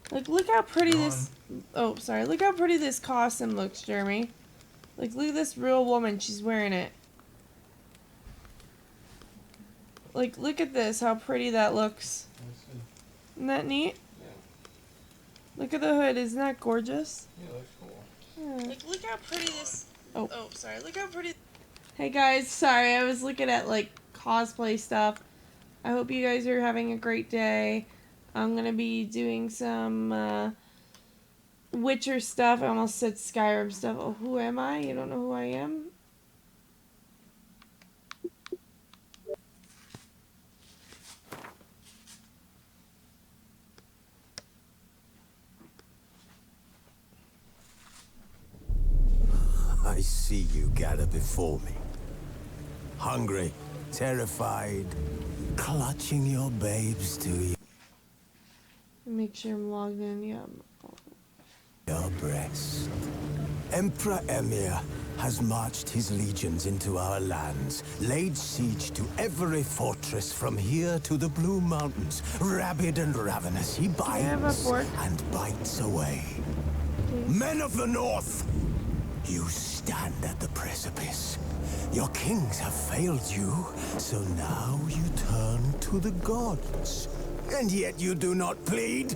Like, look how pretty this... Oh, sorry. Look how pretty this costume looks, Jeremy. Like, look at this real woman. She's wearing it. Like, look at this. How pretty that looks. Isn't that neat? Yeah. Look at the hood. Isn't that gorgeous? Yeah, looks cool. Yeah. Like, look how pretty this... Oh, sorry. Look how pretty... Hey, guys. Sorry. I was looking at, like, cosplay stuff. I hope you guys are having a great day. I'm going to be doing some, Witcher stuff. I almost said Skyrim stuff. Oh, who am I? You don't know who I am? I see you gather before me. Hungry, terrified, clutching your babes to Make sure I'm logged in. Yeah. your breast. Emperor Emir has marched his legions into our lands, laid siege to every fortress from here to the Blue Mountains. Rabid and ravenous, he bites and bites away. Men of the North, you stand at the precipice. Your kings have failed you, so now you turn to the gods. And yet you do not plead.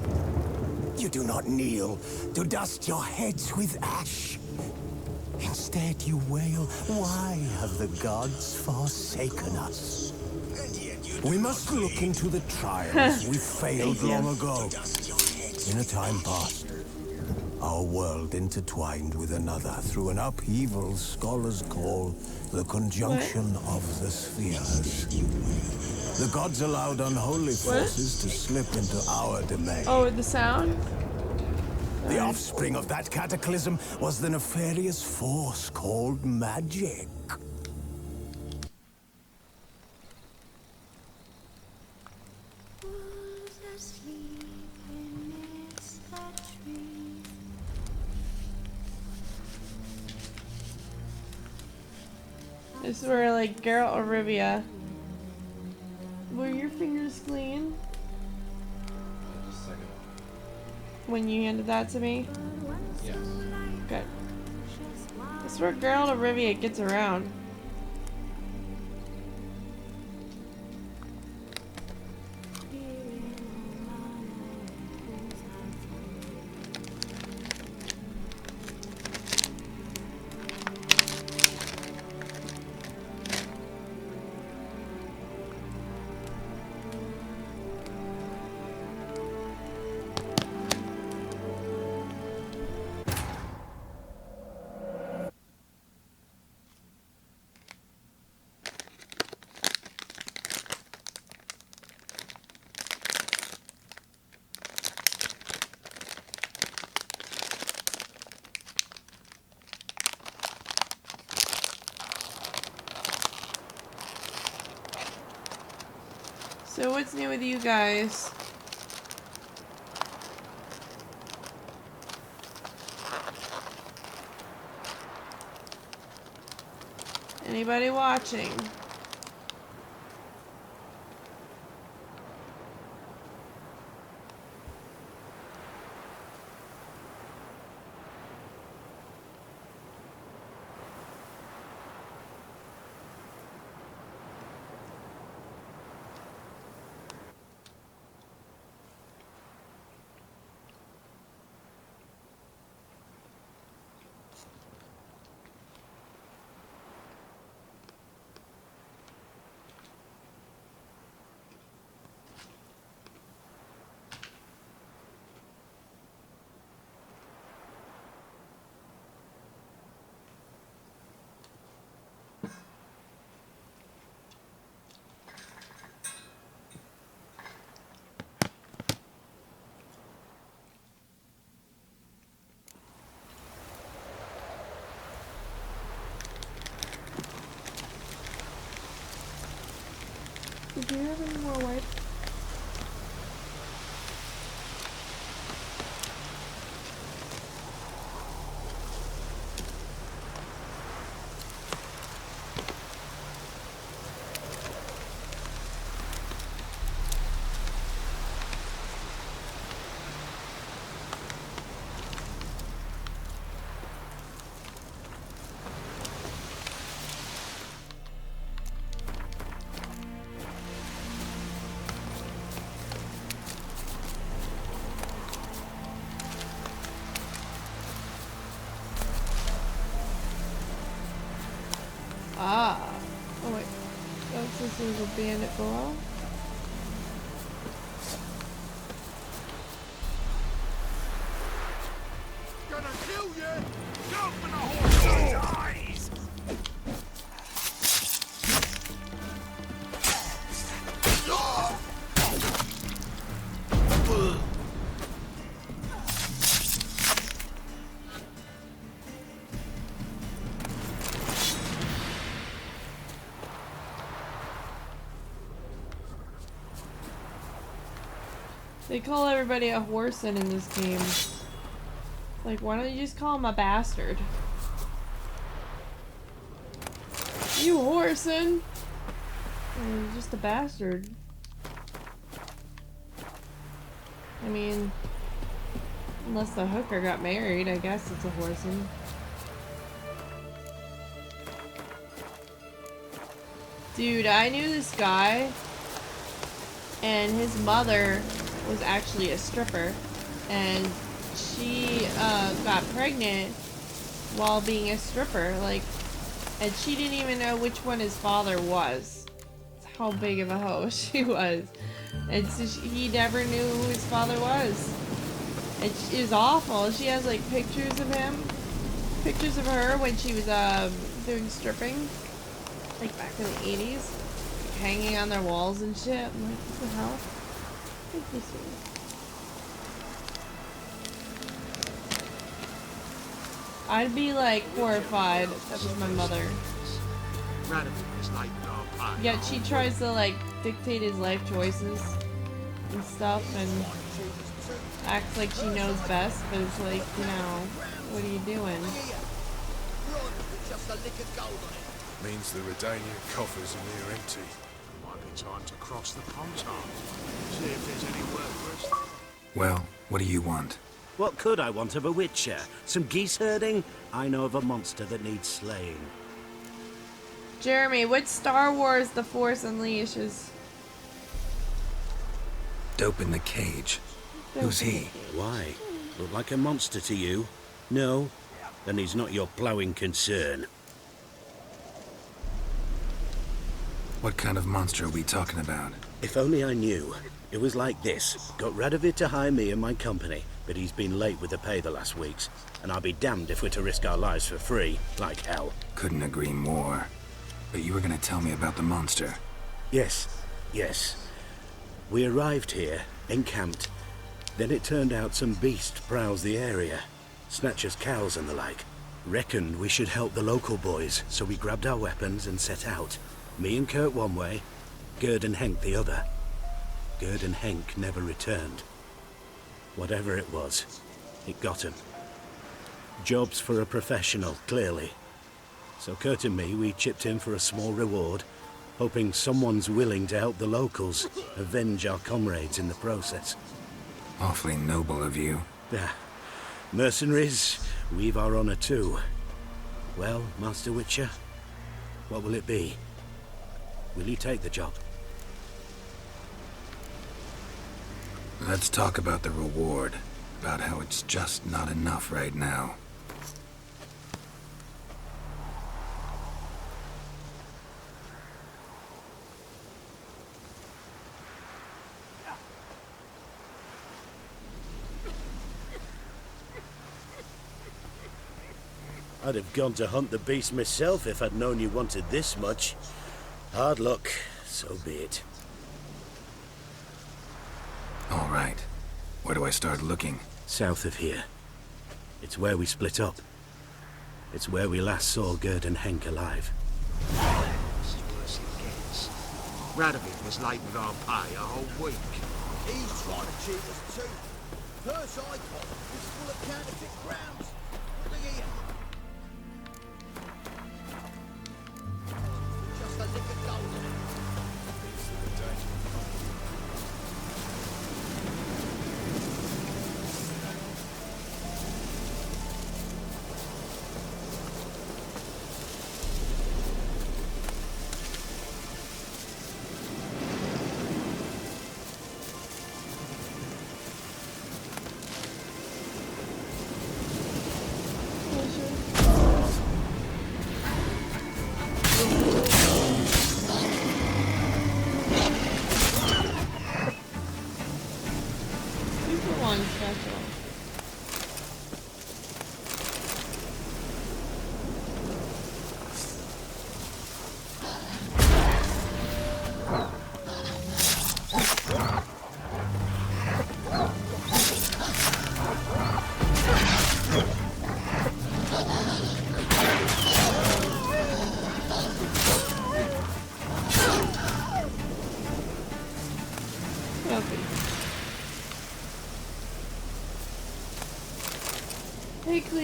You do not kneel to dust your heads with ash. Instead you wail, why have the gods forsaken us? We must look into the trials we failed long ago. In a time past, our world intertwined with another through an upheaval scholars call the conjunction of the spheres. The gods allowed unholy forces to slip into our domain. Oh, the sound? The offspring of that cataclysm was the nefarious force called magic. This is where, like, Geralt of Rivia. Were your fingers clean? Just a second. When you handed that to me? Yes. Good. This is where Geralt of Rivia gets around. So what's new with you guys? Anybody watching? Do you have any more wipes? Unless it was a bandit girl. Gonna kill you! Jump in the horse's eyes! They call everybody a whoreson in this game. Like, why don't you just call him a bastard? You whoreson! You're just a bastard. I mean, unless the hooker got married, I guess it's a whoreson. Dude, I knew this guy, and his mother was actually a stripper, and she got pregnant while being a stripper, like, and she didn't even know which one his father was. That's how big of a hoe she was. And so he never knew who his father was. And it was awful. She has like pictures of him, pictures of her when she was doing stripping, like back in the 80s, like, hanging on their walls and shit. I'm like, what the hell? Look at this one. I'd be like horrified if that was my mother. Yet she tries to like dictate his life choices and stuff and acts like she knows best, but it's like, you know, what are you doing? Means the Redanian coffers are near empty. Might be time to cross the pond. See if there's any work for us. Well, what do you want? What could I want of a witcher? Some geese herding? I know of a monster that needs slaying. Jeremy, which Star Wars The Force Unleashes? Dope in the cage. Who's he? Why? Look like a monster to you? No? Then he's not your ploughing concern. What kind of monster are we talking about? If only I knew. It was like this. Got Radovid to hire me and my company, but he's been late with the pay the last weeks. And I'll be damned if we're to risk our lives for free, like hell. Couldn't agree more. But you were gonna tell me about the monster. Yes. We arrived here, encamped. Then it turned out some beast prowls the area. Snatchers cows and the like. Reckoned we should help the local boys, so we grabbed our weapons and set out. Me and Kurt one way, Gerd and Henk the other. Gerd and Henk never returned. Whatever it was, it got him. Jobs for a professional, clearly. So Kurt and me, we chipped in for a small reward, hoping someone's willing to help the locals avenge our comrades in the process. Awfully noble of you. Ah, mercenaries, we've our honor too. Well, Master Witcher, what will it be? Will you take the job? Let's talk about the reward. About how it's just not enough right now. I'd have gone to hunt the beast myself if I'd known you wanted this much. Hard luck, so be it. All right. Where do I start looking? South of here. It's where we split up. It's where we last saw Gerd and Henk alive. It's worse it gets. Radovid was late with our pay a whole week. He's trying to cheat us too. Purse I got is full of counterfeit crowns. Look here. Just a lick of gold in it. Means the Redanian coffers.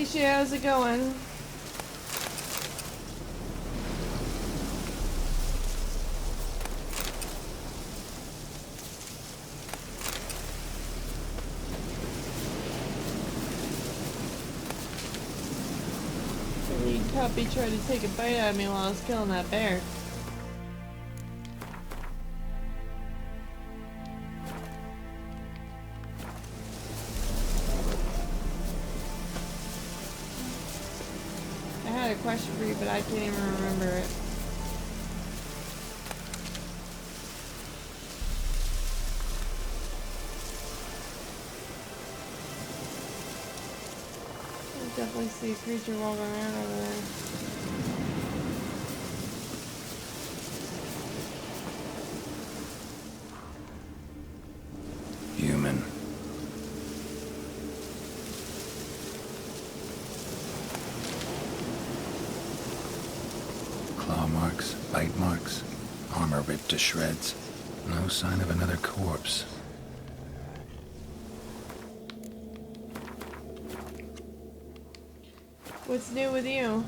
Alicia, how's it going? The lead puppy tried to take a bite out of me while I was killing that bear. I had a question for you, but I can't even remember it. I definitely see a creature walking around over there. Human. Claw marks, bite marks, armor ripped to shreds. No sign of another corpse. What's new with you?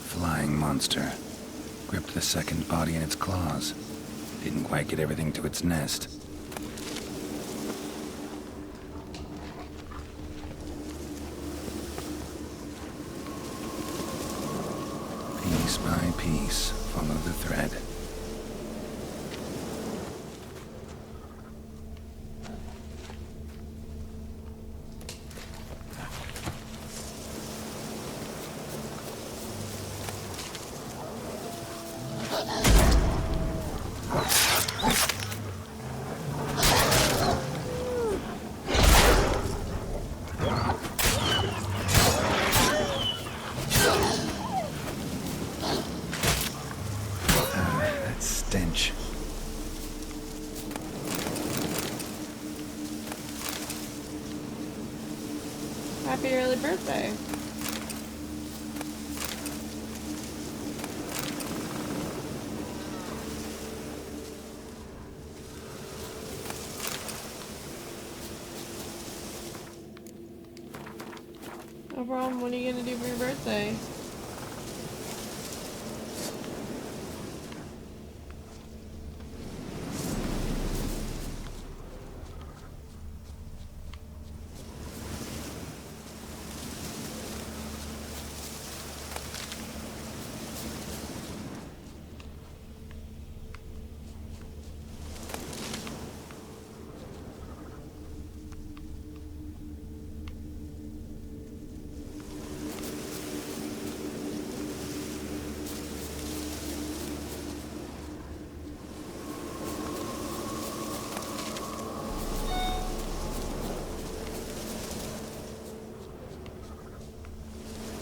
Flying monster. Gripped the second body in its claws. Didn't quite get everything to its nest. Piece by piece, follow the thread. That stench. Happy early birthday. No problem. What are you gonna do for your birthday?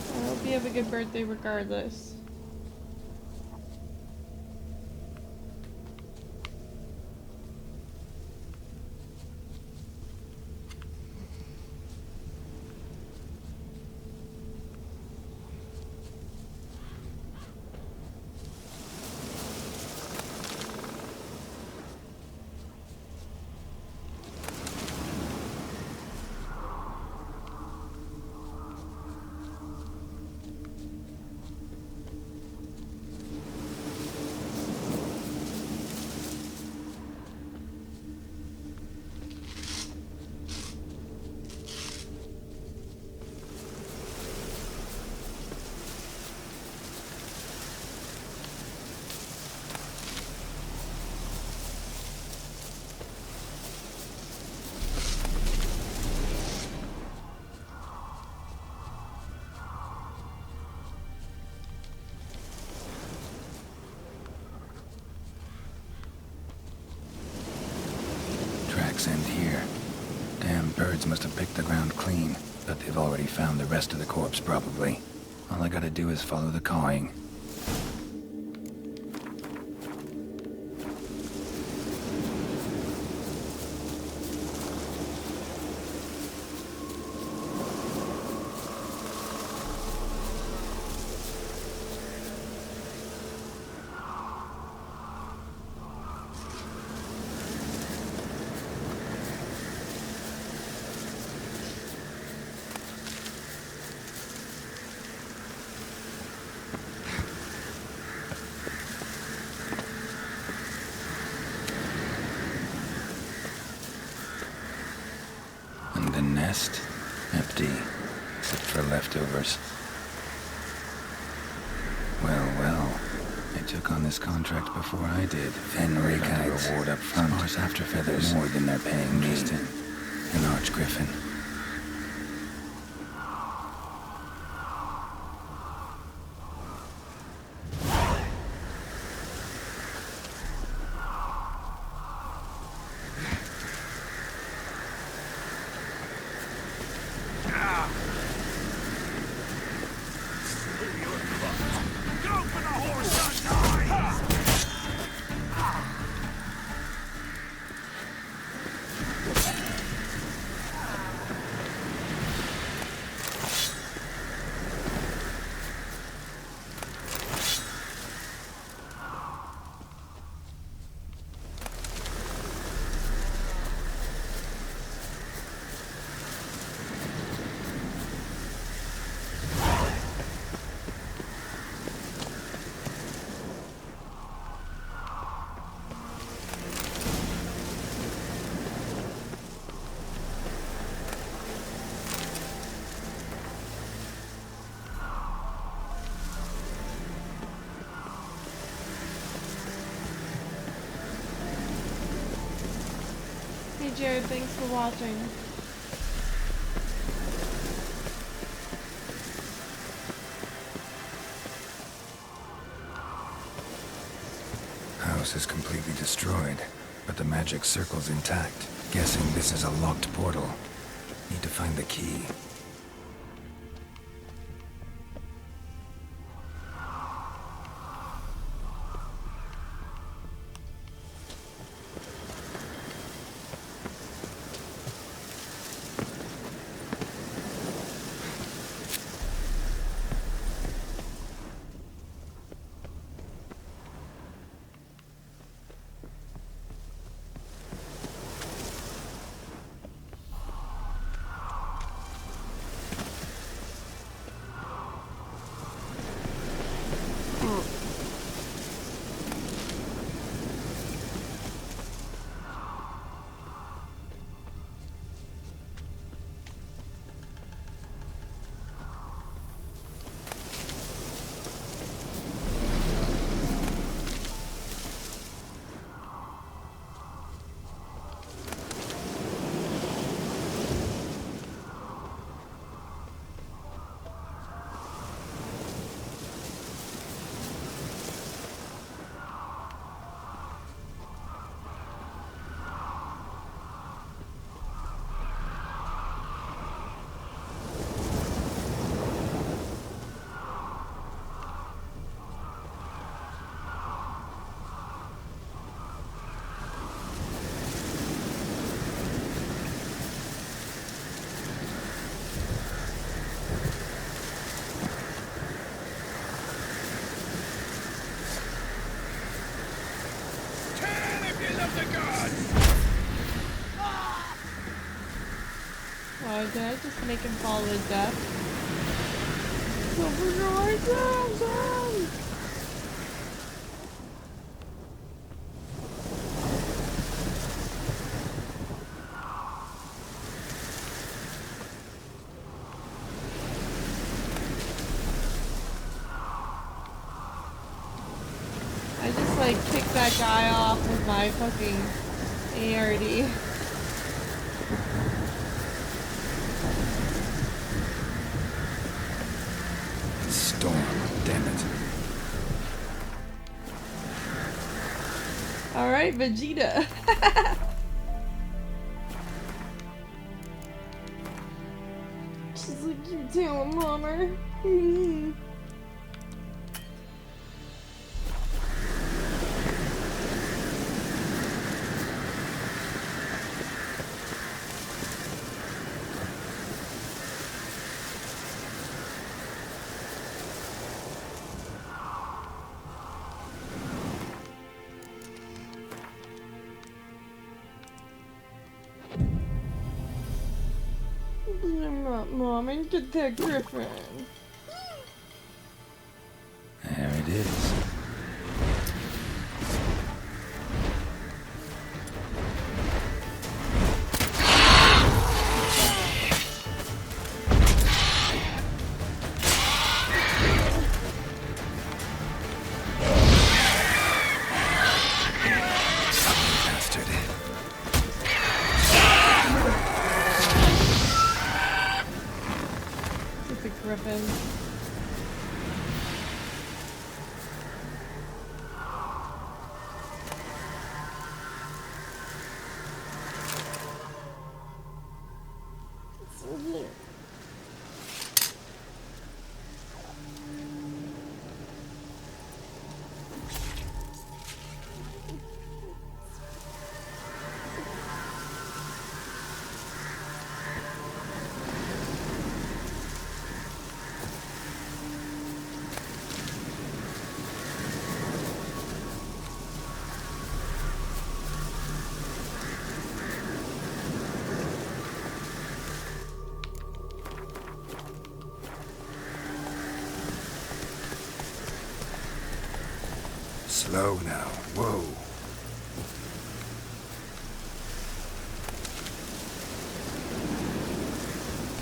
I hope you have a good birthday regardless. Tracks end here. Damn birds must have picked the ground clean, but they've already found the rest of the corpse, probably. All I gotta do is follow the cawing. except for leftovers. Well, well. I took on this contract before I did. Fenric had the reward up front. Mars after feathers more than they're paying me. An arch griffin. Hey Jared, thanks for watching. House is completely destroyed, but the magic circle's intact. Guessing this is a locked portal. Need to find the key. Why did I just make him fall to his death? Overjoyed, Samson! I just like kicked that guy off with my fucking ARD. Storm, damn it. Alright, Vegeta. She's like, you tell him, Mommer. Mom, and get that griffin. There it is. stupid griffin. Slow now. Whoa.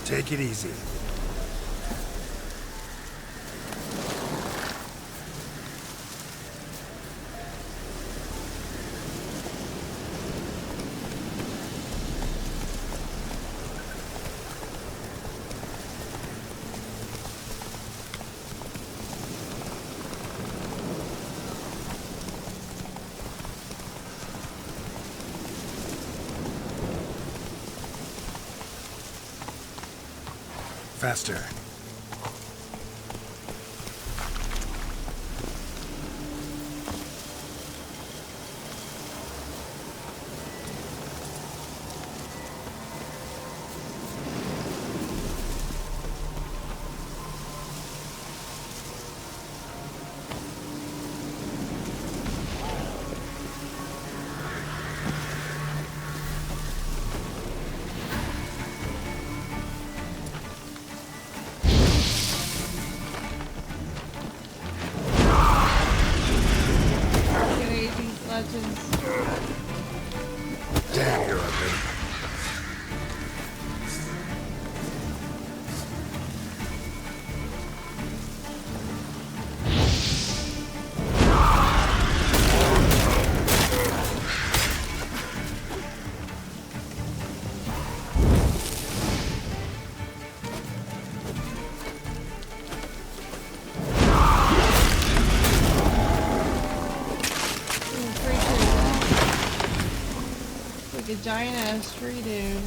Take it easy. Faster. Damn, you're ugly. A giant ass tree dude.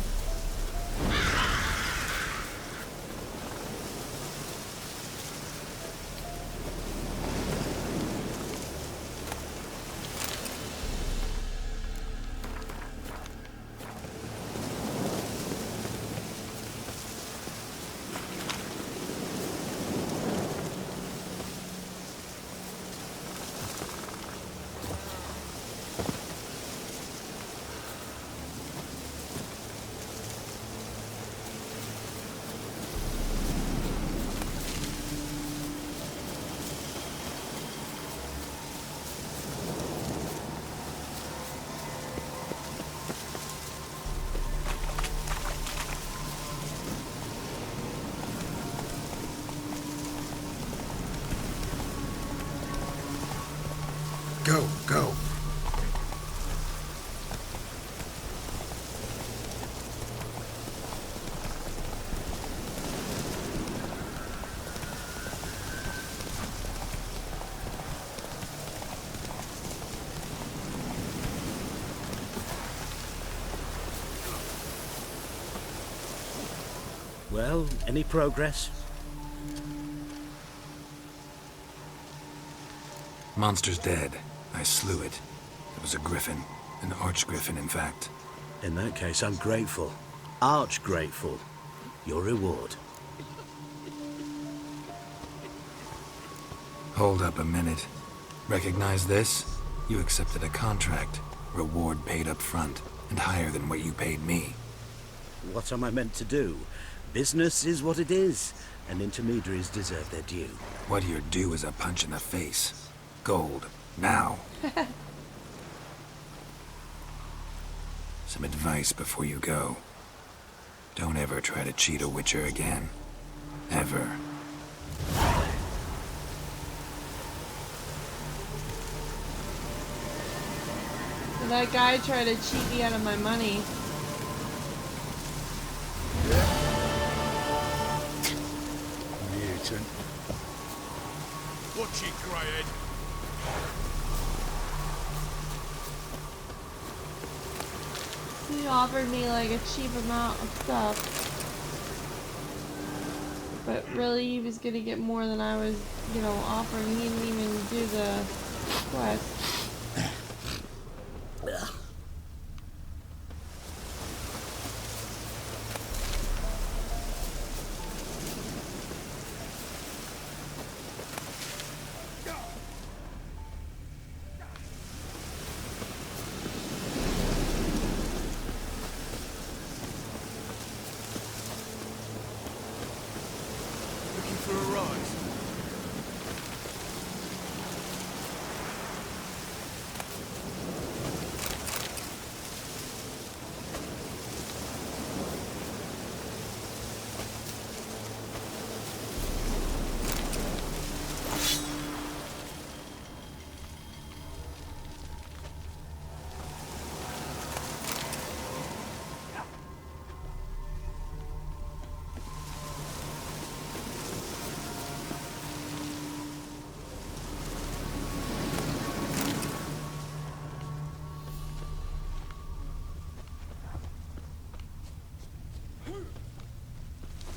Go, go. Well, any progress? Monster's dead. I slew it. It was a griffin. An arch-griffin, in fact. In that case, I'm grateful. Arch grateful. Your reward. Hold up a minute. Recognize this? You accepted a contract. Reward paid up front, and higher than what you paid me. What am I meant to do? Business is what it is, and intermediaries deserve their due. What you're due is a punch in the face. Gold. Now. Some advice before you go. Don't ever try to cheat a witcher again. Ever. So that guy tried to cheat me out of my money. Samaritan. Watch it, Greyhead. He offered me like a cheap amount of stuff. But really he was gonna get more than I was, you know, offering. He didn't even do the quest. For a rise.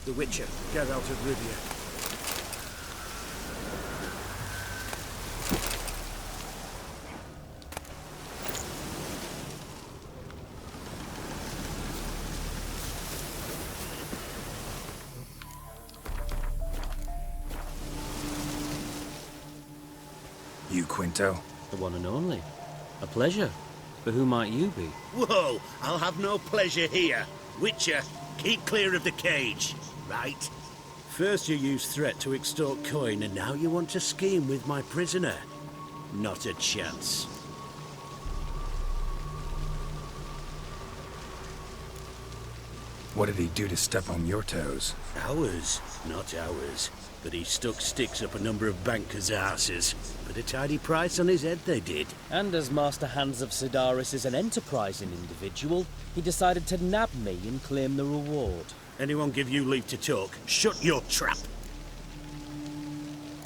The Witcher, Geralt of Rivia. You, Quinto? The one and only. A pleasure. But who might you be? Whoa! I'll have no pleasure here. Witcher, keep clear of the cage. Right? First you used threat to extort coin, and now you want to scheme with my prisoner. Not a chance. What did he do to step on your toes? Ours, not ours. But he stuck sticks up a number of bankers' arses. Put a tidy price on his head, they did. And as Master Hans of Sedaris is an enterprising individual, he decided to nab me and claim the reward. Anyone give you leave to talk? Shut your trap!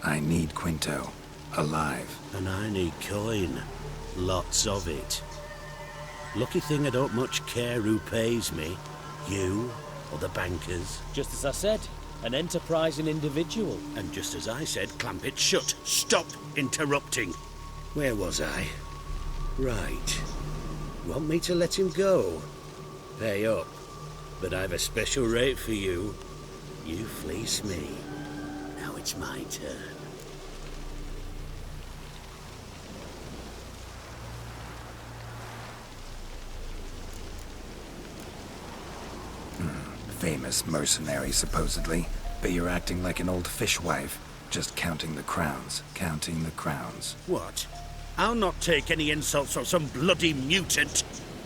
I need Quinto. Alive. And I need coin. Lots of it. Lucky thing I don't much care who pays me. You or the bankers. Just as I said, an enterprising individual. And just as I said, clamp it shut. Stop interrupting. Where was I? Right. Want me to let him go? Pay up. But I've a special rate for you. You fleece me. Now it's my turn. Famous mercenary, supposedly. But you're acting like an old fishwife. Just counting the crowns. Counting the crowns. What? I'll not take any insults from some bloody mutant.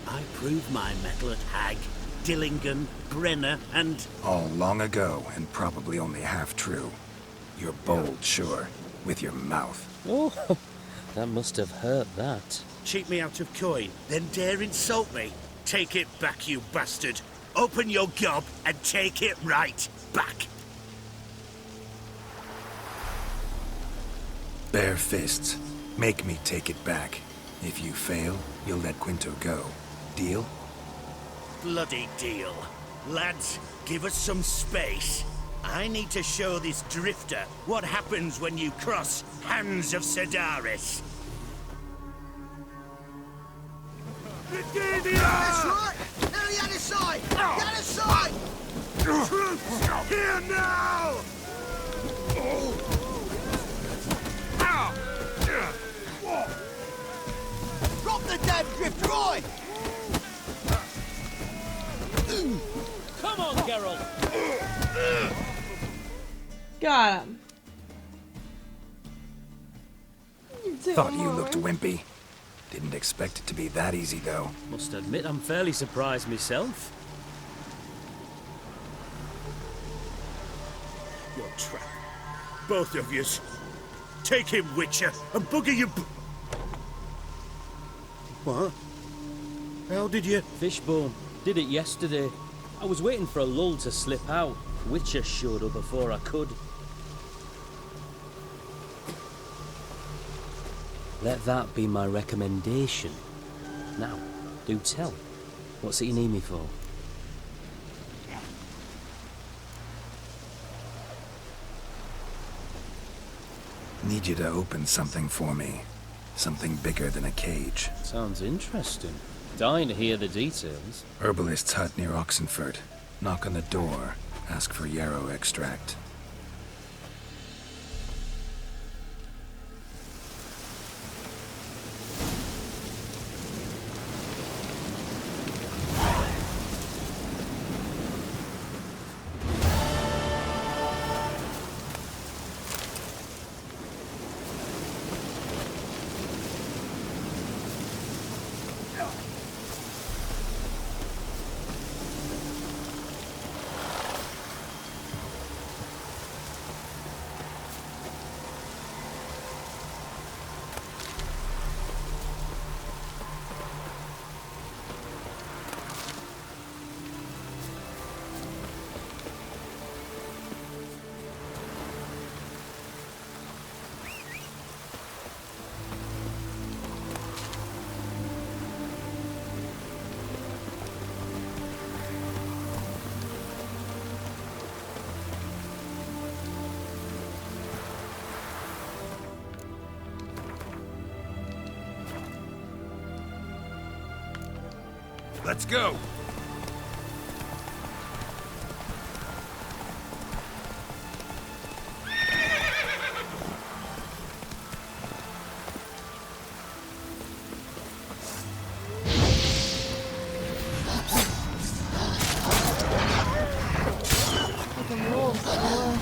I proved my mettle at Hag, Dillingen, Brenner, and... All long ago, and probably only half true. You're bold, sure. With your mouth. Oh, that must have hurt that. Cheat me out of coin, then dare insult me. Take it back, you bastard. Open your gob and take it right back. Bare fists. Make me take it back. If you fail, you'll let Quinto go. Deal? Bloody deal. Lads, give us some space. I need to show this drifter what happens when you cross Hands of Sedaris. That's right! Now the other side! The other side! Troops, here now! Drop the damn drift, Roy! Come on, Geralt! Got him. Thought you looked wimpy. Didn't expect it to be that easy, though. Must admit I'm fairly surprised myself. Your trap. Both of yous. Take him, Witcher, and bugger your... What? How did you... Fishbone. Did it yesterday. I was waiting for a lull to slip out. Witcher showed up before I could. Let that be my recommendation. Now, do tell. What's it you need me for? Need you to open something for me. Something bigger than a cage. Sounds interesting. Dying to hear the details. Herbalist's hut near Oxenford. Knock on the door. Ask for yarrow extract. Let's go! Fucking wolves, boy.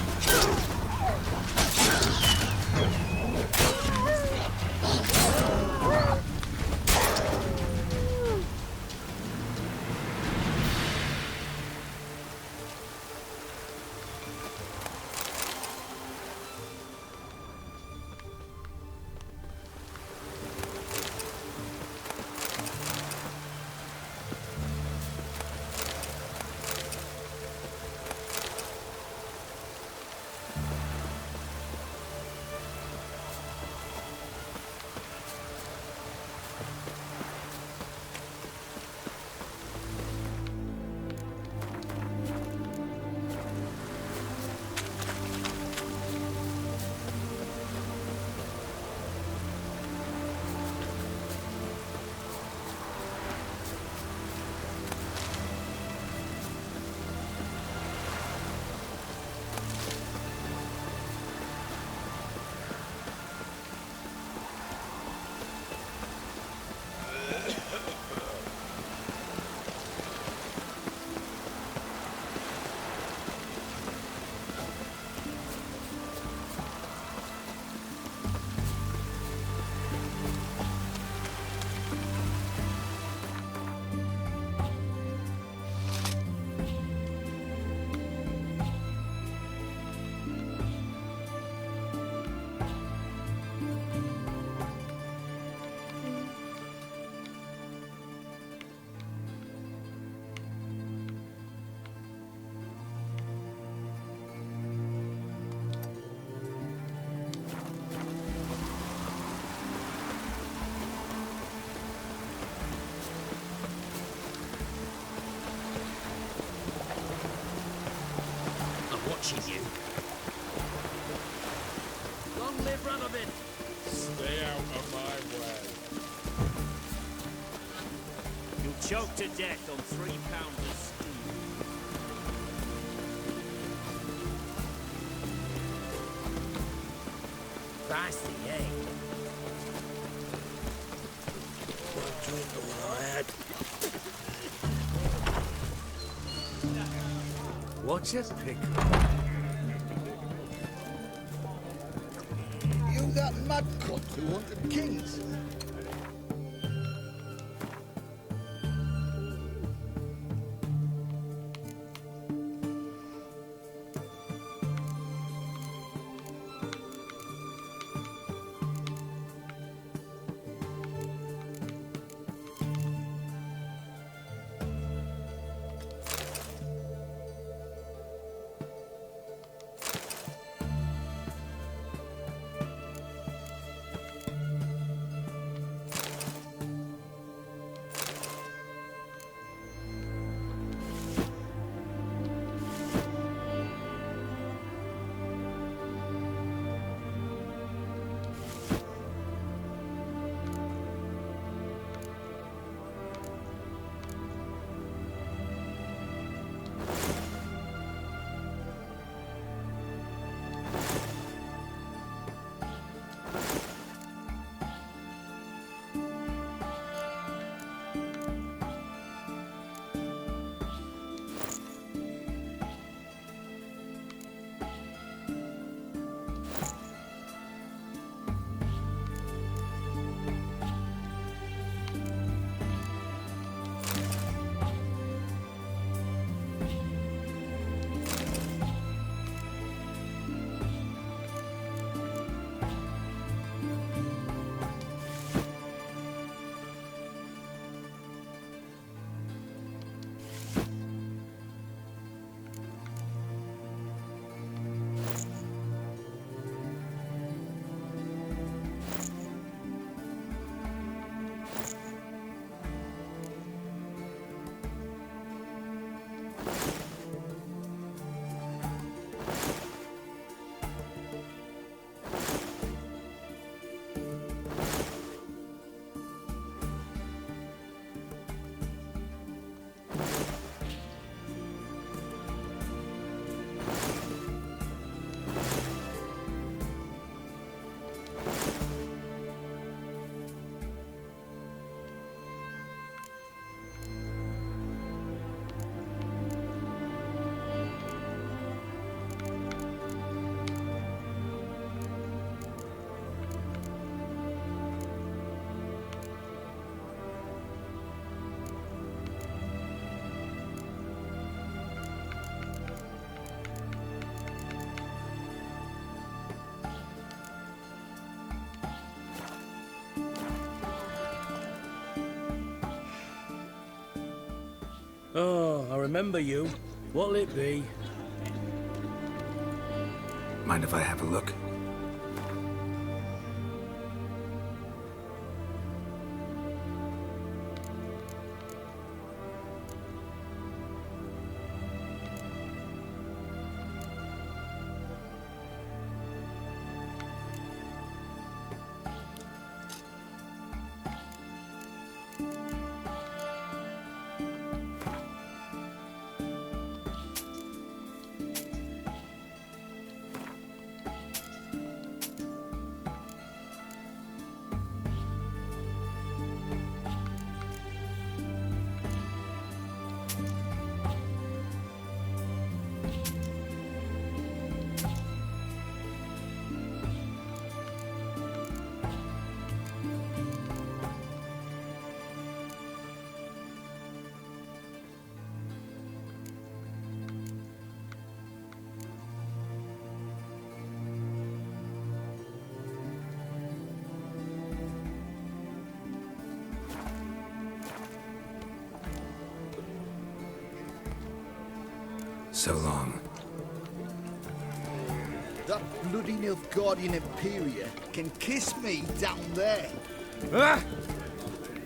Watching you. Long live Ranovin! Stay out of my way. You'll choke to death on 3 pounds of stew. Pricey, eh? What a drink the one I had. What's your pick? You that mad cunt who wanted kings. I remember you. What'll it be? Mind if I have a look? So long. That bloody Nilfgaardian Imperia can kiss me down there.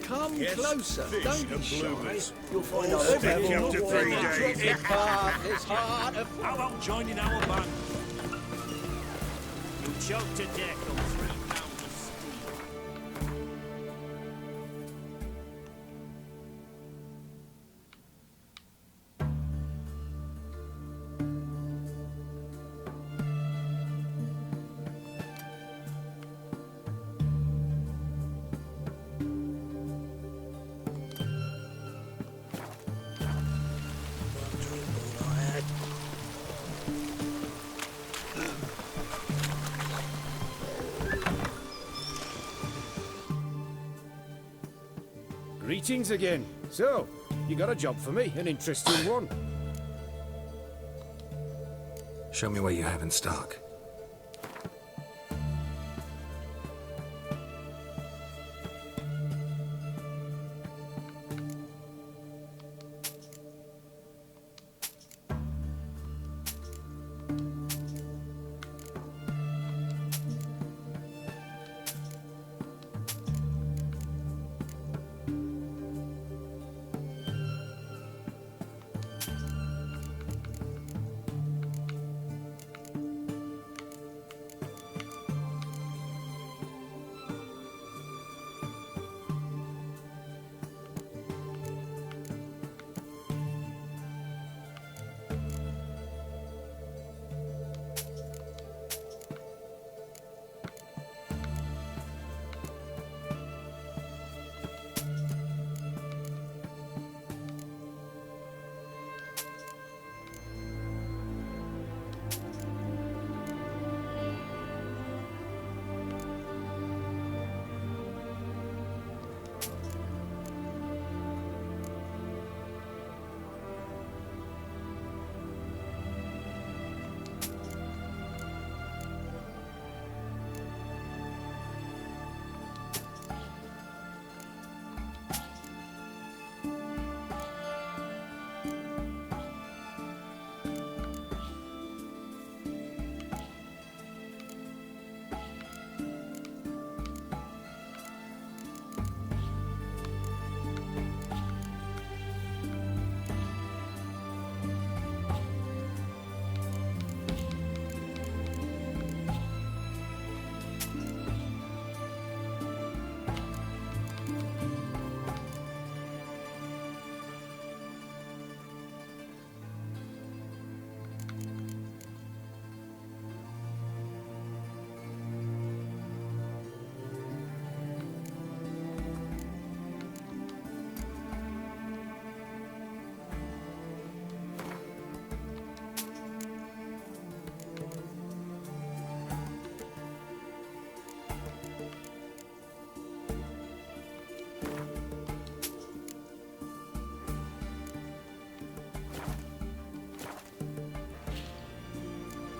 Come closer, don't be shy. You'll find out Stick everything. you up to 3 days. It's hard to How about joining our band? You choked to death on 3 pounds of steel. Greetings again. So, you got a job for me, an interesting one. Show me what you have in stock.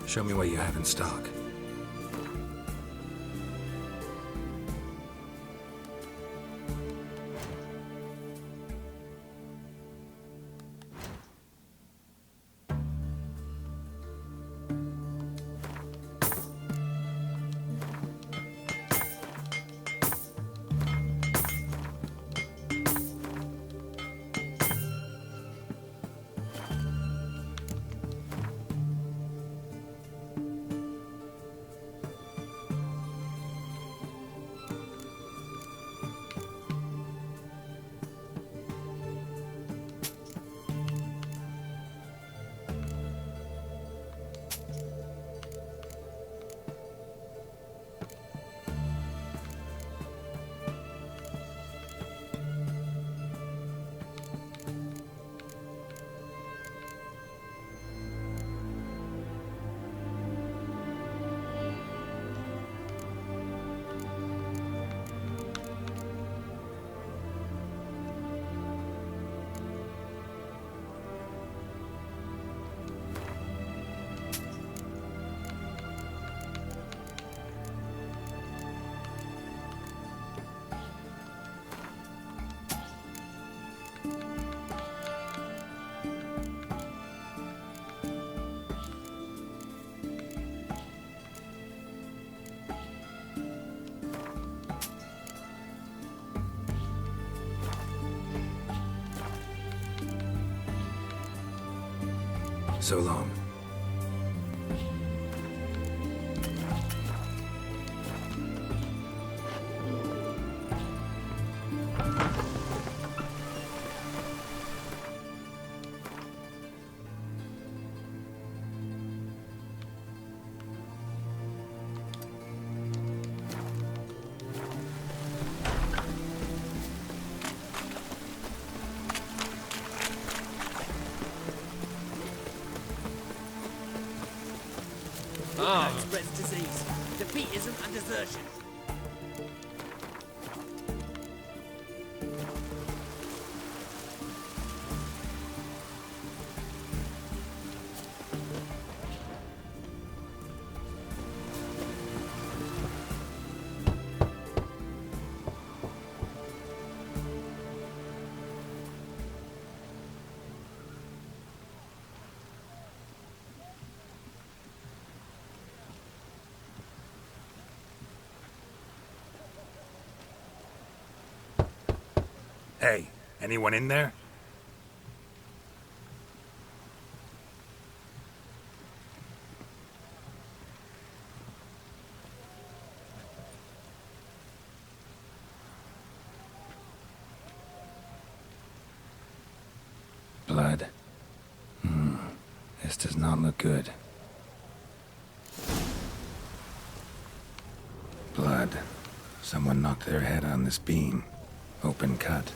Show me what you have in stock. So long. Spreads disease. Defeat isn't a desertion. Hey, anyone in there? Blood. This does not look good. Blood. Someone knocked their head on this beam. Open cut.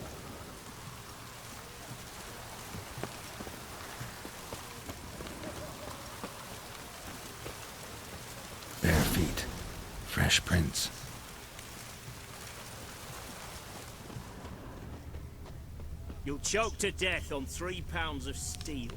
Bare feet. Fresh prints. You'll choke to death on 3 pounds of steel.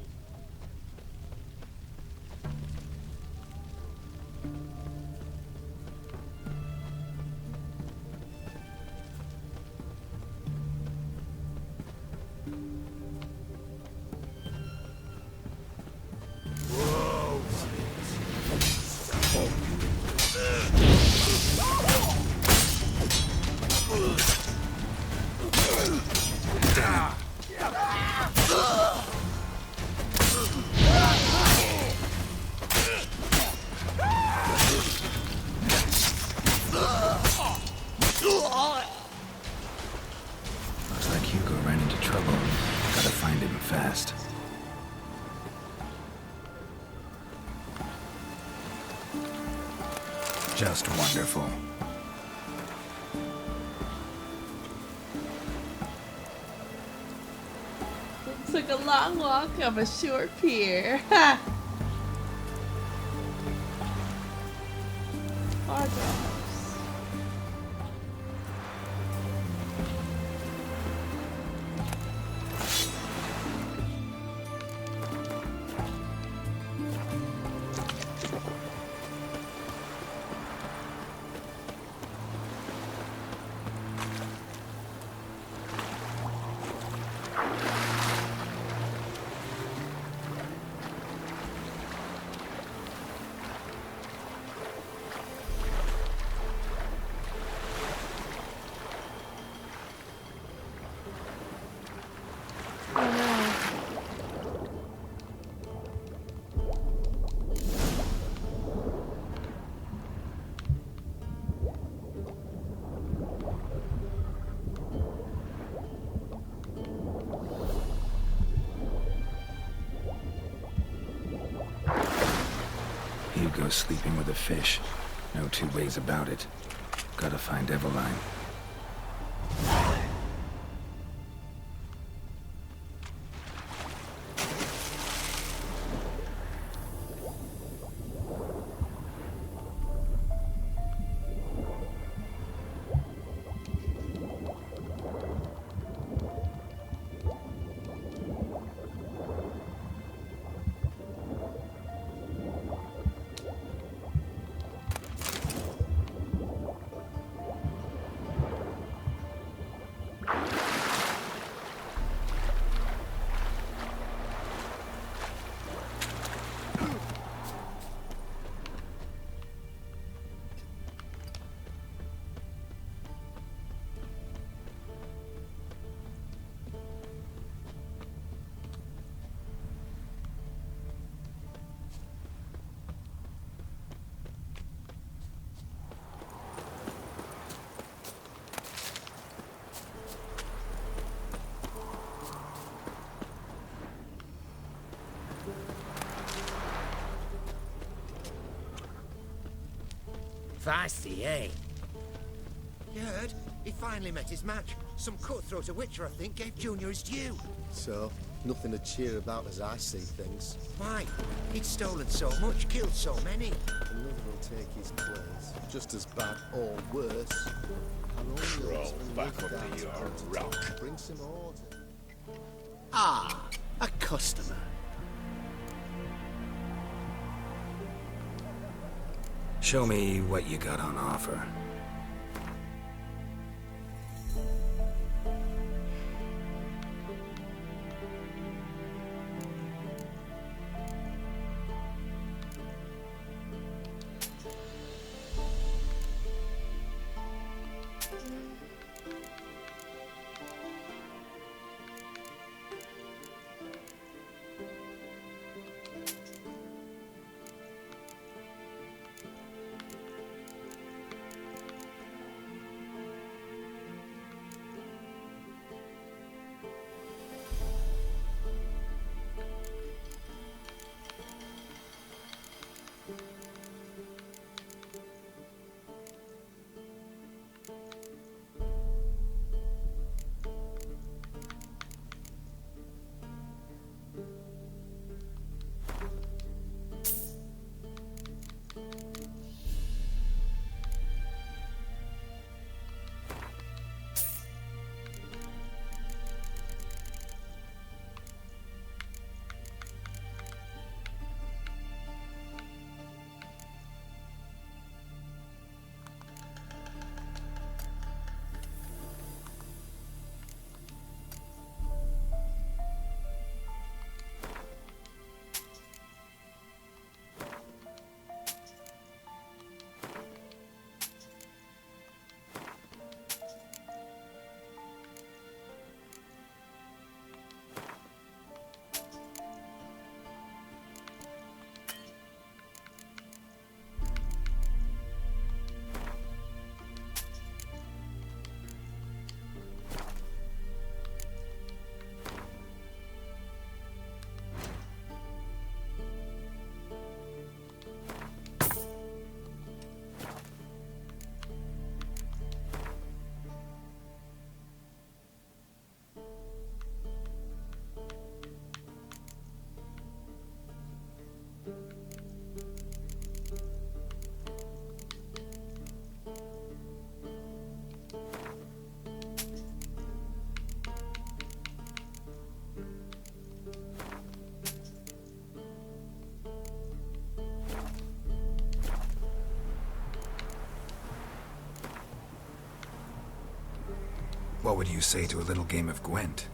Looks like Hugo ran into trouble. Gotta find him fast. Just wonderful. Looks like a long walk up a short pier. Ha! Autographs. Hugo's sleeping with a fish. No two ways about it. Gotta find Eveline. Feisty, eh? You heard? He finally met his match. Some cutthroat a witcher, I think, gave Junior his due. So, nothing to cheer about as I see things. Why? He'd stolen so much, killed so many. Another will take his place, just as bad or worse. Roll back under your rock. Bring some order. Ah, a customer. Show me what you got on offer. What would you say to a little game of Gwent?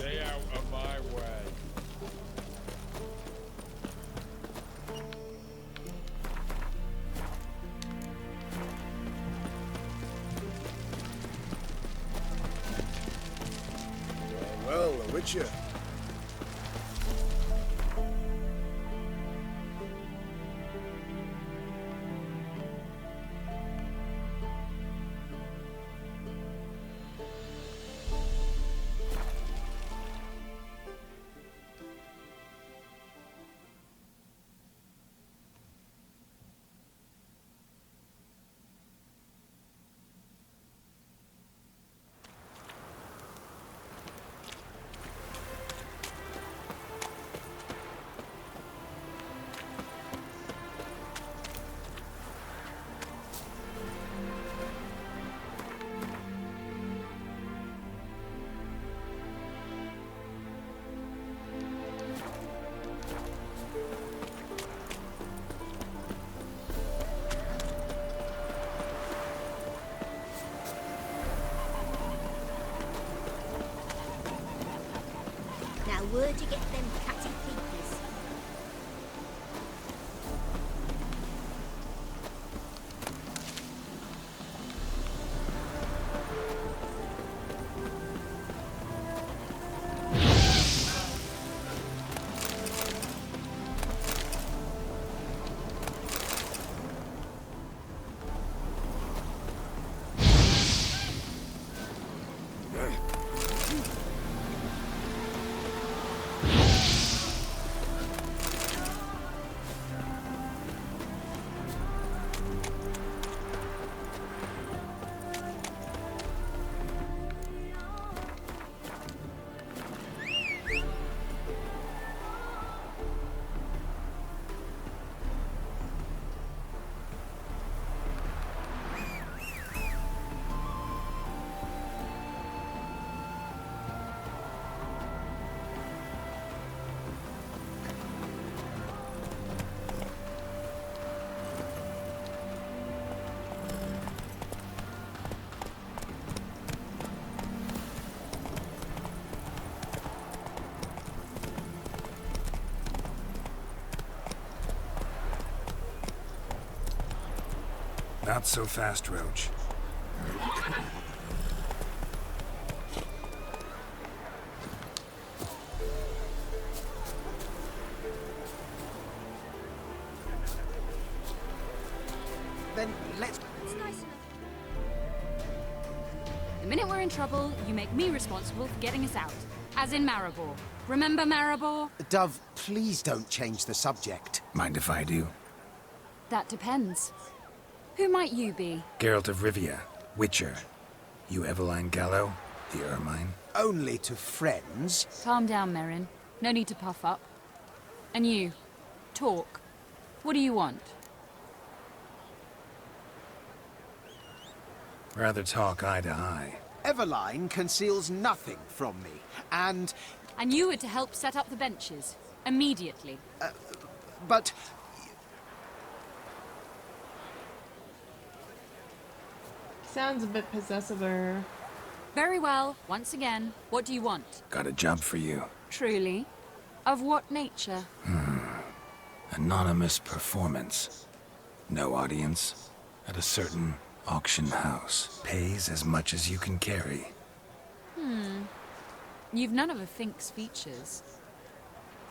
Stay out of my way. Well, the Witcher. Now, where'd you get them catty peepers? Not so fast, Roach. Then let's... It's nice enough. The minute we're in trouble, you make me responsible for getting us out. As in Maribor. Remember Maribor? Dove, please don't change the subject. Mind if I do? That depends. Who might you be? Geralt of Rivia, Witcher. You Eveline Gallo, the Ermine. Only to friends. Calm down, Merrin. No need to puff up. And you, talk. What do you want? Rather talk eye to eye. Eveline conceals nothing from me, and... And you were to help set up the benches. Immediately. But... Sounds a bit possessive of her. Very well. Once again, what do you want? Got a job for you. Truly? Of what nature? Anonymous performance. No audience. At a certain auction house. Pays as much as you can carry. You've none of a Fink's features.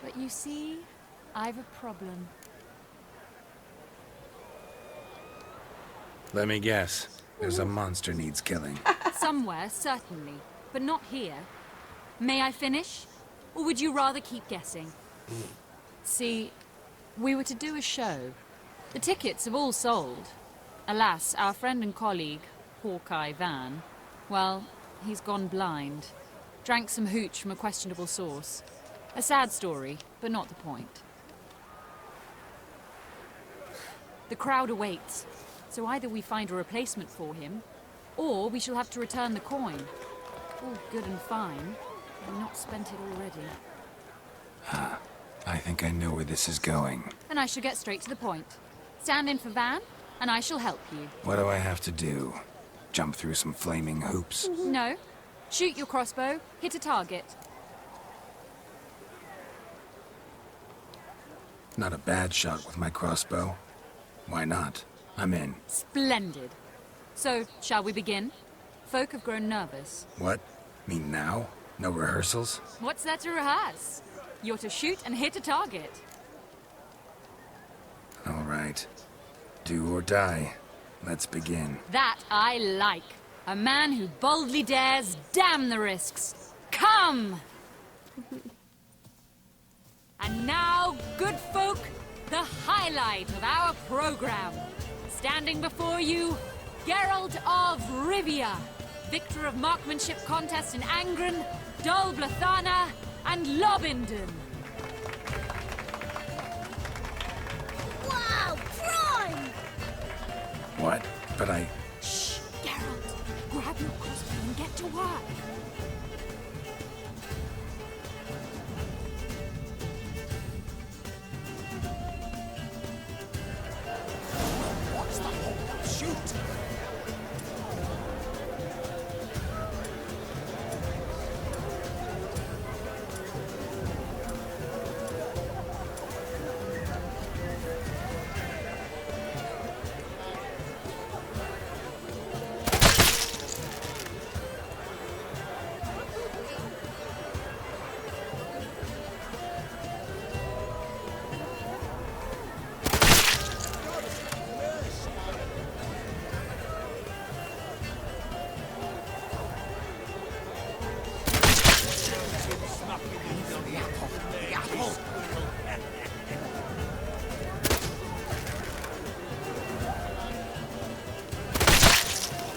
But you see, I've a problem. Let me guess. There's a monster needs killing. Somewhere, certainly. But not here. May I finish? Or would you rather keep guessing? See, we were to do a show. The tickets have all sold. Alas, our friend and colleague, Hawkeye Van, well, he's gone blind. Drank some hooch from a questionable source. A sad story, but not the point. The crowd awaits, so either we find a replacement for him, or we shall have to return the coin. All good and fine, but not spent it already. I think I know where this is going. And I shall get straight to the point. Stand in for Van, and I shall help you. What do I have to do? Jump through some flaming hoops? No. Shoot your crossbow, hit a target. Not a bad shot with my crossbow. Why not? I'm in. Splendid. So, shall we begin? Folk have grown nervous. What? Mean now? No rehearsals? What's there to rehearse? You're to shoot and hit a target. All right. Do or die. Let's begin. That I like. A man who boldly dares, damn the risks. Come! And now, good folk, the highlight of our program. Standing before you, Geralt of Rivia, victor of marksmanship contests in Angren, Dol Blathana, and Lobindon. Wow, prime! What? But I... Shh, Geralt. Grab your crossbow and get to work. What's the hold? Shoot!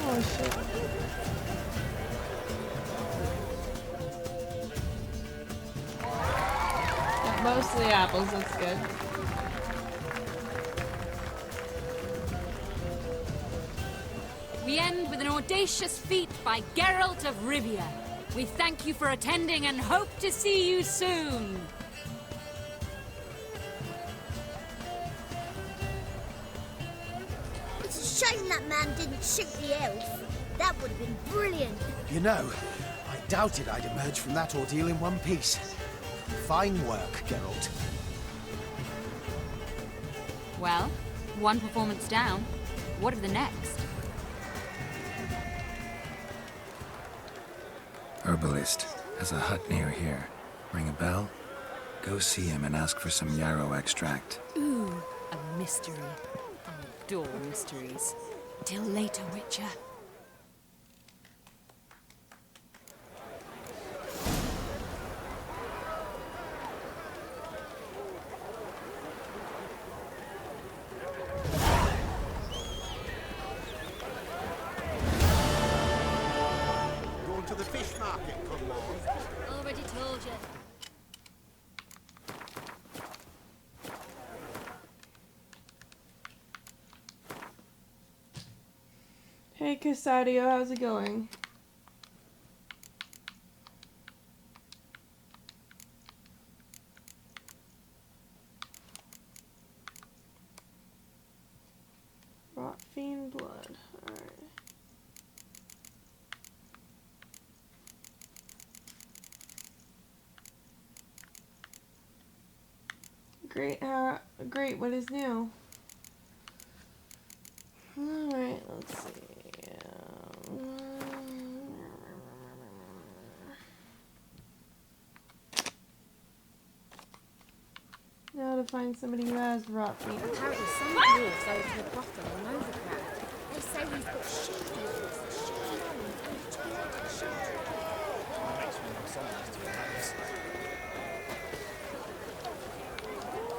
Oh shit. Got mostly apples, that's good. We end with an audacious feat by Geralt of Rivia. We thank you for attending and hope to see you soon. It's a shame that man didn't shoot the elf. That would have been brilliant. You know, I doubted I'd emerge from that ordeal in one piece. Fine work, Geralt. Well, one performance down. What of the next? Herbalist. Has a hut near here. Ring a bell? Go see him and ask for some yarrow extract. Ooh, a mystery. I adore mysteries. Till later, Witcher. Going to the fish market, come on. Already told you. Hey Casadio, how's it going? Rot fiend blood. Alright. Great, what is new? Alright, let's see. Now to find somebody who has rot fiend. Apparently some dwarves over to the brothel on overcrowd. They say he's got she-devils, she-demons, and tormented children.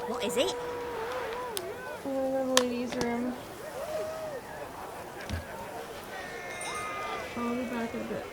What is it? The ladies' room. I'll be back in a bit.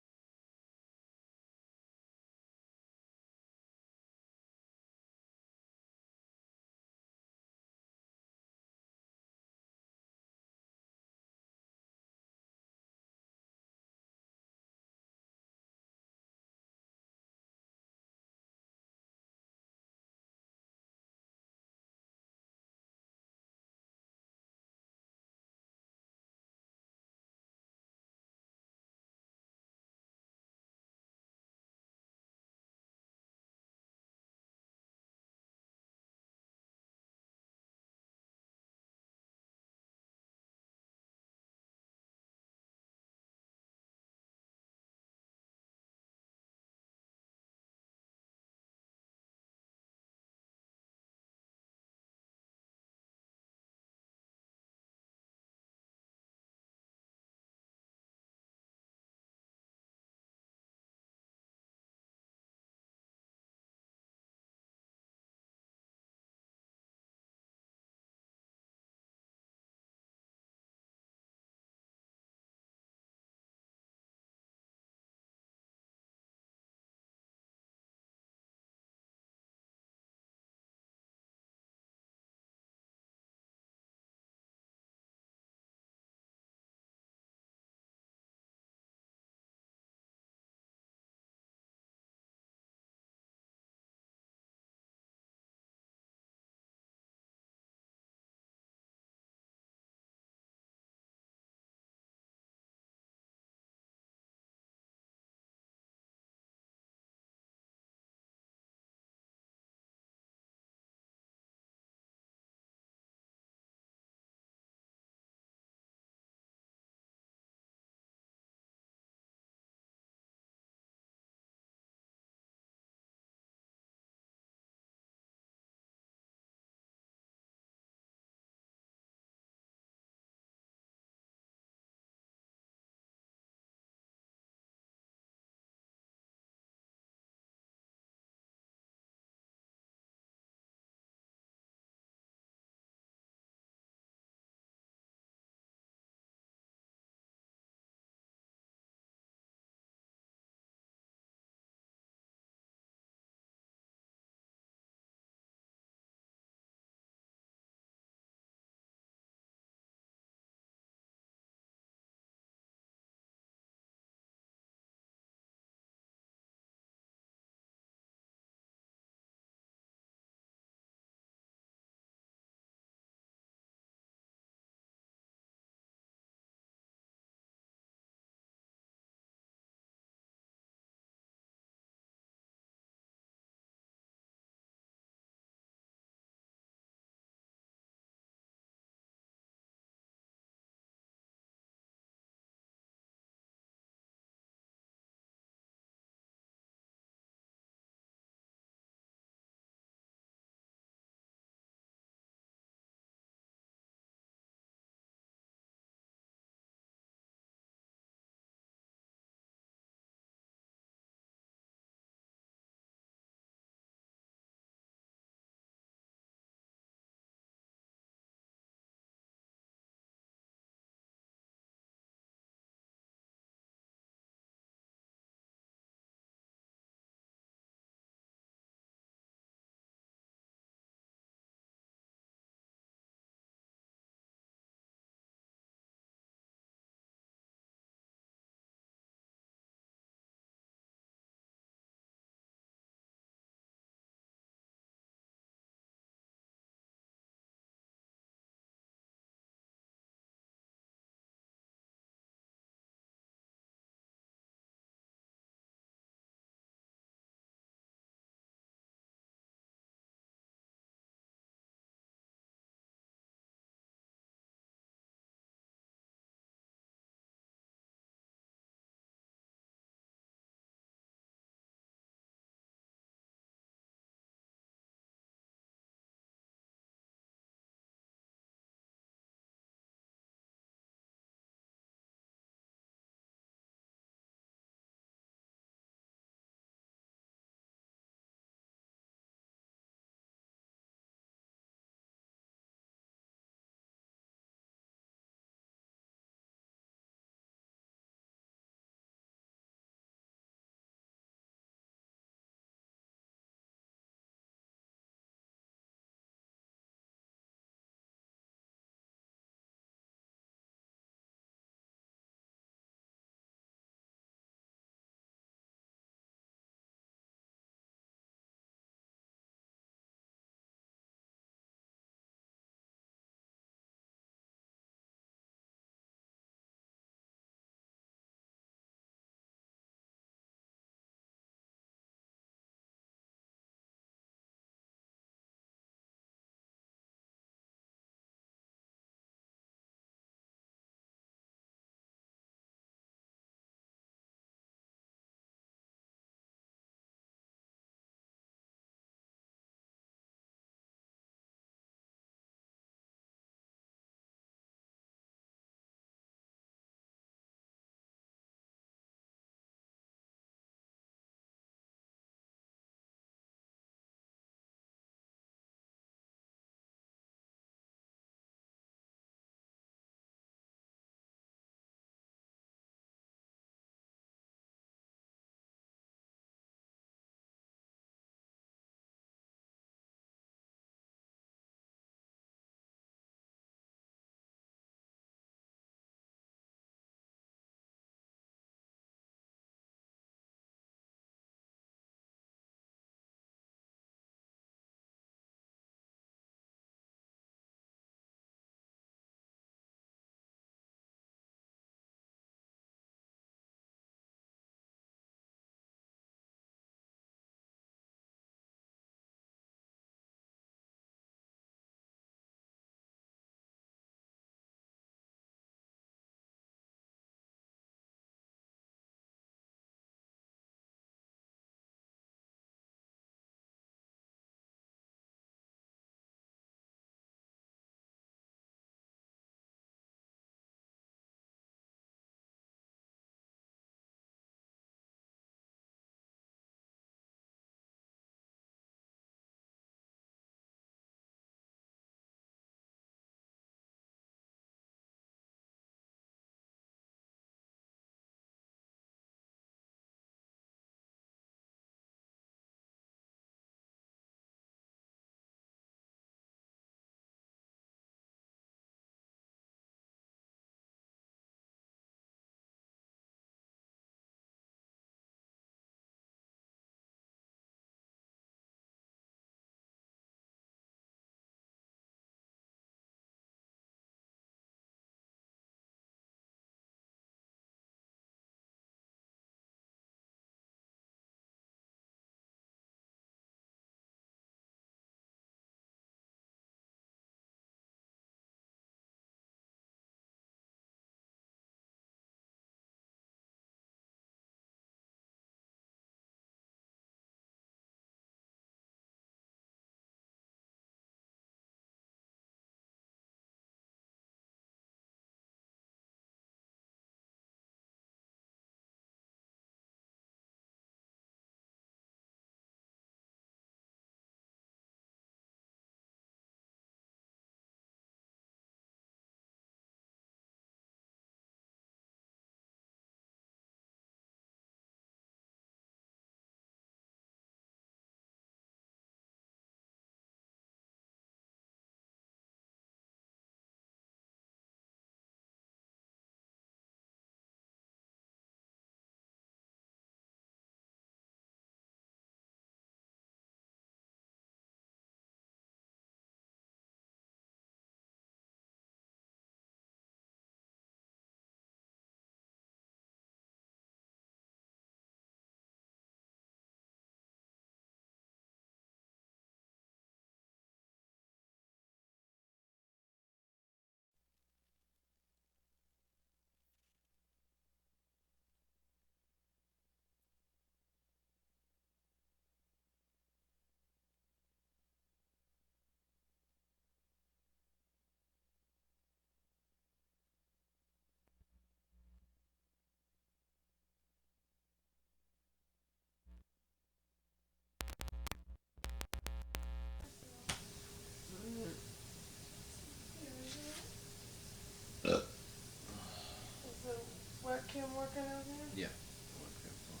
working over there? Yeah. The webcam's on.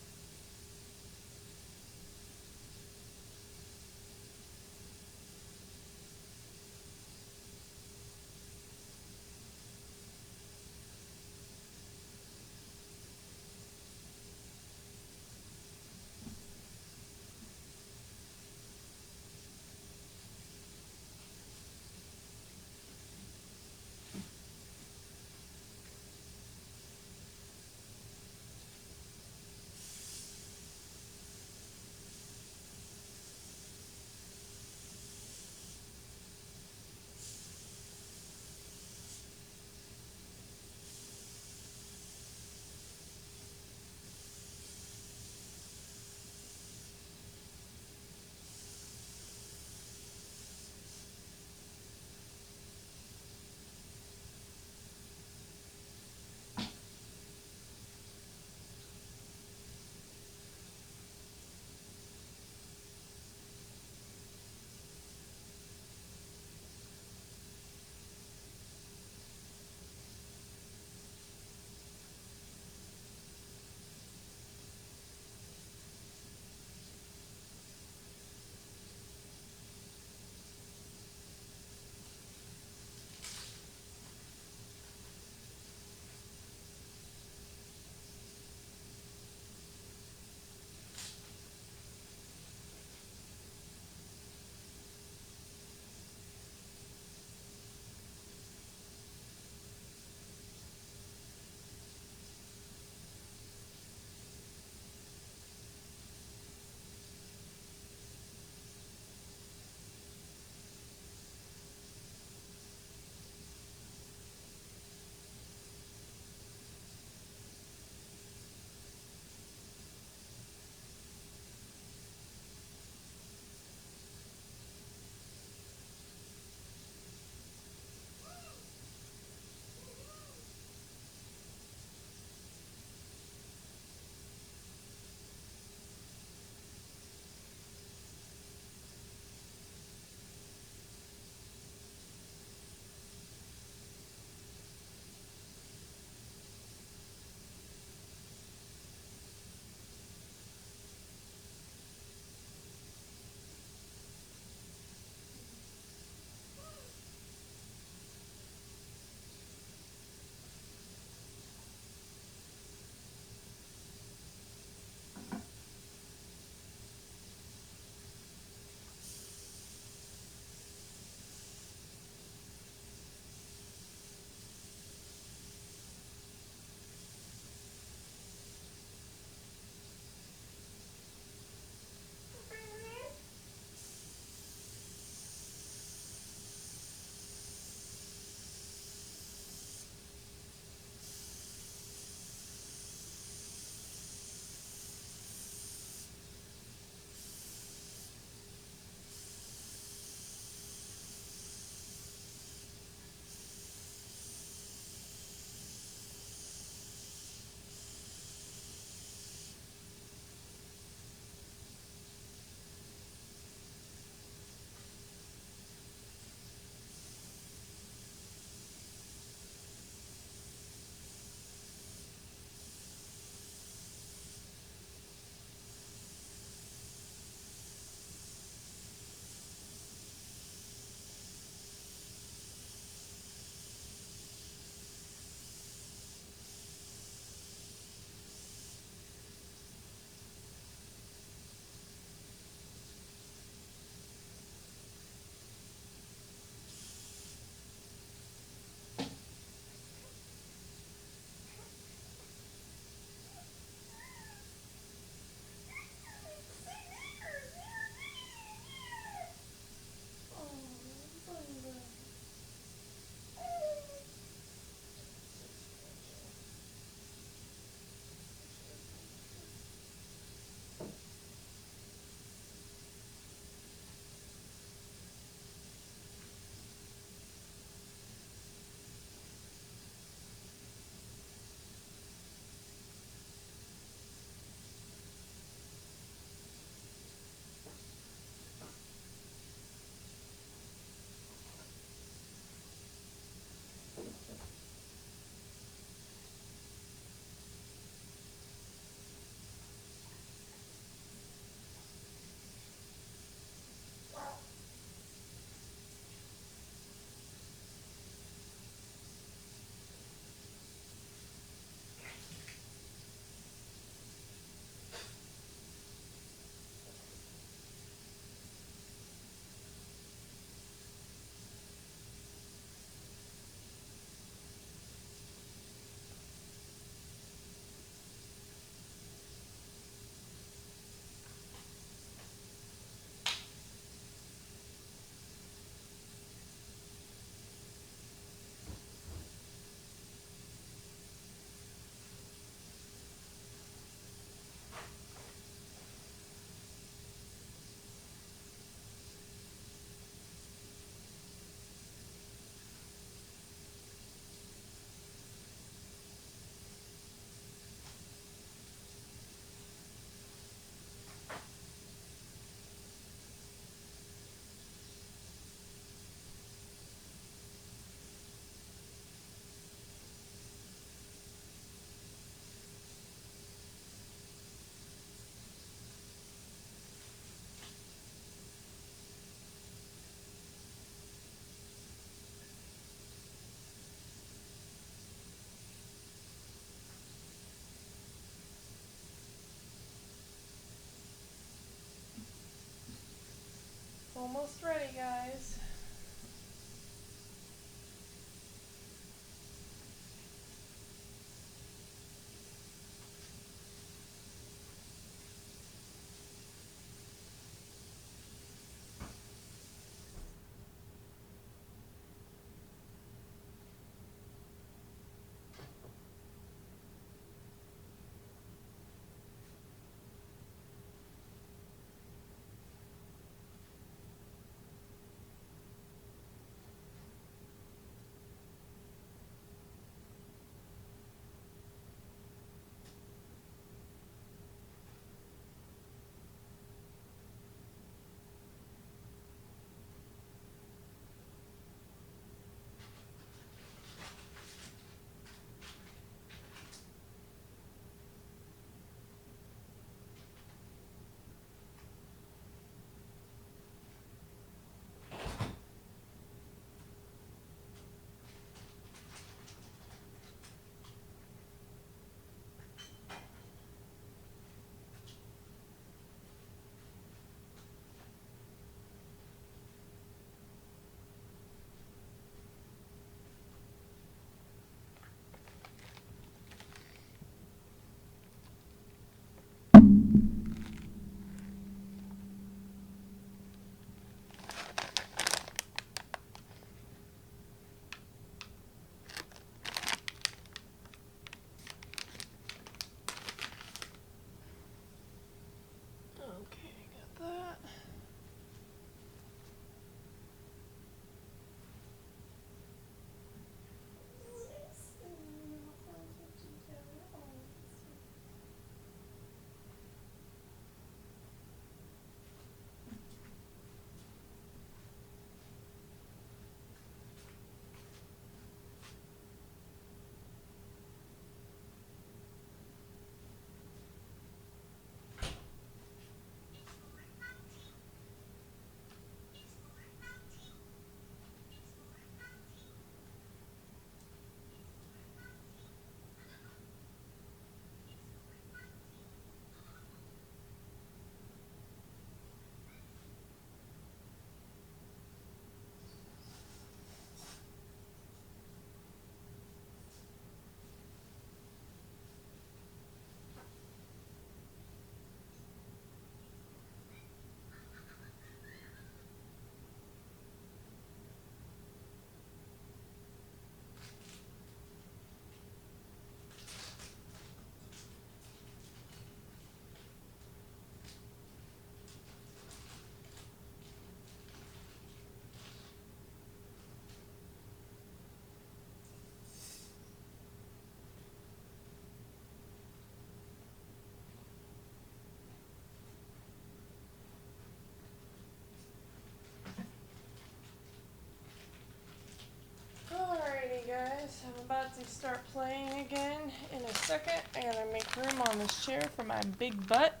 they start playing again in a second. I gotta make room on this chair for my big butt.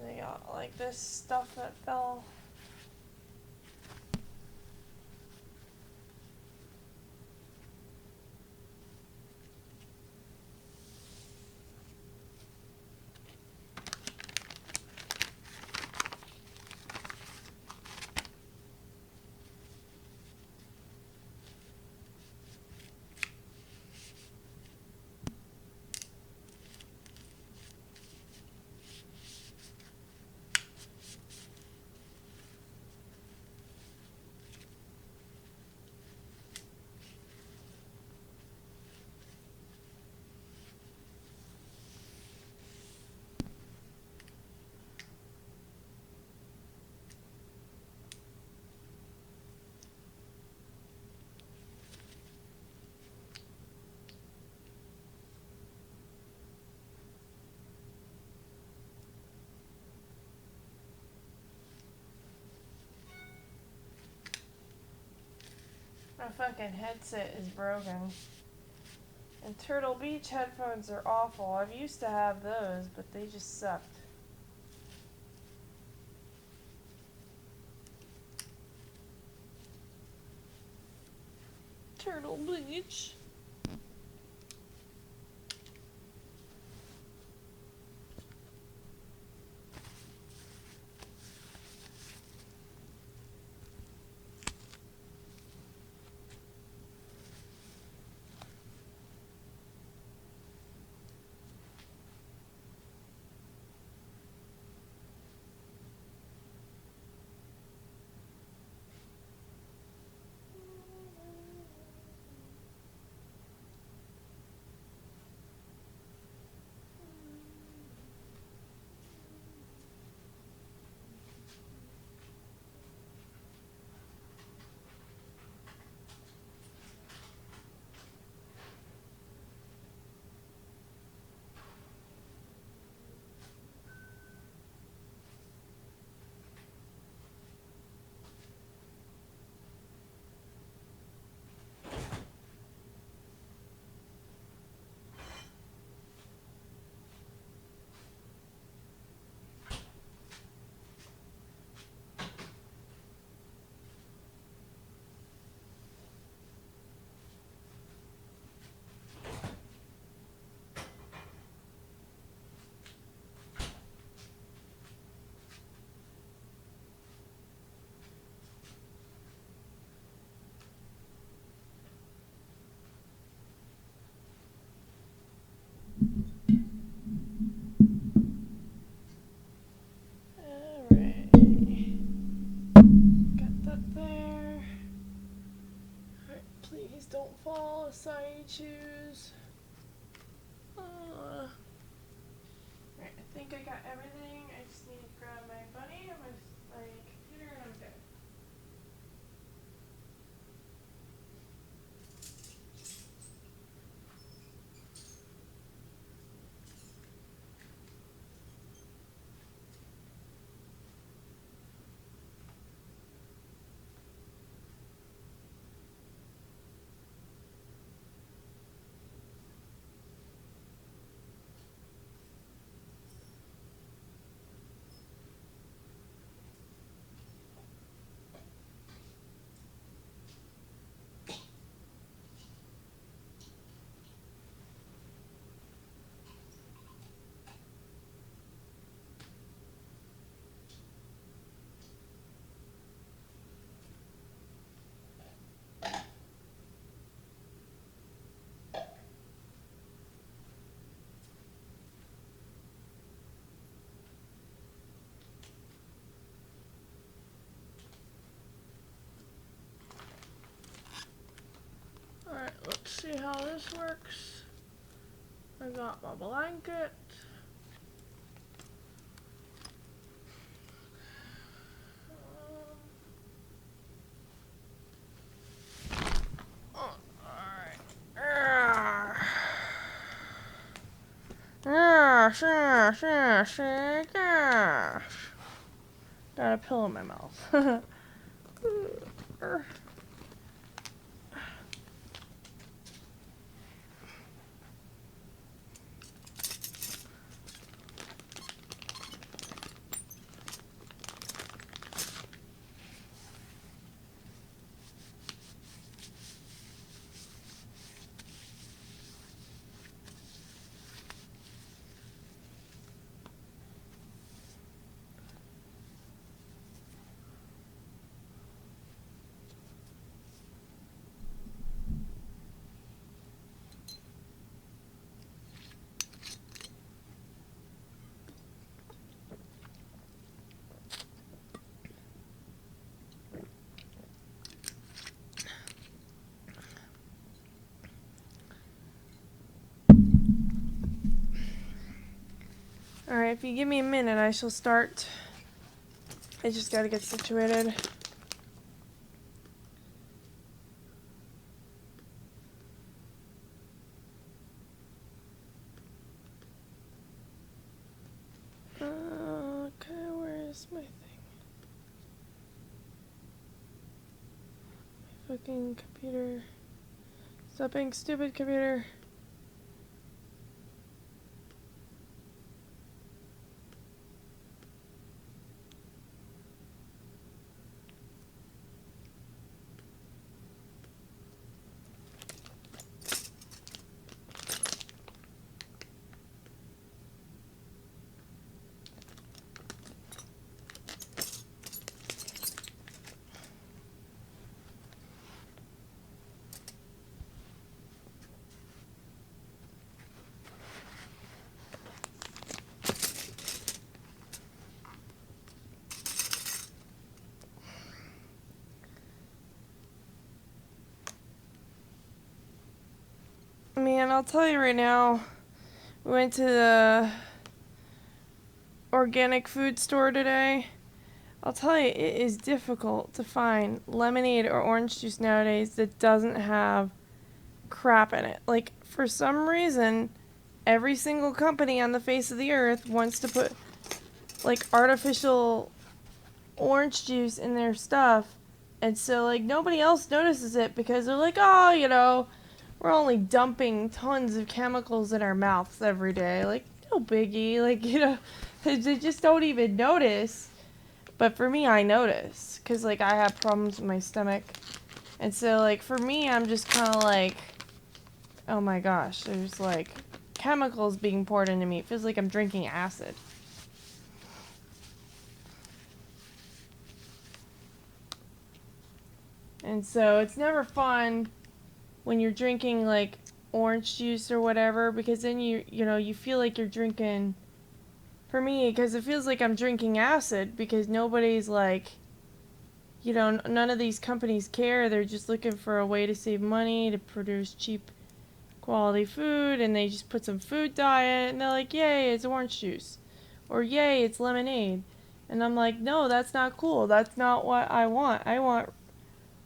They got like this stuff that fell. My fucking headset is broken. And Turtle Beach headphones are awful. I used to have those, but they just sucked. Turtle Beach. Don't fall, assigned shoes. Right, I think I got everything. I just need to grab my bunny and my computer and I'm good. Alright, let's see how this works. I got my blanket. Got a pill in my mouth. if you give me a minute, I shall start. I just gotta get situated. Okay, where is my thing? My fucking computer. Stop being stupid, computer. Man, I'll tell you right now, we went to the organic food store today. I'll tell you, it is difficult to find lemonade or orange juice nowadays that doesn't have crap in it. Like, for some reason, every single company on the face of the earth wants to put, like, artificial orange juice in their stuff. And so, like, nobody else notices it because they're like, oh, you know, we're only dumping tons of chemicals in our mouths every day. Like, no biggie. Like, you know, they just don't even notice. But for me, I notice. Because, like, I have problems with my stomach. And so, like, for me, I'm just kind of like, oh my gosh, there's, like, chemicals being poured into me. It feels like I'm drinking acid. And so, it's never fun when you're drinking, like, orange juice or whatever, because then you know, you feel like you're drinking, for me, because it feels like I'm drinking acid, because nobody's like, you know, none of these companies care. They're just looking for a way to save money, to produce cheap quality food, and they just put some food dye in it, and they're like, yay, it's orange juice, or yay, it's lemonade. And I'm like, no, that's not cool. That's not what I want. I want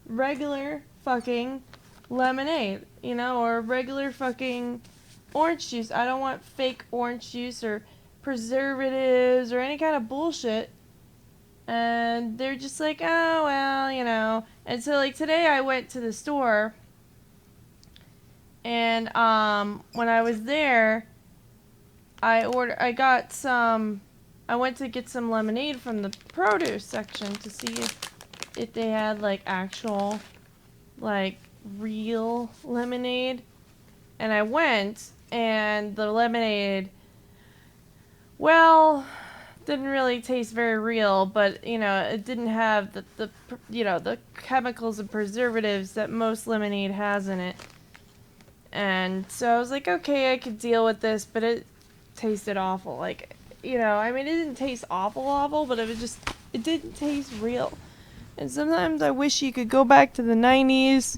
regular fucking lemonade, you know, or regular fucking orange juice. I don't want fake orange juice or preservatives or any kind of bullshit. And they're just like, oh, well, you know. And so, like, today I went to the store, and when I was there, I went to get some lemonade from the produce section to see if they had, like, actual, like, real lemonade. And I went, and the lemonade, well, didn't really taste very real, but, you know, it didn't have the you know, the chemicals and preservatives that most lemonade has in it. And so I was like, okay, I could deal with this, but it tasted awful. Like, you know, I mean, it didn't taste awful, but it didn't taste real. And sometimes I wish you could go back to the 90s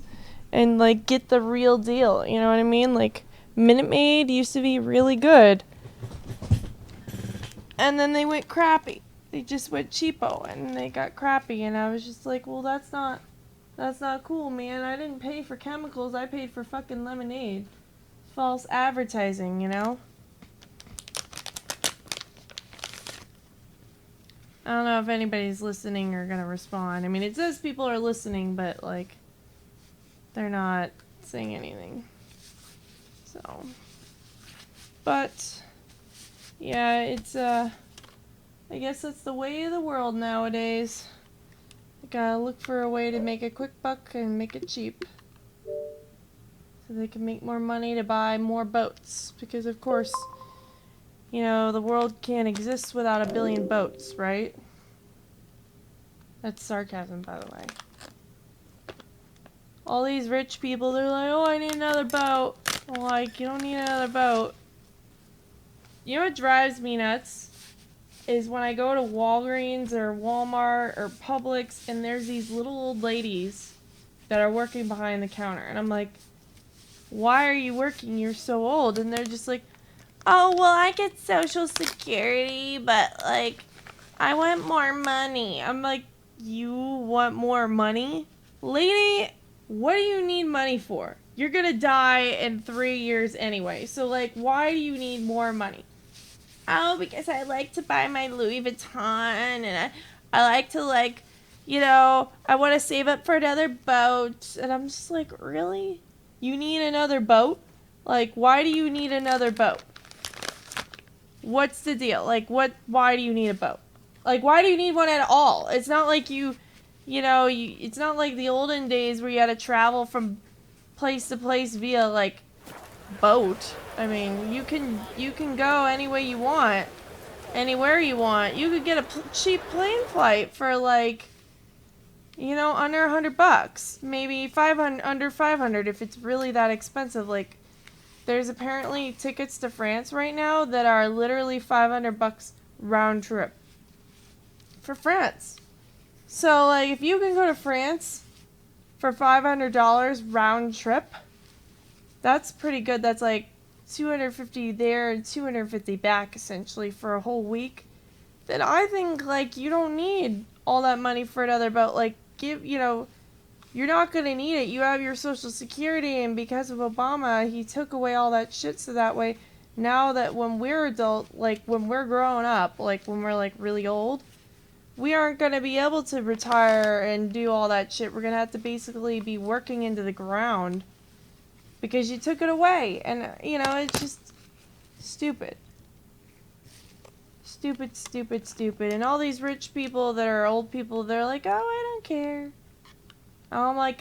and, like, get the real deal, you know what I mean? Like, Minute Maid used to be really good. And then they went crappy. They just went cheapo, and they got crappy, and I was just like, well, that's not cool, man. I didn't pay for chemicals, I paid for fucking lemonade. False advertising, you know? I don't know if anybody's listening or gonna respond. I mean, it says people are listening, but, like, they're not saying anything. So. But, yeah, it's, I guess that's the way of the world nowadays. You gotta look for a way to make a quick buck and make it cheap. So they can make more money to buy more boats. Because, of course, you know, the world can't exist without a billion boats, right? That's sarcasm, by the way. All these rich people, they're like, oh, I need another boat. I'm like, you don't need another boat. You know what drives me nuts? Is when I go to Walgreens or Walmart or Publix, and there's these little old ladies that are working behind the counter. And I'm like, why are you working? You're so old. And they're just like, oh, well, I get Social Security, but, like, I want more money. I'm like, you want more money? Lady, what do you need money for? You're gonna die in 3 years anyway, so, like, why do you need more money? Oh, because I like to buy my Louis Vuitton, and I like to, like, you know, I want to save up for another boat. And I'm just like, really? You need another boat? Like, why do you need another boat? What's the deal? Like, why do you need a boat? Like, why do you need one at all? It's not like it's not like the olden days where you had to travel from place to place via, like, boat. I mean, you can go any way you want, anywhere you want. You could get a cheap plane flight for, like, under $100, maybe under 500 if it's really that expensive. Like, there's apparently tickets to France right now that are literally $500 round trip for France. So, like, if you can go to France for $500 round trip, that's pretty good. That's like $250 there and $250 back, essentially, for a whole week. Then I think, like, you don't need all that money for another boat. Like, you're not gonna need it. You have your Social Security, and because of Obama, he took away all that shit, so that way, now that when we're adult, like, when we're growing up, like, when we're, like, really old, we aren't gonna be able to retire and do all that shit. We're gonna have to basically be working into the ground because you took it away. And, it's just stupid. Stupid. And all these rich people that are old people, they're like, oh, I don't care. I'm like,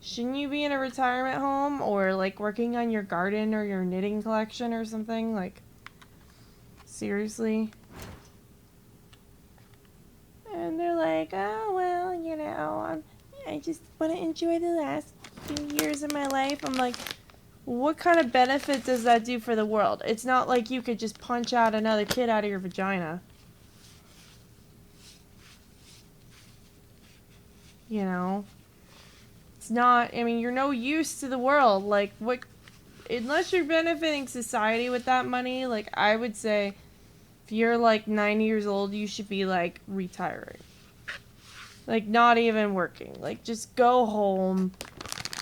shouldn't you be in a retirement home or, like, working on your garden or your knitting collection or something? Like, seriously? And they're like, oh, well, I just want to enjoy the last few years of my life. I'm like, what kind of benefit does that do for the world? It's not like you could just punch out another kid out of your vagina. It's not, I mean, you're no use to the world. Like, unless you're benefiting society with that money, like, I would say, if you're, like, 90 years old, you should be, like, retiring. Like, not even working. Like, just go home,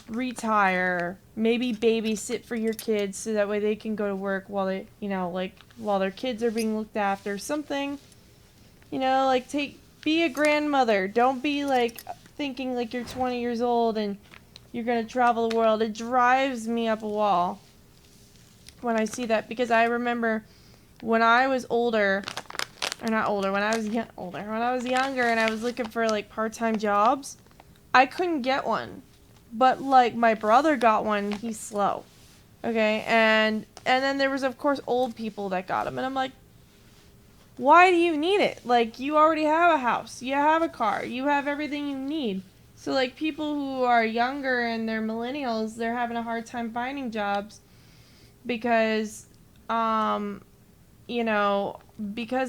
retire, maybe babysit for your kids so that way they can go to work while they, while their kids are being looked after. Something, like, be a grandmother. Don't be, like, thinking like you're 20 years old and you're gonna travel the world. It drives me up a wall when I see that, because I remember when I was older, or not older, when I was when I was younger and I was looking for, like, part-time jobs, I couldn't get one. But, like, my brother got one. He's slow. Okay? And then there was, of course, old people that got them. And I'm like, why do you need it? Like, you already have a house. You have a car. You have everything you need. So, like, people who are younger and they're millennials, they're having a hard time finding jobs because, because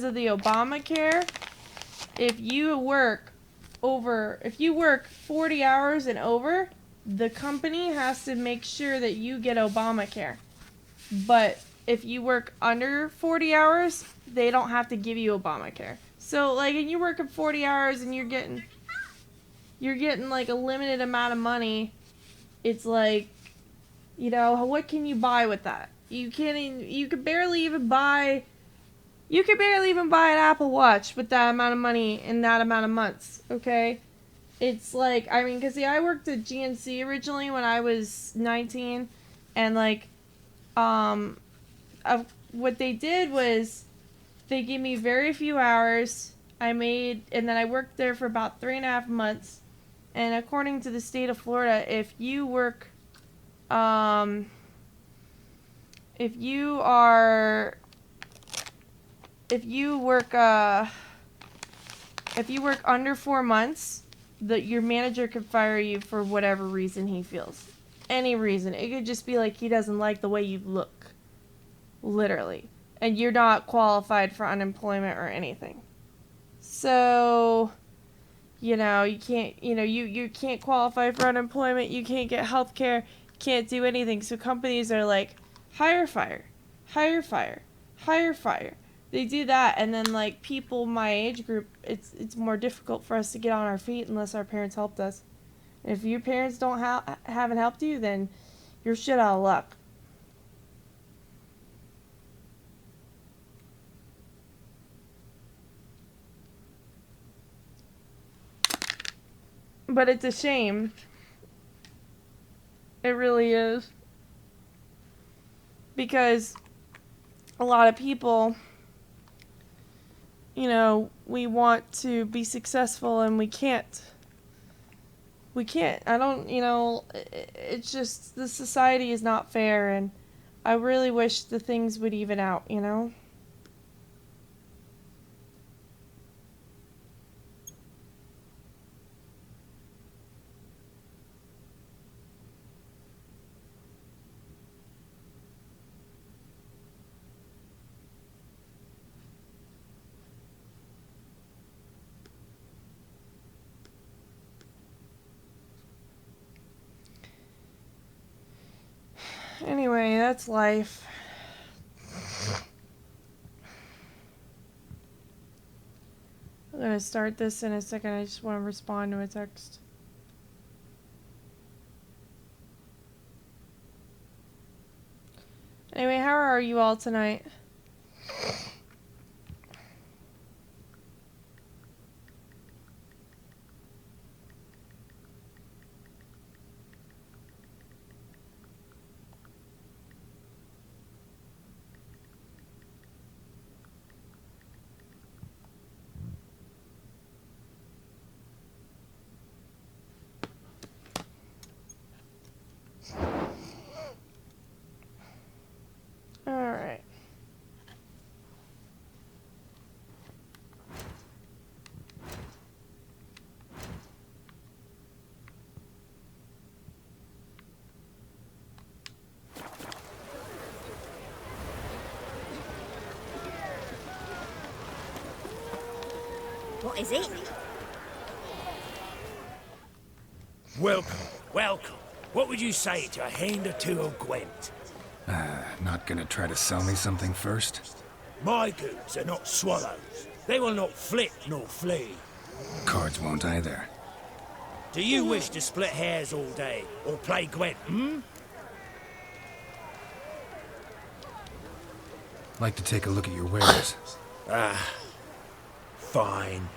of the Obamacare. If you work 40 hours and over, the company has to make sure that you get Obamacare. But if you work under 40 hours, they don't have to give you Obamacare. So, like, and you're working 40 hours and you're getting like a limited amount of money. It's like, what can you buy with that? You could barely even buy an Apple Watch with that amount of money in that amount of months, okay? It's like, I mean, because, I worked at GNC originally when I was 19, and, like, what they did was they gave me very few hours. And then I worked there for about 3.5 months, and according to the state of Florida, if you work under 4 months, your manager could fire you for whatever reason he feels. Any reason. It could just be like he doesn't like the way you look. Literally. And you're not qualified for unemployment or anything. So, you can't, you can't qualify for unemployment, you can't get health care, can't do anything. So companies are like, hire, fire. higher fire, higher fire. They do that, and then like people my age group, it's more difficult for us to get on our feet unless our parents helped us. And if your parents don't haven't helped you, then you're shit out of luck. But it's a shame. It really is. Because a lot of people, you know, we want to be successful and we can't. We can't. I don't, you know, it's just, the society is not fair, and I really wish the things would even out, you know? Anyway, that's life. I'm gonna start this in a second. I just want to respond to a text. Anyway, how are you all tonight? Alright. What is it? Welcome, welcome. What would you say to a hand or two of Gwent? Not gonna try to sell me something first? My goods are not swallows. They will not flit nor flee. Cards won't either. Do you wish to split hairs all day, or play Gwent, Like to take a look at your wares. Fine.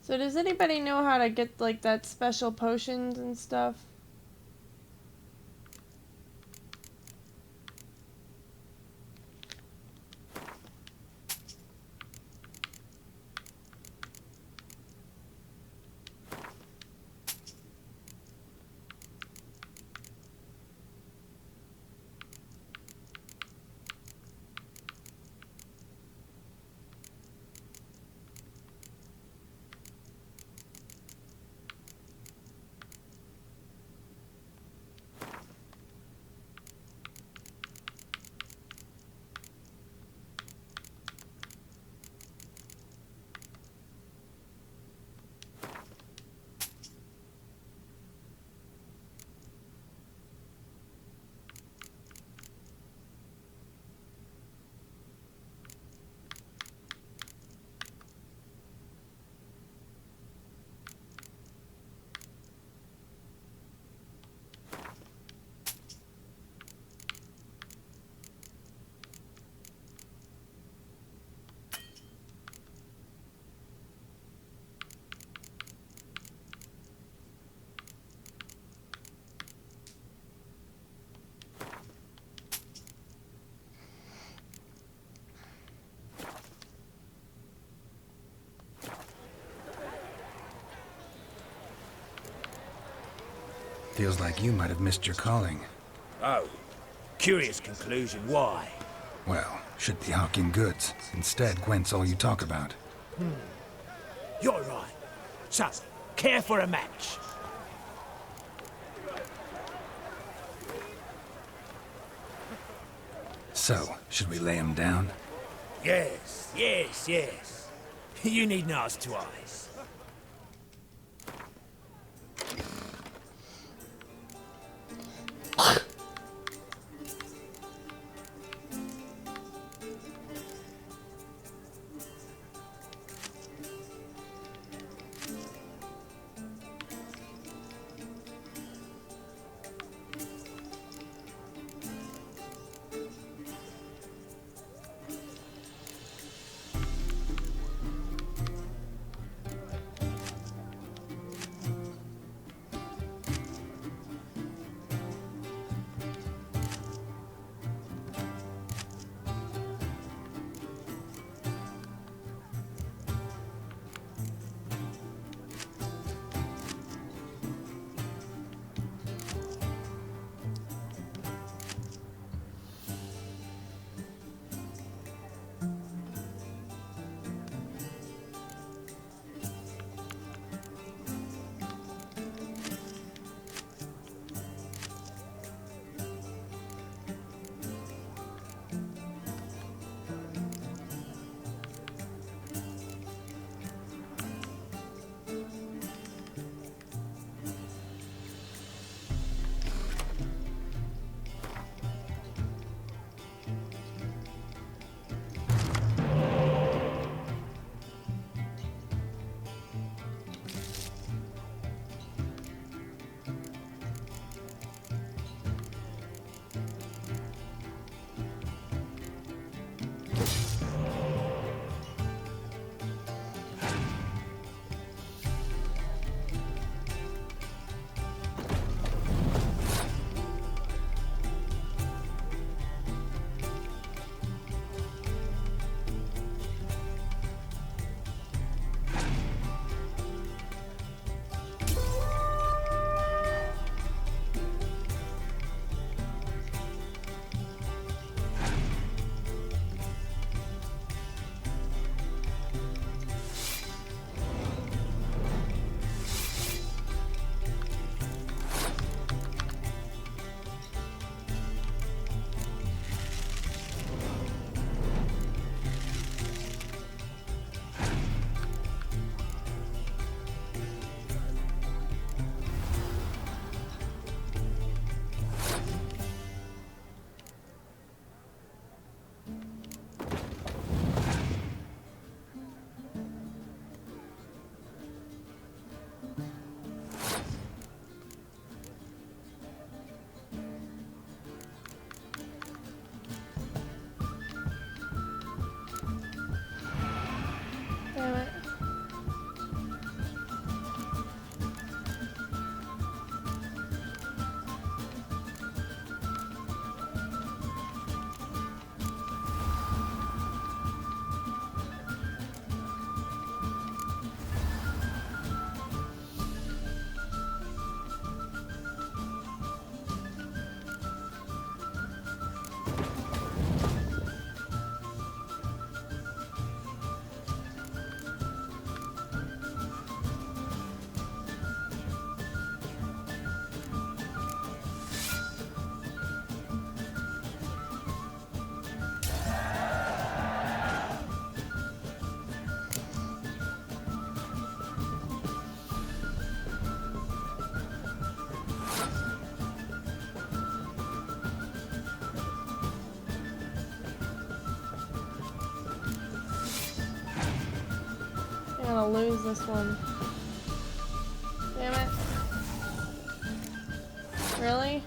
So does anybody know how to get like that special potions and stuff? Feels like you might have missed your calling. Oh. Curious conclusion. Why? Well, should be hawking goods. Instead, Gwent's all you talk about. You're right. So, care for a match? So, should we lay him down? Yes, yes, yes. You needn't ask twice. I'm gonna lose this one. Damn it. Really?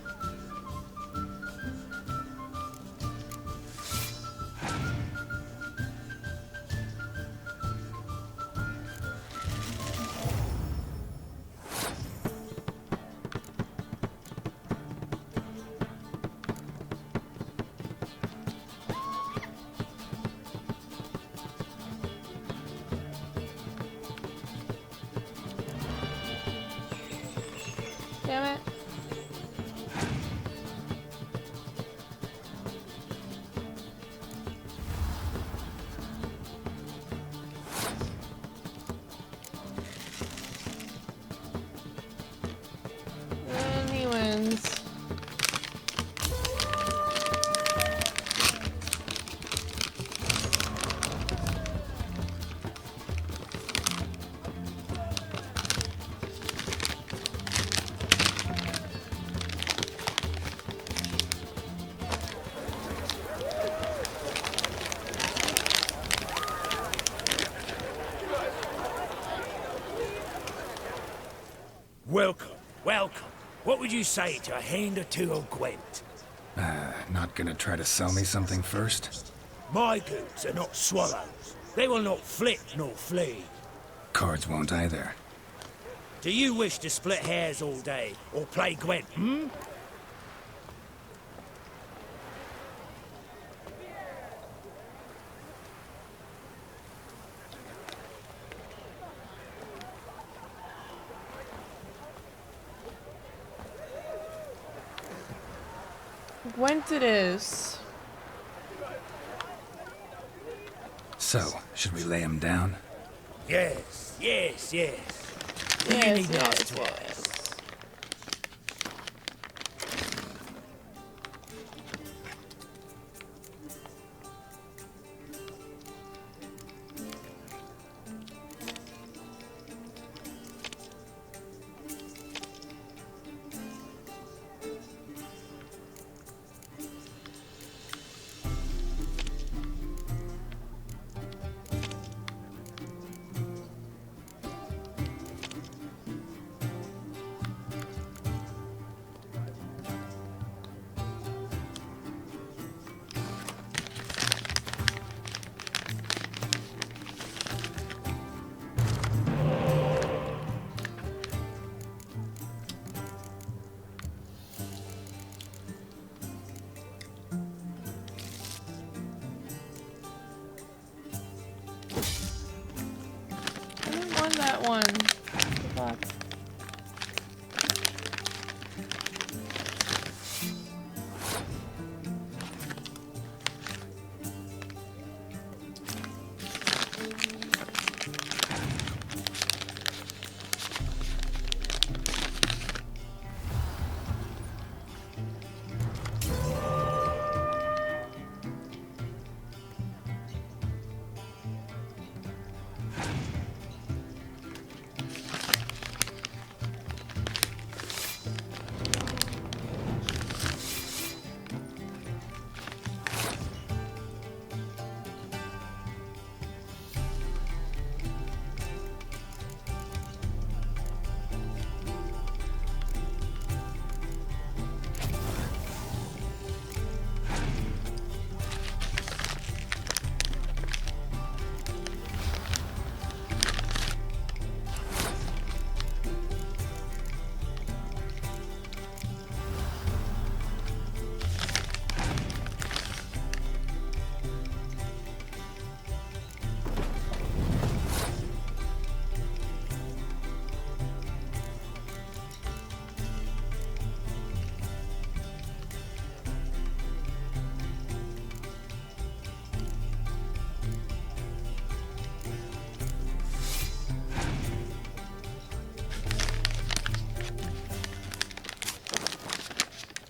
Damn it. What would you say to a hand or two of Gwent? Not gonna try to sell me something first? My goods are not swallows. They will not flit nor flee. Cards won't either. Do you wish to split hairs all day, or play Gwent, hmm? Gwent it is. So, should we lay him down? Yes, yes, yes. Yes, You need yes, not twice. yes. I didn't want that one. Good luck.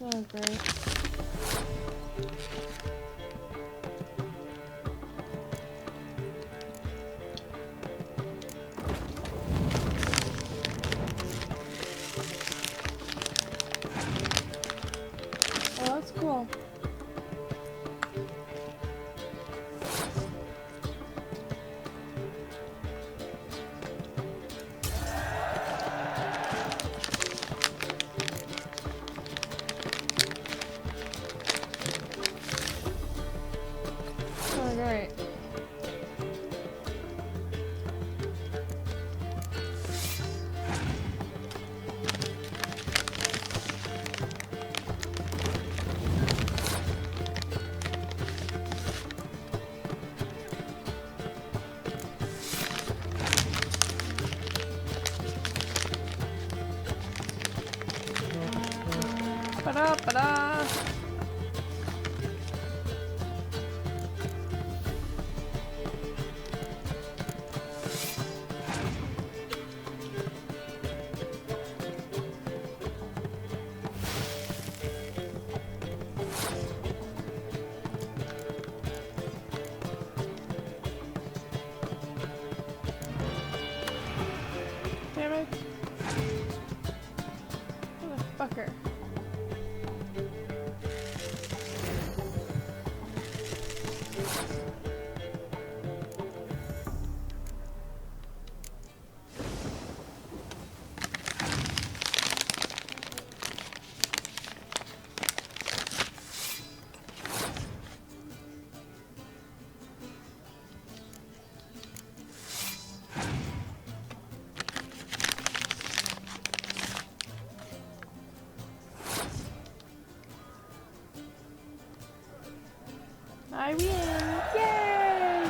Oh, great. Oh, that's cool. Oh, great. Ba-da-ba-da. Damn it. Motherfucker. I win! Yay!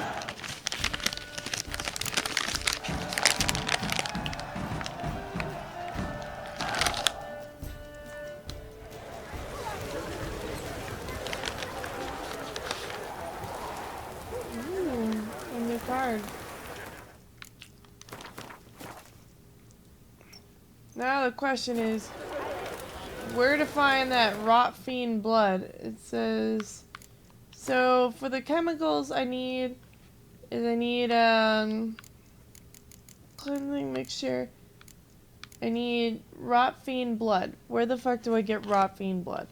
Ooh, a new card. Now the question is, where to find that rot fiend blood? It says, so for the chemicals I need cleansing mixture. I need rot fiend blood. Where the fuck do I get rot fiend blood?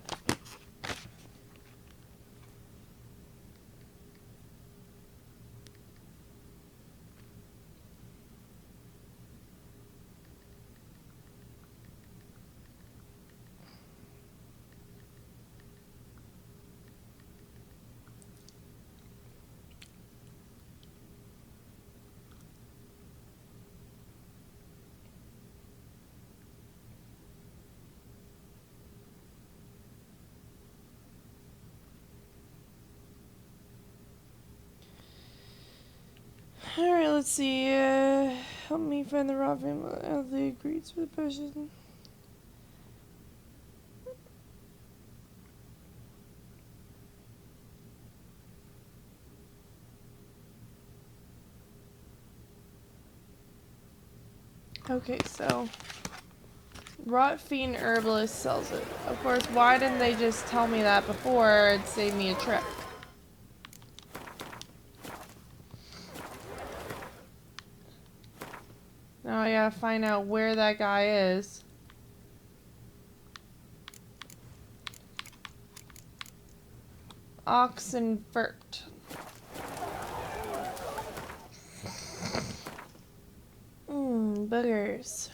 Alright, let's see. Help me find the rot fiend blood. Oh, they agreed to the potion. Okay, so Rot Fiend Herbalist sells it. Of course, why didn't they just tell me that before? It'd save me a trip. Now I gotta find out where that guy is. Oxenfurt. Boogers.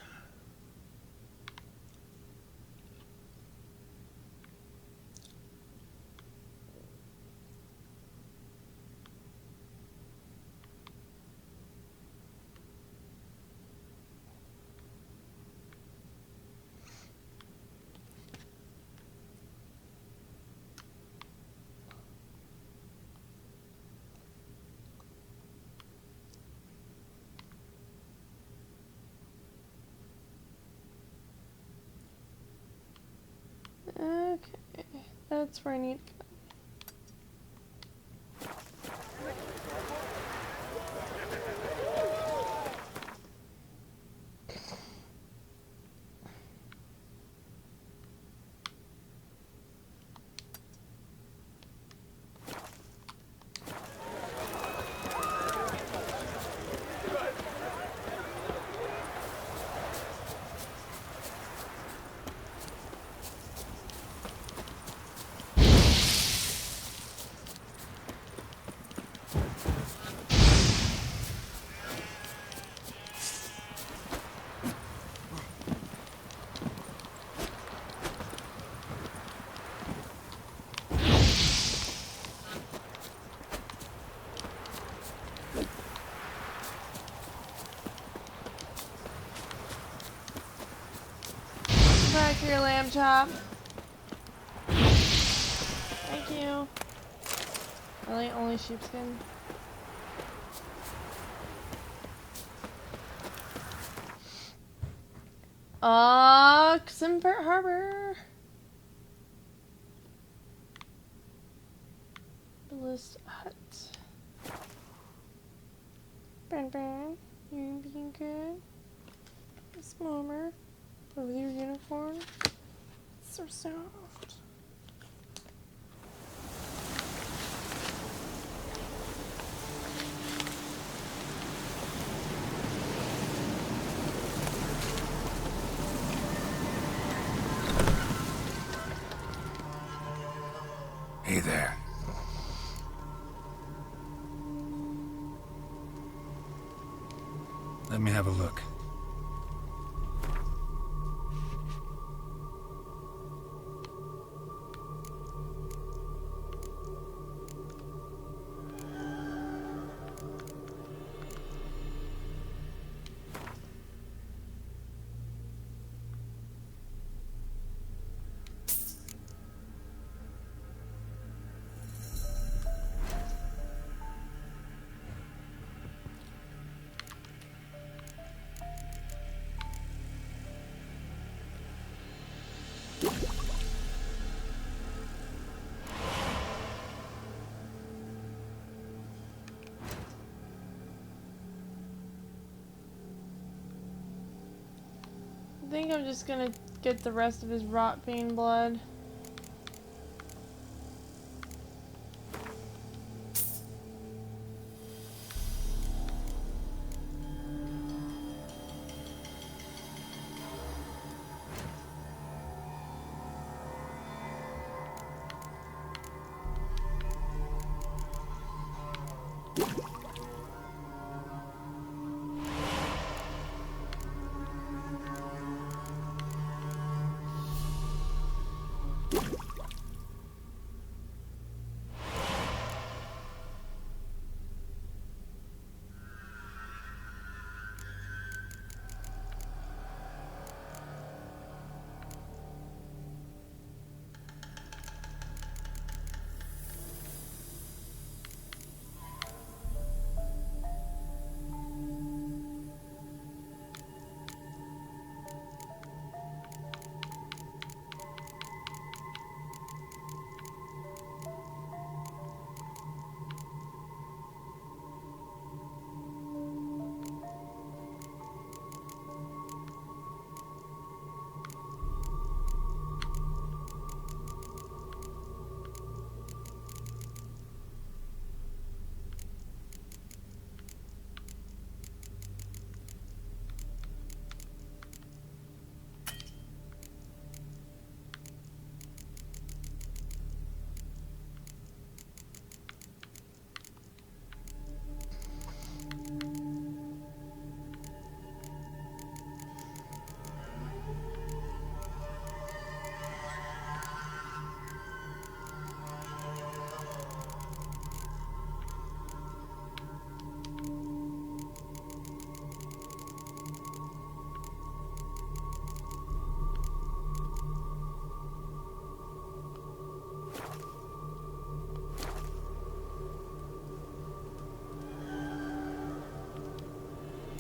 Okay, that's where I need to go. Back here, lamb chop. Thank you. Really? Only sheepskin? Oxenfurt Harbor. Ballist hut. Bran, you being good? Miss Momer. Over your uniform. So soft. Hey there. Let me have a look. think I'm just gonna get the rest of his rot vein blood.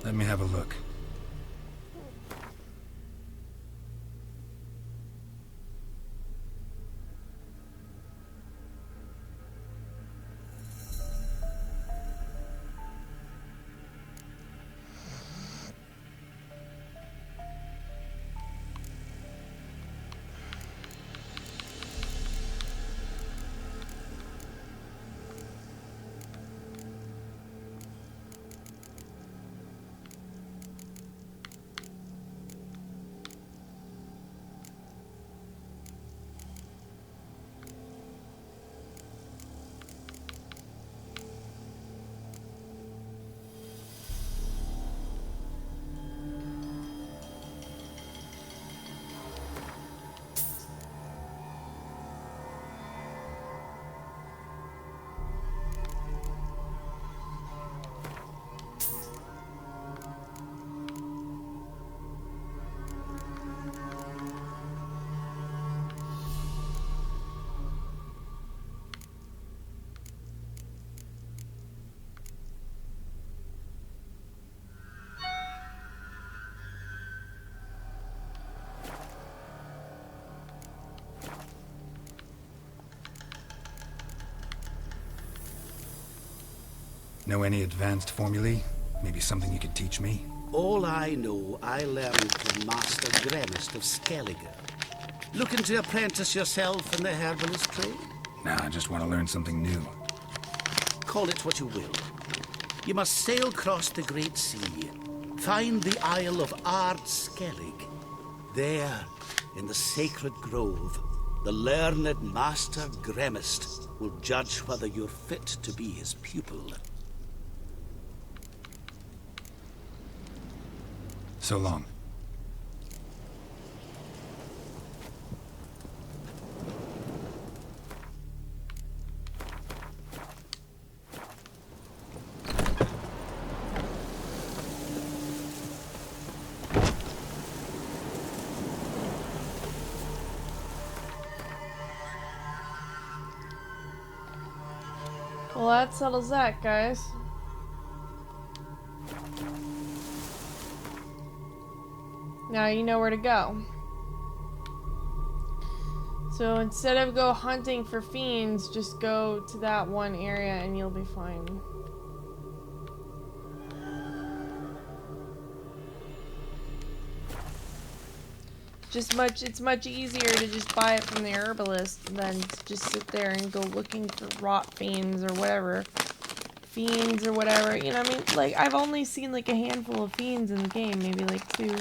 Let me have a look. Know any advanced formulae? Maybe something you could teach me? All I know, I learned from Master Gremist of Skellige. Looking to apprentice yourself in the herbalist trade? Nah, I just want to learn something new. Call it what you will. You must sail across the Great Sea, find the Isle of Ard Skellig. There, in the sacred grove, the learned Master Gremist will judge whether you're fit to be his pupil. So long. Well, that settles that, guys. Now you know where to go. So instead of go hunting for fiends, just go to that one area and you'll be fine. It's much easier to just buy it from the herbalist than to just sit there and go looking for rot fiends or whatever. Fiends or whatever, you know what I mean? Like, I've only seen like a handful of fiends in the game, maybe like 2.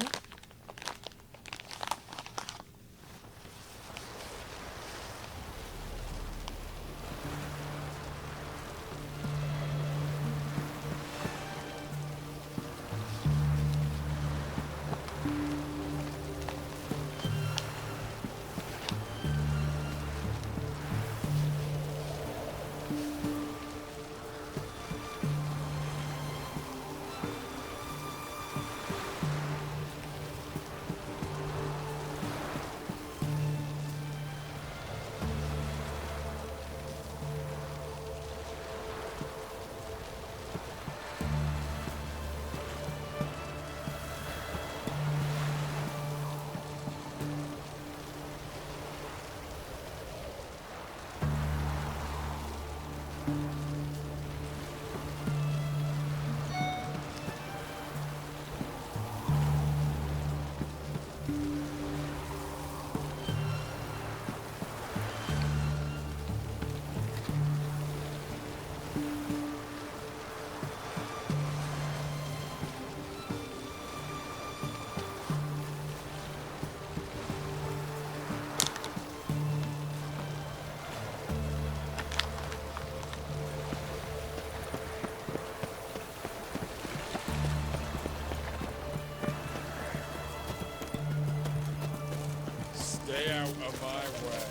Stay out of my way.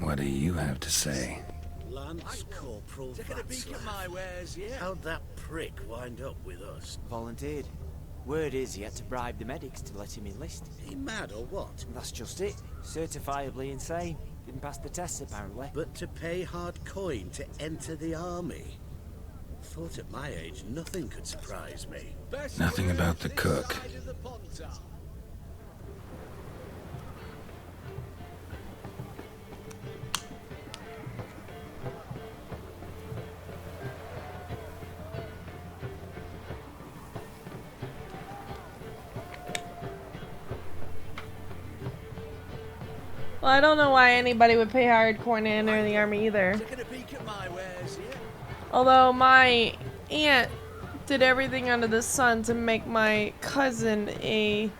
What do you have to say? Lance Corporal Taking a peek at my wares, yeah? How'd that prick wind up with us? Volunteered. Word is he had to bribe the medics to let him enlist. He mad or what? That's just it. Certifiably insane. Didn't pass the tests, apparently. But to pay hard coin to enter the army? Thought at my age nothing could surprise me. Nothing about the cook. Well, I don't know why anybody would pay hardcore to enter the army either. Although my aunt did everything under the sun to make my cousin a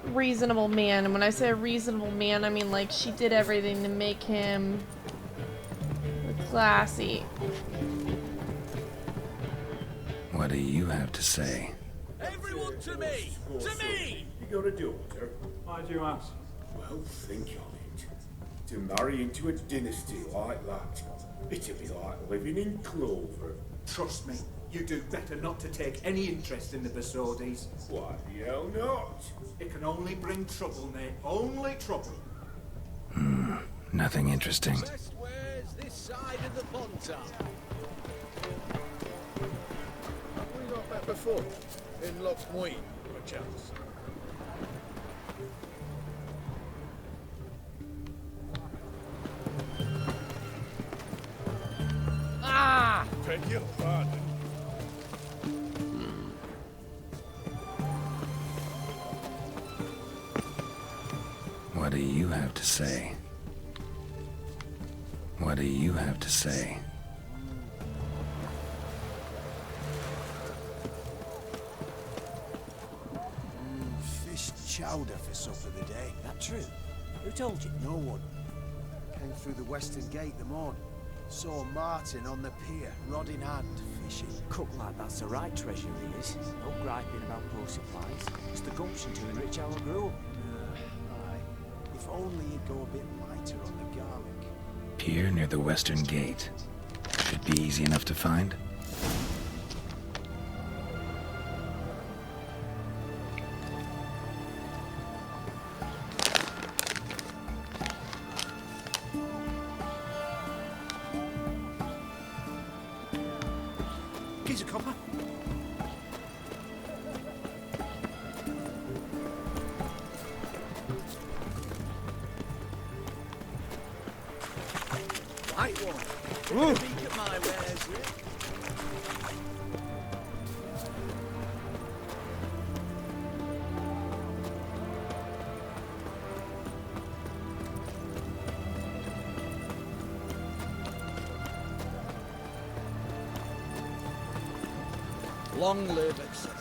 reasonable man. And when I say a reasonable man, I mean like she did everything to make him classy. What do you have to say? Everyone to me! To me! You got a daughter? Why do you ask? Well, think on it. To marry into a dynasty like that, it'd be like living in clover. Trust me, you do better not to take any interest in the Basodis. Why the hell not? It can only bring trouble, Nate. Only trouble. Nothing interesting. Best wares this side of the Pontar. We got that before. In Lockwood, perchance. Ah! Beg your pardon. What do you have to say? What do you have to say? Fish chowder for supper the day. That true? Who told you? No one. Came through the western gate the morning. Saw Martin on the pier, rod in hand, fishing. Cook like that's the right treasure he is. No griping about poor supplies. It's the gumption to enrich our crew. Aye. If only he'd go a bit lighter on the garlic. Pier near the western gate. Should be easy enough to find. Piece of copper. right one. Take a peek at my wares here. Long live acceptance.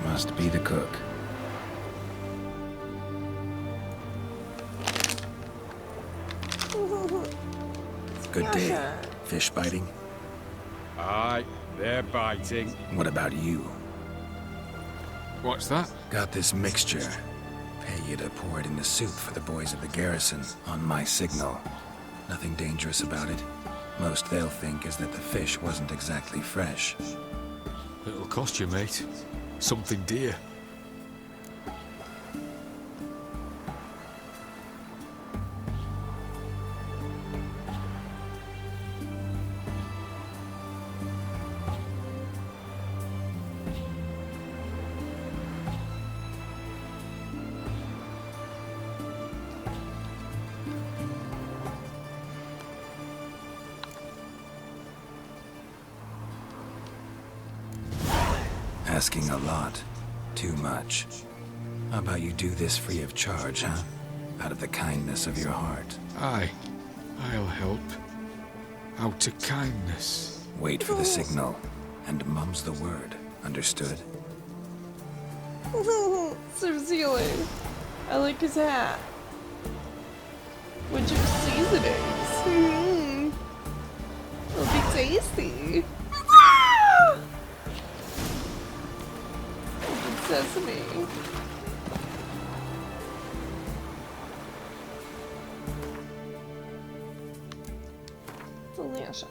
Must be the cook. Good day. Fish biting? Aye, they're biting. What about you? What's that? Got this mixture. Pay you to pour it in the soup for the boys of the garrison on my signal. Nothing dangerous about it. Most they'll think is that the fish wasn't exactly fresh. It'll cost you, mate. Something dear. Asking a lot. Too much. How about you do this free of charge, huh? Out of the kindness of your heart. Aye, I'll help. Out of kindness. Wait for the signal, and mum's the word. Understood? Some ceiling. I like his hat. Bunch of seasonings. It'll be tasty. Sesame. Delicious.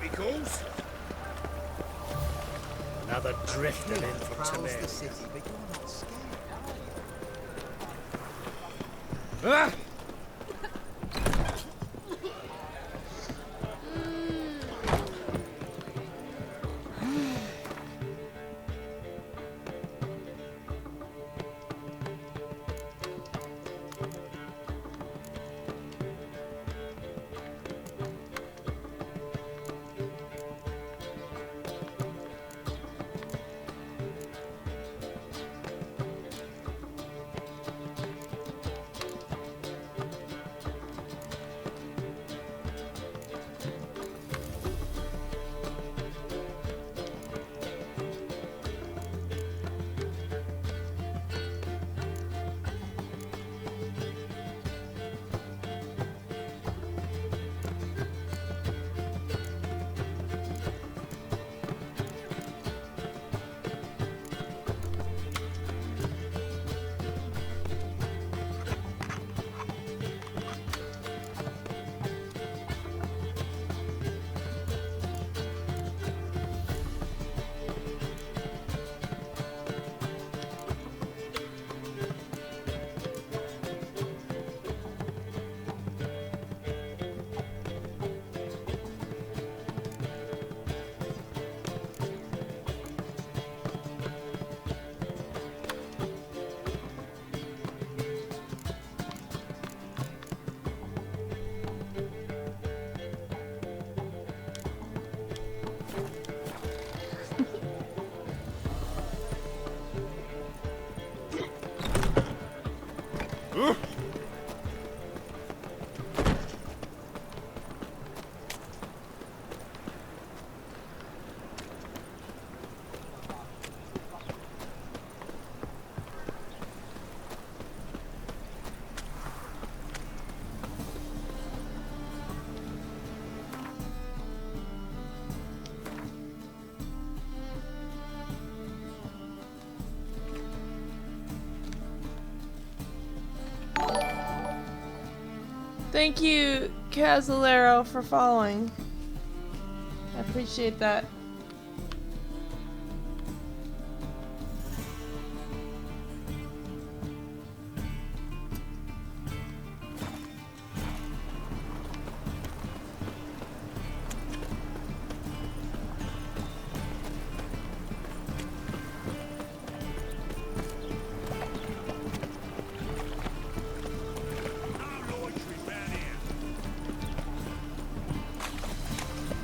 because... Another drifter in from Tamaria. The city, but you're not scared, are you? Ah! Thank you, Casolero, for following. I appreciate that.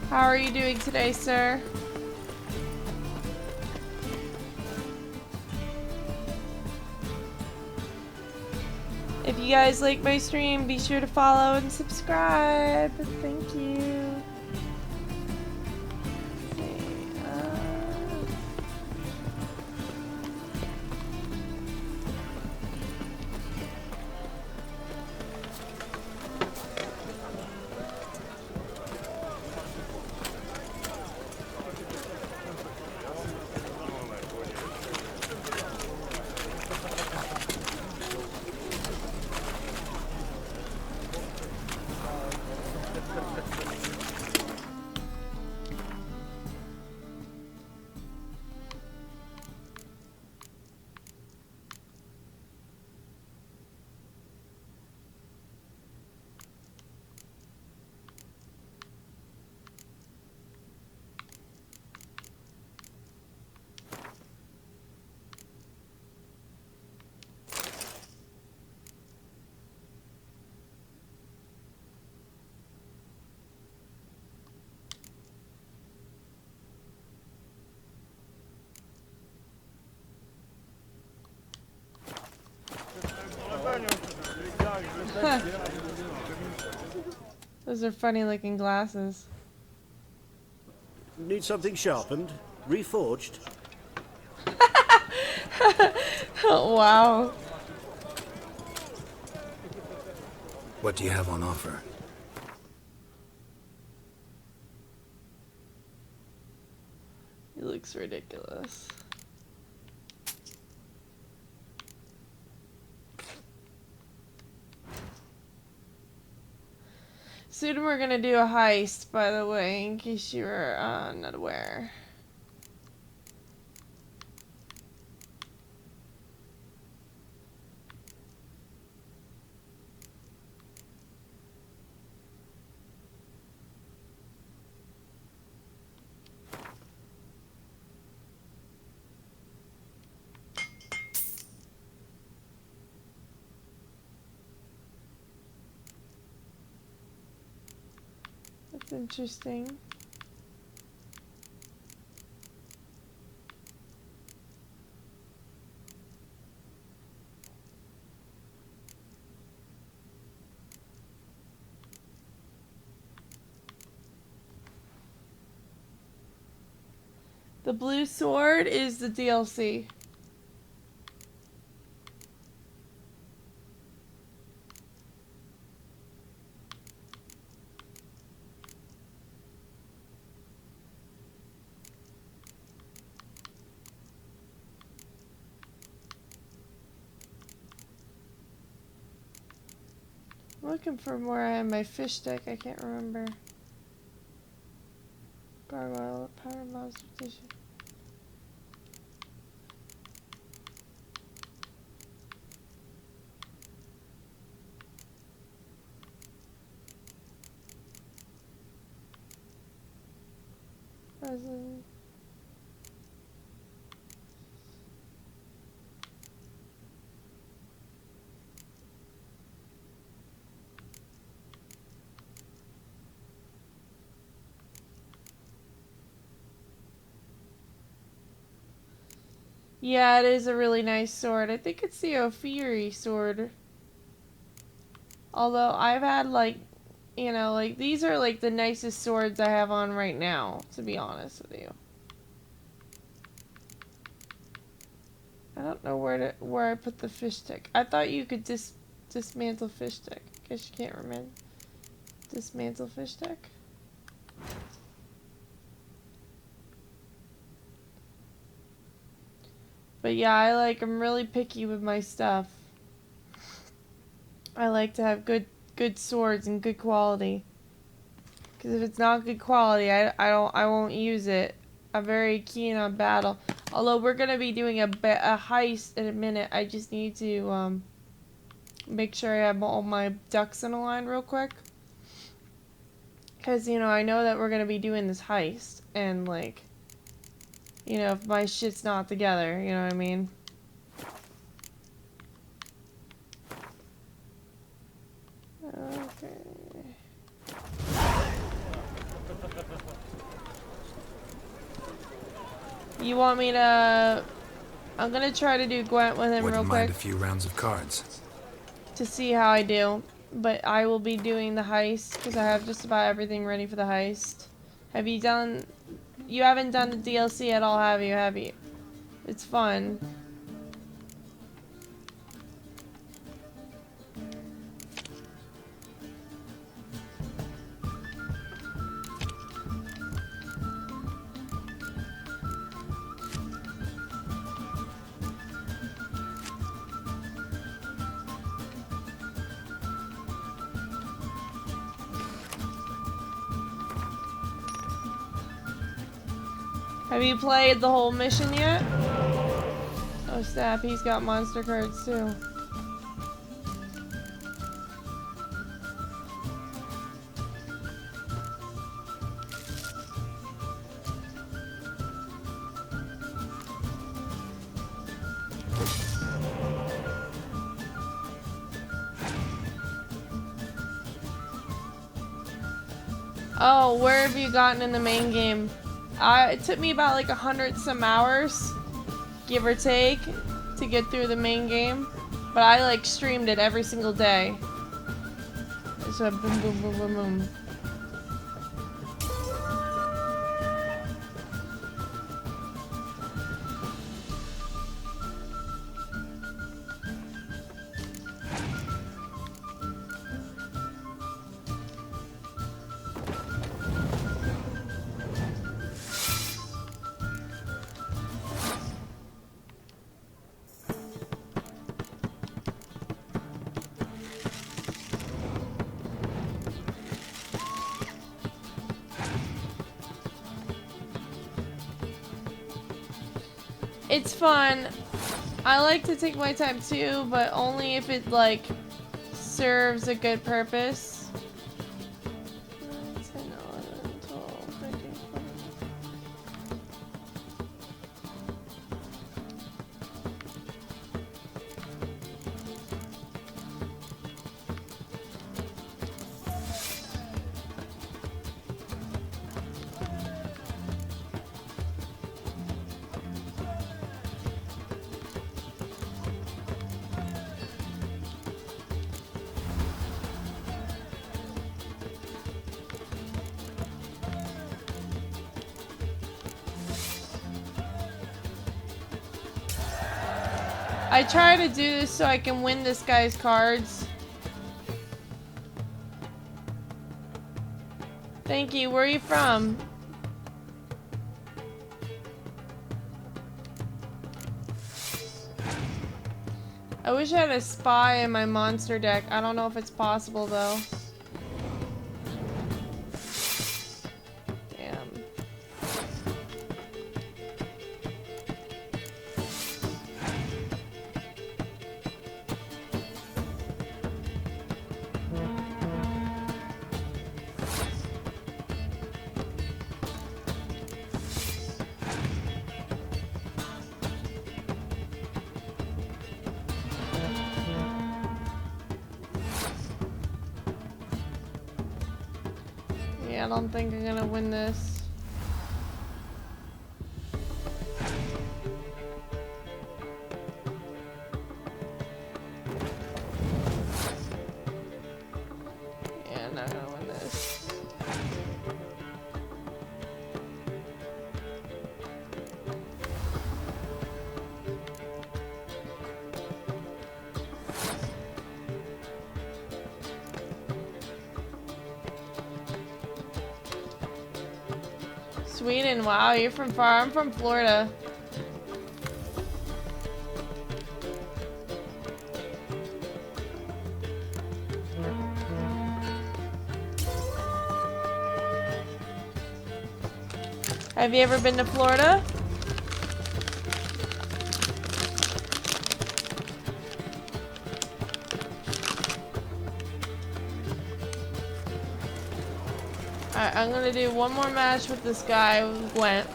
How are you doing today, sir? If you guys like my stream, be sure to follow and subscribe. Thank you. Those are funny looking glasses. Need something sharpened? Reforged? Oh, wow. What do you have on offer? He looks ridiculous. Soon we're gonna do a heist, by the way, in case you were not aware. That's interesting. The blue sword is the DLC. I'm looking for where I have my fish stick. I can't remember. Gargoyle, power monster tissue. Resin. Yeah, it is a really nice sword. I think it's the Ophiri sword. Although I've had like, you know, like these are like the nicest swords I have on right now, to be honest with you. I don't know where I put the fish stick. I thought you could dismantle fish stick. Guess you can't remember. Dismantle fish stick. But yeah, I'm really picky with my stuff. I like to have good swords and good quality. Because if it's not good quality, I won't use it. I'm very keen on battle. Although we're gonna be doing a heist in a minute, I just need to make sure I have all my ducks in a line real quick. Because, you know, I know that we're gonna be doing this heist, and like, you know, if my shit's not together, you know what I mean? Okay. You want me to... I'm gonna try to do Gwent with him real quick. Wouldn't mind a few rounds of cards. To see how I do. But I will be doing the heist, because I have just about everything ready for the heist. Have you done... You haven't done the DLC at all, have you? It's fun. Have you played the whole mission yet? Oh snap, he's got monster cards too. Oh, where have you gotten in the main game? It took me about like 100 some hours, give or take, to get through the main game. But I like streamed it every single day. So boom, boom, boom, boom, boom. It's fun. I like to take my time too, but only if it like serves a good purpose. 10, 11, 12, 13, 14. I try to do this so I can win this guy's cards. Thank you. Where are you from? I wish I had a spy in my monster deck. I don't know if it's possible though. Damn. I don't think I'm gonna win this. Yeah, I'm not gonna win this. Sweden, wow, you're from far. I'm from Florida. Have you ever been to Florida? Alright, I'm gonna do one more match with this guy, Gwent.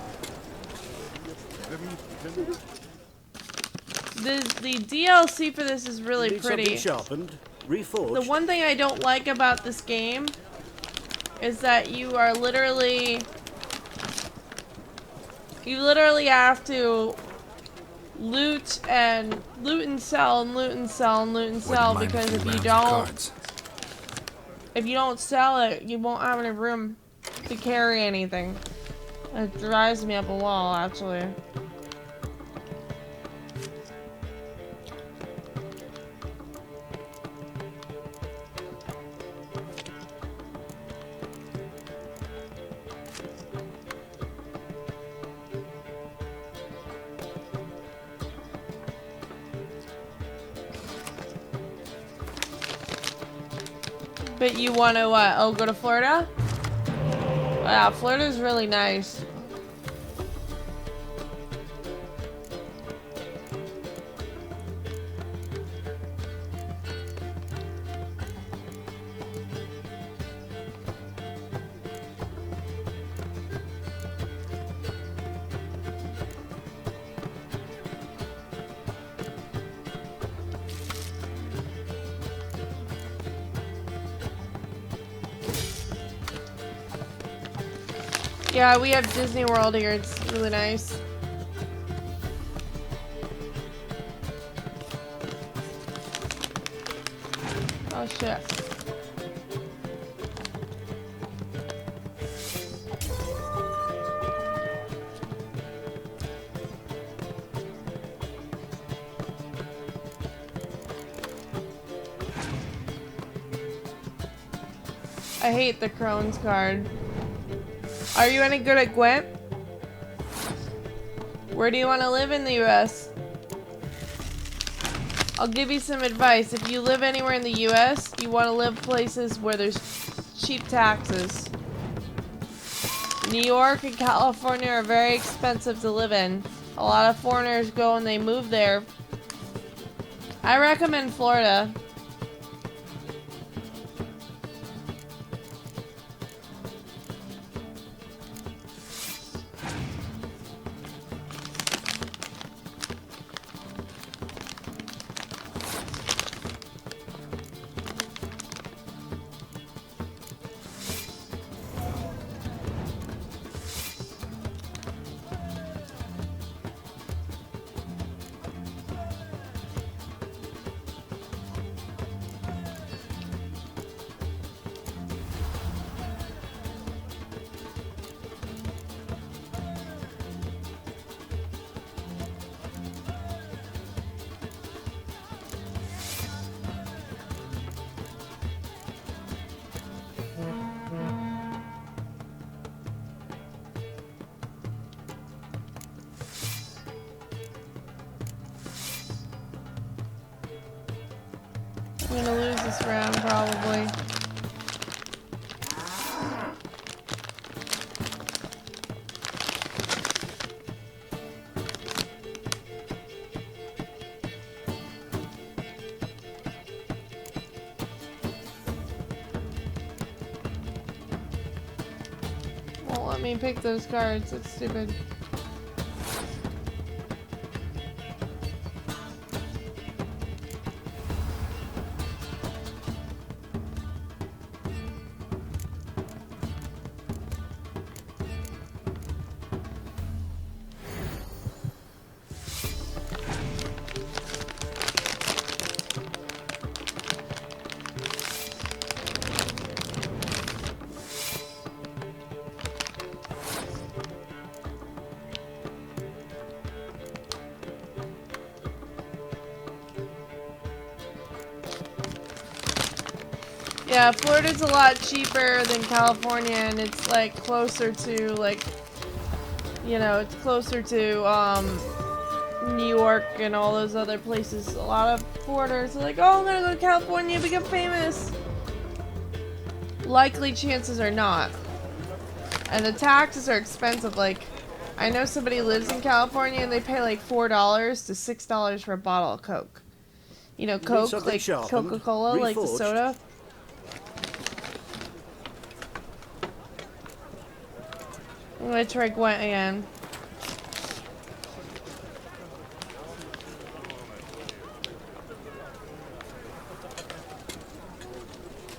The DLC for this is really Need pretty. something sharpened, reforged. The one thing I don't like about this game is that you are literally... You literally have to loot and sell and loot and sell and loot and sell, because if you don't sell it, you won't have any room to carry anything. It drives me up a wall, actually. But you want to what? Oh, go to Florida? Wow, Florida's really nice. Yeah, we have Disney World here. It's really nice. Oh shit. I hate the Crohn's card. Are you any good at Gwent? Where do you want to live in the US? I'll give you some advice. If you live anywhere in the US, you want to live places where there's cheap taxes. New York and California are very expensive to live in. A lot of foreigners go and they move there. I recommend Florida. I'm gonna lose this round, probably. Won't let me pick those cards, that's stupid. Yeah, Florida's a lot cheaper than California, and it's like closer to like, you know, it's closer to New York and all those other places. A lot of foreigners are like, oh, I'm gonna go to California, become famous. Likely chances are not. And the taxes are expensive. Like, I know somebody lives in California and they pay like $4 to $6 for a bottle of Coke. You know, Coke, like Coca-Cola, like the soda. I'm gonna try Gwent again.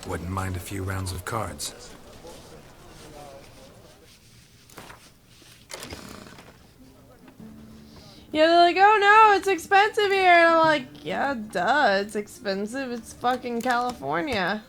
Wouldn't mind a few rounds of cards. Yeah, they're like, oh no, it's expensive here. And I'm like, yeah, duh, it's expensive. It's fucking California.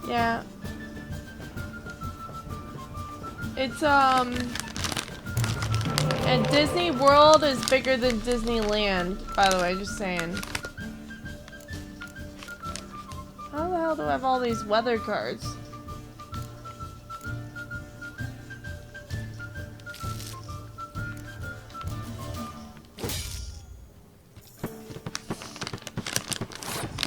Yeah. It's, and Disney World is bigger than Disneyland, by the way, just saying. How the hell do I have all these weather cards?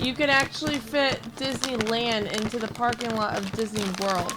You could actually fit Disneyland into the parking lot of Disney World.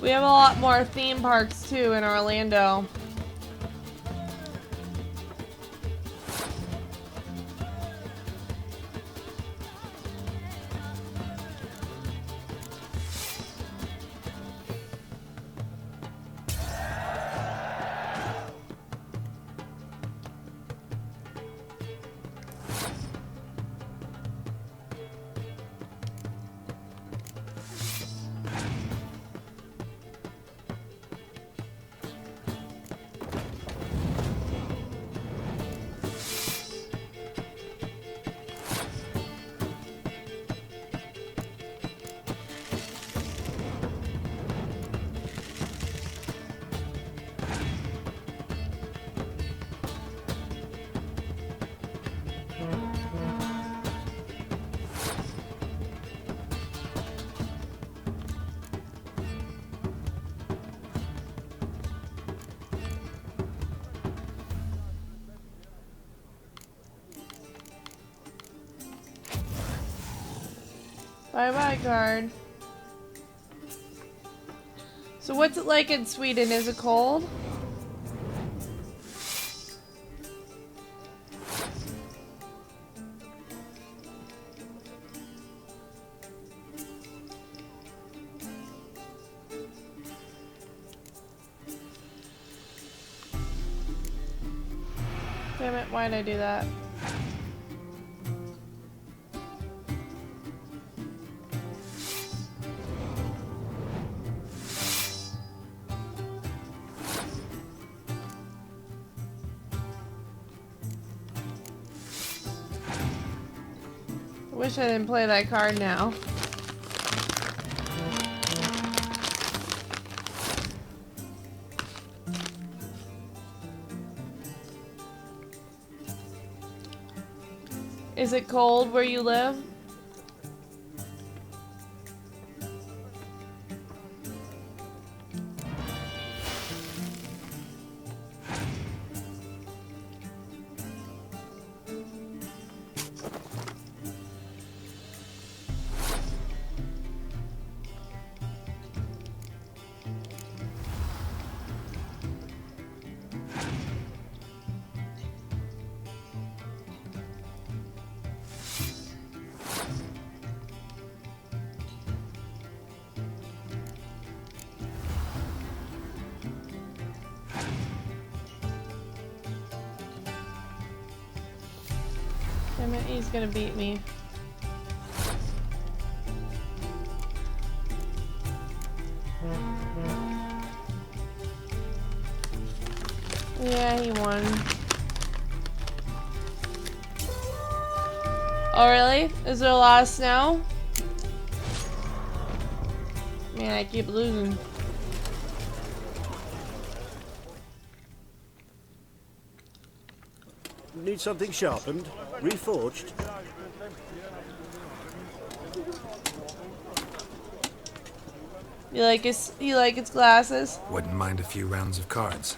We have a lot more theme parks too in Orlando. Bye-bye card. So what's it like in Sweden? Is it cold? Damn it, why did I do that? Wish I didn't play that card now. Is it cold where you live? Damn it, he's gonna beat me. Yeah, he won. Oh, really? Is there a lot of snow? Man, I keep losing. Need something sharpened? Reforged? You like its glasses? Wouldn't mind a few rounds of cards.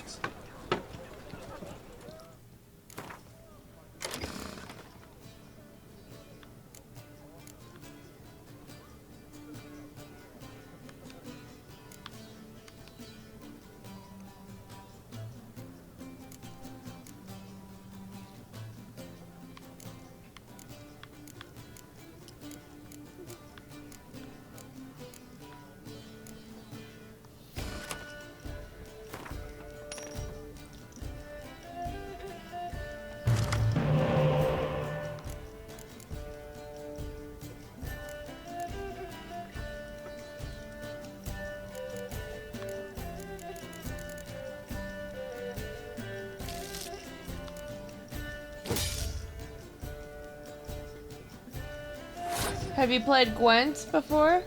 Have you played Gwent before?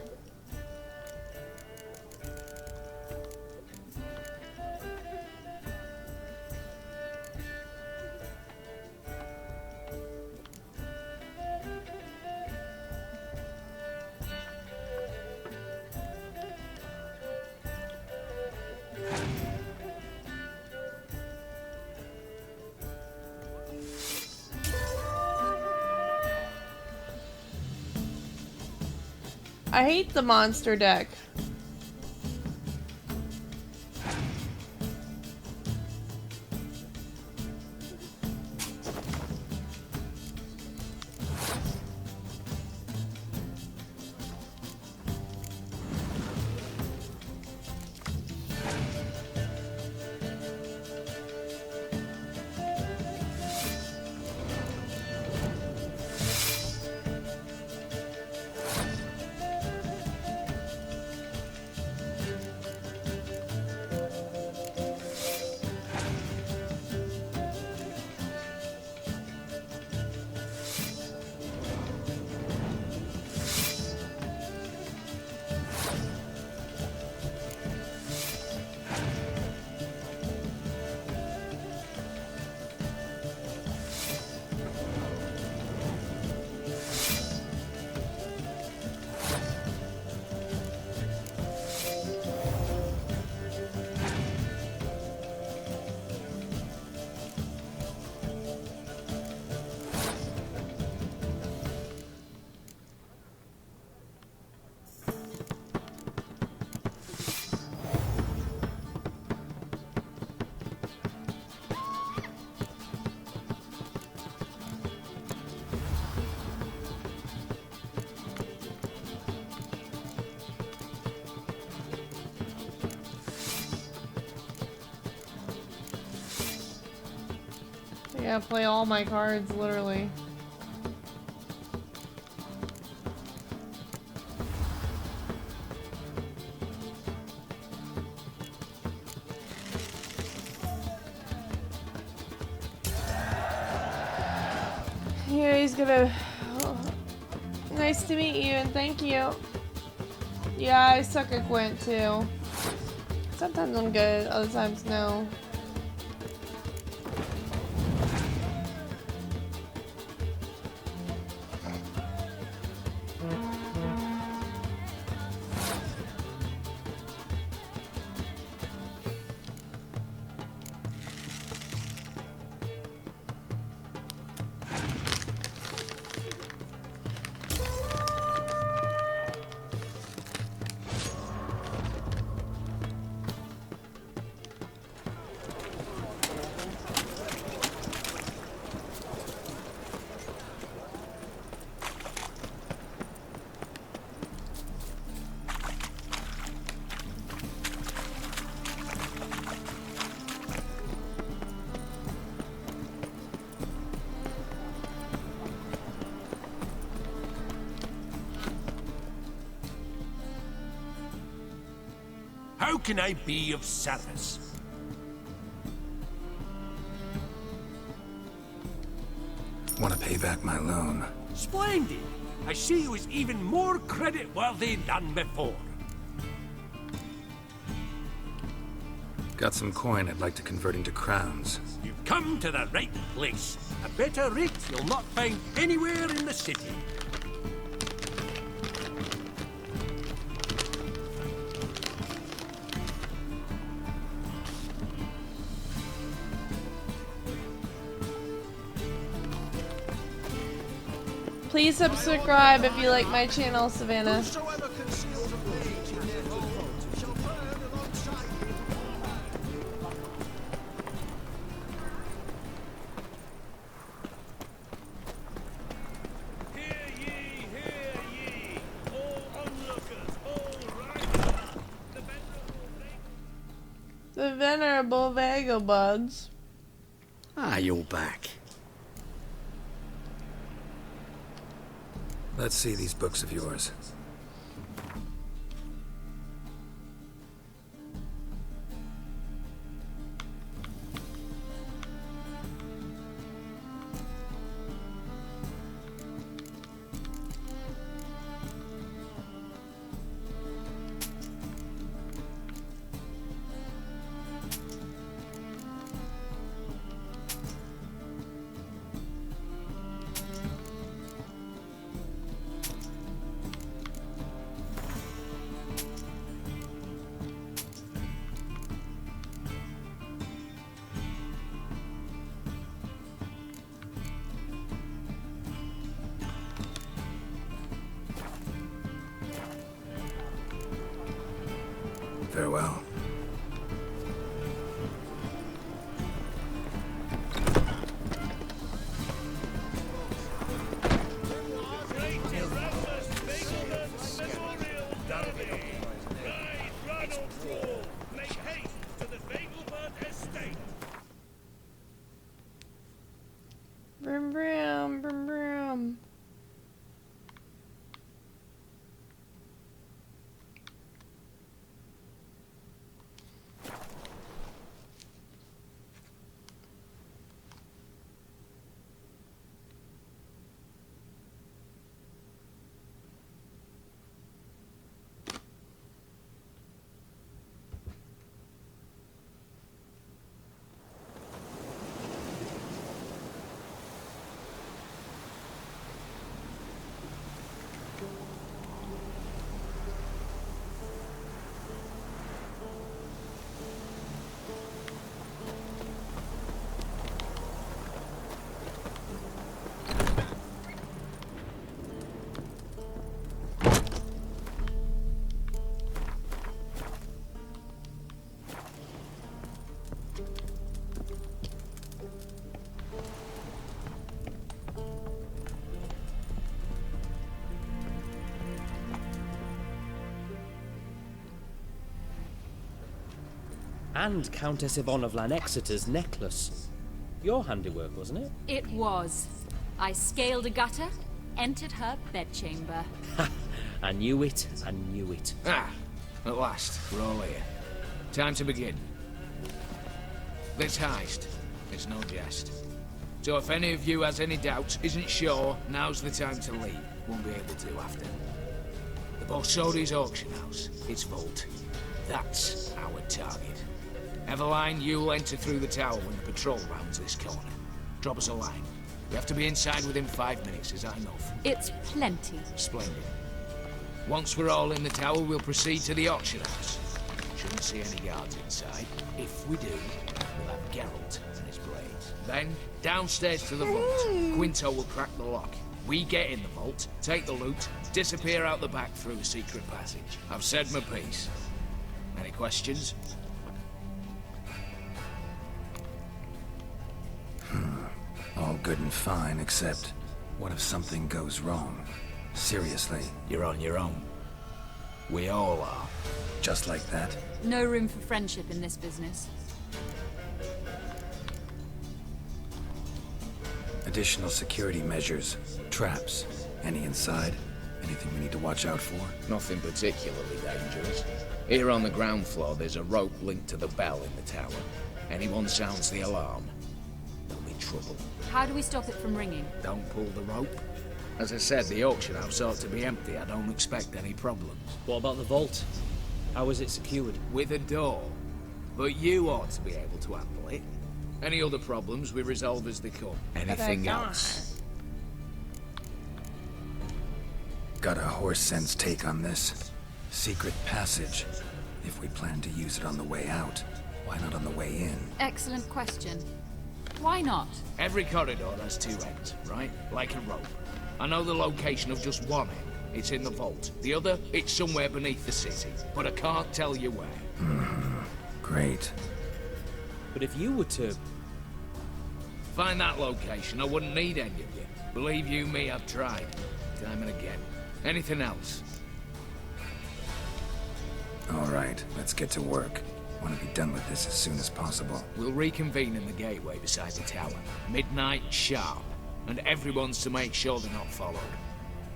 I hate the monster deck. Yeah, play all my cards, literally. Yeah, he's gonna... Oh. Nice to meet you, and thank you. Yeah, I suck at Gwent, too. Sometimes I'm good, other times no. How can I be of service? Want to pay back my loan? Splendid! I see you as even more credit-worthy than before. Got some coin I'd like to convert into crowns. You've come to the right place. A better rate you'll not find anywhere in the city. Please subscribe if you like my channel, Savannah. The venerable vagabonds. Ah, you're back. Let's see these books of yours. Farewell. Brum brum brum brum. And Countess Yvonne of Lanexeter's necklace. Your handiwork, wasn't it? It was. I scaled a gutter, entered her bedchamber. I knew it, I knew it. Ah, at last, we're all here. Time to begin. This heist, it's no jest. So if any of you has any doubts, isn't sure, now's the time to leave. Won't be able to after. The Borsodi's auction house, its vault. That's our target. Eveline, you'll enter through the tower when the patrol rounds this corner. Drop us a line. We have to be inside within 5 minutes, is that enough? It's plenty. Splendid. Once we're all in the tower, we'll proceed to the auction house. Shouldn't see any guards inside. If we do, we'll have Geralt and his blades. Then, downstairs to the vault. Quinto will crack the lock. We get in the vault, take the loot, disappear out the back through a secret passage. I've said my piece. Any questions? All good and fine, except what if something goes wrong? Seriously. You're on your own. We all are. Just like that? No room for friendship in this business. Additional security measures. Traps. Any inside? Anything we need to watch out for? Nothing particularly dangerous. Here on the ground floor, there's a rope linked to the bell in the tower. Anyone sounds the alarm, there'll be trouble. How do we stop it from ringing? Don't pull the rope. As I said, the auction house ought to be empty. I don't expect any problems. What about the vault? How is it secured? With a door. But you ought to be able to handle it. Any other problems we resolve as they come. Anything else? Got a horse sense take on this. Secret passage. If we plan to use it on the way out, why not on the way in? Excellent question. Why not? Every corridor has 2 ends, right? Like a rope. I know the location of just one end. It's in the vault. The other, it's somewhere beneath the city. But I can't tell you where. Great. But if you were to... find that location, I wouldn't need any of you. Believe you me, I've tried. Time and again. Anything else? All right, let's get to work. Want to be done with this as soon as possible. We'll reconvene in the gateway beside the tower. Midnight sharp. And everyone's to make sure they're not followed.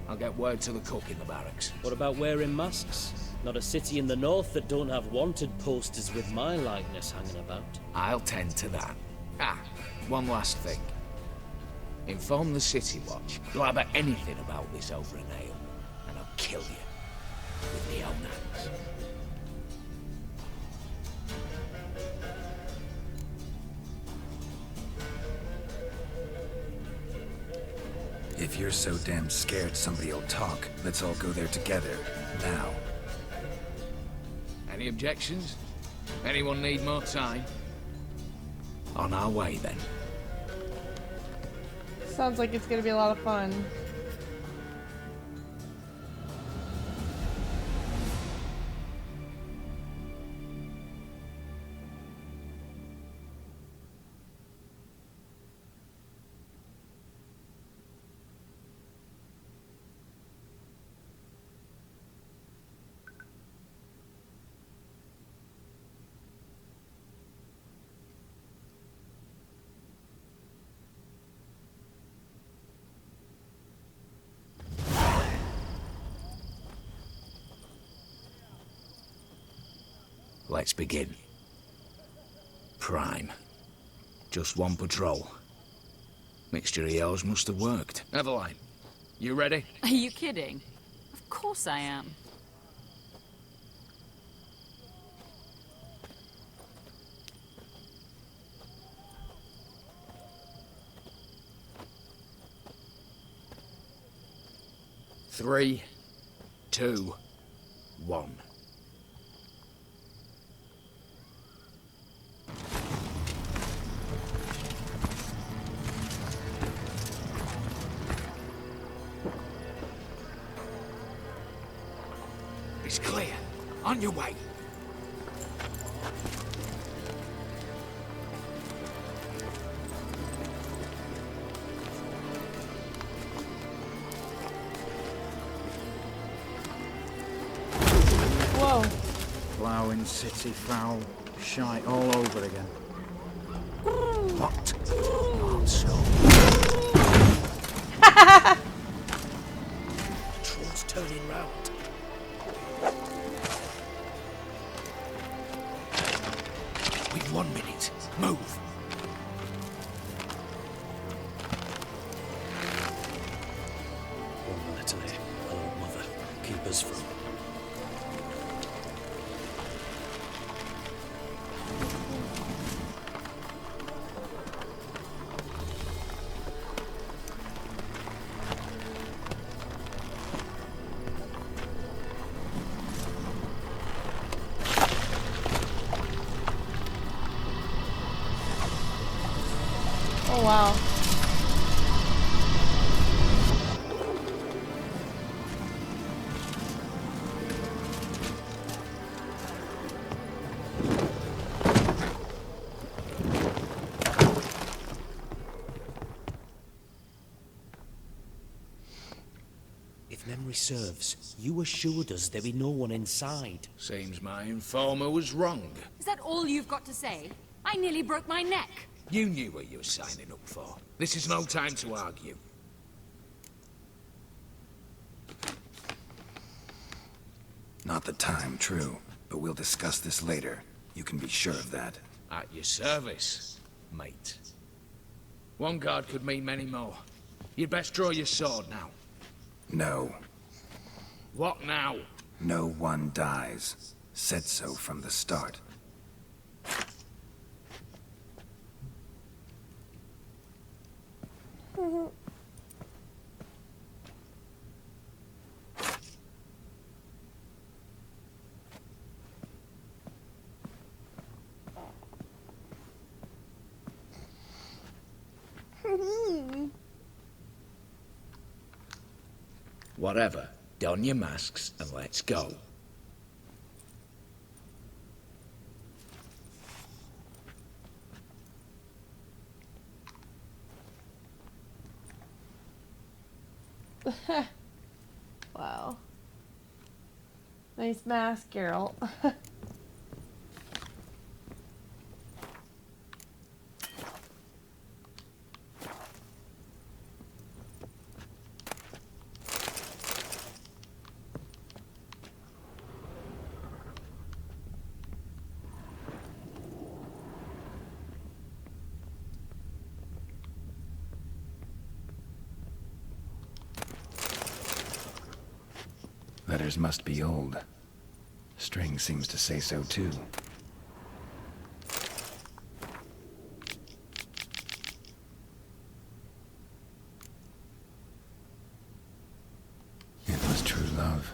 I'll get word to the cook in the barracks. What about wearing masks? Not a city in the north that don't have wanted posters with my likeness hanging about. I'll tend to that. Ah, one last thing. Inform the City Watch. Blabber anything about this over an ale, and I'll kill you with my own hands. If you're so damn scared somebody'll talk, let's all go there together, now. Any objections? Anyone need more time? On our way, then. Sounds like it's gonna be a lot of fun. Let's begin. Prime. Just one patrol. Mixture of yours must have worked. Eveline, you ready? Are you kidding? Of course I am. Three, 2, 1. It's clear. On your way. Whoa. Ploughing city foul. Shite all over again. What? So. Troll's turning round. We've 1 minute. Move. One letter there. Old mother. Keep us from. Oh wow. If memory serves, you assured us there be no one inside. Seems my informer was wrong. Is that all you've got to say? I nearly broke my neck. You knew what you were signing up for. This is no time to argue. Not the time, true. But we'll discuss this later. You can be sure of that. At your service, mate. One guard could mean many more. You'd best draw your sword now. No. What now? No one dies. Said so from the start. Whatever. Don your masks and let's go. Wow. Nice mask, Geralt. Letters must be old. String seems to say so too. It was true love.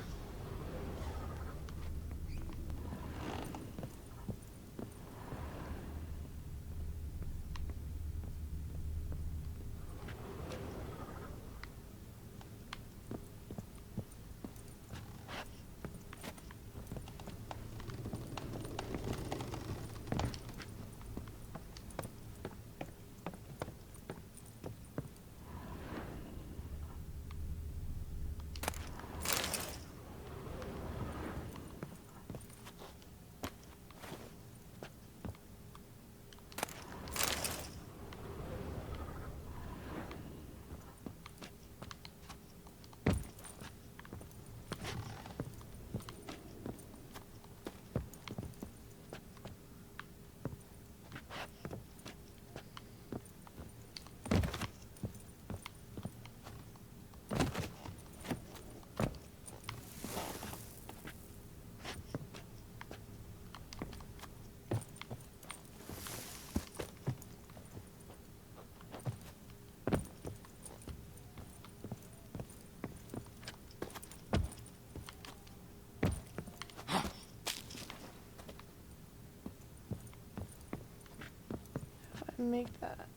Make that.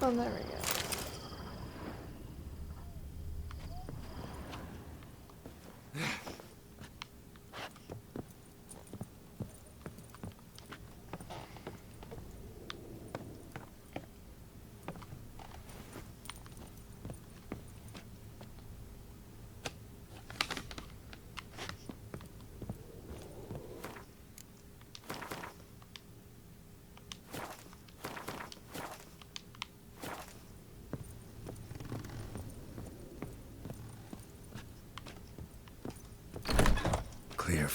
Oh, there we go.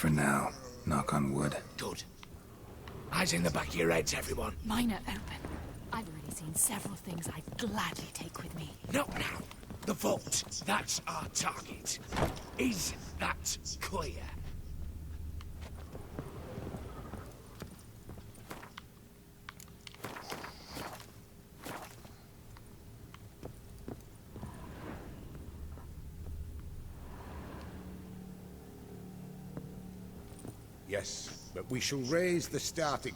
for now. Knock on wood. Good. Eyes in the back of your heads, everyone. Mine are open. I've already seen several things I'd gladly take with me. Not now. The vault. That's our target. Is that clear? Yes, but we shall raise the starting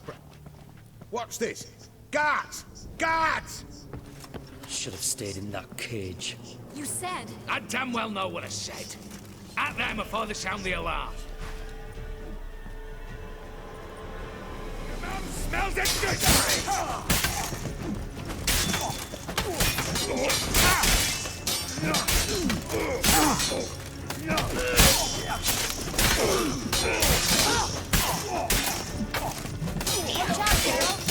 What's this? Guards! Guards! Should have stayed in that cage. You said... I damn well know what I said. At them before they sound the alarm. Your mouth smells of Watch out, girl!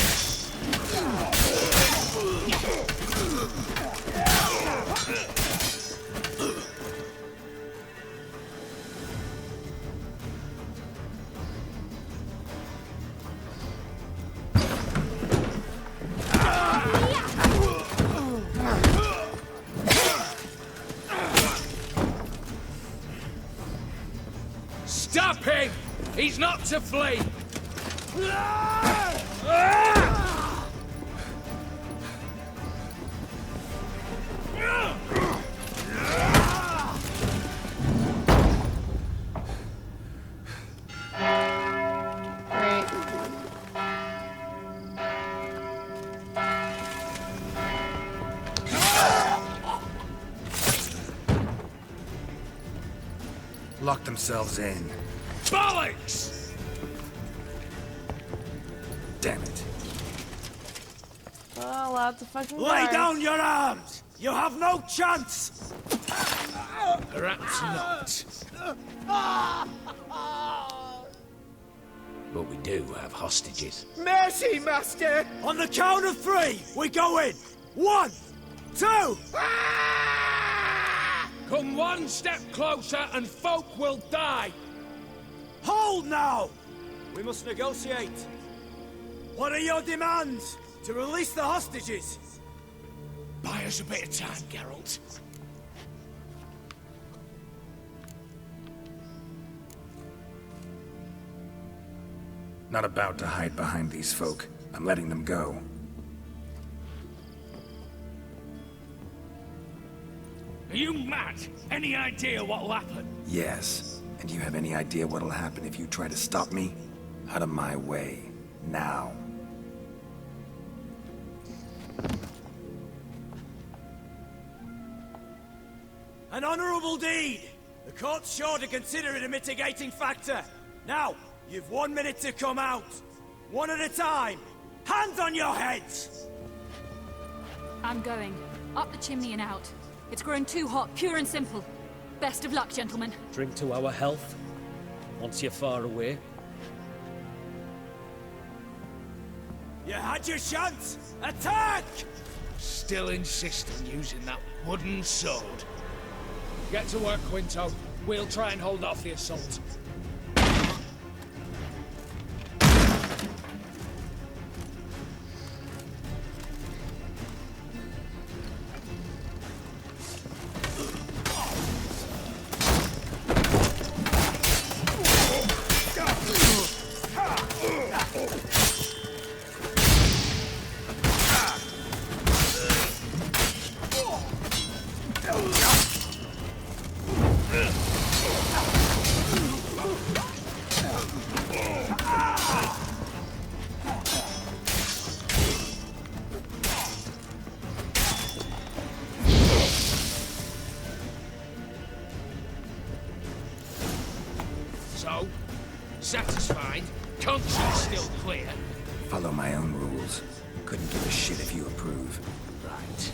Stop him! He's not to flee! Lock themselves in. Bollocks! Damn it. Oh, lots of fucking Lay guards. down your arms! You have no chance! Perhaps not. But we do have hostages. Mercy, master! On the count of three, we go in! 1, 2... Come one step closer and folk will die! Hold now! We must negotiate. What are your demands? To release the hostages? Buy us a bit of time, Geralt. Not about to hide behind these folk. I'm letting them go. Are you mad? Any idea what'll happen? Yes. And do you have any idea what'll happen if you try to stop me? Out of my way. Now. An honorable deed! The court's sure to consider it a mitigating factor. Now, you've 1 minute to come out. One at a time. Hands on your heads! I'm going. Up the chimney and out. It's grown too hot, pure and simple. Best of luck, gentlemen. Drink to our health. Once you're far away. You had your chance! Attack! Still insist on using that wooden sword. Get to work, Quinto. We'll try and hold off the assault. So, satisfied? Conscience still clear? Follow my own rules. Couldn't give a shit if you approve. Right.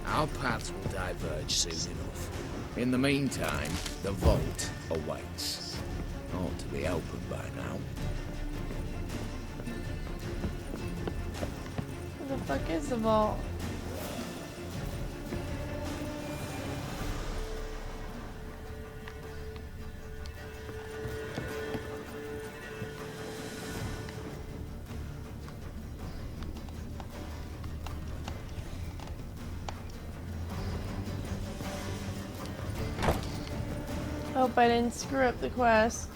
Our paths will diverge soon enough. In the meantime, the vault awaits. Ought to be open by now. What the fuck is the vault? Hope I didn't screw up the quest.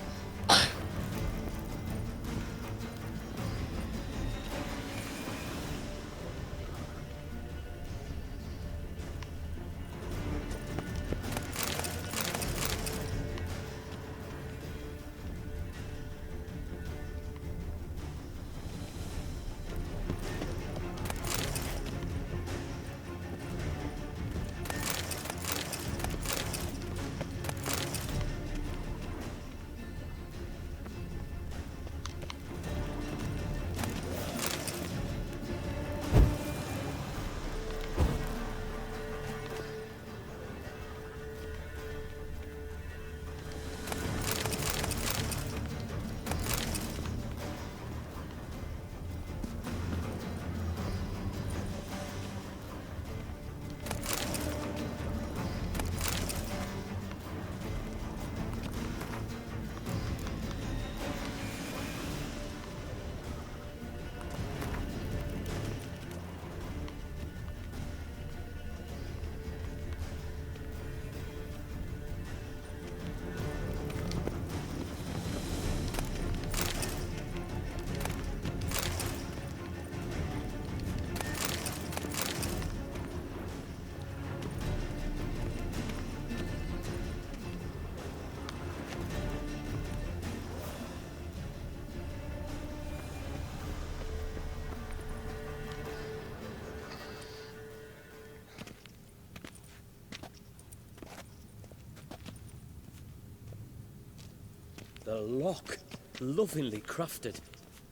The lock. Lovingly crafted.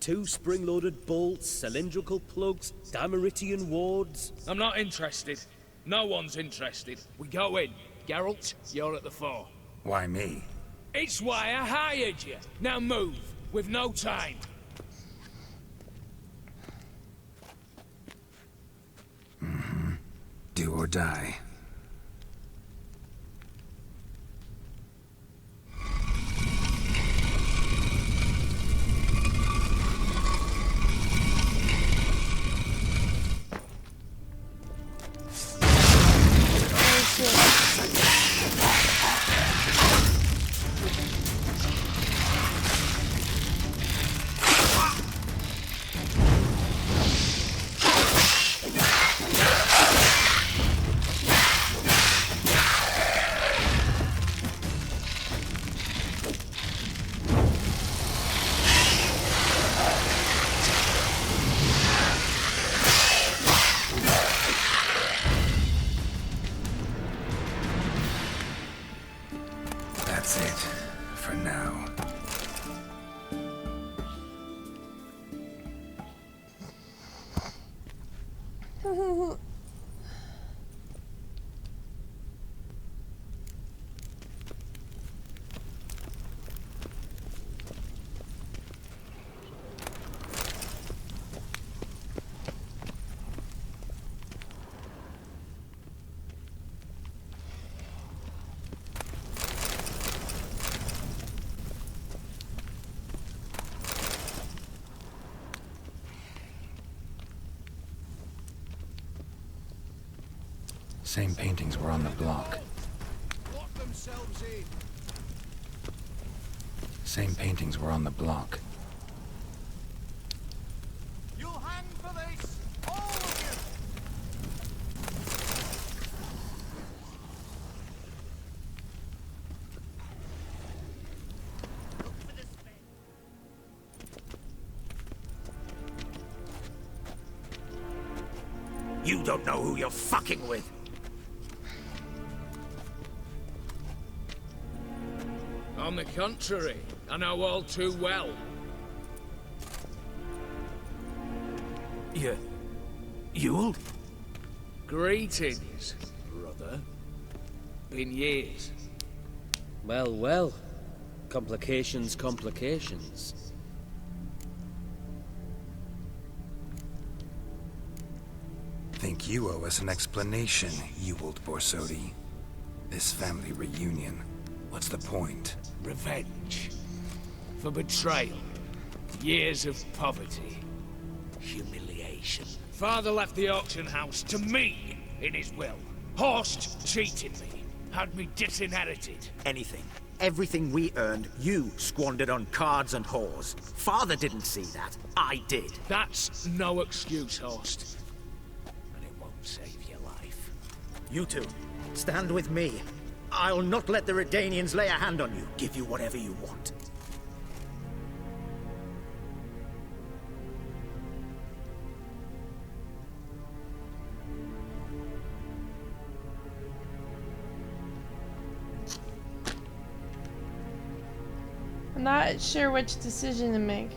2 spring-loaded bolts, cylindrical plugs, Dameritian wards. I'm not interested. No one's interested. We go in. Geralt, you're at the fore. Why me? It's why I hired you. Now move. We've no time. Do or die. That's it, for now. Same paintings were on the block. Lock themselves in. Same paintings were on the block. You'll hang for this, all of you. You don't know who you're fucking with. On the contrary, I know all too well. You'll? Greetings, brother. Been years. Well, well. Complications, complications. Think you owe us an explanation, you old Borsodi. This family reunion. What's the point? Revenge. For betrayal. Years of poverty. Humiliation. Father left the auction house to me in his will. Horst cheated me. Had me disinherited. Anything. Everything we earned, you squandered on cards and whores. Father didn't see that. I did. That's no excuse, Host. And it won't save your life. You two, stand with me. I'll not let the Redanians lay a hand on you. Give you whatever you want. I'm not sure which decision to make.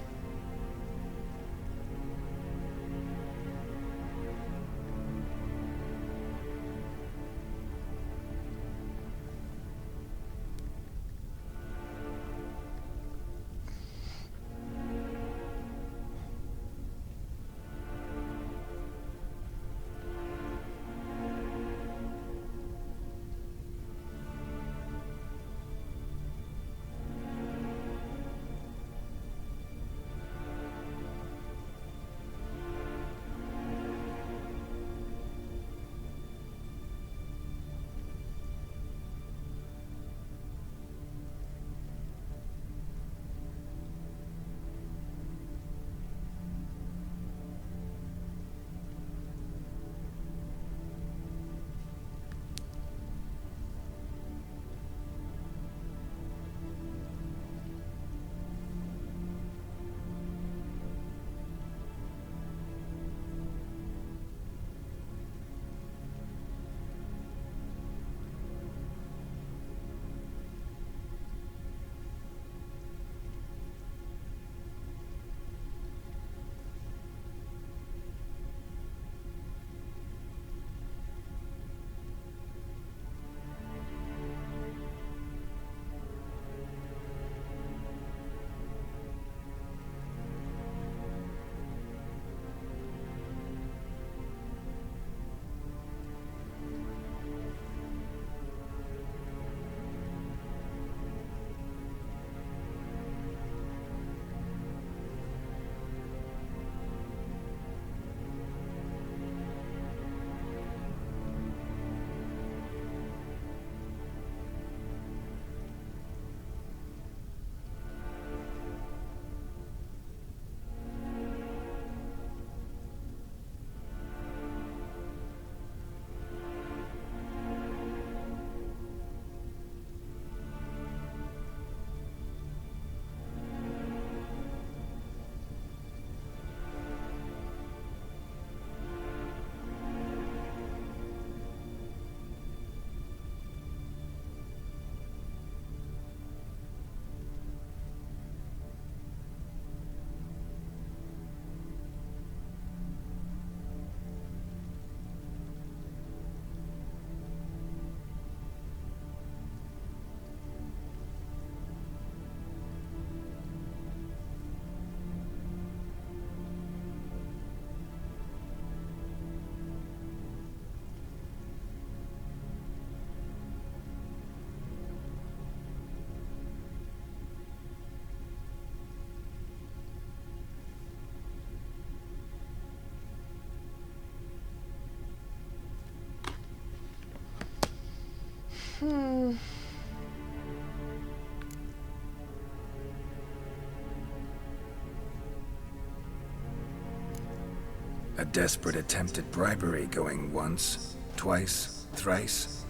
A desperate attempt at bribery going once, twice, thrice.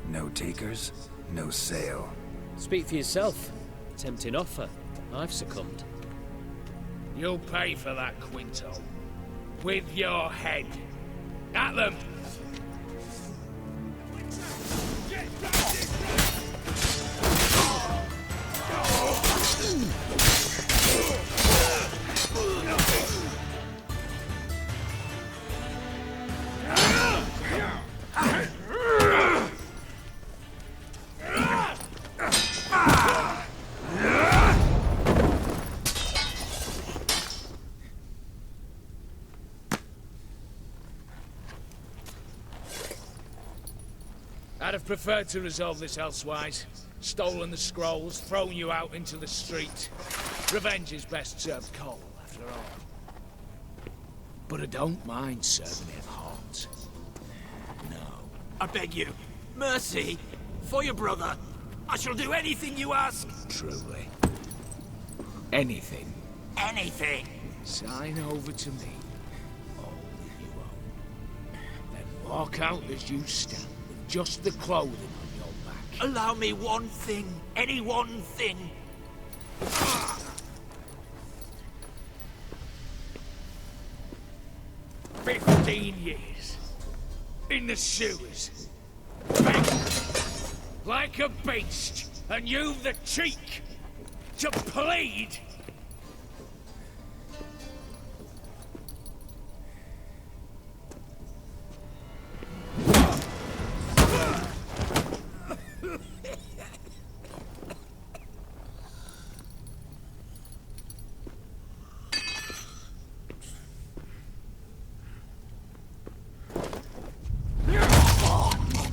No takers, no sale. Speak for yourself. Tempting offer. I've succumbed. You'll pay for that, Quinto. With your head. At them! I'd have preferred to resolve this elsewise. Stolen the scrolls, thrown you out into the street. Revenge is best served cold, after all. But I don't mind serving it hot. No. I beg you, mercy, for your brother. I shall do anything you ask. Truly. Anything. Anything. Sign over to me. All that you own. Then walk out as you stand, with just the clothing on your back. Allow me one thing. Any one thing. 15 years. In the sewers. Begging. Like a beast. And you've the cheek to plead.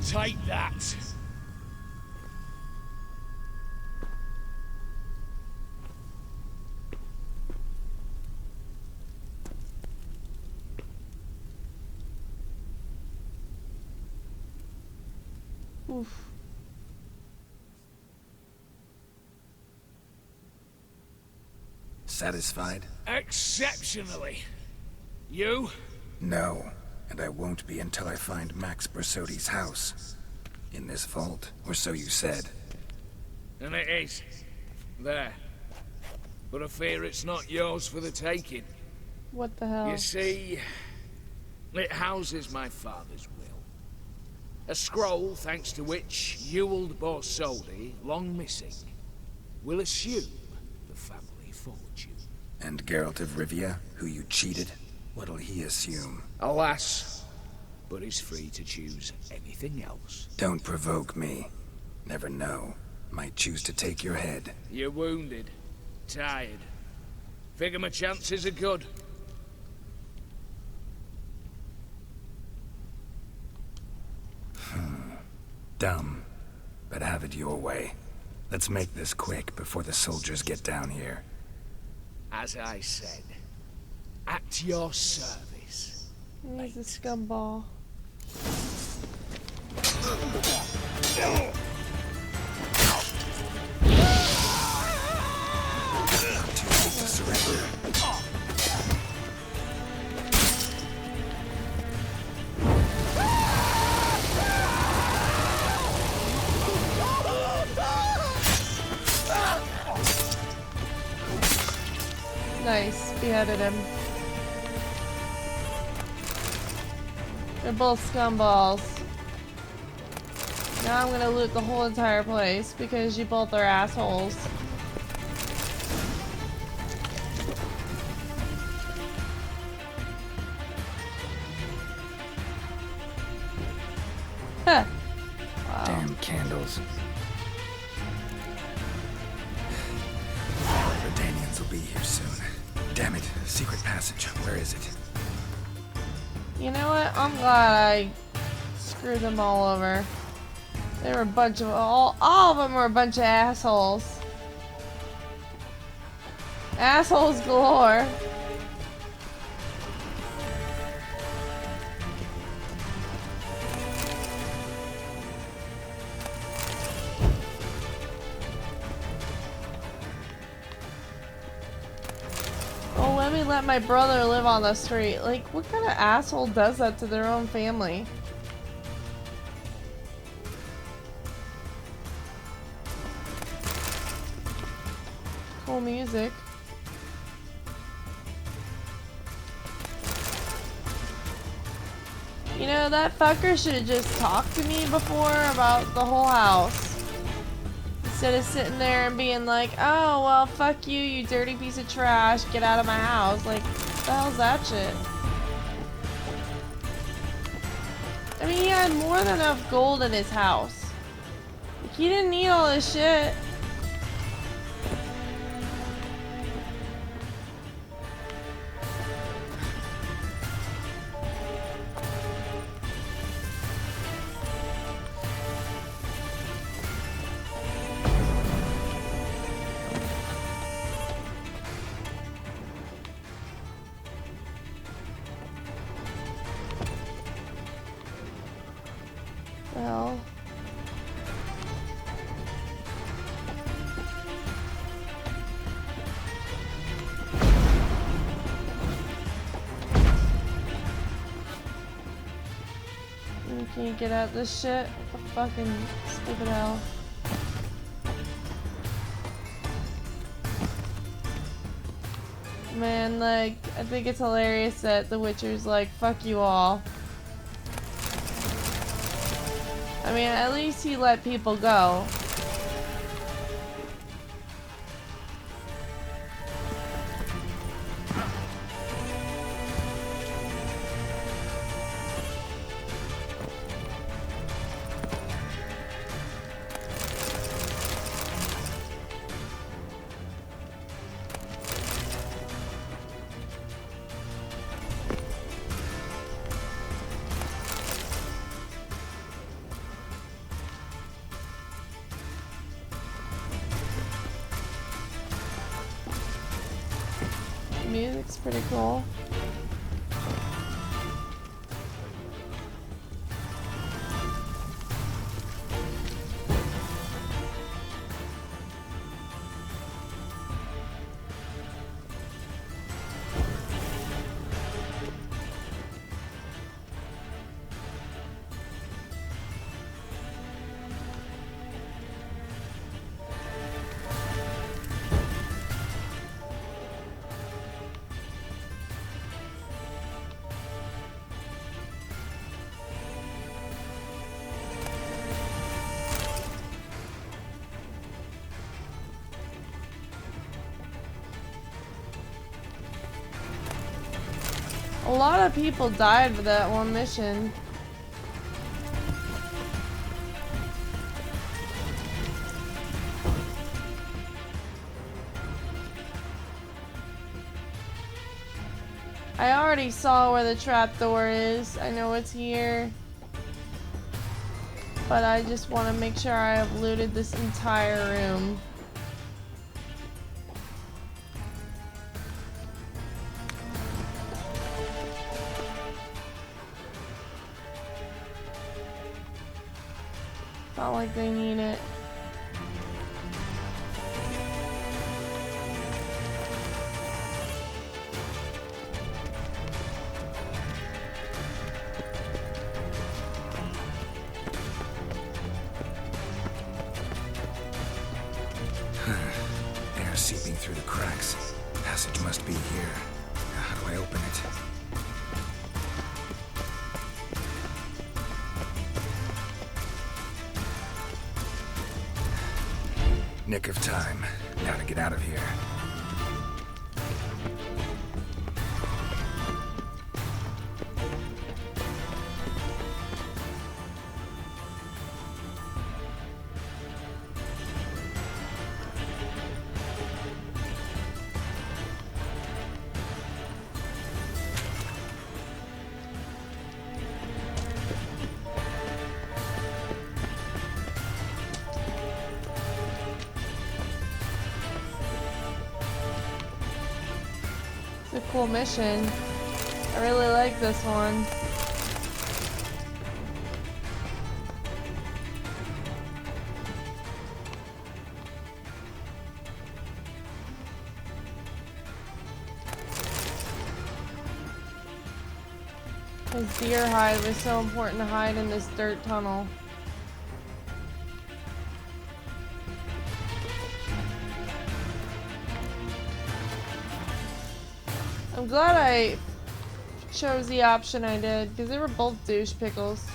Take that. Oof. Satisfied? Exceptionally. You? No, and I won't be until I find Max Bersodi's house. In this vault, or so you said. And it is. There. But I fear it's not yours for the taking. What the hell? You see, it houses my father's will. A scroll thanks to which Ewald Borsodi, long missing, will assume the family fortune. And Geralt of Rivia, who you cheated, what'll he assume? Alas, but he's free to choose anything else. Don't provoke me. Never know. Might choose to take your head. You're wounded, tired. Figure my chances are good. Dumb, but have it your way. Let's make this quick before the soldiers get down here. As I said, at your service. He's a scumball. Too late to surrender. Nice, beheaded him. They're both scumballs. Now I'm gonna loot the whole entire place because you both are assholes. Huh. Wow. Damn candles. Redanians will be here soon. Damn it, secret passage. Where is it? You know what? I'm glad I screwed them all over. They were a bunch of all of them were a bunch of assholes. Assholes galore. Oh, let me let my brother live on the street. Like, what kind of asshole does that to their own family? Cool music. You know, that fucker should have just talked to me before about the whole house. Instead of sitting there and being like, oh, well, fuck you, you dirty piece of trash, get out of my house. Like, what the hell's that shit? I mean, he had more than enough gold in his house. Like, he didn't need all this shit. Can you get out this shit? What the fucking stupid hell? Man, like, I think it's hilarious that the Witcher's like, fuck you all. I mean, at least he let people go. Music's pretty cool. A lot of people died for that one mission. I already saw where the trapdoor is. I know it's here. But I just want to make sure I have looted this entire room. Not like they need it. Air seeping through the cracks. Passage must be here. Now, how do I open it? Nick of time. Now to get out of here. It's a cool mission. I really like this one. His deer hide was so important to hide in this dirt tunnel. I'm glad I chose the option I did, because they were both douche pickles.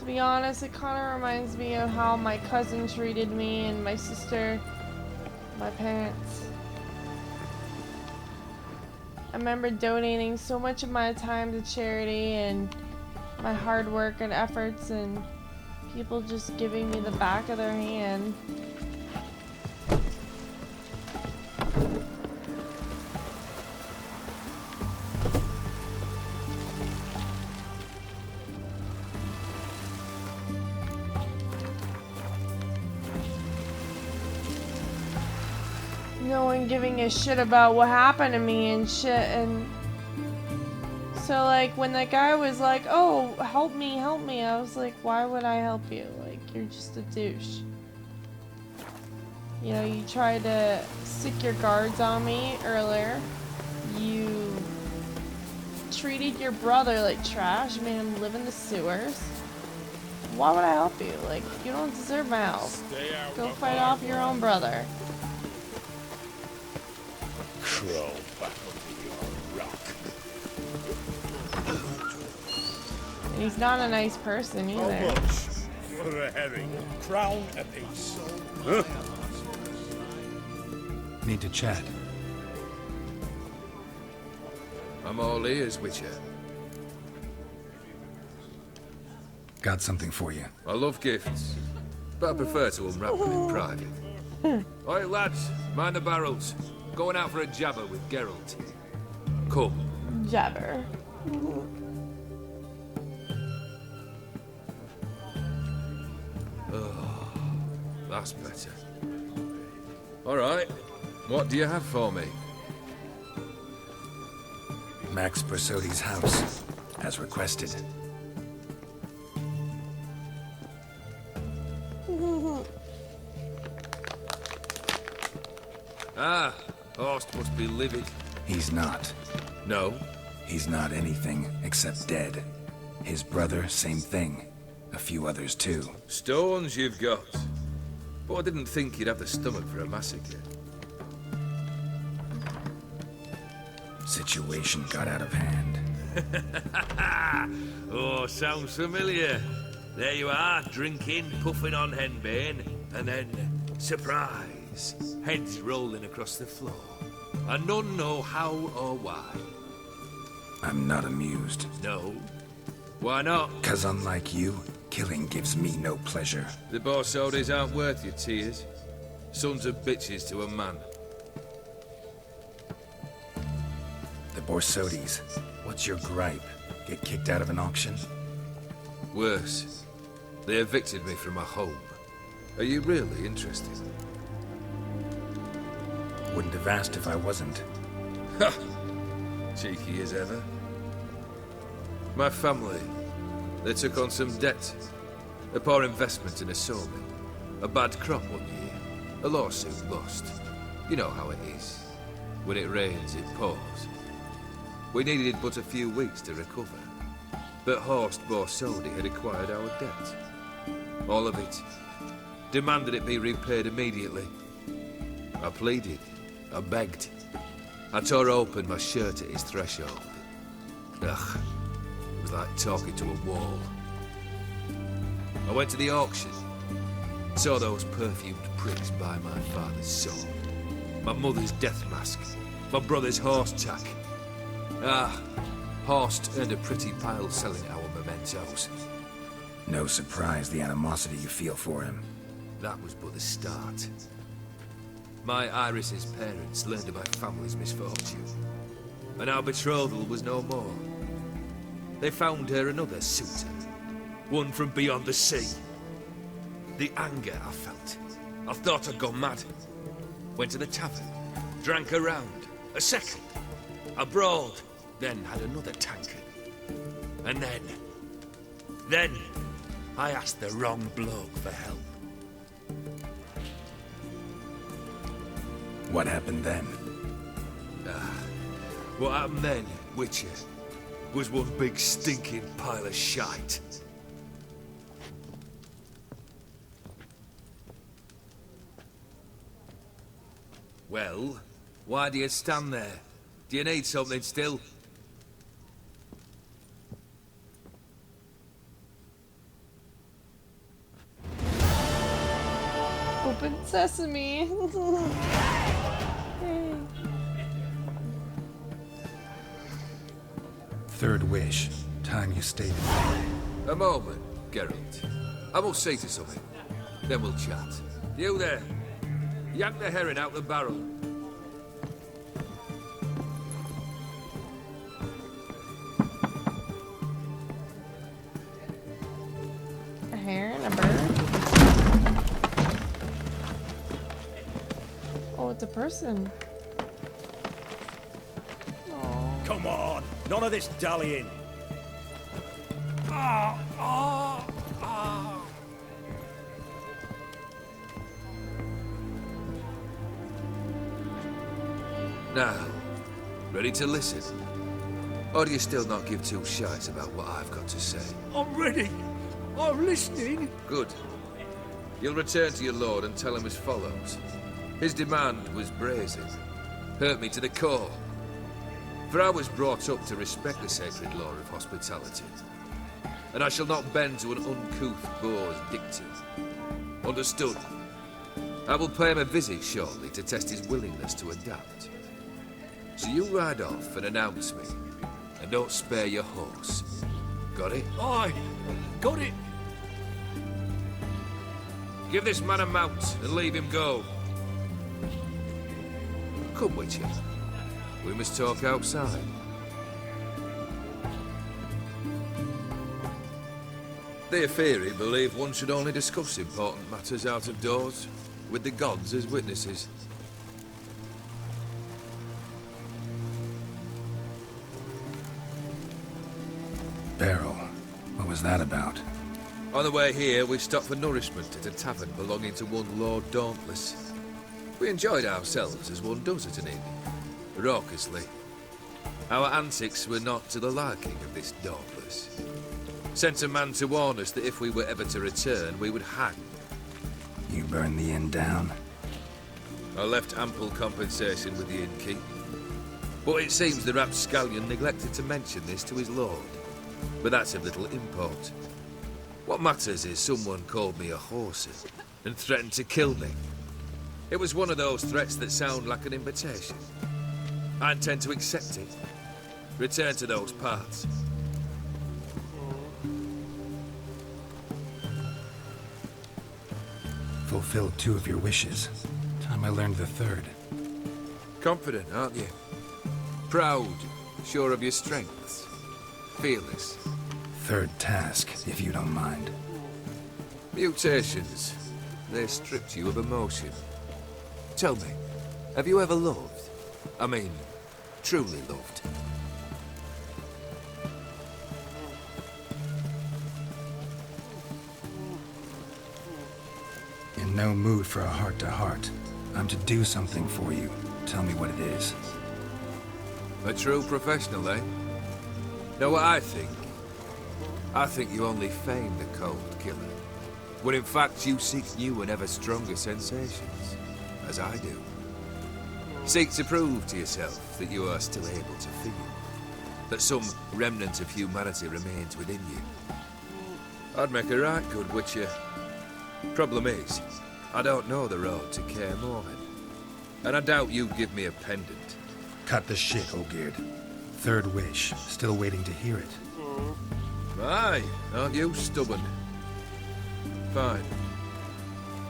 To be honest, it kind of reminds me of how my cousin treated me and my sister, my parents. I remember donating so much of my time to charity and my hard work and efforts, and people just giving me the back of their hand. No one giving a shit about what happened to me and shit. And so like when that guy was like, oh, help me, I was like, why would I help you? Like, you're just a douche. You know, you tried to stick your guards on me earlier. You treated your brother like trash, made him live in the sewers. Why would I help you? Like, you don't deserve my help. Go fight off your own brother. Crawl back under your rock. And he's not a nice person either. How much for a herring? Crown apiece. Huh? Need to chat. I'm all ears, Witcher. Got something for you. I love gifts, but I prefer to unwrap them in private. Oi, lads, mind the barrels. Going out for a jabber with Geralt. Come. Jabber. Oh, that's better. All right. What do you have for me? Max Bersodi's house, as requested. Ah, Horst must be livid. He's not. No? He's not anything except dead. His brother, same thing. A few others too. Stones you've got. But I didn't think you'd have the stomach for a massacre. Situation got out of hand. Oh, sounds familiar. There you are, drinking, puffing on henbane, and then, surprise, heads rolling across the floor. And none know how or why. I'm not amused. No? Why not? 'Cause unlike you, killing gives me no pleasure. The Borsodis aren't worth your tears. Sons of bitches to a man. The Borsodis, what's your gripe? Get kicked out of an auction? Worse. They evicted me from my home. Are you really interested? Wouldn't have asked if I wasn't. Ha! Cheeky as ever. My family, they took on some debt. A poor investment in a sawmill. A bad crop one year. A lawsuit lost. You know how it is. When it rains, it pours. We needed but a few weeks to recover. But Horst Borsodi had acquired our debt. All of it. Demanded it be repaid immediately. I pleaded. I begged. I tore open my shirt at his threshold. Ugh. It was like talking to a wall. I went to the auction. Saw those perfumed pricks buy my father's sword. My mother's death mask. My brother's horse tack. Ah, Horst earned a pretty pile selling our mementos. No surprise the animosity you feel for him. That was but the start. My Iris's parents learned of my family's misfortune, and our betrothal was no more. They found her another suitor, one from beyond the sea. The anger I felt, I thought I'd gone mad. Went to the tavern, drank a round, a second. I brawled, then had another tankard. And then I asked the wrong bloke for help. What happened then? What happened then, Witcher, was one big stinking pile of shite. Well, why do you stand there? Do you need something still? Open sesame. Third wish. Time you stated. A moment, Geralt. I must say to something. Then we'll chat. You there. Yank the herring out the barrel. A hare and a bird. Oh, it's a person. Come on! None of this dallying! Now, ready to listen? Or do you still not give two shites about what I've got to say? I'm ready. I'm listening. Good. You'll return to your lord and tell him as follows. His demand was brazen. Hurt me to the core. For I was brought up to respect the sacred law of hospitality. And I shall not bend to an uncouth boor's dictum. Understood? I will pay him a visit shortly to test his willingness to adapt. So you ride off and announce me. And don't spare your horse. Got it? Aye. Got it. Give this man a mount and leave him go. Come with you. We must talk outside. The Aetheri believe one should only discuss important matters out of doors, with the gods as witnesses. Barrel. What was that about? On the way here, we stopped for nourishment at a tavern belonging to one Lord Dauntless. We enjoyed ourselves as one does at an inn, raucously. Our antics were not to the liking of this Dauntless. Sent a man to warn us that if we were ever to return, we would hang. You burned the inn down? I left ample compensation with the innkeep. But it seems the rapscallion neglected to mention this to his lord. But that's of little import. What matters is someone called me a horsey and threatened to kill me. It was one of those threats that sound like an invitation. I intend to accept it. Return to those parts. Fulfilled 2 of your wishes. Time I learned the 3rd. Confident, aren't you? Proud, sure of your strengths. Fearless. 3rd task, if you don't mind. Mutations. They stripped you of emotion. Tell me, have you ever loved? I mean, truly loved? In no mood for a heart-to-heart. I'm to do something for you. Tell me what it is. A true professional, eh? Know what I think? I think you only feign the cold killer, when in fact you seek new and ever stronger sensations, as I do. Seek to prove to yourself that you are still able to feel, that some remnant of humanity remains within you. I'd make a right good witcher. Problem is, I don't know the road to Kaer Morhen, and I doubt you'd give me a pendant. Cut the shit, Olgierd. 3rd wish. Still waiting to hear it. Aye, aren't you stubborn? Fine.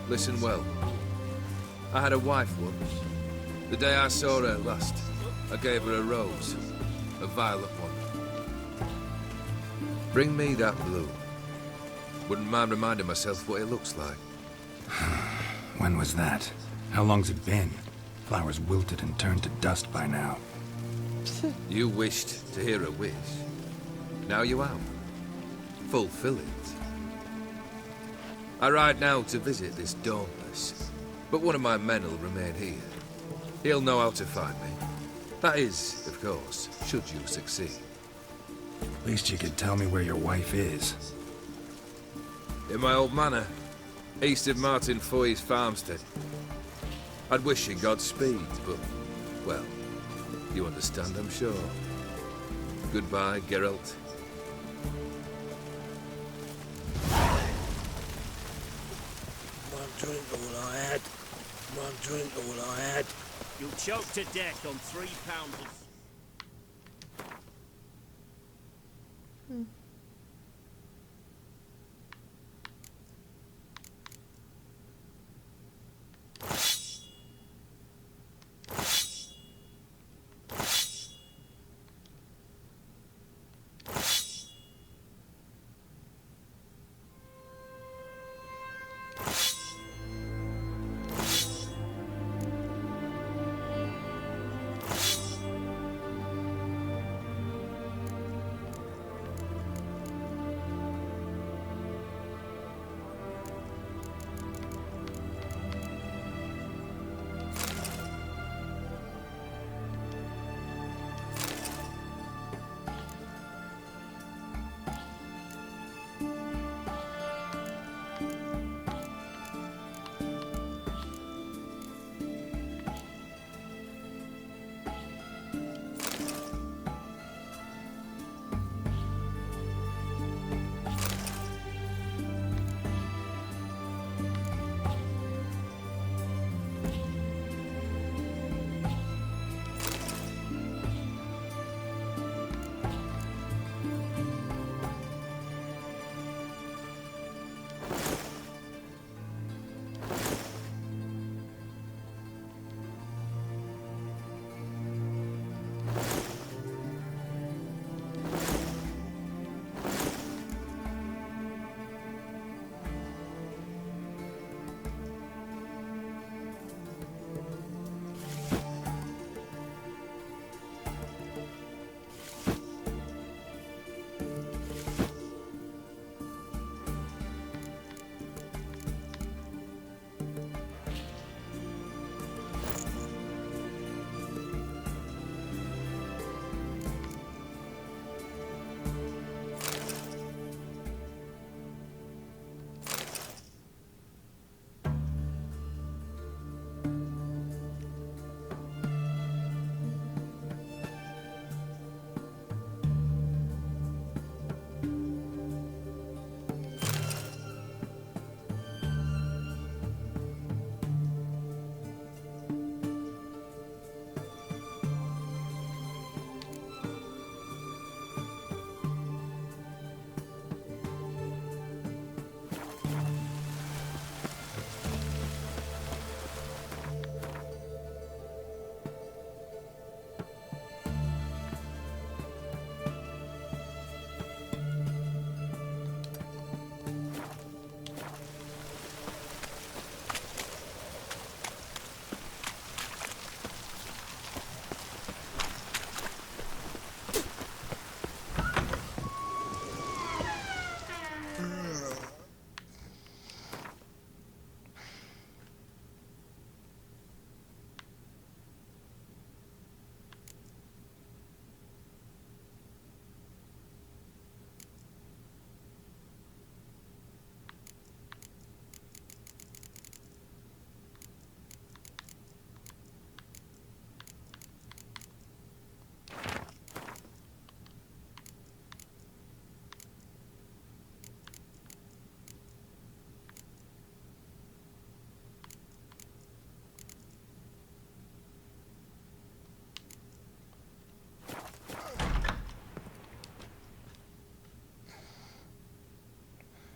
Listen well. I had a wife once. The day I saw her last, I gave her a rose. A violet one. Bring me that blue. Wouldn't mind reminding myself what it looks like. When was that? How long's it been? Flowers wilted and turned to dust by now. You wished to hear a wish. Now you have. Fulfill it. I ride now to visit this Dauntless, but one of my men will remain here. He'll know how to find me. That is, of course, should you succeed. At least you could tell me where your wife is. In my old manor, east of Martin Foy's farmstead. I'd wish you Godspeed, but, well, you understand, I'm sure. Goodbye, Geralt. drink all I had. One drink all I had. You'll choke to death on 3 pounders.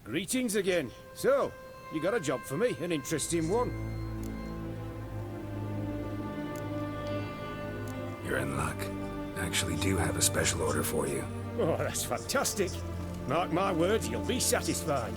Greetings again. So, you got a job for me, an interesting one. You're in luck. I actually do have a special order for you. Oh, that's fantastic. Mark my words, you'll be satisfied.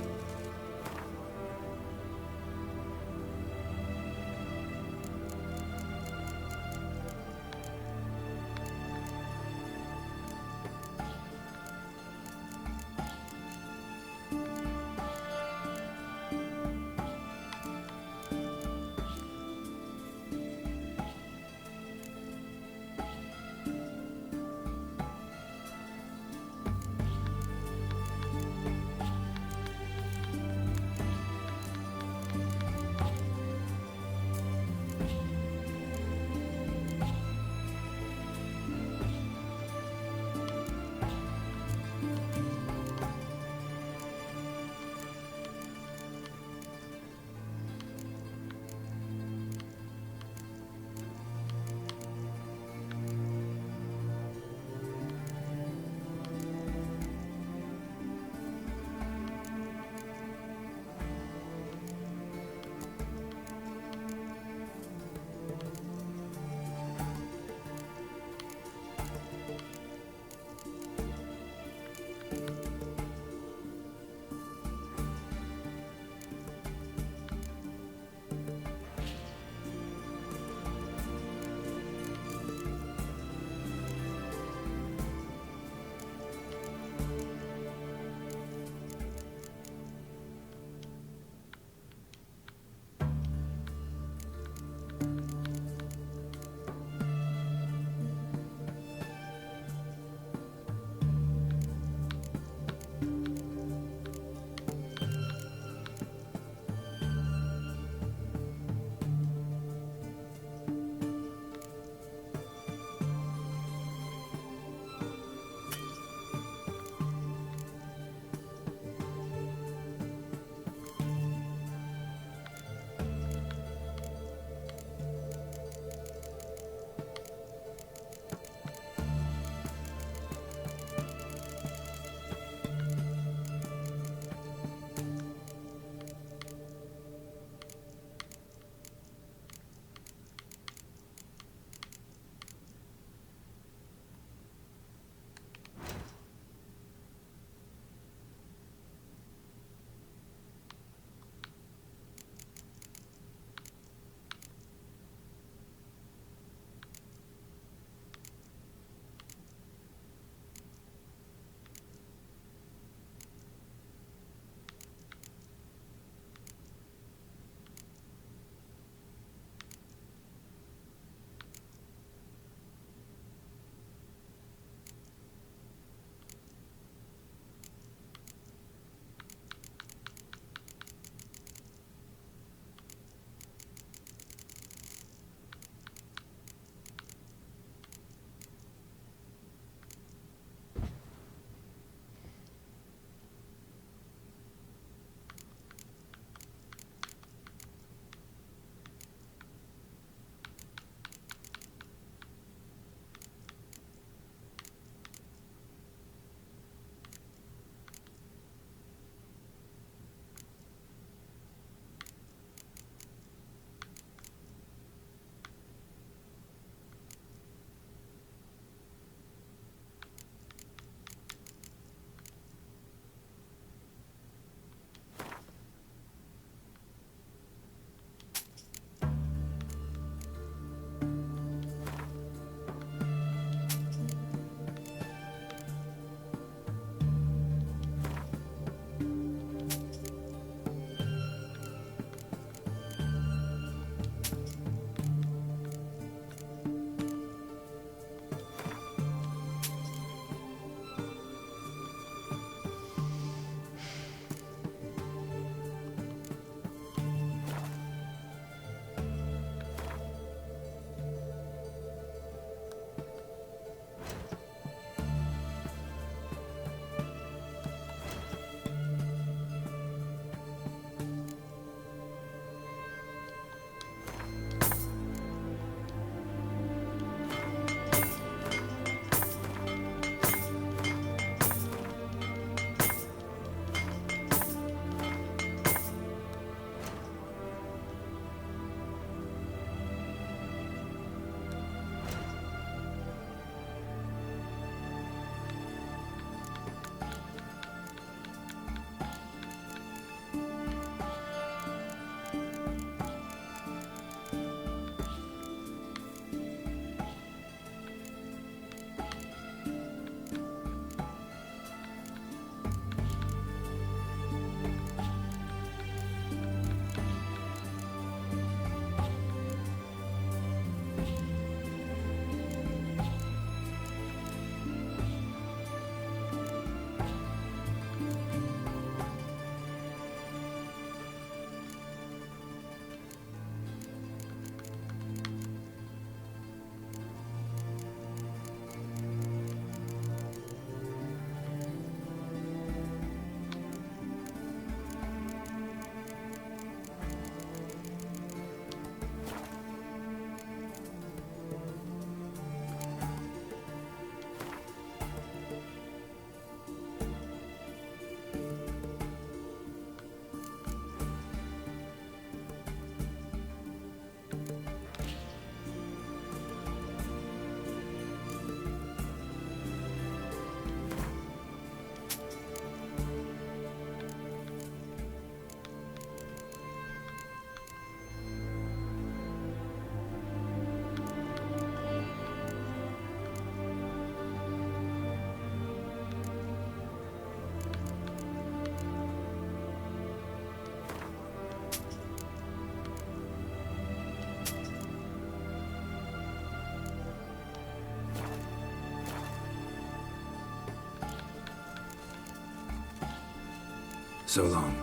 So long.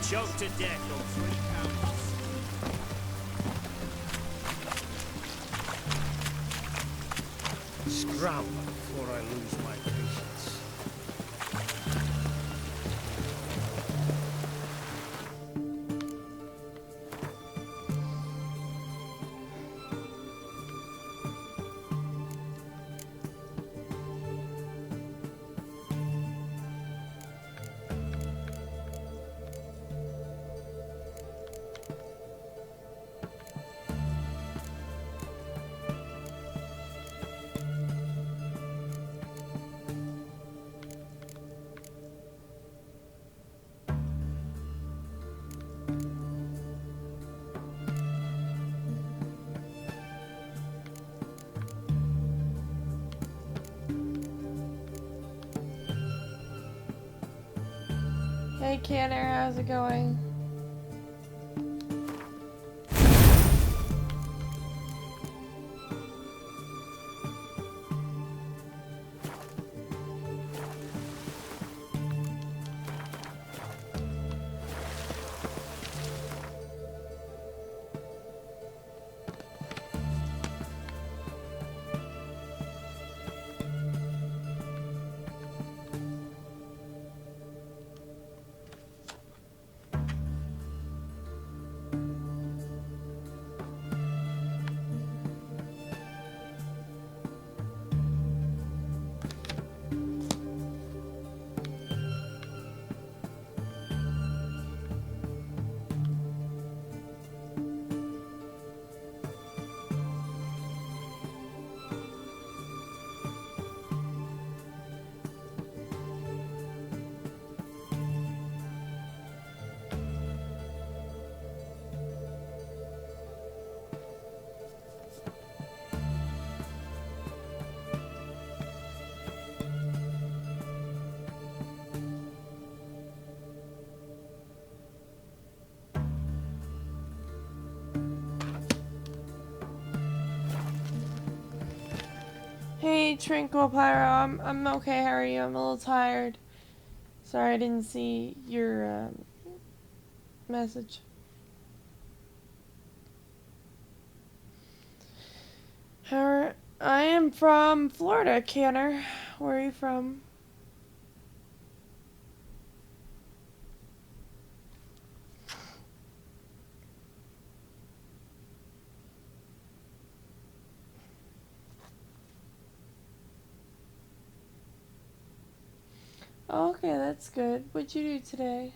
Choked to death on 3 pounds. Scram before I lose my patience. Hey Canner, how's it going? Hey, Trinkle Pyro. I'm okay. How are you? I'm a little tired. Sorry I didn't see your message. I am from Florida, Canner. Where are you from? Oh, okay, that's good. What'd you do today?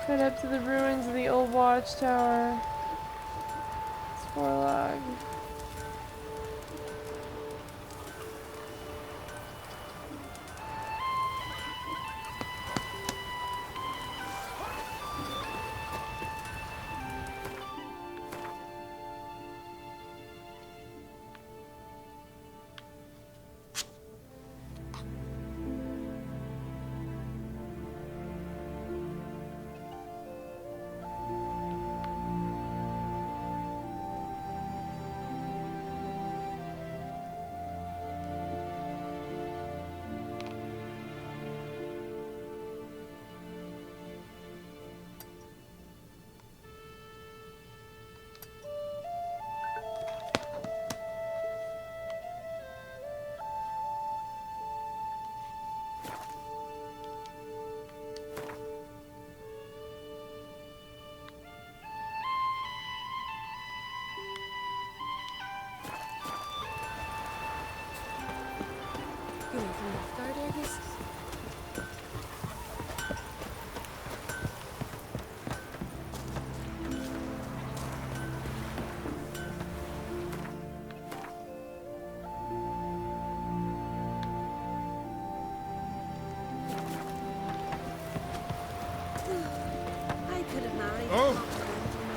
Head up to the ruins of the old watchtower. It's Forlog.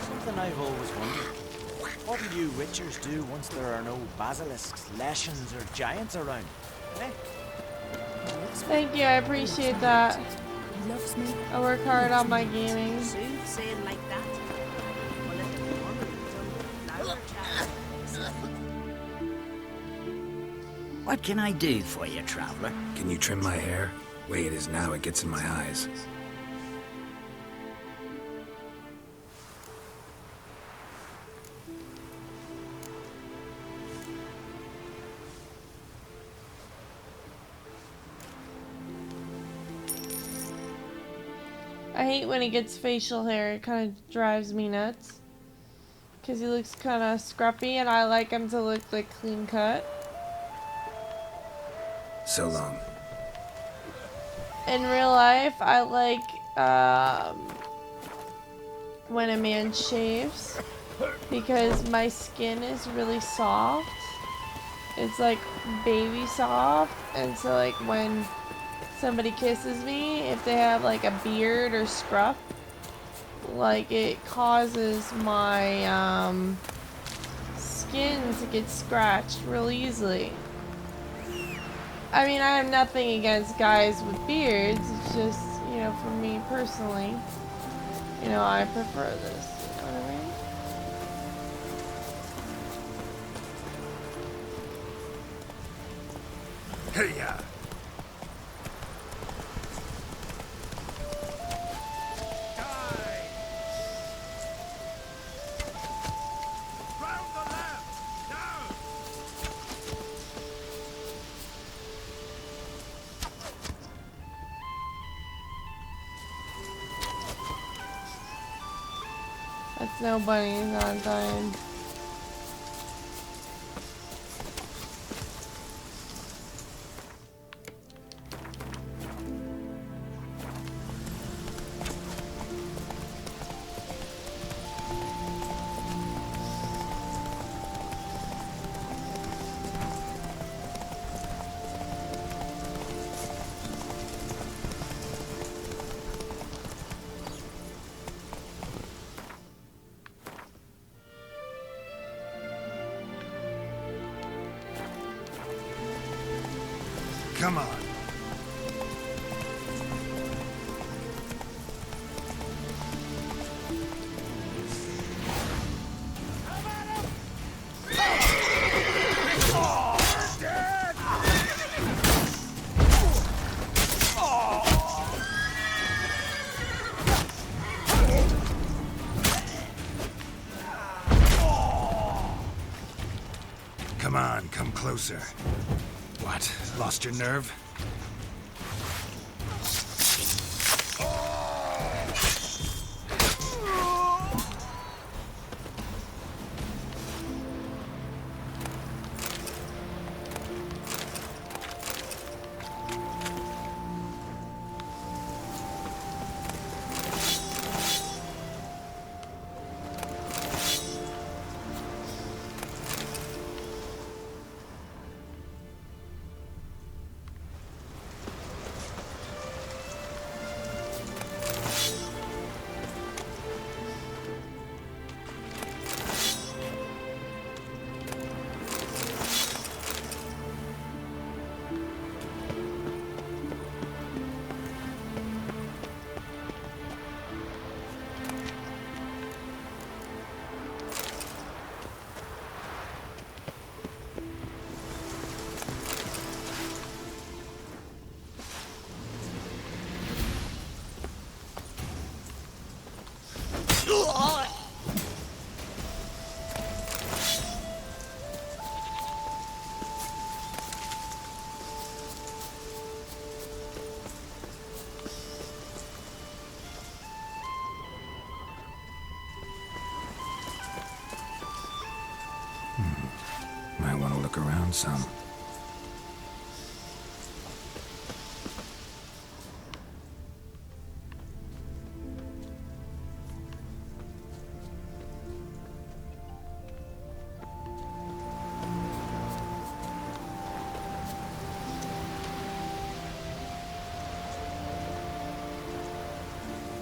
Something I've always wondered. What do you witchers do once there are no basilisks, leshens, or giants around? Eh? Thank you, I appreciate that. He loves me. I work hard on my gaming. Saying like that. What can I do for you, traveler? Can you trim my hair? Way it is now, it gets in my eyes. I hate when he gets facial hair. It kind of drives me nuts. Because he looks kind of scruffy and I like him to look like clean cut. So long. In real life, I like when a man shaves because my skin is really soft. It's like baby soft, and so like when somebody kisses me, if they have like a beard or scruff, like it causes my skin to get scratched real easily. I mean, I have nothing against guys with beards, it's just, you know, for me personally, you know, I prefer this, you know what I mean? Hey-ya! That's no bunny, not dying. Come on. Come on, come closer. What? Lost your nerve? Might want to look around some.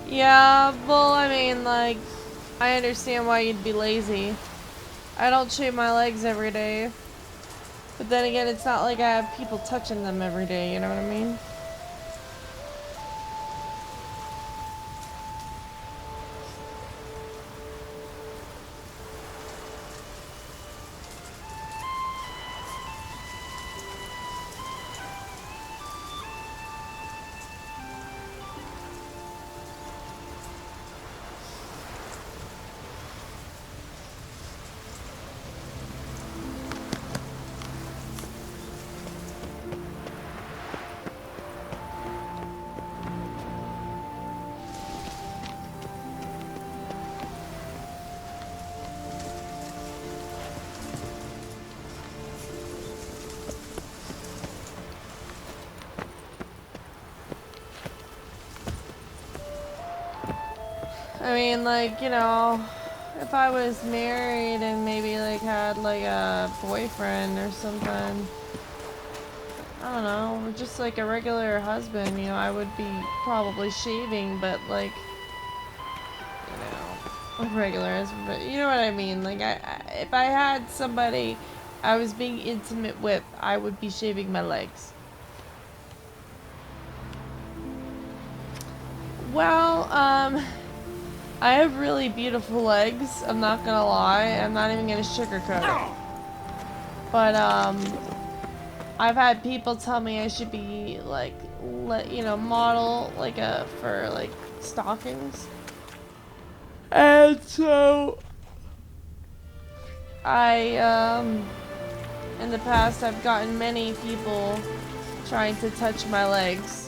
Yeah, well, I mean, like, I understand why you'd be lazy. I don't shave my legs every day. But then again, it's not like I have people touching them every day, you know what I mean? I mean, like, you know, if I was married and maybe, like, had, like, a boyfriend or something, I don't know, just like a regular husband, you know, I would be probably shaving, but, like, you know, a regular husband, but you know what I mean? Like, if I had somebody I was being intimate with, I would be shaving my legs. Well, I have really beautiful legs, I'm not gonna lie, I'm not even gonna sugarcoat it. But, I've had people tell me I should be, like, you know, model, like, for, like, stockings. And so, in the past, I've gotten many people trying to touch my legs.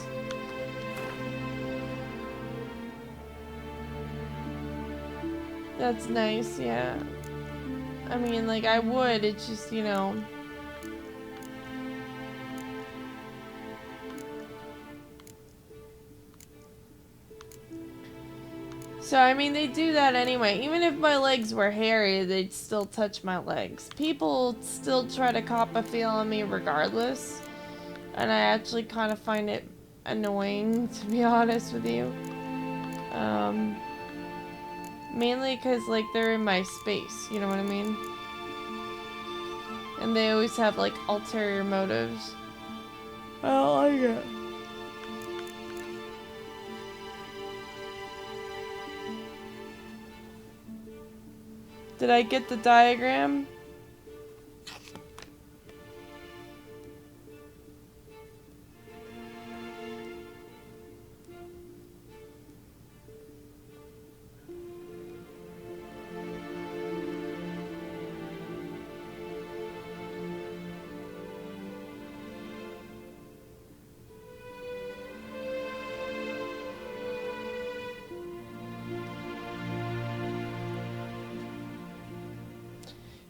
That's nice, yeah. I mean, like, I would, it's just, you know. So, I mean, they do that anyway. Even if my legs were hairy, they'd still touch my legs. People still try to cop a feel on me regardless. And I actually kind of find it annoying, to be honest with you. Mainly because, like, they're in my space, you know what I mean? And they always have, like, ulterior motives. I don't like it. Did I get the diagram?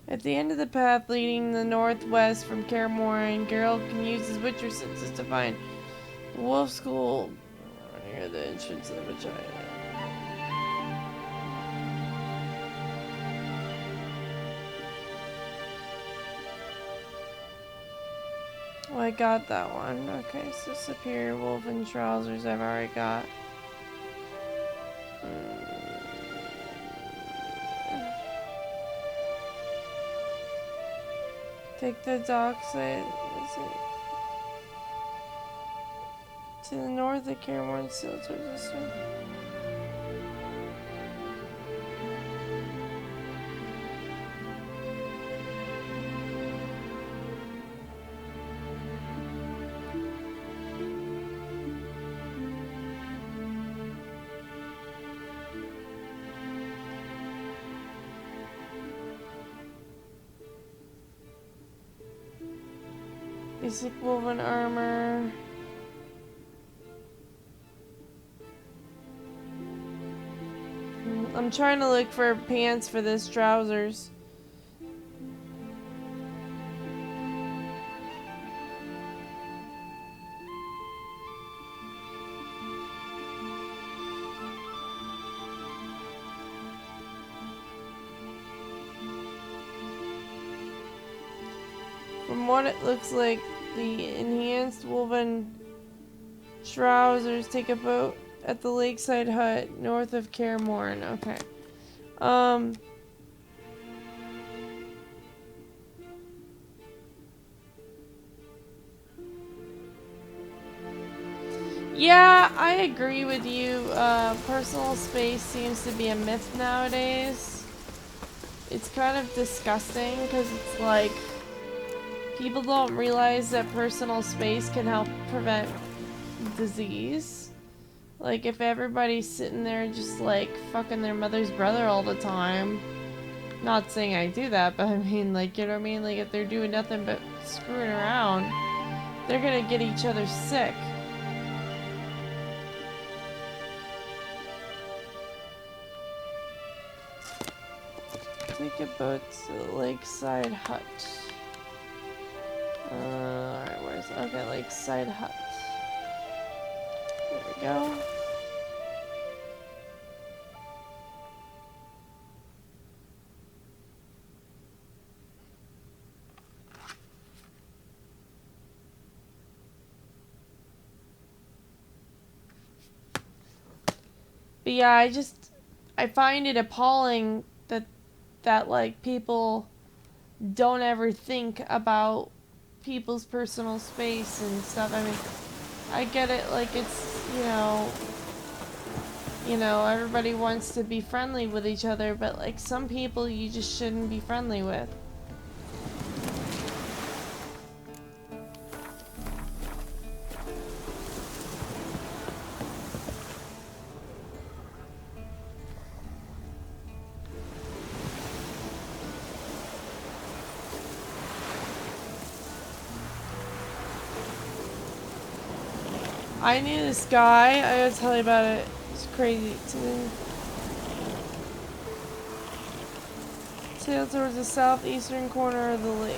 At the end of the path leading the northwest from Kaer Morhen, Geralt can use his Witcher senses to find the wolf school near the entrance of the vagina. Oh, I got that one. Okay, so Superior Wolf and Trousers I've already got. Take the dockside. To the north of Kaer Morhen, still towards this way. Basic woven armor. I'm trying to look for pants for this trousers. From what it looks like, the enhanced woven trousers take a boat at the lakeside hut north of Kaer Morhen. Okay. Yeah, I agree with you. Personal space seems to be a myth nowadays. It's kind of disgusting because it's like people don't realize that personal space can help prevent disease. Like if everybody's sitting there just like fucking their mother's brother all the time. Not saying I do that, but I mean like, you know what I mean? Like if they're doing nothing but screwing around, they're gonna get each other sick. Take a boat to the lakeside hut. Alright, where's... Okay, lakeside hut. There we go. But yeah, I find it appalling that like people don't ever think about people's personal space and stuff. I mean, I get it, like it's, you know, everybody wants to be friendly with each other, but like some people you just shouldn't be friendly with. I knew this guy. I gotta tell you about it. It's crazy. Sail towards the southeastern corner of the lake.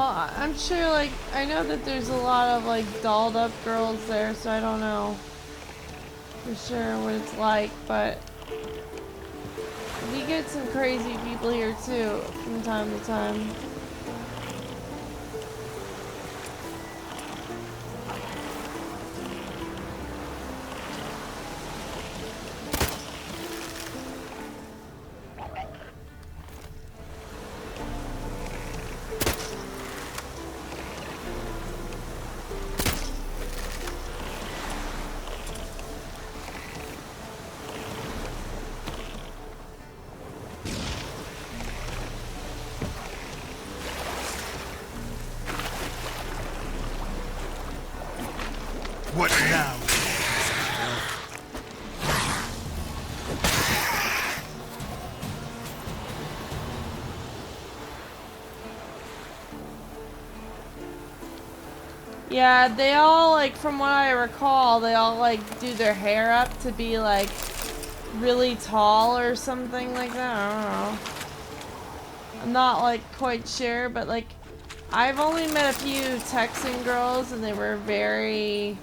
I'm sure, like, I know that there's a lot of, like, dolled up girls there, so I don't know for sure what it's like, but we get some crazy people here too from time to time. What now? Yeah, they all, like, from what I recall, they all, like, do their hair up to be, like, really tall or something like that. I don't know. I'm not, like, quite sure, but, like, I've only met a few Texan girls, and they were very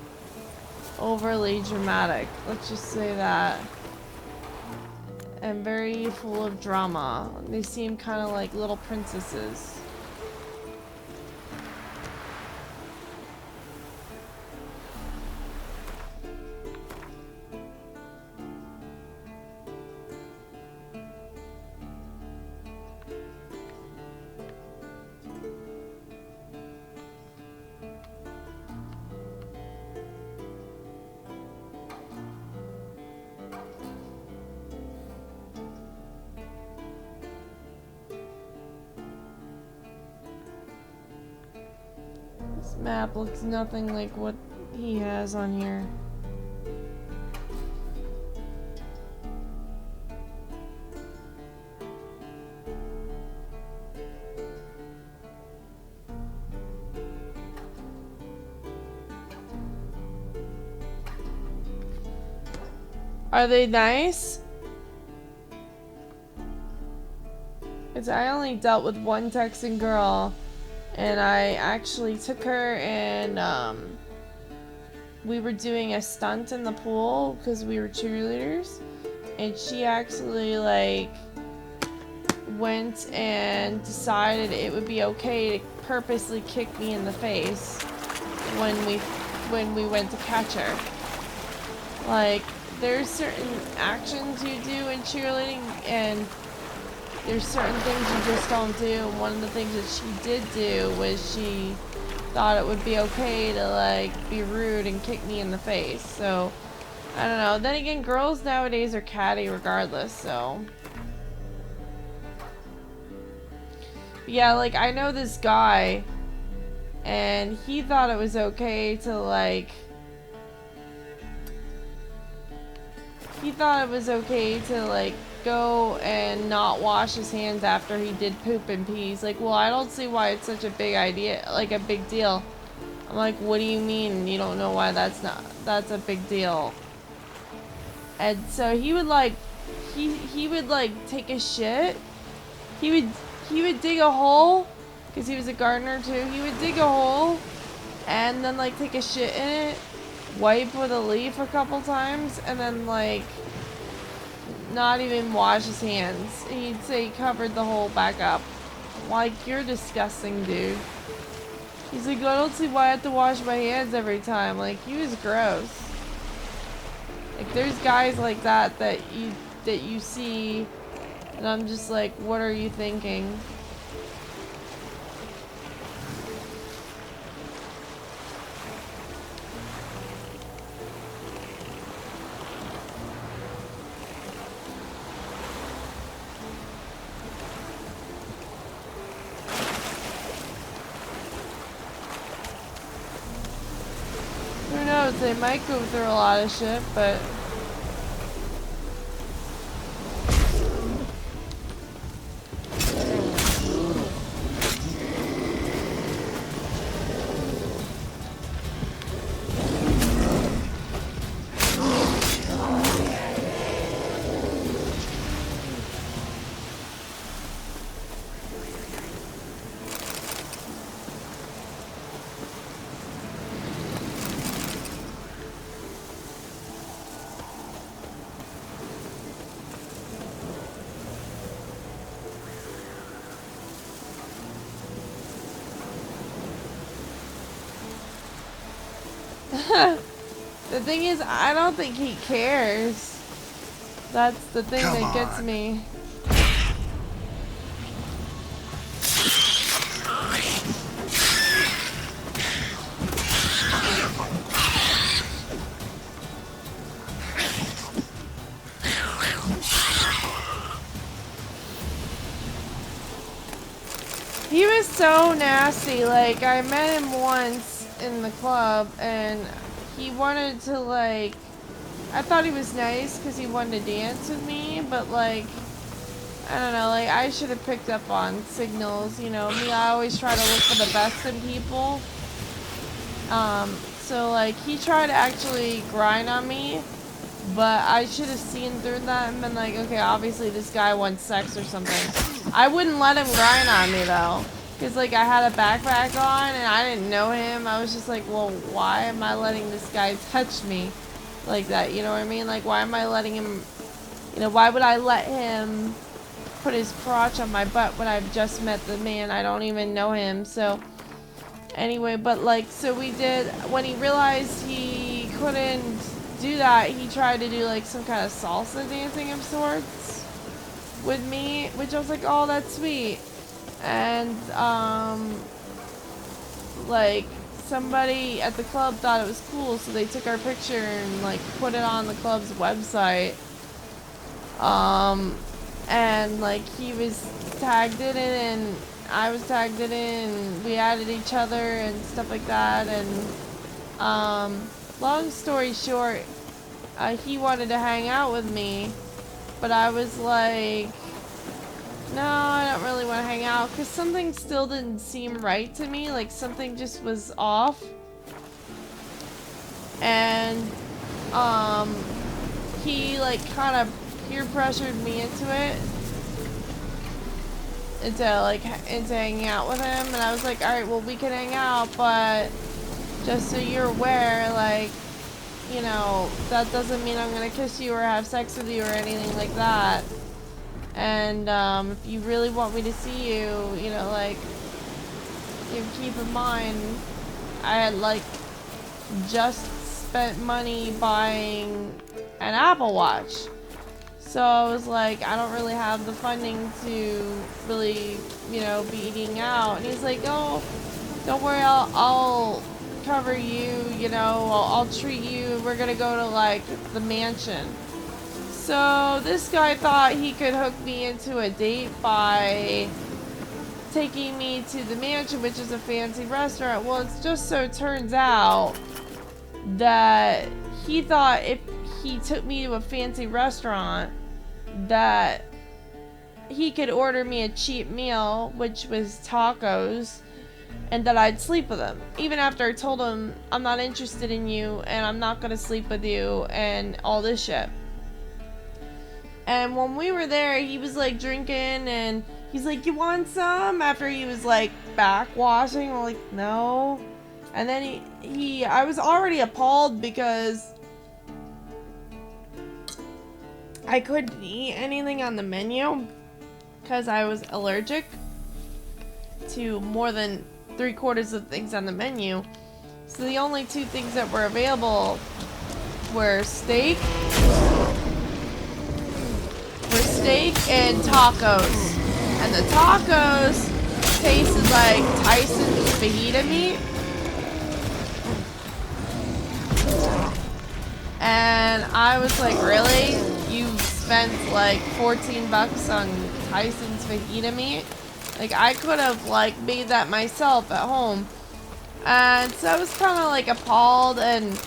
overly dramatic. Let's just say that. And very full of drama. They seem kind of like little princesses. This map looks nothing like what he has on here. Are they nice? Because I only dealt with one Texan girl, and I actually took her and we were doing a stunt in the pool because we were cheerleaders, and she actually like went and decided it would be okay to purposely kick me in the face when we went to catch her. Like, there's certain actions you do in cheerleading, and there's certain things you just don't do. And one of the things that she did do was she thought it would be okay to like be rude and kick me in the face. So I don't know. Then again, girls nowadays are catty regardless, so yeah, like I know this guy, and he thought it was okay to like go and not wash his hands after he did poop and pee. He's like, well, I don't see why it's such a big idea, like a big deal. I'm like, what do you mean you don't know why that's a big deal? And so he would like, he would like take a shit. He would dig a hole, because he was a gardener too. He would dig a hole and then like take a shit in it, wipe with a leaf a couple times, and then like not even wash his hands. He'd say he covered the hole back up. Like, you're disgusting, dude. He's like, I don't see why I have to wash my hands every time. Like, he was gross. Like, there's guys like that that you see, and I'm just like, what are you thinking? Who knows, they might go through a lot of shit, but The thing is, I don't think he cares. That's the thing that gets me. He was so nasty. Like, I met him once in the club and he wanted to, like, I thought he was nice because he wanted to dance with me, but like, I don't know, like, I should have picked up on signals, you know, me, I always try to look for the best in people. So like, he tried to actually grind on me, but I should have seen through that and been like, okay, obviously this guy wants sex or something. I wouldn't let him grind on me though, because like, I had a backpack on and I didn't know him. I was just like, well, why am I letting this guy touch me like that? You know what I mean? Like, why am I letting him, you know, why would I let him put his crotch on my butt when I've just met the man? I don't even know him. So anyway, but like, so we did, when he realized he couldn't do that, he tried to do like some kind of salsa dancing of sorts with me, which I was like, oh, that's sweet. And like, somebody at the club thought it was cool, so they took our picture and like put it on the club's website. And like, he was tagged in it and I was tagged in it and we added each other and stuff like that. And long story short, he wanted to hang out with me, but I was like, no, I don't really want to hang out, because something still didn't seem right to me. Like, something just was off. And he like kind of peer pressured me into it, into hanging out with him. And I was like, alright, well, we can hang out, but just so you're aware, like, you know, that doesn't mean I'm gonna kiss you or have sex with you or anything like that. And if you really want me to see you, you know, like, you keep in mind, I had like just spent money buying an Apple Watch. So I was like, I don't really have the funding to really, you know, be eating out. And he's like, oh, don't worry, I'll cover you, you know, I'll treat you. We're gonna go to like the mansion. So this guy thought he could hook me into a date by taking me to the mansion, which is a fancy restaurant. Well, it just so turns out that he thought if he took me to a fancy restaurant that he could order me a cheap meal, which was tacos, and that I'd sleep with him. Even after I told him I'm not interested in you and I'm not gonna sleep with you and all this shit. And when we were there, he was like drinking and he's like, you want some? After he was like backwashing, we're like, no. And then I was already appalled because I couldn't eat anything on the menu because I was allergic to more than 3/4 of things on the menu. So the only two things that were available were steak and tacos. And the tacos tasted like Tyson's fajita meat. And I was like, really? You spent like 14 bucks on Tyson's fajita meat? Like, I could have like made that myself at home. And so I was kind of like appalled, and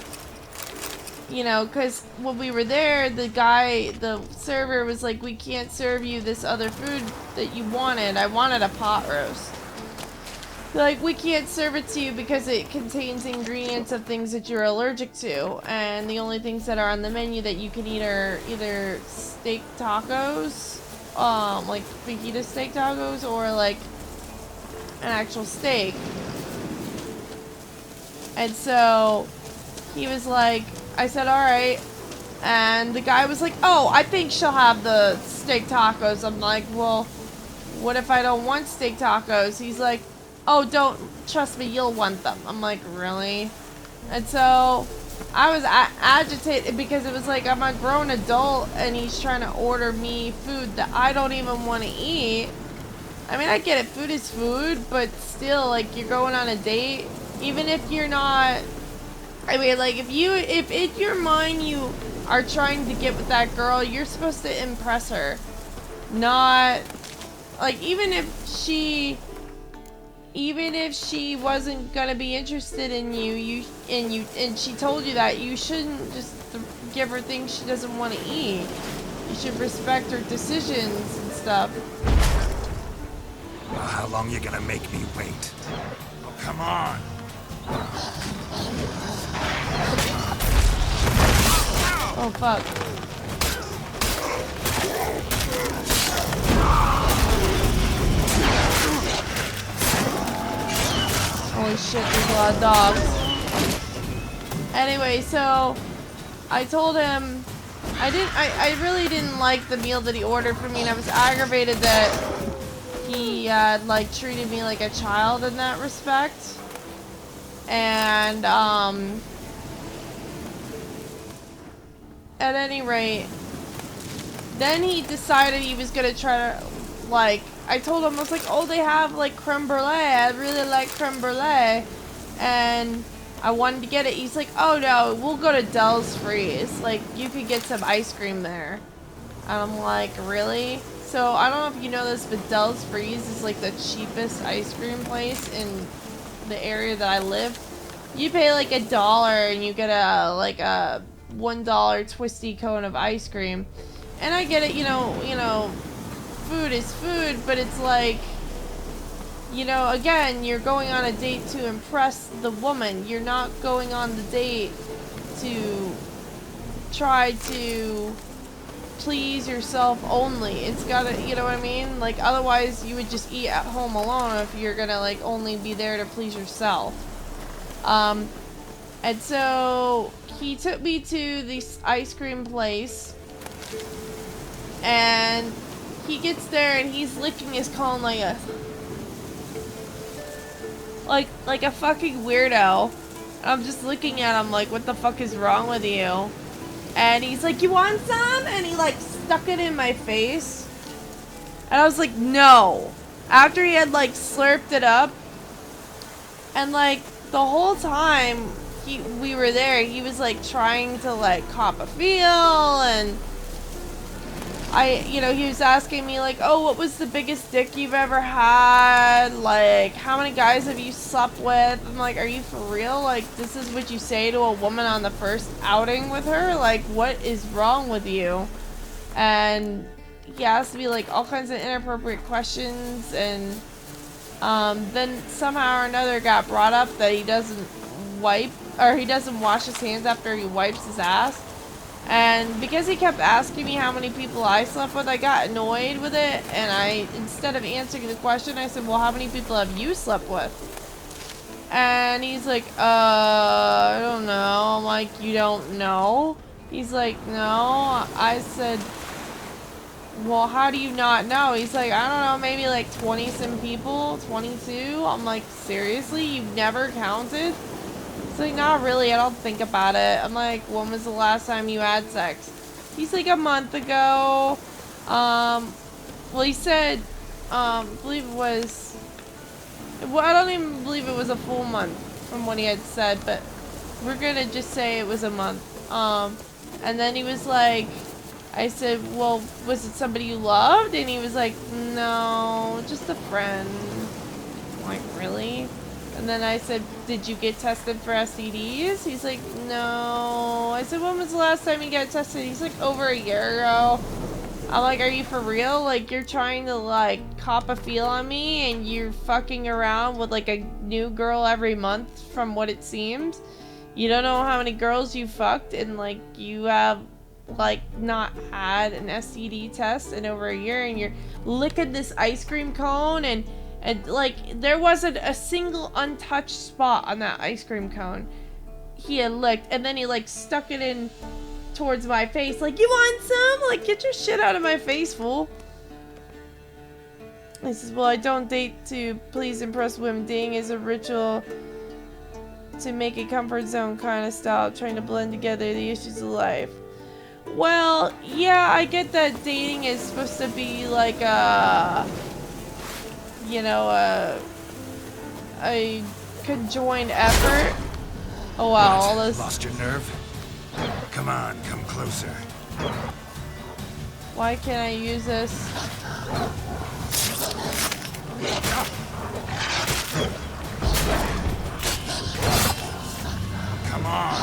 you know, because when we were there, the server was like, we can't serve you this other food that you wanted. I wanted a pot roast. They're like, we can't serve it to you because it contains ingredients of things that you're allergic to. And the only things that are on the menu that you can eat are either steak tacos, like fajita steak tacos, or like an actual steak. And so he was like, I said, alright. And the guy was like, oh, I think she'll have the steak tacos. I'm like, well, what if I don't want steak tacos? He's like, oh, don't, trust me, you'll want them. I'm like, really? And so I was agitated because it was like I'm a grown adult and he's trying to order me food that I don't even want to eat. I mean, I get it, food is food, but still, like, you're going on a date, even if you're not, I mean, like, if in your mind you are trying to get with that girl, you're supposed to impress her. Not, like, even if she wasn't gonna be interested in you, and she told you that, you shouldn't just give her things she doesn't want to eat. You should respect her decisions and stuff. Well, how long you gonna make me wait? Oh, come on! Oh, fuck. Holy shit, there's a lot of dogs. Anyway, so I told him I really didn't like the meal that he ordered for me, and I was aggravated that he like treated me like a child in that respect. And at any rate, then he decided he was gonna try to, like, I told him, I was like, oh, they have like creme brulee, I really like creme brulee, and I wanted to get it. He's like, oh no, we'll go to Del's Freeze, like, you could get some ice cream there. And I'm like, really? So I don't know if you know this, but Del's Freeze is like the cheapest ice cream place in the area that I live. You pay like $1 and you get a $1 twisty cone of ice cream. And I get it, you know, food is food, but it's like, you know, again, you're going on a date to impress the woman. You're not going on the date to try to please yourself only. It's gotta, you know what I mean? Like, otherwise you would just eat at home alone if you're gonna, like, only be there to please yourself. And so he took me to this ice cream place, and he gets there and he's licking his cone like a fucking weirdo. And I'm just looking at him like, what the fuck is wrong with you? And he's like, you want some? And he like stuck it in my face. And I was like, no. After he had like slurped it up. And like the whole time we were there, he was like trying to like cop a feel, and he was asking me like, oh, what was the biggest dick you've ever had? Like, how many guys have you slept with? I'm like, are you for real? Like, this is what you say to a woman on the first outing with her? Like, what is wrong with you? And he asked me like all kinds of inappropriate questions, and then somehow or another got brought up that he doesn't wash his hands after he wipes his ass. And because he kept asking me how many people I slept with, I got annoyed with it, and instead of answering the question, I said, well, how many people have you slept with? And he's like, I don't know. I'm like, you don't know? He's like, no. I said, well, how do you not know? He's like, I don't know, maybe like 20-some people, 22. I'm like, seriously? You've never counted? He's like, not really, I don't think about it. I'm like, when was the last time you had sex? He's like, a month ago. Well, he said, I believe it was, well, I don't even believe it was a full month from what he had said, but we're gonna just say it was a month. And then he was like, I said, well, was it somebody you loved? And he was like, no, just a friend. I'm like, really? And then I said, did you get tested for STDs? He's like, no. I said, when was the last time you got tested? He's like, over a year ago. I'm like, are you for real? Like, you're trying to, like, cop a feel on me, and you're fucking around with, like, a new girl every month from what it seems? You don't know how many girls you fucked, and, like, you have, like, not had an STD test in over a year, and you're licking this ice cream cone, and like, there wasn't a single untouched spot on that ice cream cone he had licked, and then he, like, stuck it in towards my face, like, you want some? Like, get your shit out of my face, fool. He says, well, I don't date to please impress women. Dating is a ritual to make a comfort zone kind of style, trying to blend together the issues of life. Well, yeah, I get that dating is supposed to be like a, you know, a conjoined effort. Oh wow, all this. Lost your nerve? Come on, come closer. Why can't I use this? Come on.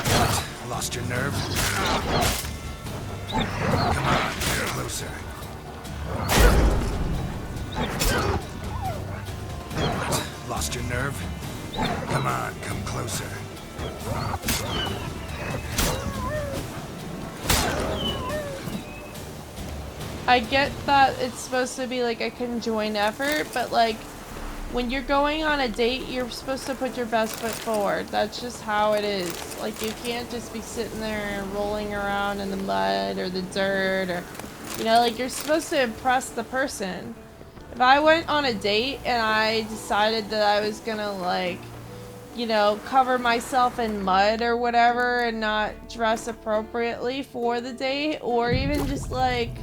What? Lost your nerve? Come on, get closer. What? Lost your nerve? Come on, come closer. I get that it's supposed to be like a conjoined effort, but like when you're going on a date, you're supposed to put your best foot forward. That's just how it is. Like you can't just be sitting there rolling around in the mud or the dirt, or you know, like you're supposed to impress the person. If I went on a date and I decided that I was gonna like, you know, cover myself in mud or whatever and not dress appropriately for the date, or even just like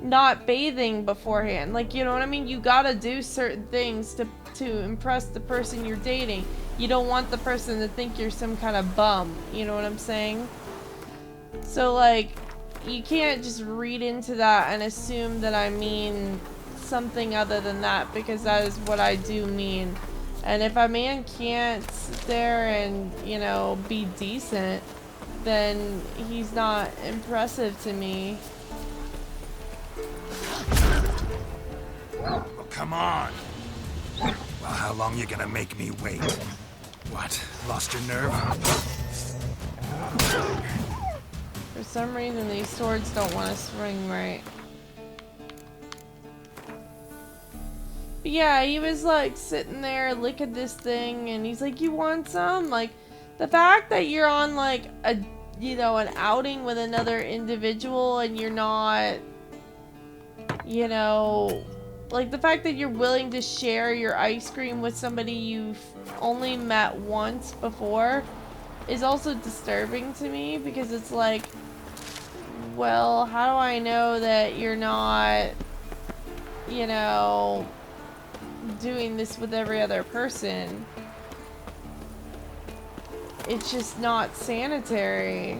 not bathing beforehand, like, you know what I mean, you gotta do certain things to impress the person you're dating. You don't want the person to think you're some kind of bum, you know what I'm saying? So like you can't just read into that and assume that I mean something other than that, because that is what I do mean. And if a man can't sit there and, you know, be decent, then he's not impressive to me. Oh, come on. Well, how long you gonna make me wait? What? Lost your nerve? For some reason, these swords don't want to swing right. But yeah, he was like sitting there, look at this thing, and he's like, "You want some?" Like, the fact that you're on like a, you know, an outing with another individual and you're not, you know, like the fact that you're willing to share your ice cream with somebody you've only met once before is also disturbing to me, because it's like, well, how do I know that you're not, you know, doing this with every other person? It's just not sanitary.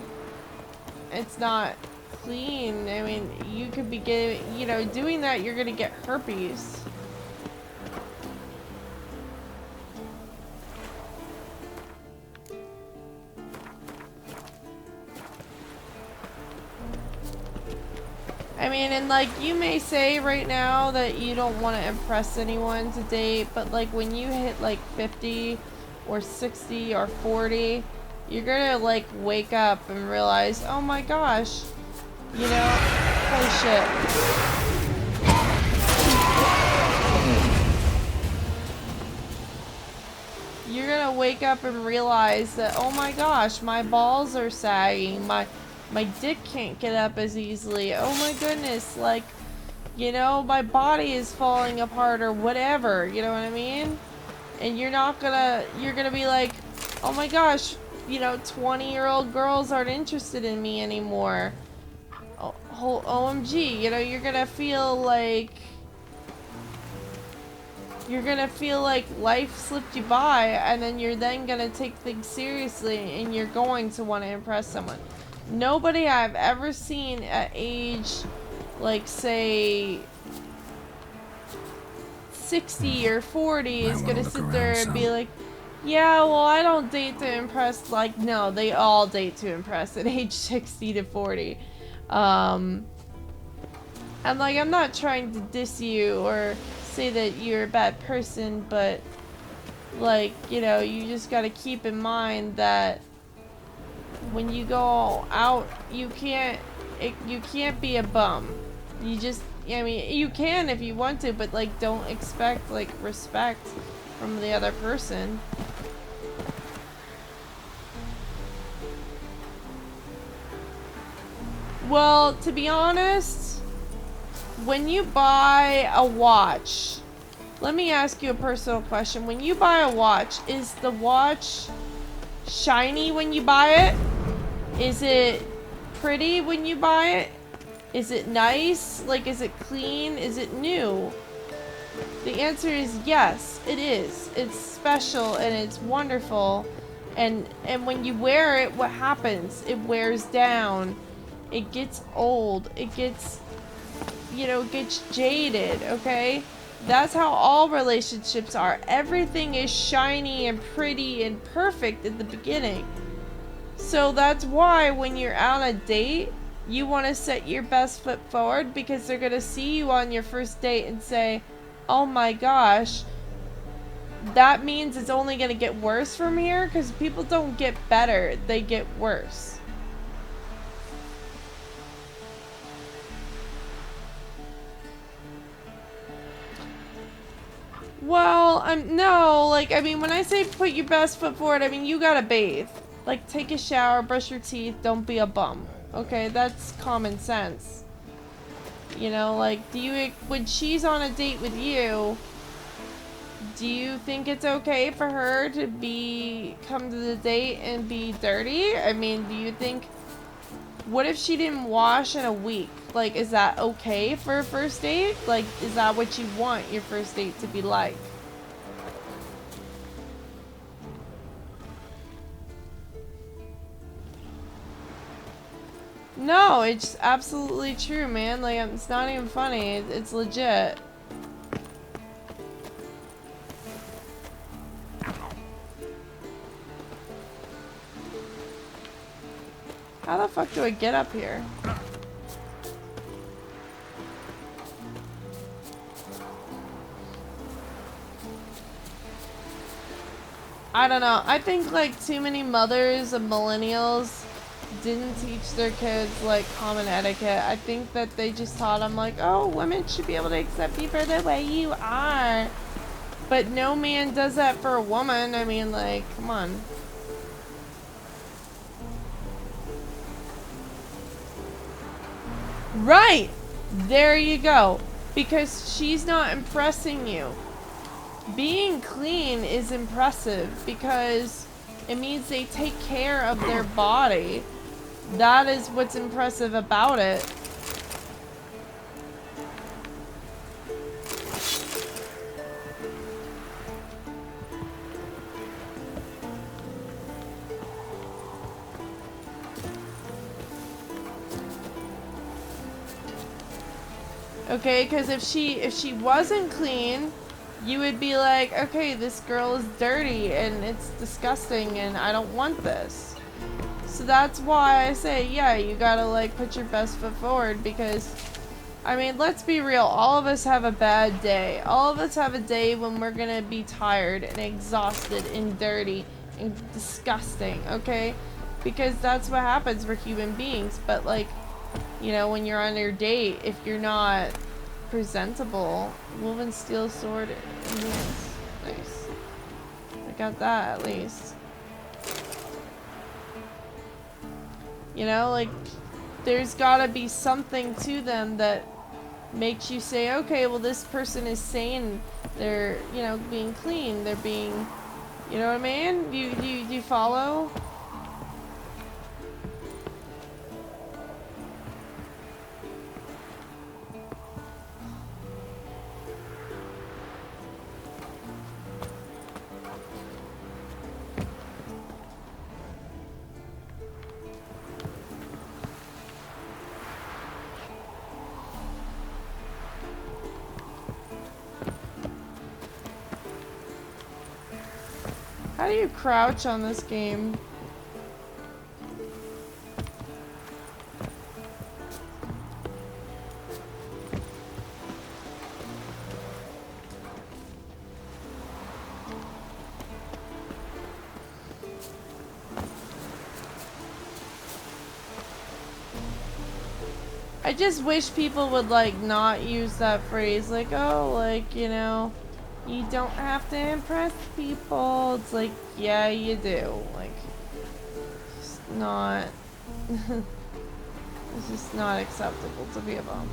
It's not clean. I mean, you could be getting, you know, doing that, you're gonna get herpes. I mean, and like, you may say right now that you don't want to impress anyone to date, but like when you hit like 50 or 60 or 40, you're gonna like wake up and realize, oh my gosh, you know, holy shit. You're gonna wake up and realize that, oh my gosh, my balls are sagging, my dick can't get up as easily, oh my goodness, like, you know, my body is falling apart or whatever, you know what I mean? And you're gonna be like, oh my gosh, you know, 20-year-old girls aren't interested in me anymore. OMG, you know, you're gonna feel like life slipped you by, and then you're then gonna take things seriously and you're going to want to impress someone. Nobody I've ever seen at age, like, say, 60 or 40 is gonna sit there and be like, yeah, well, I don't date to impress. Like, no, they all date to impress at age 60 to 40. And, like, I'm not trying to diss you or say that you're a bad person, but, like, you know, you just gotta keep in mind that when you go out, you can't be a bum. You just, I mean, you can if you want to, but like, don't expect like respect from the other person. Well, to be honest, when you buy a watch let me ask you a personal question. When you buy a watch, is the watch shiny when you buy it? Is it pretty when you buy it? Is it nice? Like, is it clean? Is it new? The answer is yes, it is. It's special and it's wonderful. And when you wear it, what happens? It wears down. It gets old. It gets, you know, gets jaded, okay? That's how all relationships are. Everything is shiny and pretty and perfect at the beginning. So that's why when you're on a date, you want to set your best foot forward, because they're going to see you on your first date and say, oh my gosh, that means it's only going to get worse from here, because people don't get better, they get worse. Well, no, like, I mean, when I say put your best foot forward, I mean, you gotta bathe. Like, take a shower, brush your teeth, don't be a bum. Okay, that's common sense. You know, like, when she's on a date with you, do you think it's okay for her to come to the date and be dirty? I mean, do you think, what if she didn't wash in a week? Like, is that okay for a first date? Like, is that what you want your first date to be like? No, it's absolutely true, man. Like, it's not even funny. It's legit. How the fuck do I get up here? I don't know. I think, like, too many mothers of millennials didn't teach their kids, like, common etiquette. I think that they just taught them, like, oh, women should be able to accept you for the way you are. But no man does that for a woman. I mean, like, come on. Right! There you go. Because she's not impressing you. Being clean is impressive because it means they take care of their body. That is what's impressive about it. Okay, because if she wasn't clean, you would be like, okay, this girl is dirty and it's disgusting and I don't want this. So that's why I say, yeah, you gotta, like, put your best foot forward, because, I mean, let's be real, all of us have a bad day. All of us have a day when we're gonna be tired and exhausted and dirty and disgusting, okay? Because that's what happens, we're human beings. But, like, you know, when you're on your date, if you're not presentable, woven steel sword, nice. I got that at least. You know, like, there's gotta be something to them that makes you say, okay, well, this person is sane. They're, you know, being clean. They're being, you know what I mean? Do you follow? How do you crouch on this game? I just wish people would, like, not use that phrase, like, oh, like, you know, you don't have to impress people. It's like, yeah, you do. Like, it's not, it's just not acceptable to be a bum.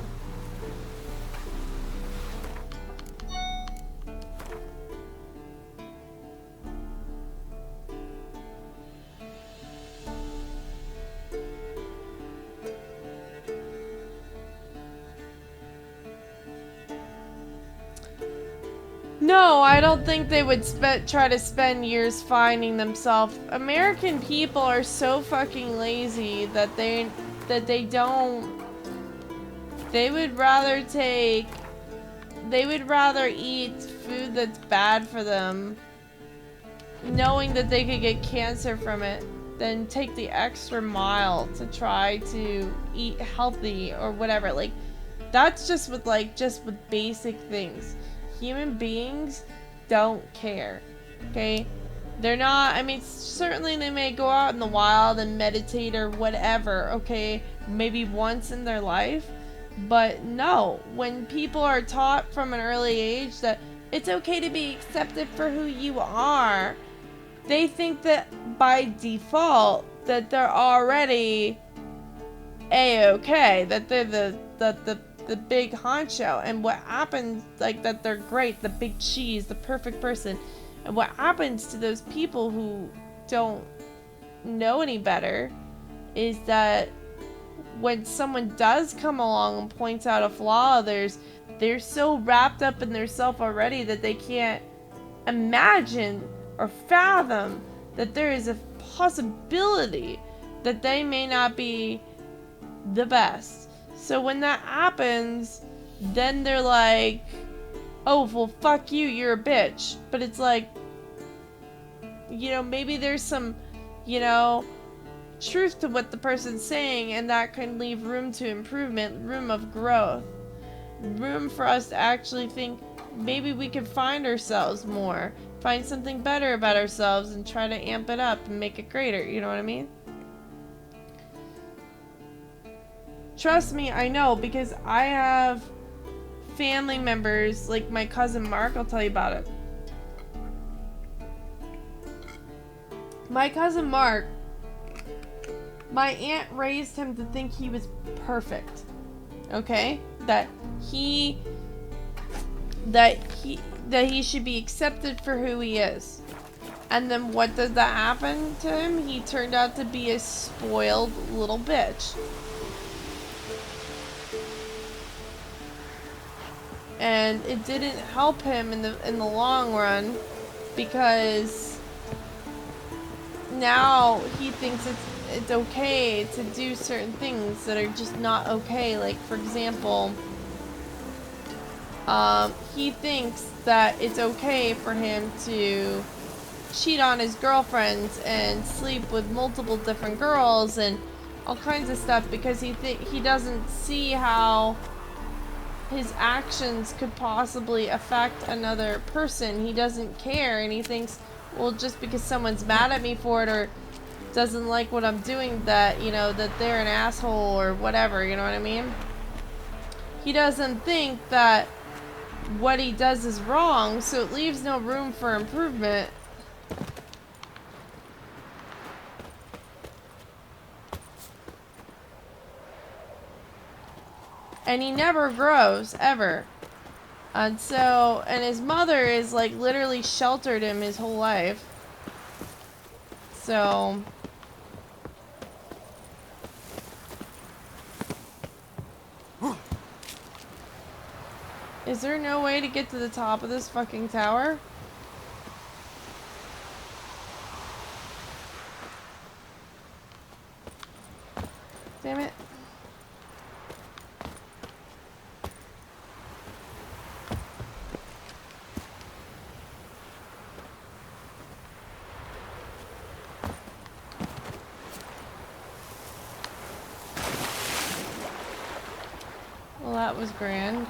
No, I don't think they would try to spend years finding themselves. American people are so fucking lazy that they don't. They would rather eat food that's bad for them, knowing that they could get cancer from it, than take the extra mile to try to eat healthy or whatever. Like, that's just with basic things. Human beings don't care, okay? They're not, I mean, certainly they may go out in the wild and meditate or whatever, okay? Maybe once in their life. But no, when people are taught from an early age that it's okay to be accepted for who you are, they think that by default that they're already A-okay, that they're the big honcho, and what happens, like, that they're great, the big cheese, the perfect person. And what happens to those people who don't know any better is that when someone does come along and points out a flaw, they're so wrapped up in their self already that they can't imagine or fathom that there is a possibility that they may not be the best. So when that happens, then they're like, oh, well, fuck you, you're a bitch. But it's like, you know, maybe there's some, you know, truth to what the person's saying, and that can leave room to improvement, room of growth, room for us to actually think maybe we can find ourselves more, find something better about ourselves, and try to amp it up and make it greater. You know what I mean? Trust me, I know, because I have family members, like my cousin Mark, I'll tell you about it. My cousin Mark, my aunt raised him to think he was perfect. Okay? That he should be accepted for who he is. And then what does that happen to him? He turned out to be a spoiled little bitch. And it didn't help him in the long run, because now he thinks it's okay to do certain things that are just not okay. Like, for example, he thinks that it's okay for him to cheat on his girlfriends and sleep with multiple different girls and all kinds of stuff, because he doesn't see how his actions could possibly affect another person. He doesn't care, and he thinks, well, just because someone's mad at me for it or doesn't like what I'm doing, that, you know, that they're an asshole or whatever, you know what I mean? He doesn't think that what he does is wrong, so it leaves no room for improvement. And he never grows, ever. And his mother is, like, literally sheltered him his whole life. So is there no way to get to the top of this fucking tower? Damn it. Well, that was grand.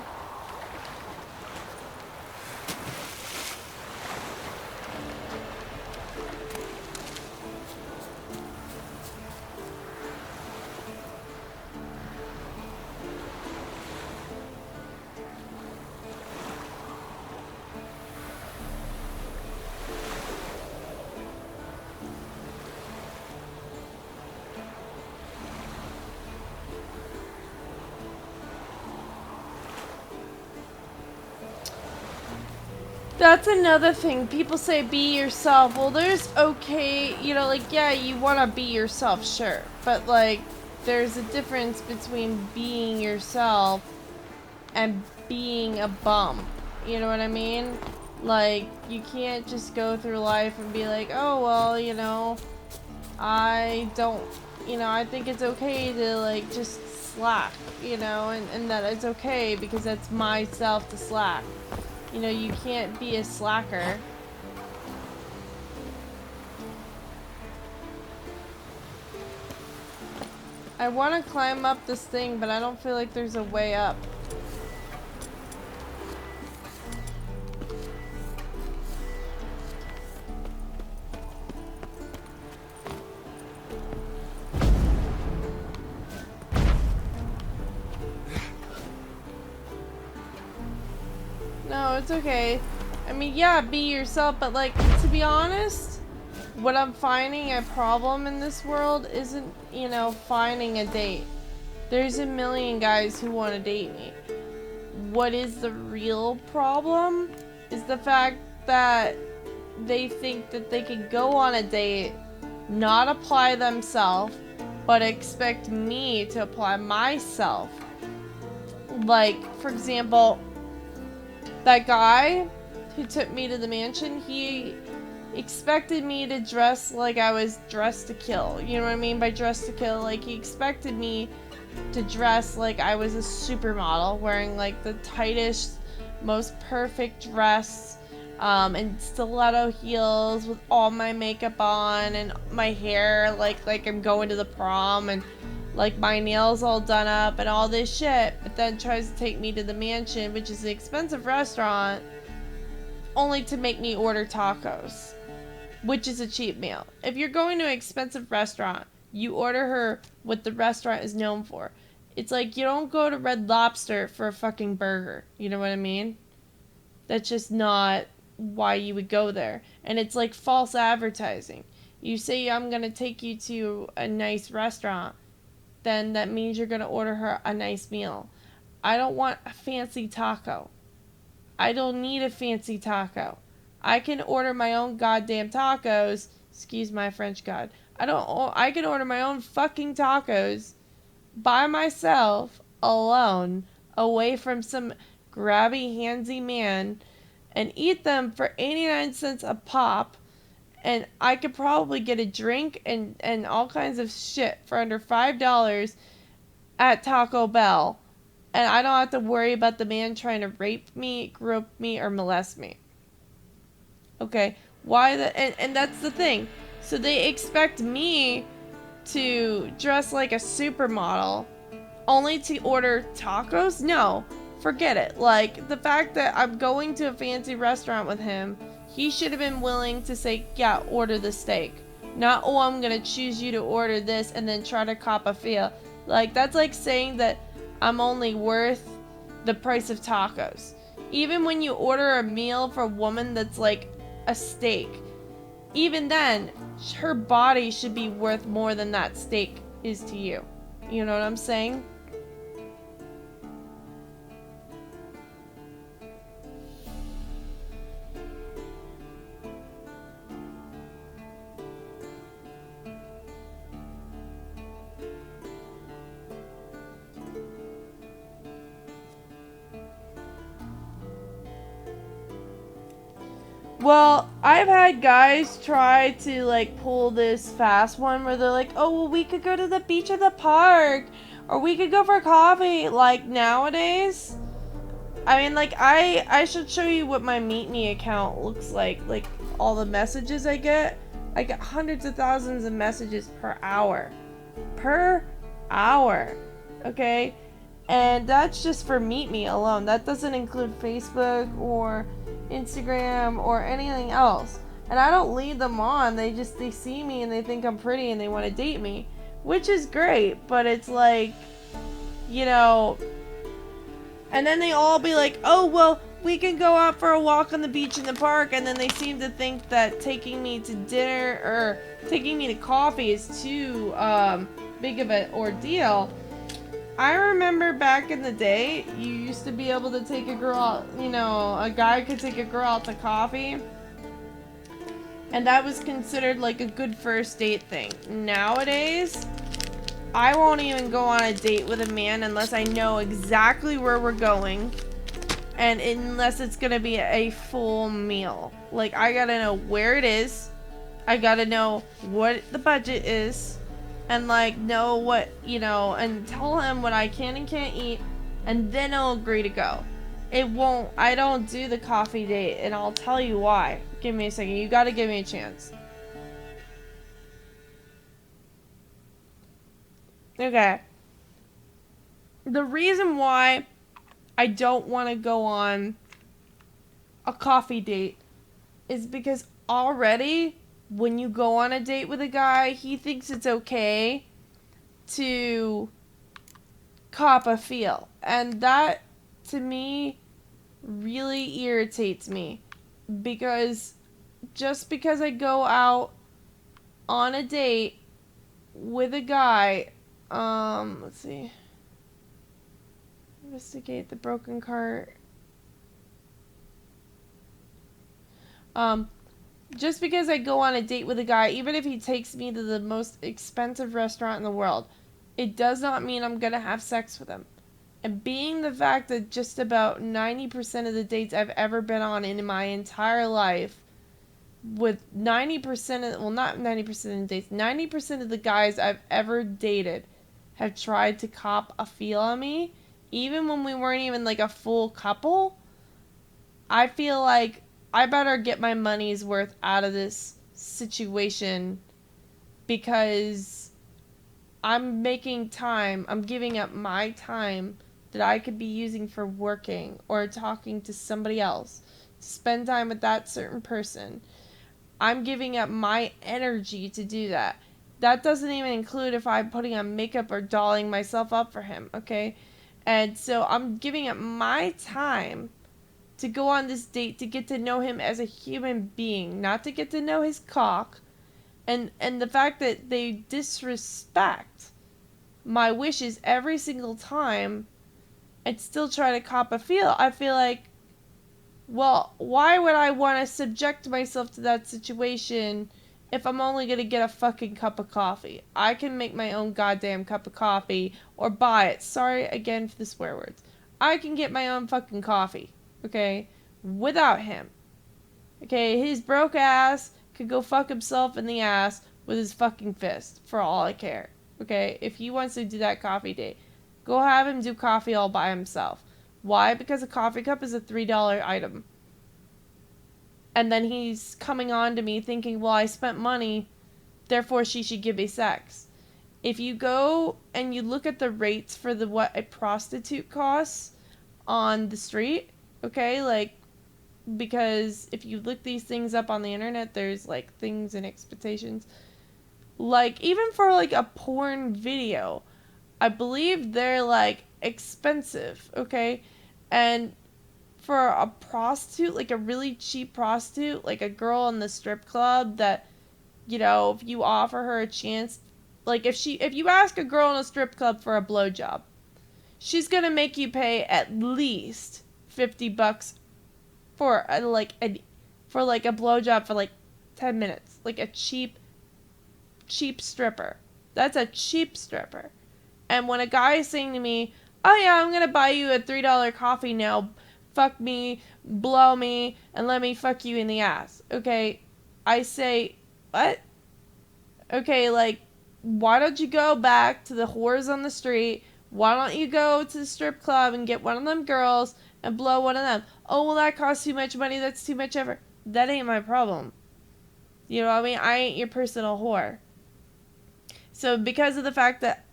That's another thing. People say be yourself. Well, there's okay, you know, like, yeah, you want to be yourself, sure. But, like, there's a difference between being yourself and being a bum. You know what I mean? Like, you can't just go through life and be like, oh, well, you know, I don't, you know, I think it's okay to, like, just slack, you know, and that it's okay because that's myself to slack. You know, you can't be a slacker. I want to climb up this thing, but I don't feel like there's a way up. No, it's okay. I mean, yeah, be yourself, but like, to be honest, what I'm finding a problem in this world isn't, you know, finding a date. There's a million guys who want to date me. What is the real problem is the fact that they think that they can go on a date, not apply themselves, but expect me to apply myself. Like, for example, that guy who took me to the mansion, he expected me to dress like I was dressed to kill. You know what I mean by dressed to kill? Like, he expected me to dress like I was a supermodel, wearing like the tightest, most perfect dress, and stiletto heels with all my makeup on and my hair like I'm going to the prom, and like my nails all done up and all this shit, but then tries to take me to the mansion, which is an expensive restaurant, only to make me order tacos, which is a cheap meal. If you're going to an expensive restaurant, you order her what the restaurant is known for. It's like you don't go to Red Lobster for a fucking burger. You know what I mean? That's just not why you would go there. And it's like false advertising. You say, I'm going to take you to a nice restaurant, then that means you're going to order her a nice meal. I don't want a fancy taco. I don't need a fancy taco. I can order my own goddamn tacos. Excuse my French God. I can order my own fucking tacos by myself, alone, away from some grabby, handsy man, and eat them for 89 cents a pop, and I could probably get a drink and all kinds of shit for under $5 at Taco Bell, and I don't have to worry about the man trying to rape me, grope me, or molest me. Okay, why and that's the thing. So they expect me to dress like a supermodel only to order tacos? No, forget it. Like, the fact that I'm going to a fancy restaurant with him, he should have been willing to say, yeah, order the steak. Not, oh, I'm gonna choose you to order this and then try to cop a feel. Like, that's like saying that I'm only worth the price of tacos. Even when you order a meal for a woman that's like a steak, even then, her body should be worth more than that steak is to you. You know what I'm saying? Well, I've had guys try to, like, pull this fast one where they're like, oh, well, we could go to the beach or the park, or we could go for coffee. Like, nowadays, I mean, like, I should show you what my Meet Me account looks like all the messages I get. I get hundreds of thousands of messages per hour. Per hour. Okay? And that's just for Meet Me alone. That doesn't include Facebook or Instagram or anything else. And I don't lead them on. They see me and they think I'm pretty and they want to date me, which is great, but it's like, you know, and then they all be like, oh, well, we can go out for a walk on the beach in the park, and then they seem to think that taking me to dinner or taking me to coffee is too big of an ordeal. I remember back in the day, you used to be able to take a girl out, you know, a guy could take a girl out to coffee, and that was considered like a good first date thing. Nowadays, I won't even go on a date with a man unless I know exactly where we're going, And unless it's gonna be a full meal. Like, I gotta know where it is. I gotta know what the budget is. And, like, know what, you know, and tell him what I can and can't eat. And then I'll agree to go. I don't do the coffee date, and I'll tell you why. Give me a second. You gotta give me a chance. Okay. The reason why I don't want to go on a coffee date is because already when you go on a date with a guy, he thinks it's okay to cop a feel. And that, to me, really irritates me. Because just because I go out on a date with a guy, let's see. Investigate the broken cart. Just because I go on a date with a guy, even if he takes me to the most expensive restaurant in the world, it does not mean I'm gonna have sex with him. And being the fact that just about 90% of the dates I've ever been on in my entire life, with 90% of, well, not 90% of the dates, 90% of the guys I've ever dated have tried to cop a feel on me, even when we weren't even like a full couple. I feel like I better get my money's worth out of this situation because I'm making time, I'm giving up my time that I could be using for working or talking to somebody else, to spend time with that certain person. I'm giving up my energy to do that. That doesn't even include if I'm putting on makeup or dolling myself up for him, okay? And so I'm giving up my time to go on this date to get to know him as a human being, not to get to know his cock. And the fact that they disrespect my wishes every single time and still try to cop a feel, I feel like, well, why would I want to subject myself to that situation if I'm only going to get a fucking cup of coffee? I can make my own goddamn cup of coffee or buy it. Sorry again for the swear words. I can get my own fucking coffee, okay, without him. Okay, his broke ass could go fuck himself in the ass with his fucking fist, for all I care. Okay, if he wants to do that coffee date, go have him do coffee all by himself. Why? Because a coffee cup is a $3 item. And then he's coming on to me thinking, well, I spent money, therefore she should give me sex. If you go and you look at the rates for what a prostitute costs on the street, okay, like, because if you look these things up on the internet, there's like things and expectations. Like, even for like a porn video, I believe they're like expensive, okay? And for a prostitute, like a really cheap prostitute, like a girl in the strip club that, you know, if you offer her a chance, like if you ask a girl in a strip club for a blowjob, she's gonna make you pay at least $50 for a blowjob for like 10 minutes. Like a cheap stripper. That's a cheap stripper. And when a guy is saying to me, oh yeah, I'm gonna buy you a $3 coffee now, fuck me, blow me, and let me fuck you in the ass. Okay, I say, what? Okay, like, why don't you go back to the whores on the street? Why don't you go to the strip club and get one of them girls and blow one of them? Oh, well, that costs too much money. That's too much effort. That ain't my problem. You know what I mean? I ain't your personal whore. So because of the fact that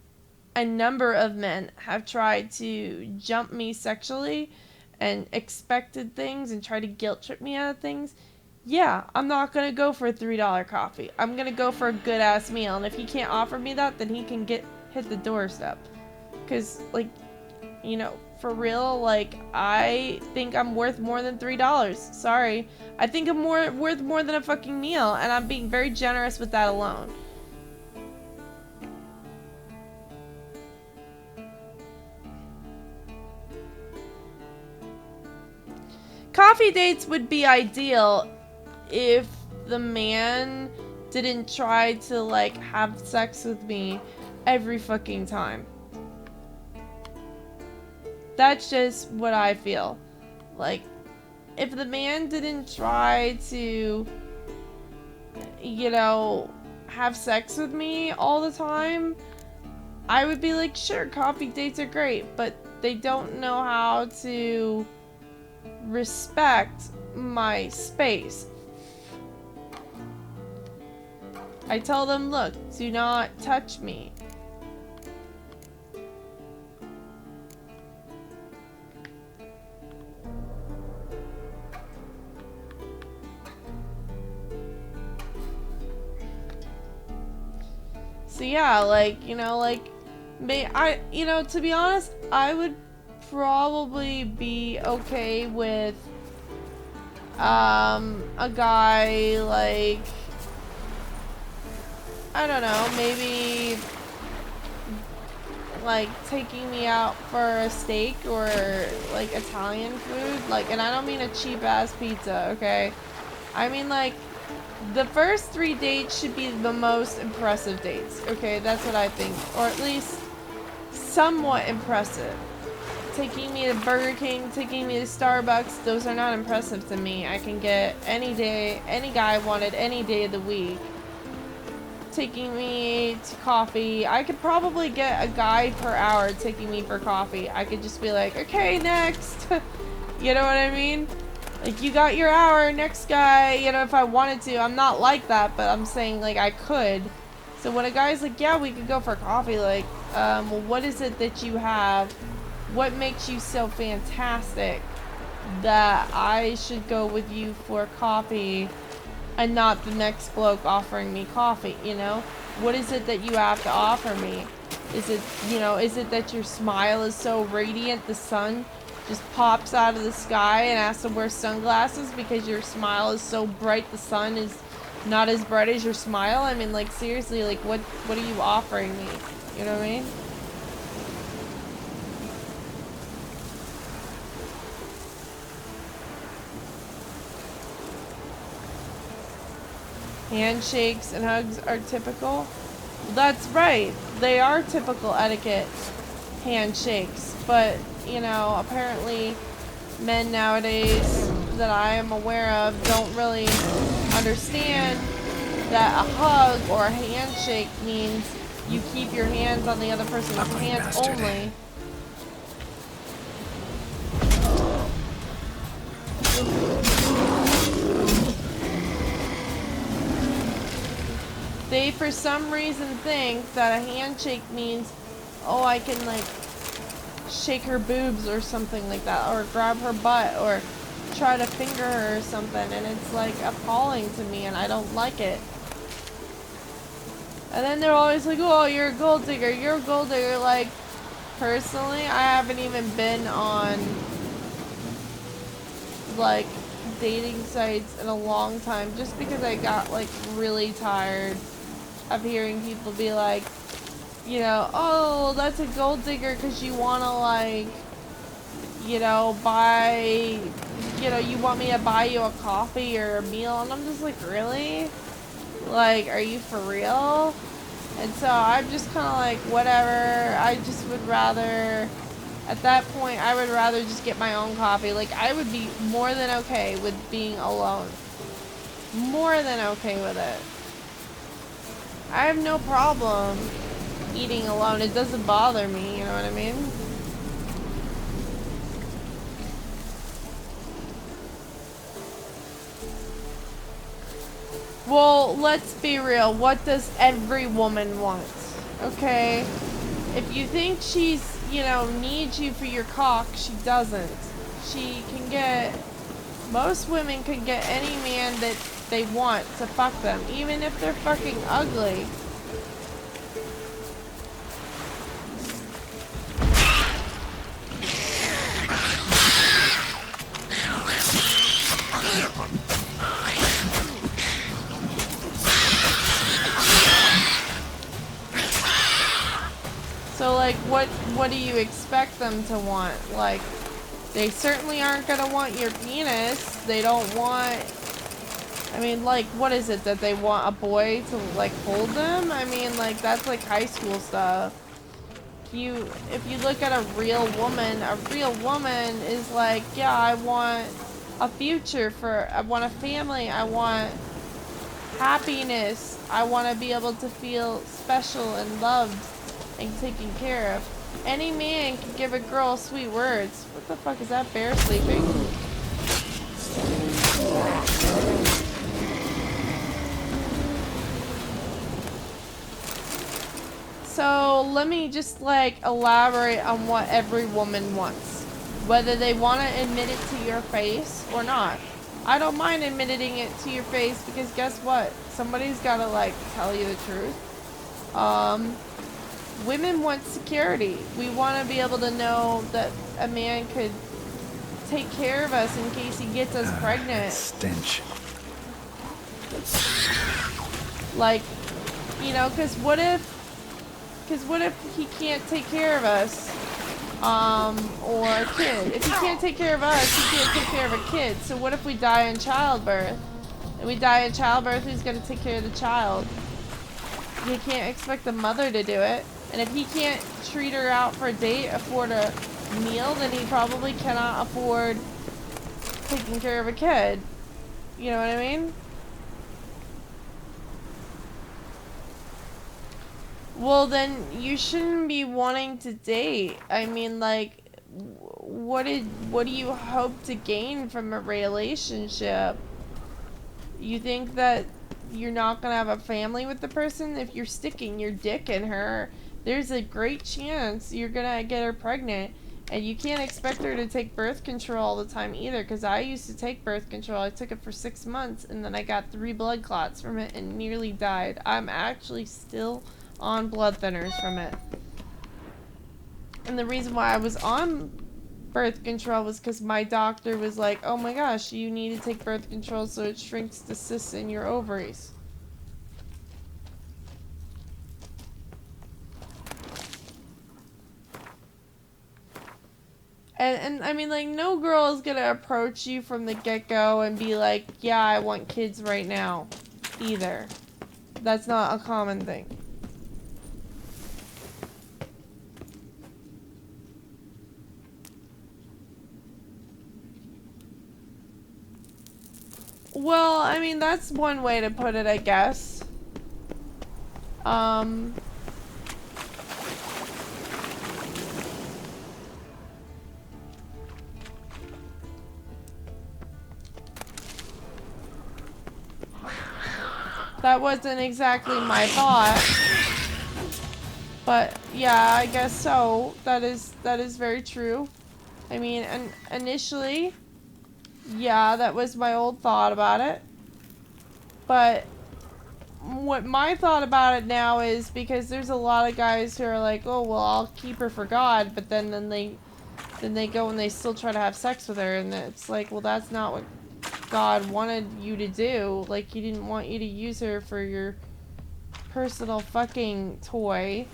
a number of men have tried to jump me sexually and expected things and try to guilt trip me out of things, yeah, I'm not going to go for a $3 coffee. I'm going to go for a good-ass meal. And if he can't offer me that, then he can hit the doorstep. Because, like, you know, for real, like, I think I'm worth more than $3. Sorry. I think I'm worth more than a fucking meal. And I'm being very generous with that alone. Coffee dates would be ideal if the man didn't try to, like, have sex with me every fucking time. That's just what I feel. Like, if the man didn't try to, you know, have sex with me all the time, I would be like, sure, coffee dates are great, but they don't know how to respect my space. I tell them, look, do not touch me. So yeah, like, you know, like, to be honest, I would probably be okay with, a guy, like, I don't know, maybe, like, taking me out for a steak or, like, Italian food, like, and I don't mean a cheap-ass pizza, okay? I mean, like, the first 3 dates should be the most impressive dates, okay? That's what I think. Or at least somewhat impressive. Taking me to Burger King, taking me to Starbucks, those are not impressive to me. I can get any day, any guy I wanted any day of the week. Taking me to coffee, I could probably get a guy per hour taking me for coffee. I could just be like, okay, next. You know what I mean? Like, you got your hour, next guy, you know, if I wanted to. I'm not like that, but I'm saying, like, I could. So when a guy's like, yeah, we could go for coffee, like, well, what is it that you have? What makes you so fantastic that I should go with you for coffee and not the next bloke offering me coffee, you know? What is it that you have to offer me? Is it, you know, is it that your smile is so radiant, the sun just pops out of the sky and has to wear sunglasses because your smile is so bright the sun is not as bright as your smile? I mean, like, seriously, like, what are you offering me? You know what I mean? Handshakes and hugs are typical. That's right. They are typical etiquette handshakes. But, you know, apparently men nowadays that I am aware of don't really understand that a hug or a handshake means you keep your hands on the other person's hands only. They, for some reason, think that a handshake means, oh, I can, like, shake her boobs or something like that, or grab her butt, or try to finger her or something, and it's, like, appalling to me, and I don't like it. And then they're always like, oh, you're a gold digger, you're a gold digger. Like, personally, I haven't even been on, like, dating sites in a long time, just because I got, like, really tired of hearing people be like, you know, oh, that's a gold digger because you want to, like, you know, buy, you know, you want me to buy you a coffee or a meal, and I'm just like, really? Like, are you for real? And so I'm just kind of like, whatever. I just would rather, at that point, I would rather just get my own coffee. Like, I would be more than okay with being alone. More than okay with it. I have no problem eating alone. It doesn't bother me, you know what I mean? Well, let's be real. What does every woman want? Okay? If you think she's, you know, needs you for your cock, she doesn't. She can get... Most women can get any man that they want to fuck them, even if they're fucking ugly. So, like, what do you expect them to want? Like, they certainly aren't gonna want your penis. They don't want... I mean, like, what is it that they want a boy to, like, hold them? I mean, like, that's, like, high school stuff. if you look at a real woman is like, yeah, I want a future I want a family, I want happiness, I want to be able to feel special and loved and taken care of. Any man can give a girl sweet words. What the fuck is that bear sleeping? So let me just like elaborate on what every woman wants. Whether they want to admit it to your face or not. I don't mind admitting it to your face because guess what? Somebody's got to like tell you the truth. Women want security. We want to be able to know that a man could take care of us in case he gets us pregnant. Stench. Like, you know, because what if he can't take care of us, or a kid? If he can't take care of us, he can't take care of a kid. So what if we die in childbirth? And we die in childbirth, who's gonna take care of the child? You can't expect the mother to do it. And if he can't treat her out for a date, afford a meal, then he probably cannot afford taking care of a kid. You know what I mean? Well, then you shouldn't be wanting to date. I mean, like, what do you hope to gain from a relationship? You think that you're not gonna have a family with the person? If you're sticking your dick in her, there's a great chance you're gonna get her pregnant. And you can't expect her to take birth control all the time either, because I used to take birth control. I took it for 6 months, and then I got 3 blood clots from it and nearly died. I'm actually still on blood thinners from it. And the reason why I was on birth control was because my doctor was like, oh my gosh, you need to take birth control so it shrinks the cysts in your ovaries. And I mean, like, no girl is gonna approach you from the get-go and be like, yeah, I want kids right now, either. That's not a common thing. Well, I mean, that's one way to put it, I guess. That wasn't exactly my thought. But yeah, I guess so. That is very true. I mean, and initially, yeah, that was my old thought about it. But what my thought about it now is, because there's a lot of guys who are like, oh, well, I'll keep her for God, but then they go and they still try to have sex with her, and it's like, well, that's not what God wanted you to do. Like, he didn't want you to use her for your personal fucking toy.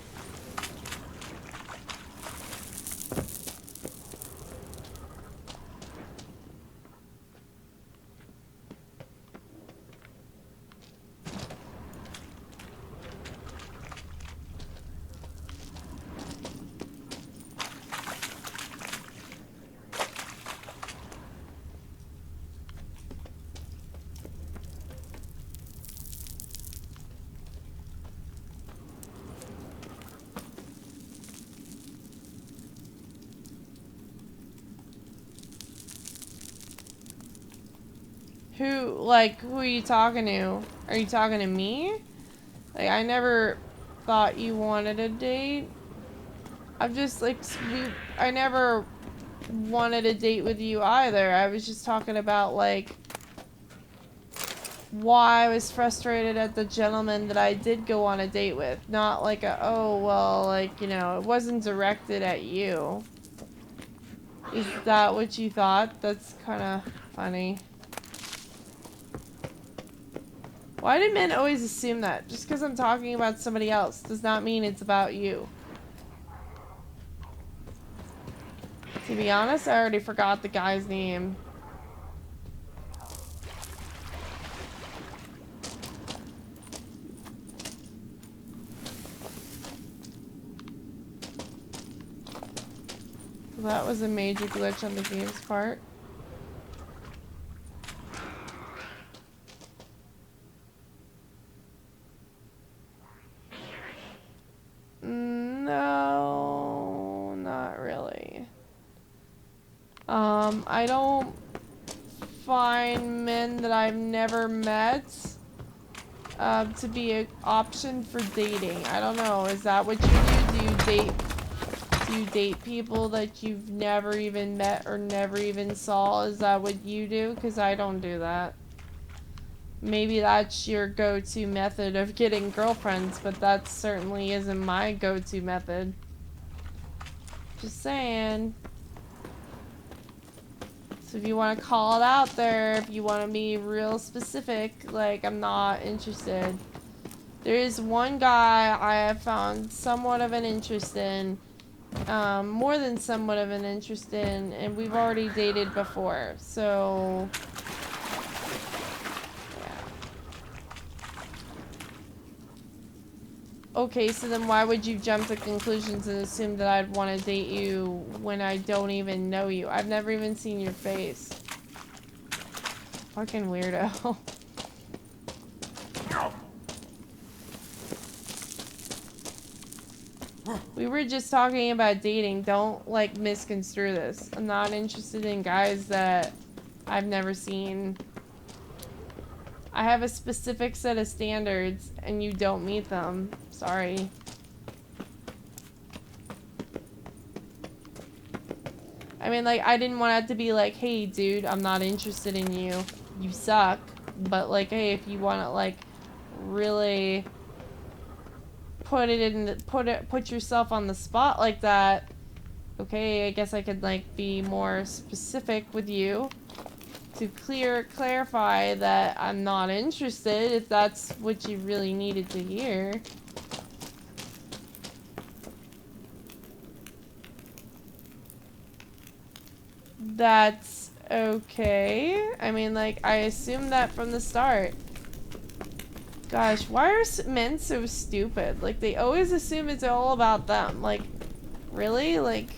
Who are you talking to? Are you talking to me? Like, I never thought you wanted a date. I'm just, like, I never wanted a date with you either. I was just talking about, like, why I was frustrated at the gentleman that I did go on a date with. Not like oh, well, like, you know, it wasn't directed at you. Is that what you thought? That's kind of funny. Why do men always assume that? Just because I'm talking about somebody else does not mean it's about you. To be honest, I already forgot the guy's name. That was a major glitch on the game's part. No, not really. I don't find men that I've never met to be an option for dating. I don't know. Is that what you do? Do you date people that you've never even met or never even saw? Is that what you do? Because I don't do that. Maybe that's your go-to method of getting girlfriends, but that certainly isn't my go-to method. Just saying. So if you want to call it out there, if you want to be real specific, like, I'm not interested. There is one guy I have found somewhat of an interest in, more than somewhat of an interest in, and we've already dated before, so... Okay, so then why would you jump to conclusions and assume that I'd want to date you when I don't even know you? I've never even seen your face. Fucking weirdo. We were just talking about dating. Don't, like, misconstrue this. I'm not interested in guys that I've never seen. I have a specific set of standards, and you don't meet them. Sorry. I mean, like, I didn't want it to be like, hey, dude, I'm not interested in you. You suck. But, like, hey, if you want to, like, really put yourself on the spot like that, okay, I guess I could, like, be more specific with you to clarify that I'm not interested, if that's what you really needed to hear. That's okay. I mean, like, I assumed that from the start. Gosh, why are men so stupid? Like, they always assume it's all about them. Like, really? Like,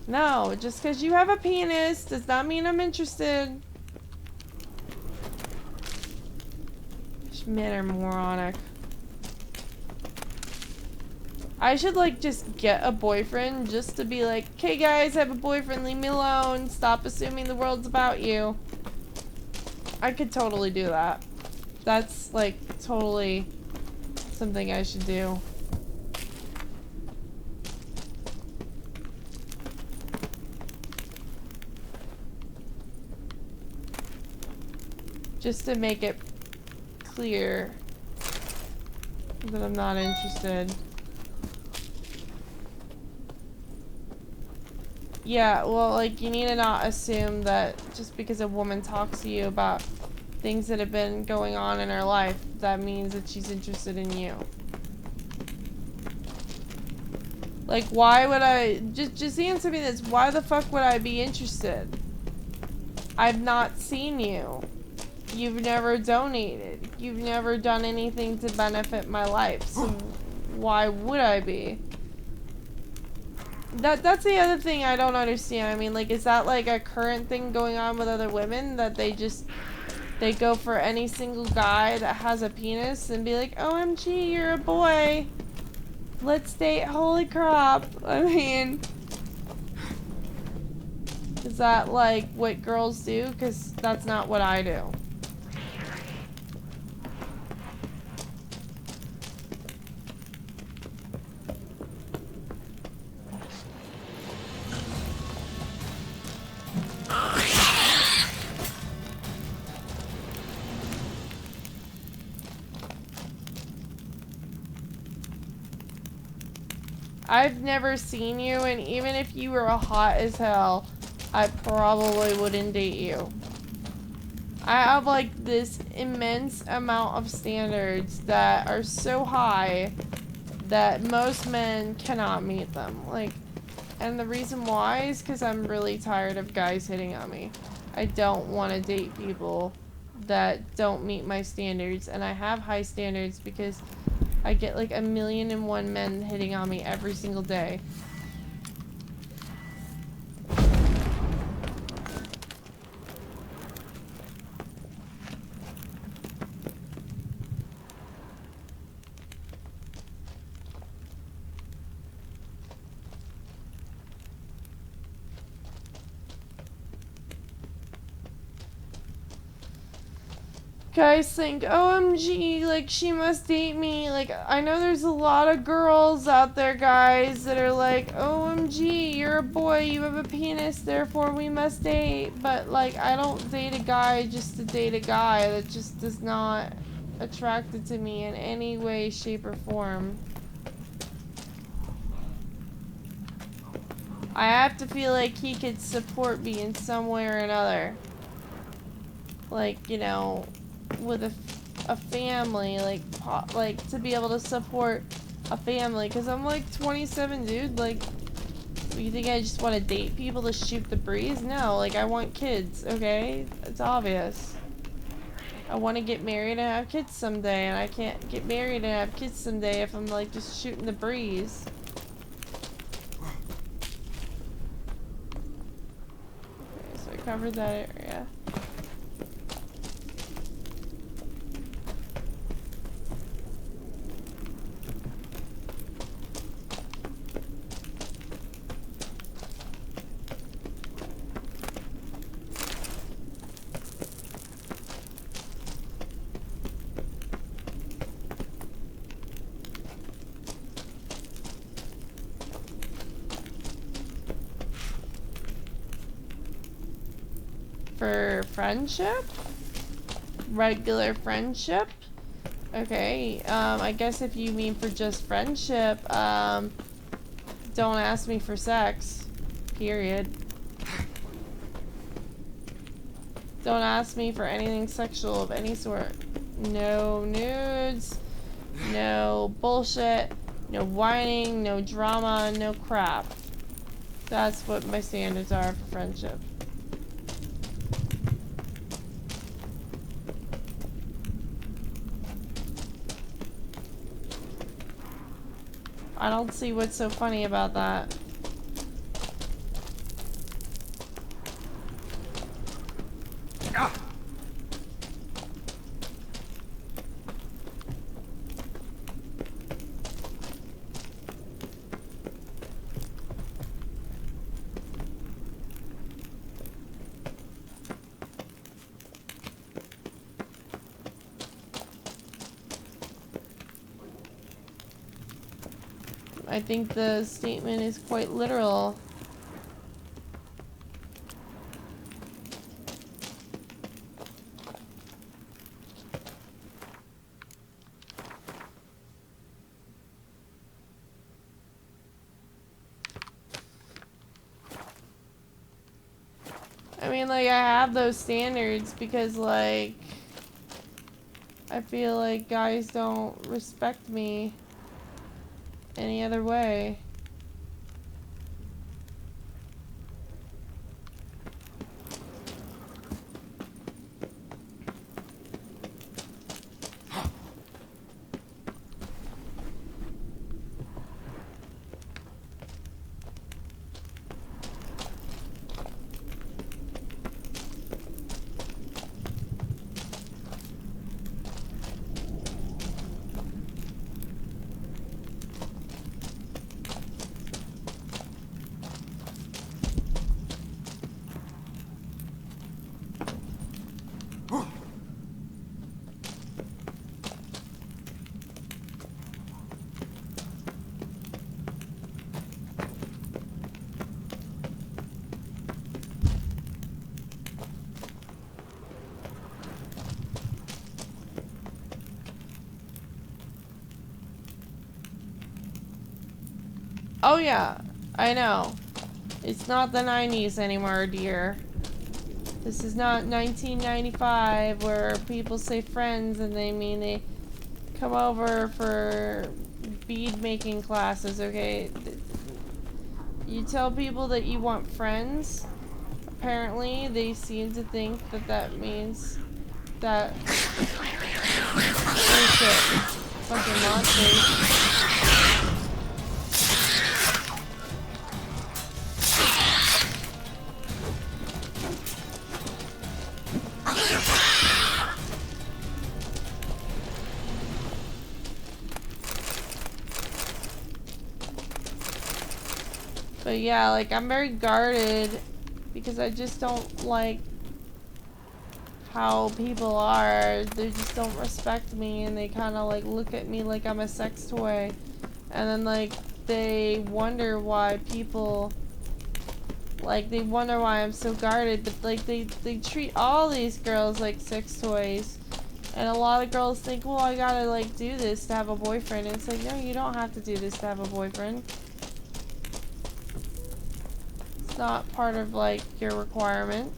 no, just because you have a penis does not mean I'm interested. Men are moronic. I should, like, just get a boyfriend just to be like, okay, guys, I have a boyfriend, leave me alone. Stop assuming the world's about you. I could totally do that. That's, like, totally something I should do. Just to make it clear that I'm not interested. Yeah, well, like, you need to not assume that just because a woman talks to you about things that have been going on in her life, that means that she's interested in you. Like, why would I... Just answer me this. Why the fuck would I be interested? I've not seen you. You've never donated. You've never done anything to benefit my life. So why would I be? That's the other thing I don't understand. I mean, like, is that like a current thing going on with other women, that they go for any single guy that has a penis and be like, OMG, you're a boy. Let's date. Holy crap. I mean, is that like what girls do? Because that's not what I do. I've never seen you, and even if you were hot as hell, I probably wouldn't date you. I have, like, this immense amount of standards that are so high that most men cannot meet them. Like, and the reason why is because I'm really tired of guys hitting on me. I don't want to date people that don't meet my standards, and I have high standards because I get like 1,000,001 men hitting on me every single day. guys think, OMG, like, she must date me. Like, I know there's a lot of girls out there, guys, that are like, OMG, you're a boy, you have a penis, therefore we must date. But, like, I don't date a guy just to date a guy. That just is not attracted to me in any way, shape, or form. I have to feel like he could support me in some way or another. Like, you know, with a family, like to be able to support a family, because I'm like 27, dude. Like, you think I just want to date people to shoot the breeze? No, like, I want kids, okay? It's obvious. I want to get married and have kids someday, and I can't get married and have kids someday if I'm like just shooting the breeze. Okay, so I covered that area. For friendship? Regular friendship? Okay, I guess if you mean for just friendship, don't ask me for sex. Period. Don't ask me for anything sexual of any sort. No nudes, no bullshit, no whining, no drama, no crap. That's what my standards are for friendship. I don't see what's so funny about that. Ah. I think the statement is quite literal. I mean, like, I have those standards because, like, I feel like guys don't respect me any other way. Oh yeah, I know. It's not the 90s anymore, dear. This is not 1995 where people say friends and they mean they come over for bead making classes, okay? You tell people that you want friends, apparently they seem to think that that means that... Oh shit. Fucking monsters. But yeah, like, I'm very guarded because I just don't like how people are. They just don't respect me, and they kind of like look at me like I'm a sex toy, and then like they wonder why people like they wonder why I'm so guarded. But like they treat all these girls like sex toys, and a lot of girls think, well, I gotta like do this to have a boyfriend, and it's like, no, you don't have to do this to have a boyfriend. It's not part of like your requirement.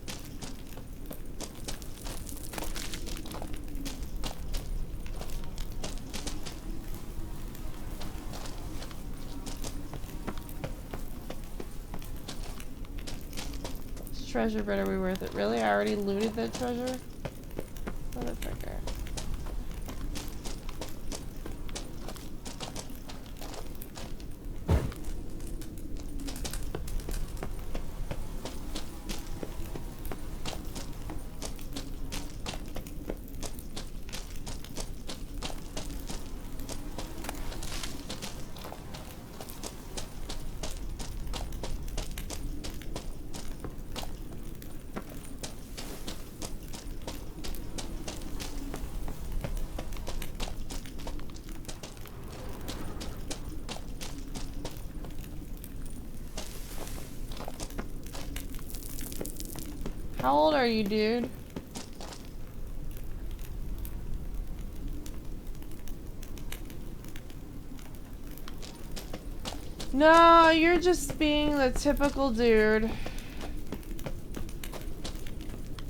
Treasure better be worth it. Really? I already looted that treasure? Motherfucker. How old are you, dude? No, you're just being the typical dude.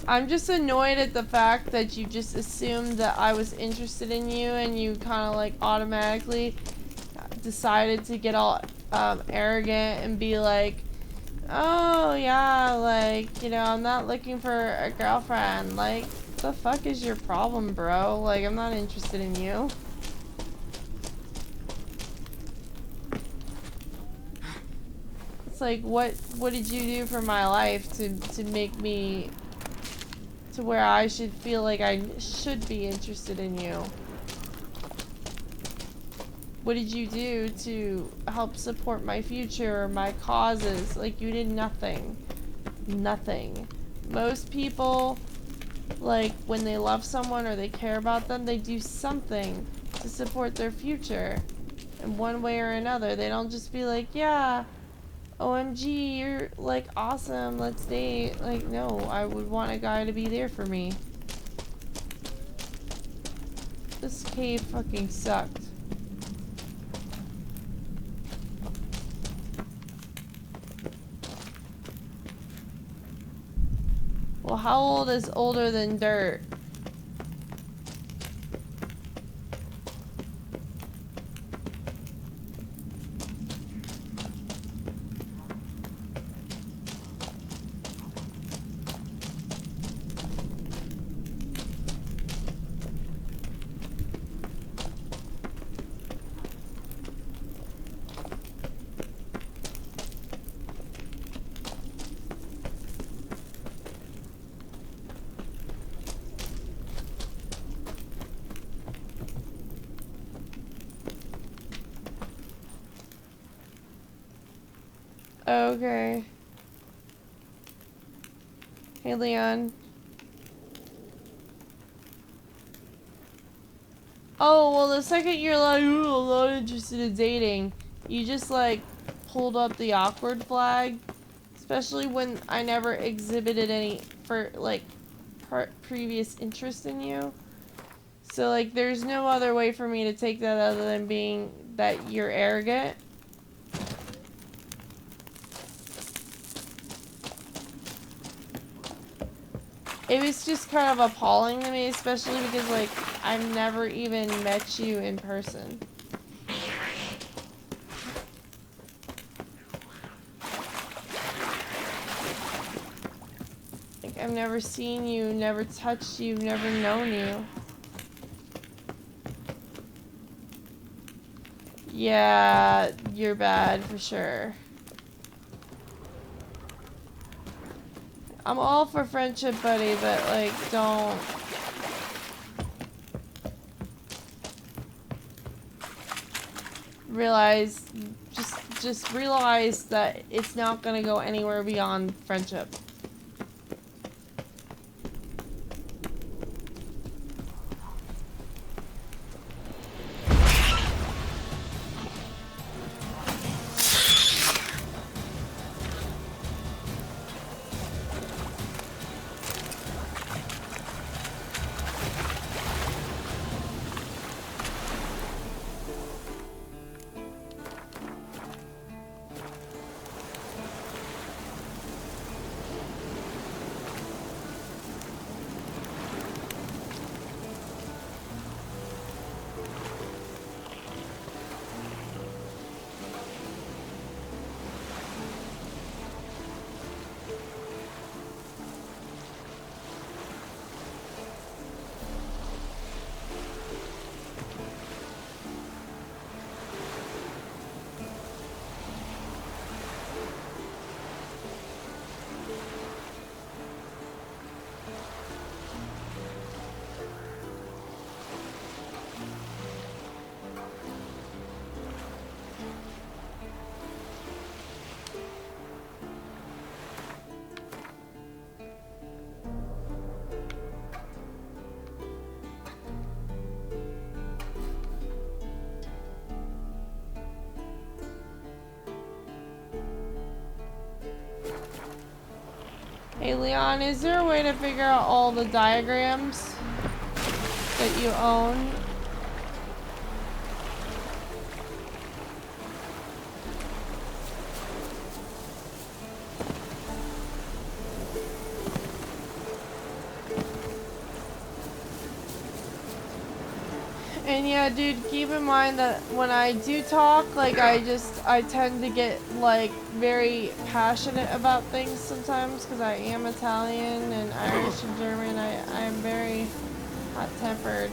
I'm just annoyed at the fact that you just assumed that I was interested in you, and you kind of like automatically decided to get all arrogant and be like, oh yeah, like, you know, I'm not looking for a girlfriend. Like, the fuck is your problem, bro? Like, I'm not interested in you. It's like, what did you do for my life to make me to where I should feel like I should be interested in you? What did you do to help support my future or my causes? Like, you did nothing. Nothing. Most people, like, when they love someone or they care about them, they do something to support their future in one way or another. They don't just be like, yeah, OMG, you're, like, awesome, let's date. Like, no, I would want a guy to be there for me. This cave fucking sucked. Well, how old is older than dirt? Okay. Hey, Leon. Oh, well, the second you're like, ooh, I'm not interested in dating, you just, like, pulled up the awkward flag. Especially when I never exhibited any, previous interest in you. So, like, there's no other way for me to take that other than being that you're arrogant. It was just kind of appalling to me, especially because, like, I've never even met you in person. Like, I've never seen you, never touched you, never known you. Yeah, you're bad for sure. I'm all for friendship, buddy, but, like, don't... Realize... Just realize that it's not gonna go anywhere beyond friendship. Hey Leon, is there a way to figure out all the diagrams that you own? And yeah, dude, keep in mind that when I do talk, like, I tend to get, like, very passionate about things sometimes, because I am Italian and Irish and German. I am very hot-tempered.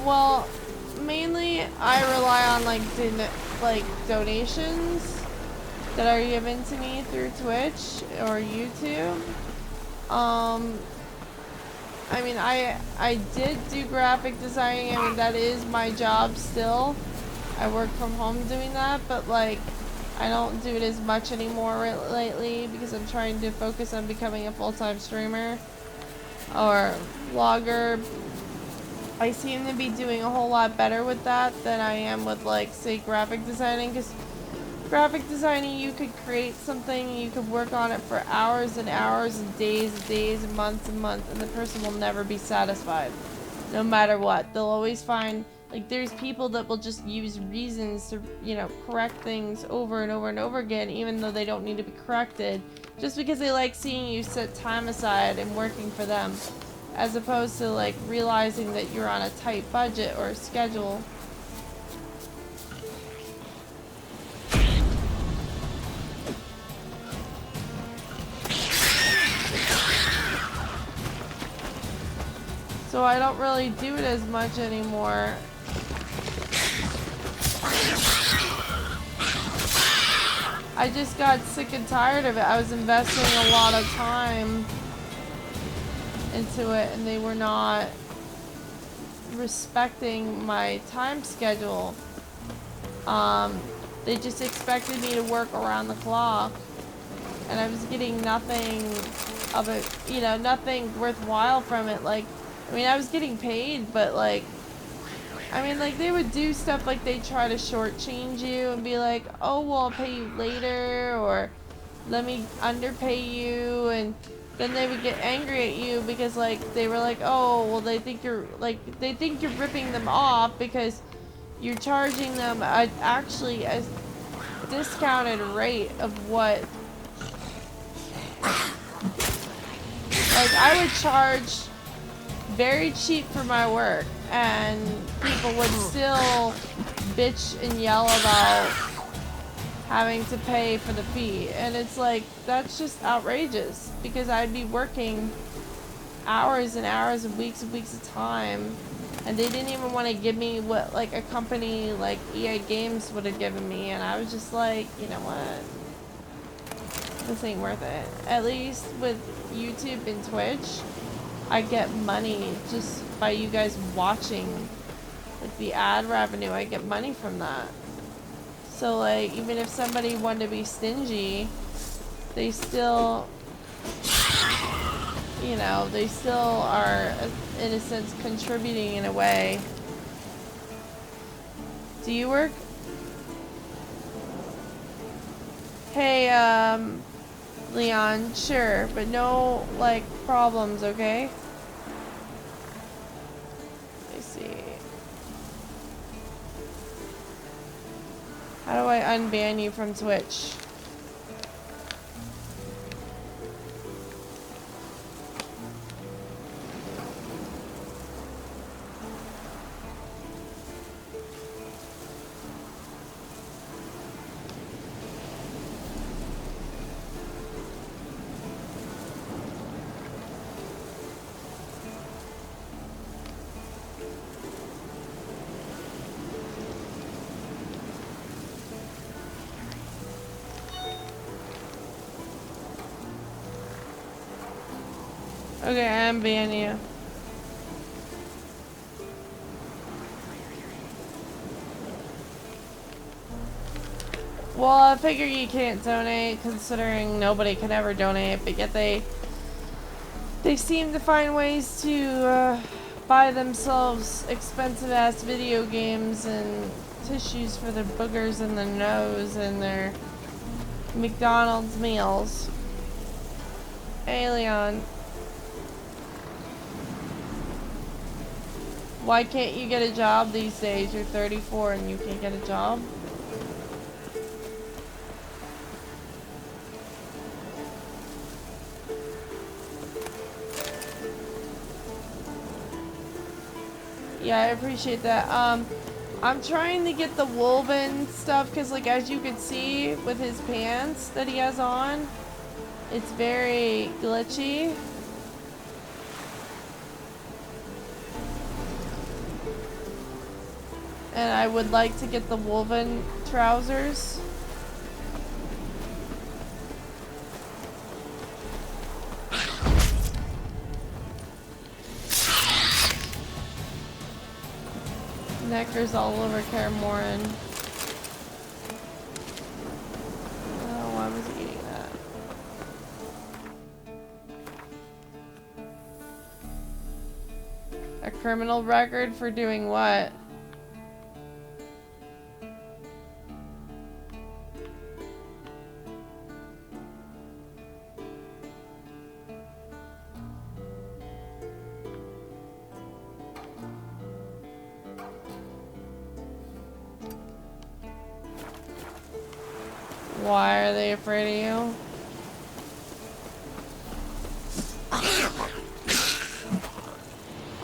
Well, mainly I rely on, like, donations that are given to me through Twitch or YouTube. I mean, I did do graphic designing. I mean, that is my job still. I work from home doing that, but like, I don't do it as much anymore lately because I'm trying to focus on becoming a full-time streamer or vlogger. I seem to be doing a whole lot better with that than I am with, like, say, graphic designing, because graphic designing, you could create something, you could work on it for hours and hours and days and months, and the person will never be satisfied, no matter what. They'll always find, like, there's people that will just use reasons to, you know, correct things over and over and over again, even though they don't need to be corrected, just because they like seeing you set time aside and working for them, as opposed to, like, realizing that you're on a tight budget or schedule. So I don't really do it as much anymore. I just got sick and tired of it. I was investing a lot of time into it and they were not respecting my time schedule. They just expected me to work around the clock and I was getting nothing of it, you know, nothing worthwhile from it. Like, I mean, I was getting paid, but like, I mean, like, they would do stuff like they try to shortchange you and be like, oh, well, I'll pay you later, or let me underpay you, and then they would get angry at you because, like, they were like, oh, well, they think you're ripping them off because you're charging them actually a discounted rate of what, like, I would charge very cheap for my work, and people would still bitch and yell about having to pay for the fee, and it's like, that's just outrageous, because I'd be working hours and hours and weeks of time, and they didn't even want to give me what, like, a company like EA Games would have given me, and I was just like, you know what, this ain't worth it. At least with YouTube and Twitch, I get money just by you guys watching, like, the ad revenue. I get money from that. So, like, even if somebody wanted to be stingy, they still, you know, they still are, in a sense, contributing in a way. Do you work? Hey, Leon, sure, but no, like, problems, okay? Let me see. How do I unban you from Twitch? Okay, I'm banning you. Well, I figure you can't donate, considering nobody can ever donate, but yet they seem to find ways to buy themselves expensive-ass video games and tissues for their boogers in the nose and their McDonald's meals. Hey, Leon. Why can't you get a job these days? You're 34 and you can't get a job? Yeah, I appreciate that. I'm trying to get the woven stuff because, like, as you can see with his pants that he has on, it's very glitchy. And I would like to get the woven trousers. Necker's all over Karamoran. Oh, why was he eating that? A criminal record for doing what? Why are they afraid of you?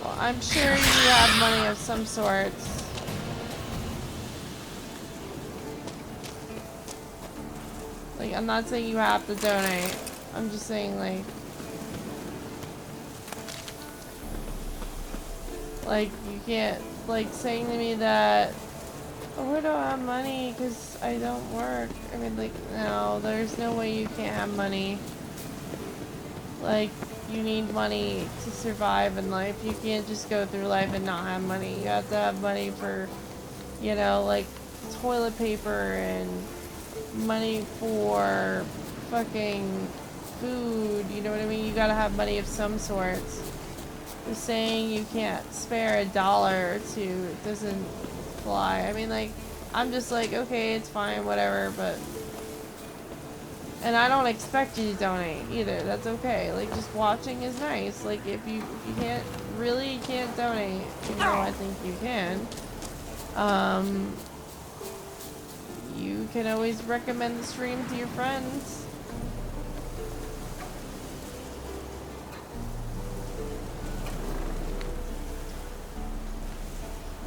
Well, I'm sure you have money of some sort. Like, I'm not saying you have to donate. I'm just saying, like you can't, like, saying to me that, oh, I don't have money because I don't work. I mean, like, no, there's no way you can't have money. Like, you need money to survive in life. You can't just go through life and not have money. You have to have money for, you know, like, toilet paper and money for fucking food. You know what I mean? You gotta have money of some sorts. Just saying you can't spare $1 or $2 doesn't fly. I mean, like, I'm just like, okay, it's fine, whatever, but... And I don't expect you to donate either. That's okay. Like, just watching is nice. Like, if you can't, really can't donate, even though I think you can, you can always recommend the stream to your friends.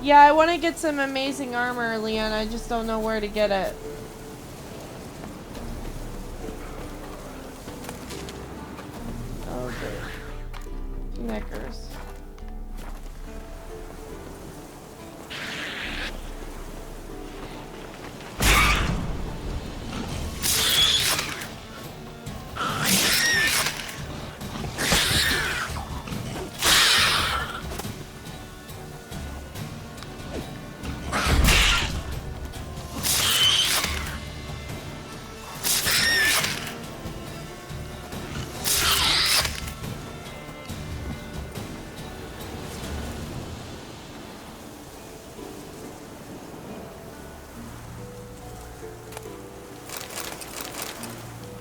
Yeah, I want to get some amazing armor, Leon. I just don't know where to get it. Oh, good. Neckers.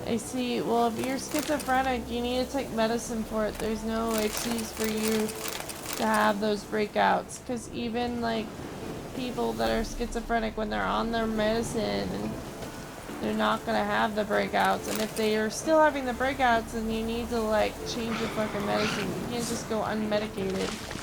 I see. Well, if you're schizophrenic, you need to take medicine for it. There's no excuse for you to have those breakouts. Because even, like, people that are schizophrenic, when they're on their medicine, they're not going to have the breakouts. And if they are still having the breakouts, then you need to, like, change your fucking medicine. You can't just go unmedicated.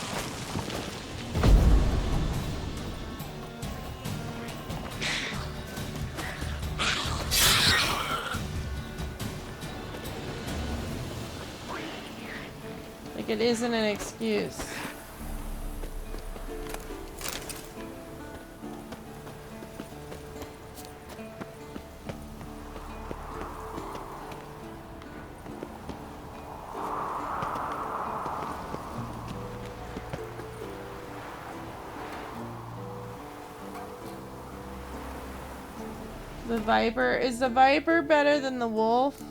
It isn't an excuse. The Viper, is the Viper better than the Wolf?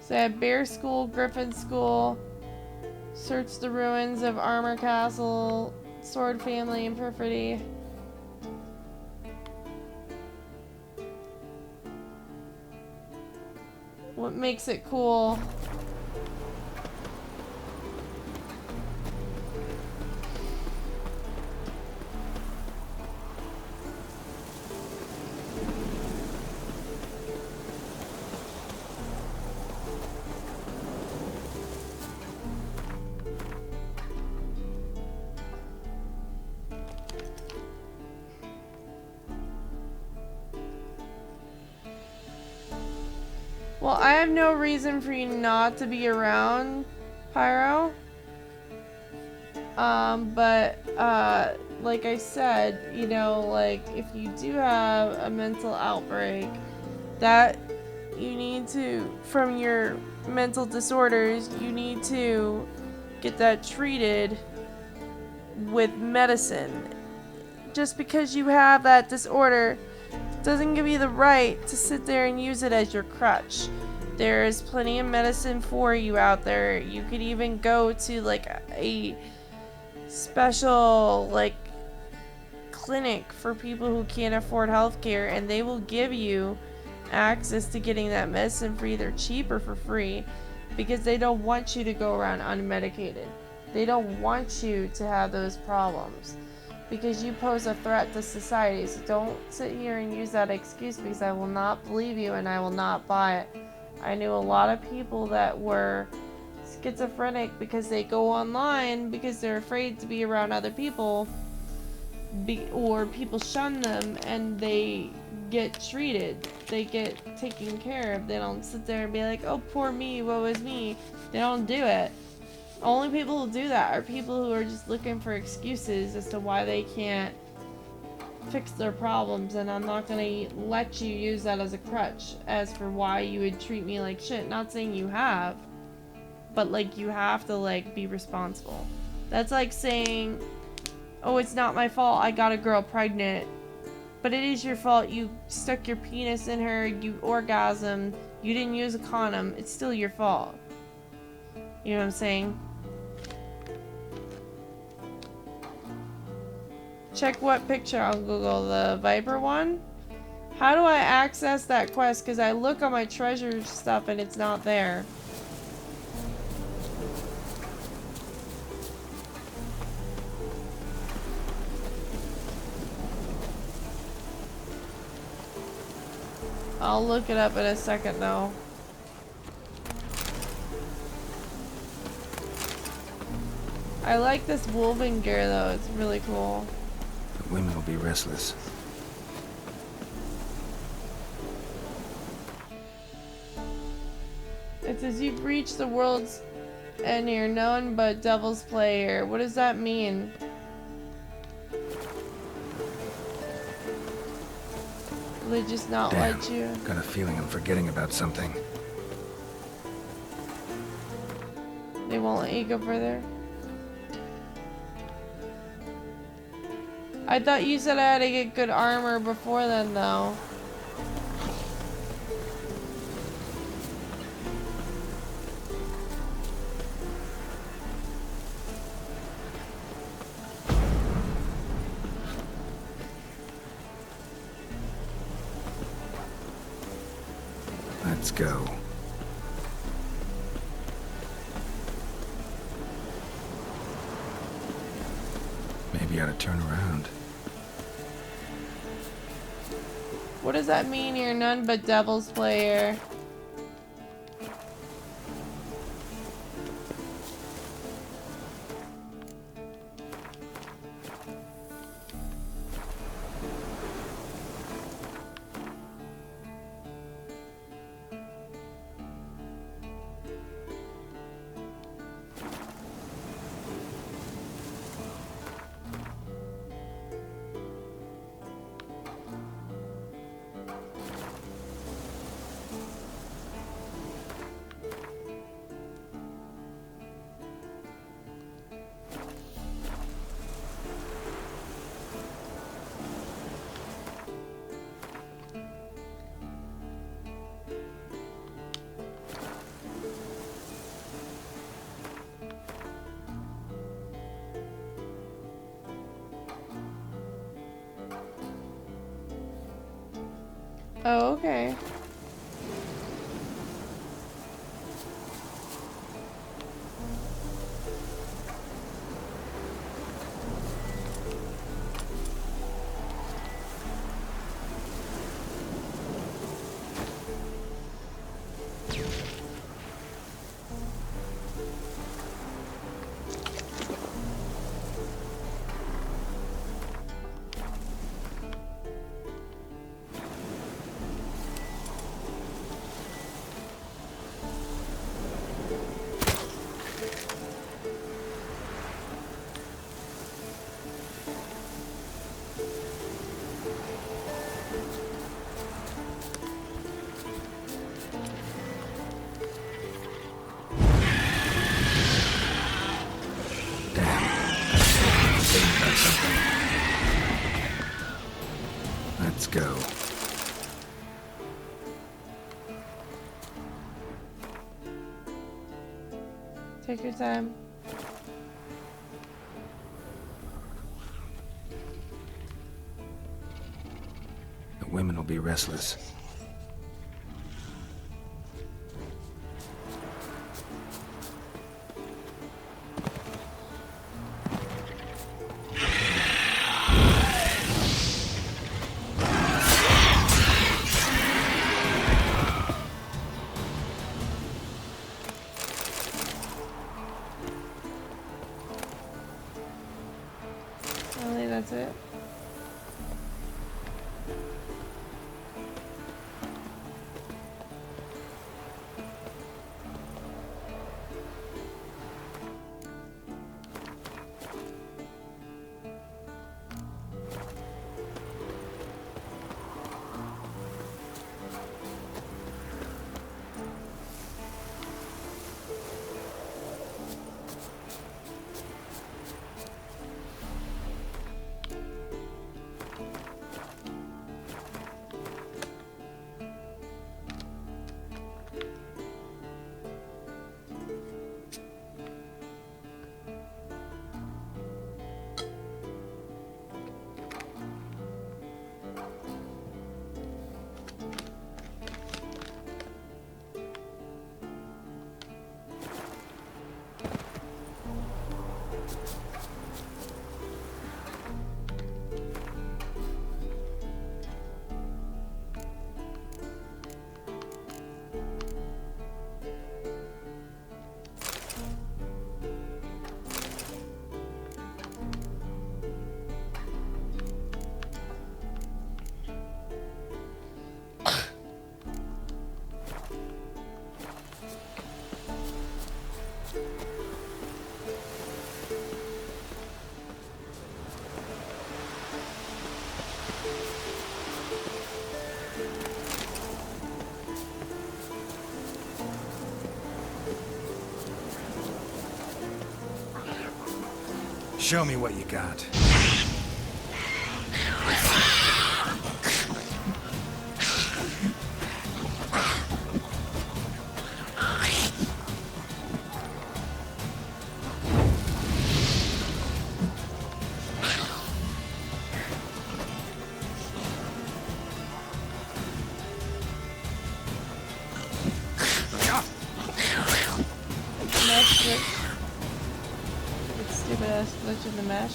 So I have Bear School, Griffon School, search the ruins of Armor Castle, Sword Family, and Perfidy. What makes it cool? Well, I have no reason for you not to be around, Pyro. Like I said, you know, like, if you do have a mental outbreak, that you need to, from your mental disorders, you need to get that treated with medicine. Just because you have that disorder doesn't give you the right to sit there and use it as your crutch. There is plenty of medicine for you out there. You could even go to like a special like clinic for people who can't afford healthcare, and they will give you access to getting that medicine for either cheap or for free, because they don't want you to go around unmedicated. They don't want you to have those problems, because you pose a threat to society. So don't sit here and use that excuse, because I will not believe you and I will not buy it. I knew a lot of people that were schizophrenic because they go online because they're afraid to be around other people, or people shun them, and they get treated. They get taken care of. They don't sit there and be like, oh, poor me, woe is me. They don't do it. Only people who do that are people who are just looking for excuses as to why they can't fix their problems, and I'm not gonna let you use that as a crutch as for why you would treat me like shit. Not saying you have, but like, you have to like be responsible. That's like saying, oh, it's not my fault I got a girl pregnant, but it is your fault. You stuck your penis in her, you orgasmed, you didn't use a condom. It's still your fault. You know what I'm saying? Check what picture on Google, the Viper one? How do I access that quest? Because I look on my treasure stuff and it's not there. I'll look it up in a second though. I like this woven gear though, it's really cool. The women will be restless. It says you've reached the world's end here, known but devil's play here. What does that mean? Will they just not let you? Got a feeling I'm forgetting about something. They won't let you go further? I thought you said I had to get good armor before then, though. Let's go. Maybe I ought to turn around. What does that mean? You're none but devil's player. Oh, okay. Let's go. Take your time. The women will be restless. Really, that's it. Show me what you got. Stupid ass glitch in the mesh.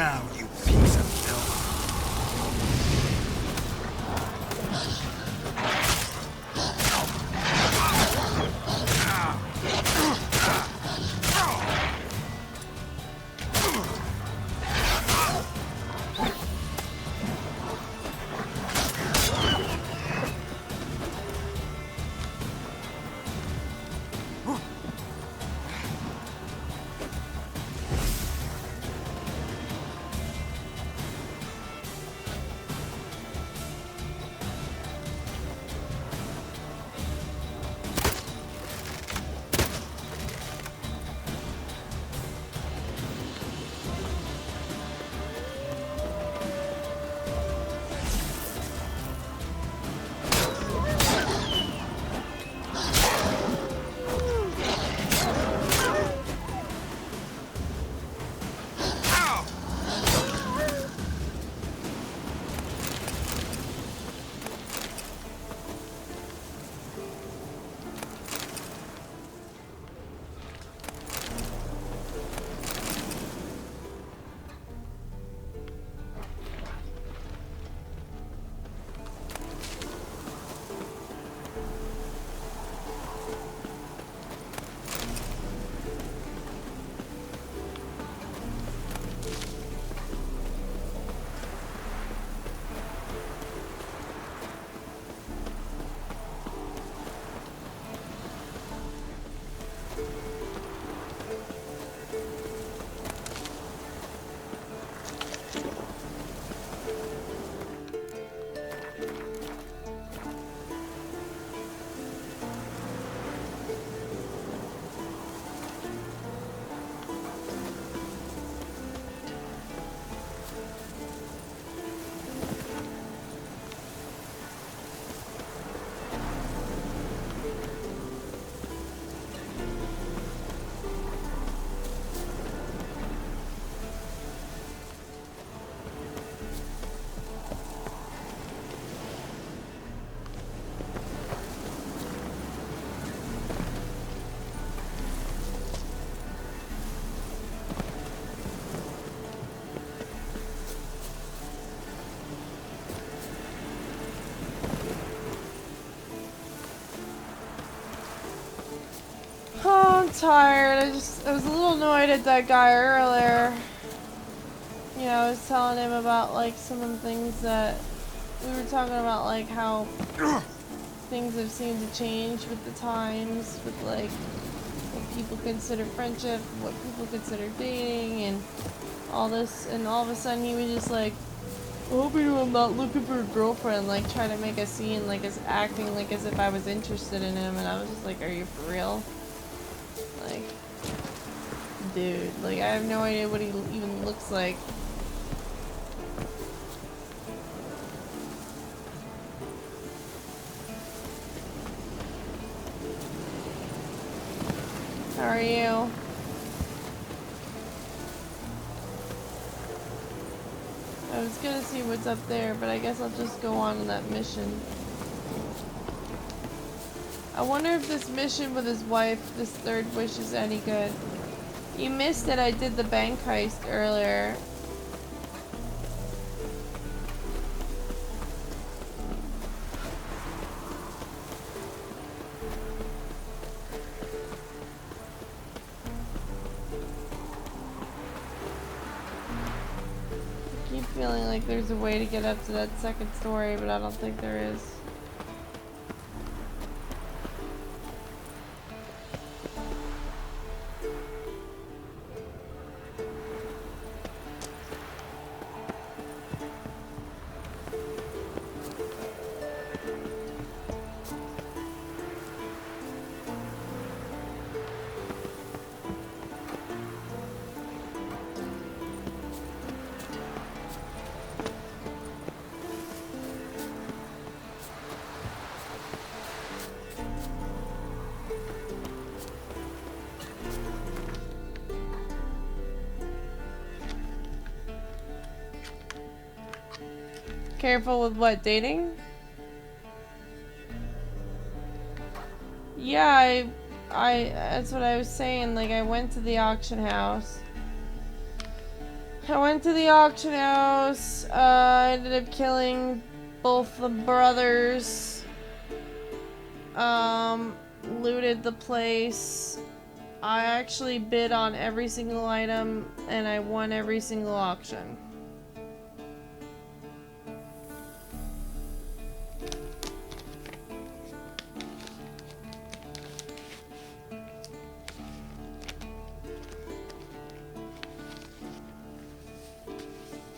now, you piece of filth. Tired. I was a little annoyed at that guy earlier. You know, I was telling him about like some of the things that we were talking about, like how things have seemed to change with the times, with like what people consider friendship, what people consider dating, and all this. And all of a sudden, he was just like, "I hope you know I'm not looking for a girlfriend," like trying to make a scene, like as acting like as if I was interested in him, and I was just like, "Are you for real?" Like, dude, like I have no idea what he even looks like. How are you? I was gonna see what's up there, but I guess I'll just go on to that mission. I wonder if this mission with his wife, this third wish, is any good. You missed it, I did the bank heist earlier. I keep feeling like there's a way to get up to that second story, but I don't think there is. Careful with what, dating? Yeah, I that's what I was saying. Like, I went to the auction house I went to the auction house. I ended up killing both the brothers. Looted the place. I actually bid on every single item and I won every single auction.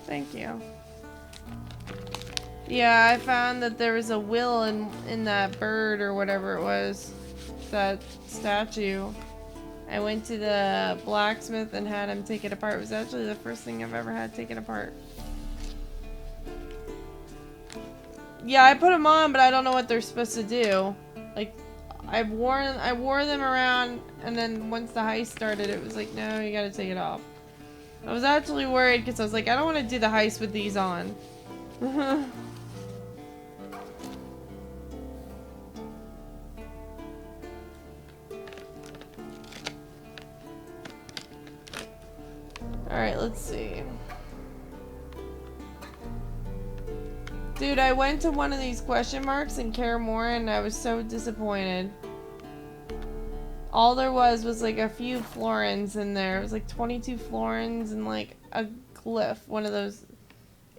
Thank you. Yeah, I found that there was a will in that bird or whatever it was. That statue. I went to the blacksmith and had him take it apart. It was actually the first thing I've ever had taken apart. Yeah, I put them on, but I don't know what they're supposed to do. Like, I wore them around, and then once the heist started, it was like, no, you gotta take it off. I was actually worried because I was like, I don't want to do the heist with these on. Alright, let's see. Dude, I went to one of these question marks in Kaer Morhen and I was so disappointed. All there was like a few florins in there. It was like 22 florins and like a glyph. One of those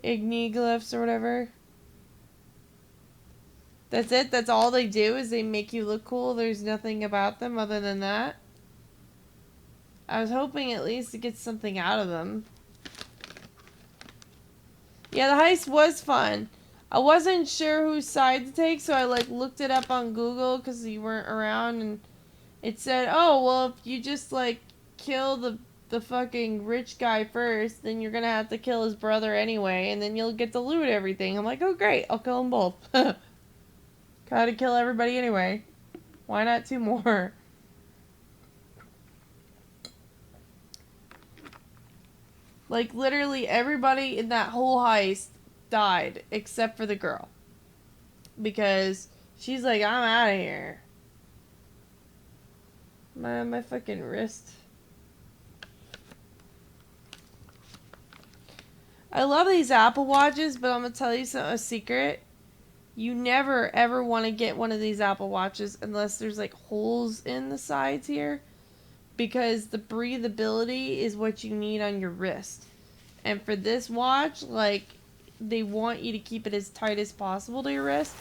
Igni glyphs or whatever. That's it? That's all they do is they make you look cool? There's nothing about them other than that? I was hoping at least to get something out of them. Yeah, the heist was fun. I wasn't sure whose side to take, so I like looked it up on Google because you weren't around, and it said, oh, well, if you just like kill the fucking rich guy first, then you're gonna have to kill his brother anyway, and then you'll get to loot everything. I'm like, oh great, I'll kill them both. Gotta kill everybody anyway. Why not 2 more? Like, literally everybody in that whole heist died, except for the girl. Because she's like, I'm out of here. My fucking wrist. I love these Apple Watches, but I'm gonna tell you a secret. You never, ever want to get one of these Apple Watches unless there's, like, holes in the sides here. Because the breathability is what you need on your wrist. And for this watch, like, they want you to keep it as tight as possible to your wrist.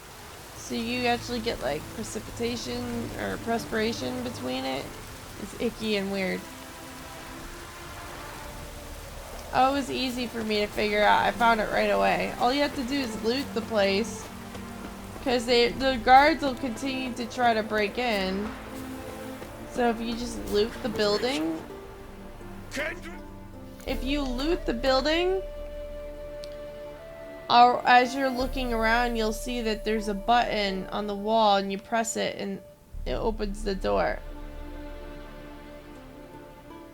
So you actually get, like, precipitation or perspiration between it. It's icky and weird. Oh, it was easy for me to figure out. I found it right away. All you have to do is loot the place. Because the guards will continue to try to break in. So if you just loot the building, or as you're looking around, you'll see that there's a button on the wall and you press it and it opens the door.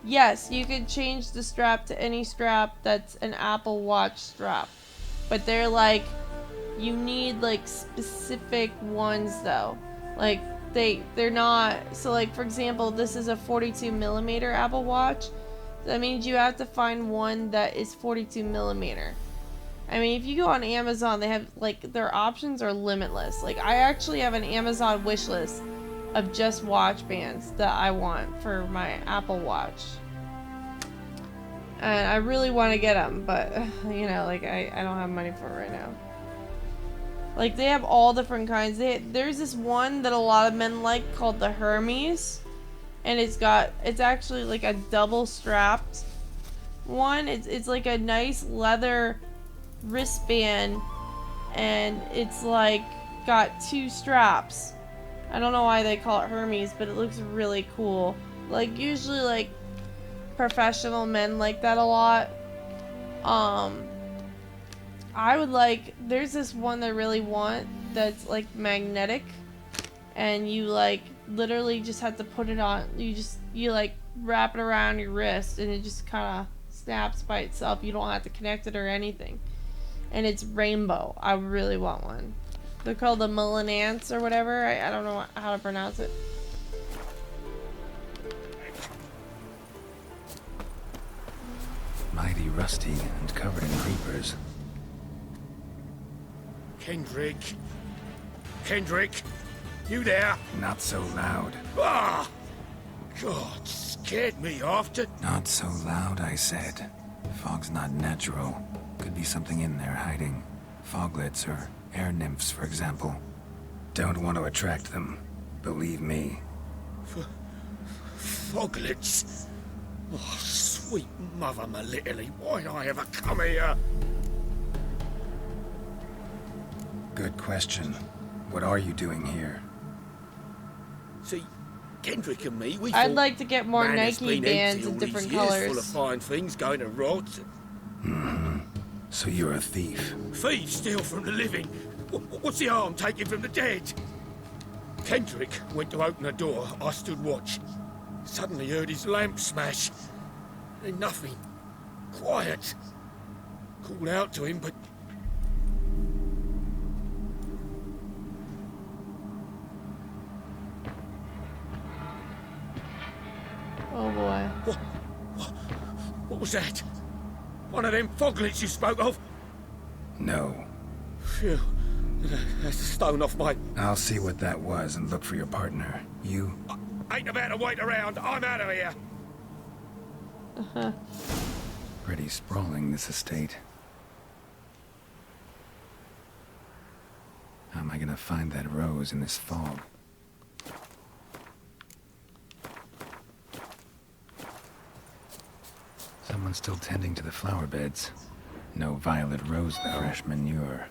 Yes, you can change the strap to any strap that's an Apple Watch strap. But they're like, you need like specific ones though. Like, they're not, so like for example, this is a 42mm Apple Watch. That means you have to find one that is 42mm. I mean, if you go on Amazon, they have like, their options are limitless. Like, I actually have an Amazon wish list of just watch bands that I want for my Apple Watch. And I really want to get them, but you know, like I don't have money for it right now. Like, they have all different kinds. There's this one that a lot of men like called the Hermes. And it's actually like a double strapped one. It's like a nice leather wristband. And it's like got 2 straps. I don't know why they call it Hermes, but it looks really cool. Like, usually like professional men like that a lot. I would like, there's this one that I really want that's like magnetic, and you like literally just have to put it on, you like wrap it around your wrist and it just kind of snaps by itself. You don't have to connect it or anything, and it's rainbow. I really want one. They're called the Millenance or whatever. I don't know how to pronounce it. Mighty rusty and covered in creepers. Kendrick? Kendrick? You there? Not so loud. Ah! God, scared me after. Not so loud, I said. Fog's not natural. Could be something in there hiding. Foglets or air nymphs, for example. Don't want to attract them. Believe me. Foglets? Oh, sweet mother Melitterly, why'd I ever come here? Good question. What are you doing here? See, Kendrick and me, we I'd thought, like to get more man, it's Nike been bands empty in all different these years, colors. full of fine things going to rot. Mm-hmm. So you're a thief. Thieves steal from the living. What's the harm taking from the dead? Kendrick went to open the door. I stood watch. Suddenly heard his lamp smash. Then nothing. Quiet. Called out to him, but... Oh boy. What was that? One of them foglets you spoke of? No. Phew. That's a stone off my... I'll see what that was and look for your partner. You? Ain't about to wait around. I'm out of here. Uh-huh. Pretty sprawling, this estate. How am I gonna find that rose in this fog? Someone's still tending to the flower beds. No violet rose, though. Fresh manure.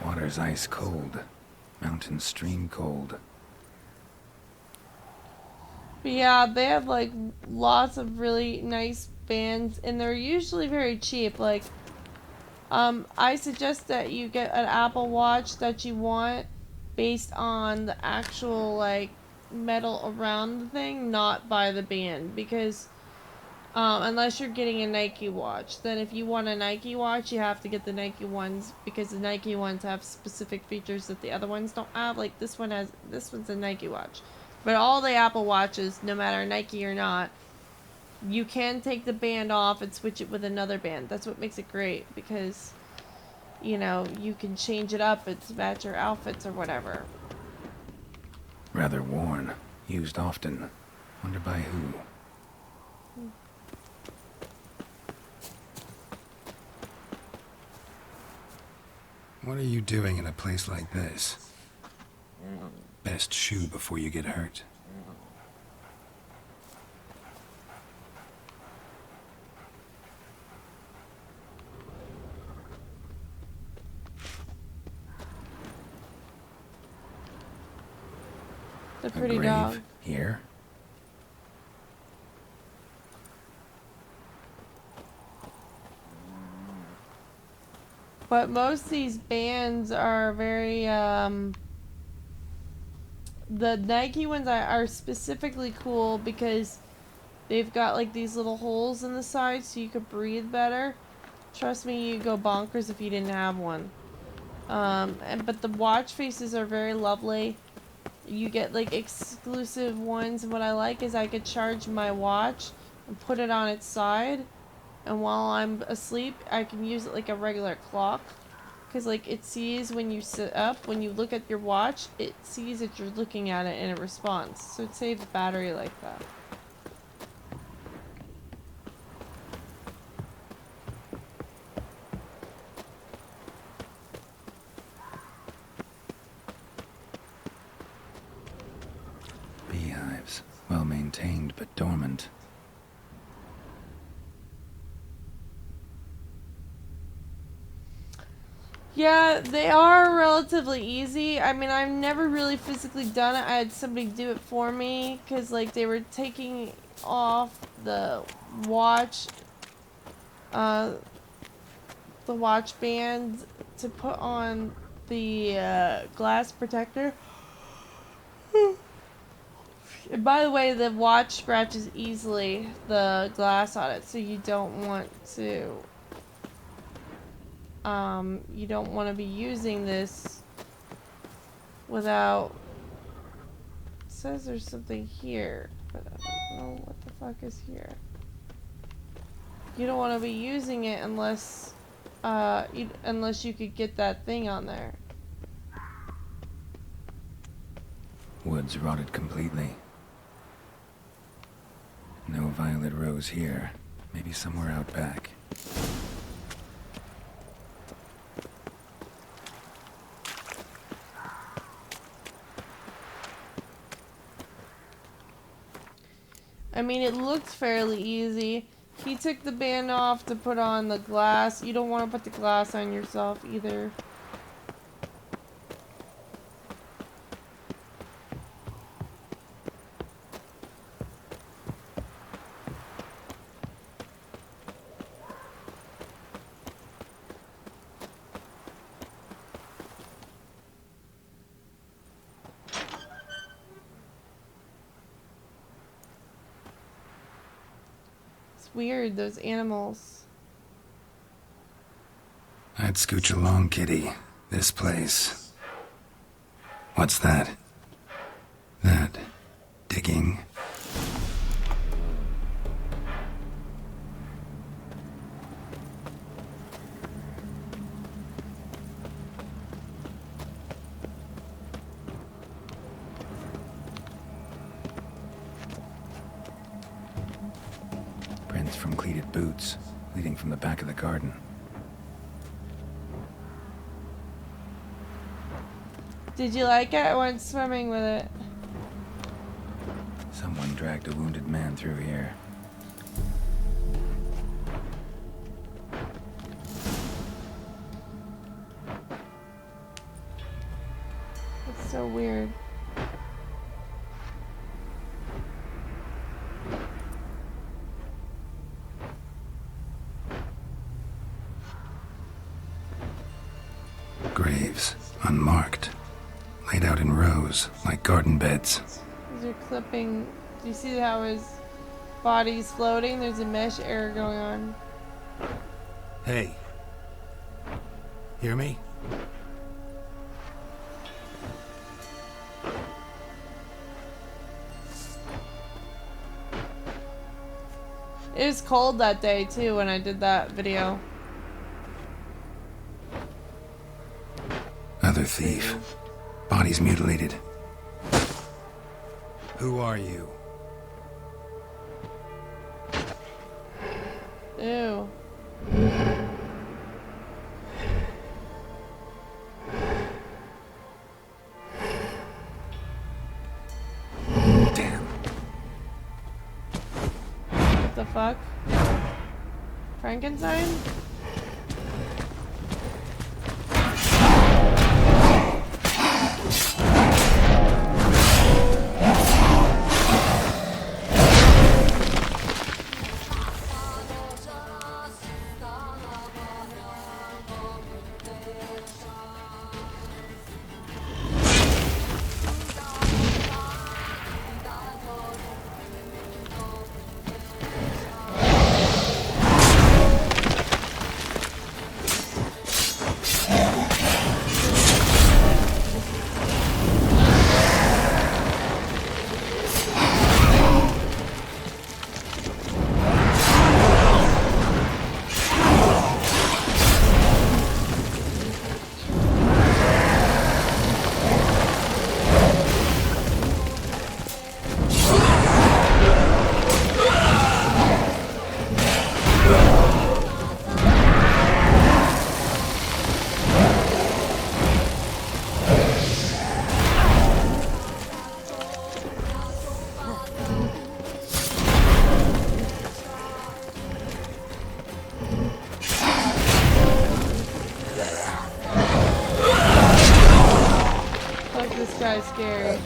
Water's ice cold. Mountain stream cold. But yeah, they have like lots of really nice bands and they're usually very cheap. Like, I suggest that you get an Apple Watch that you want based on the actual like metal around the thing, not by the band, because unless you're getting a Nike watch, then if you want a Nike watch, you have to get the Nike ones because the Nike ones have specific features that the other ones don't have. Like this one's a Nike watch. But all the Apple Watches, no matter Nike or not, you can take the band off and switch it with another band. That's what makes it great because, you know, you can change it up to match your outfits or whatever. Rather worn. Used often. Wonder by who. What are you doing in a place like this? Best shoe before you get hurt. The pretty grave dog. Here? But most of these bands are very, the Nike ones are specifically cool because they've got like these little holes in the side so you could breathe better. Trust me, you'd go bonkers if you didn't have one. But the watch faces are very lovely. You get like exclusive ones, and what I like is I could charge my watch and put it on its side, and while I'm asleep I can use it like a regular clock, because like it sees when you sit up, when you look at your watch, it sees that you're looking at it and it responds, so it saves battery like that. Beehives. Well maintained but dormant. Yeah, they are relatively easy. I mean, I've never really physically done it. I had somebody do it for me because, like, they were taking off the watch band to put on the glass protector. And by the way, the watch scratches easily the glass on it, so you don't want to be using this without. It says there's something here, but I don't know what the fuck is here. You don't want to be using it unless unless you could get that thing on there. Wood's rotted completely. No violet rose here. Maybe somewhere out back. I mean, it looks fairly easy. He took the band off to put on the glass. You don't want to put the glass on yourself either. Weird, those animals. I'd scooch along, kitty. This place. What's that? That digging. From cleated boots, leading from the back of the garden. Did you like it? I went swimming with it. Someone dragged a wounded man through here. It's so weird. Graves, unmarked, laid out in rows like garden beds. These are clipping. Do you see how his body's floating? There's a mesh air going on. Hey. Hear me? It was cold that day too when I did that video. Other thief. Body's mutilated. Who are you? Ew. Damn. What the fuck? Frankenstein? guy's scary.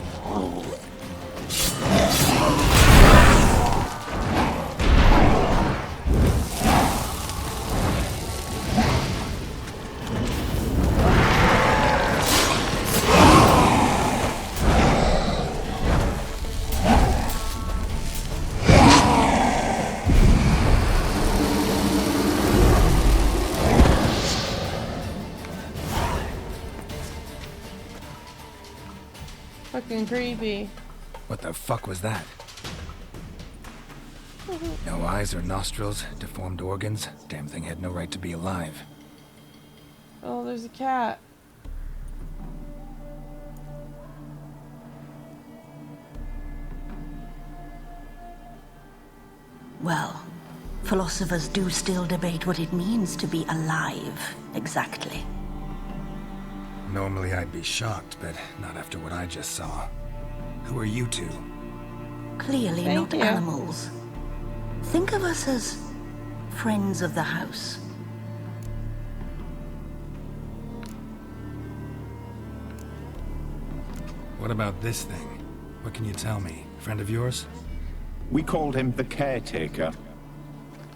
Fucking creepy. What the fuck was that? No eyes or nostrils, deformed organs. Damn thing had no right to be alive. Oh, there's a cat. Well, philosophers do still debate what it means to be alive, exactly. Normally I'd be shocked, but not after what I just saw. Who are you two? Clearly not animals. Think of us as friends of the house. What about this thing? What can you tell me? Friend of yours? We called him the Caretaker.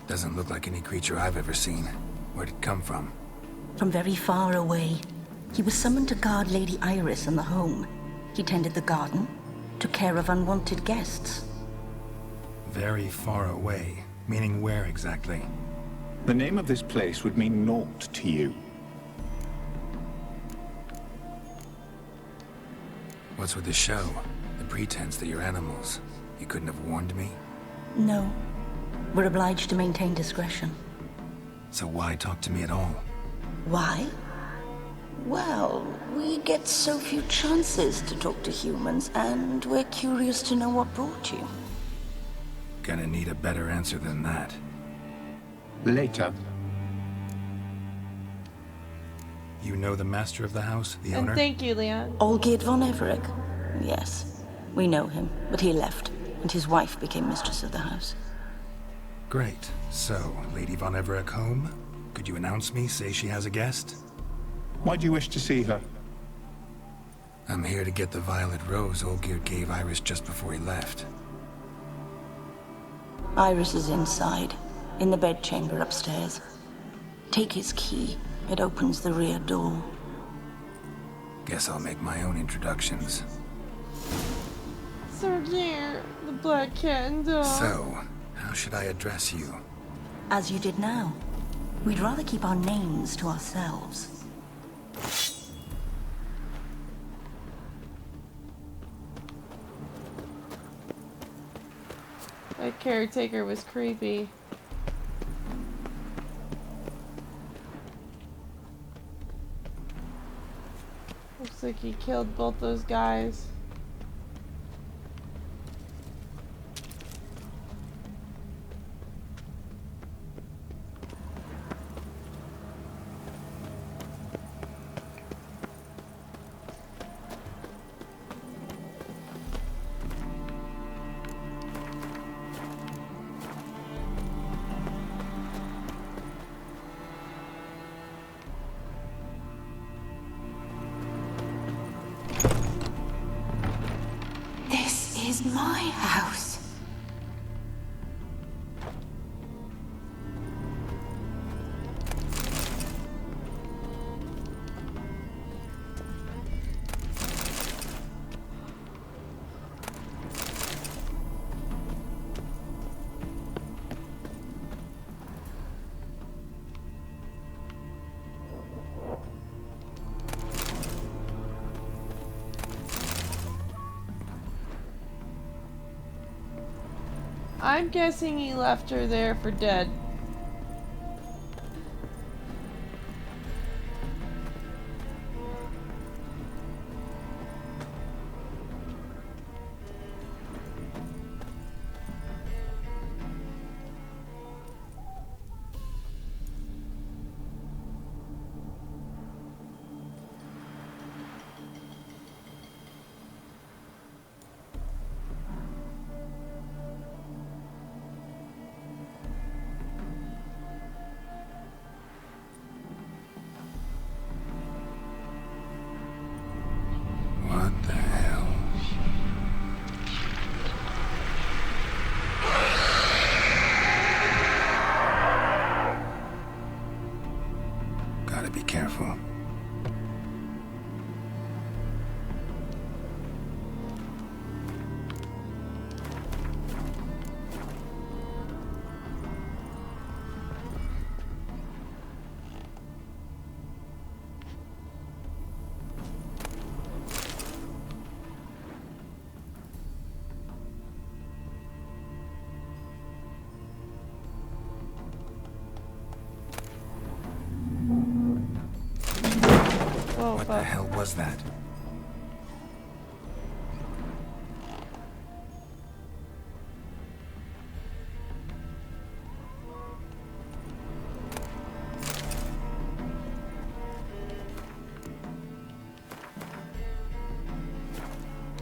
Doesn't look like any creature I've ever seen. Where'd it come from? From very far away. He was summoned to guard Lady Iris and the home. He tended the garden, took care of unwanted guests. Very far away. Meaning where exactly? The name of this place would mean naught to you. What's with the show? The pretense that you're animals. You couldn't have warned me? No. We're obliged to maintain discretion. So why talk to me at all? Why? Well, we get so few chances to talk to humans, and we're curious to know what brought you. Gonna need a better answer than that. Later. You know the master of the house, the And owner? thank you, Leon. Olgierd von Everec. Yes, we know him, but he left, and his wife became mistress of the house. Great. So, Lady von Everec home? Could you announce me, say she has a guest? Why do you wish to see her? I'm here to get the violet rose Olgierd gave Iris just before he left. Iris is inside, in the bedchamber upstairs. Take his key. It opens the rear door. Guess I'll make my own introductions. So cute. The black cat and dog. So, how should I address you? As you did now. We'd rather keep our names to ourselves. That caretaker was creepy. Looks like he killed both those guys. This is my house. I'm guessing he left her there for dead. Oh, what the hell was that?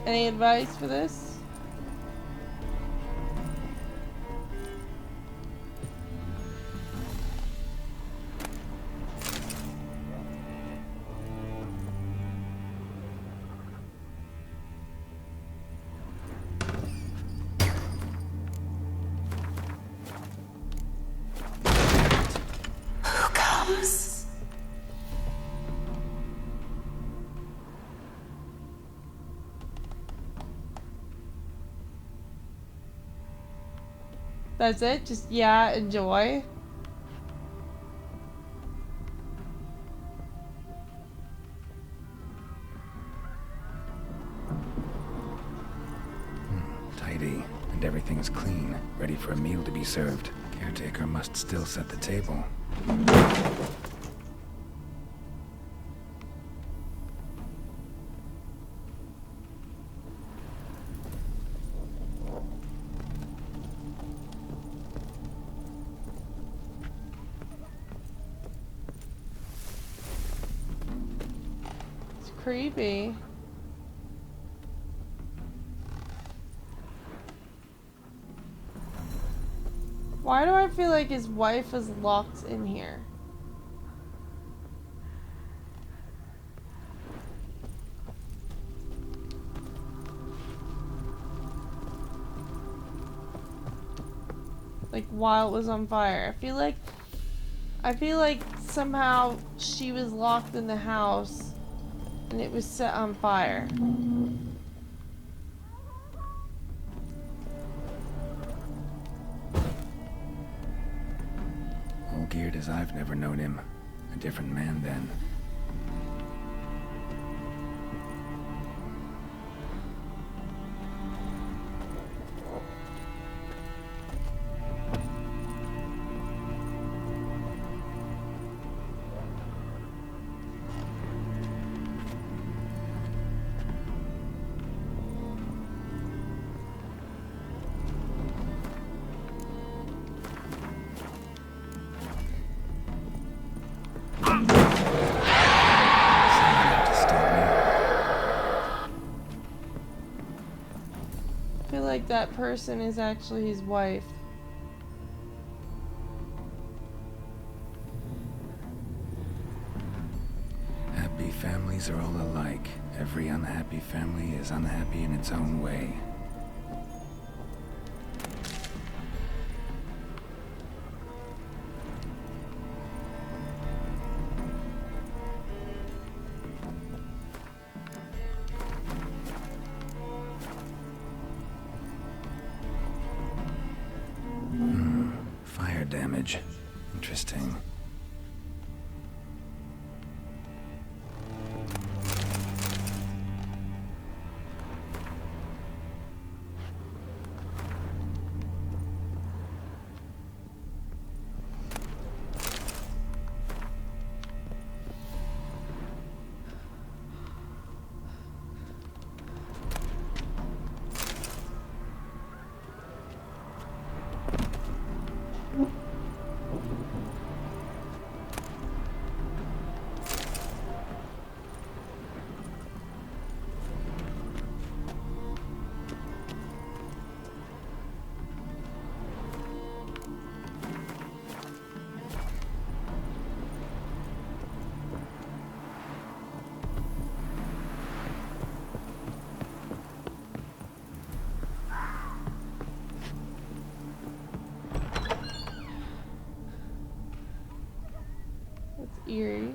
Any advice for this? Who comes? That's it? Just, yeah, enjoy? Tidy, and everything is clean, ready for a meal to be served. Caretaker must still set the table. It's creepy. Why do I feel like his wife is locked in here? Like while it was on fire. I feel like somehow she was locked in the house and it was set on fire. All geared as I've never known him. A different man then. I feel like that person is actually his wife. Happy families are all alike. Every unhappy family is unhappy in its own way. Fire damage. Interesting. That's eerie.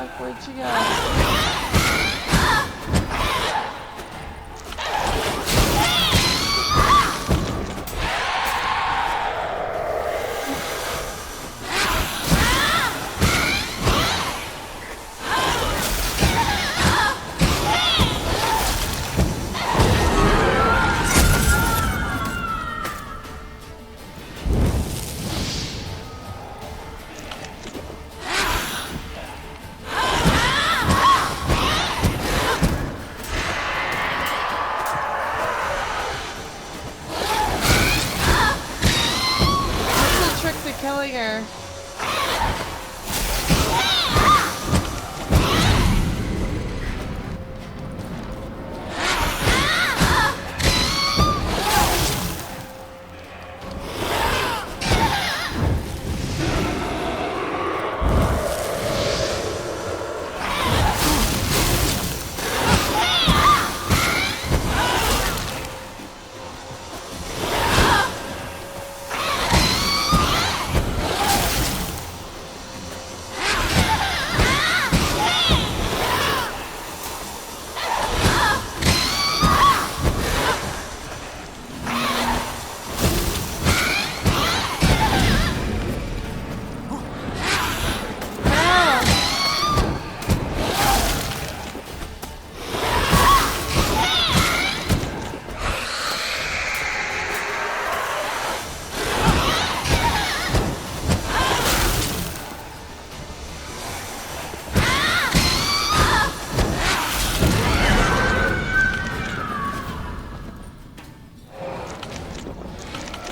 fuck? Where'd she go? Killing her.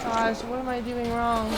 Gosh, what am I doing wrong?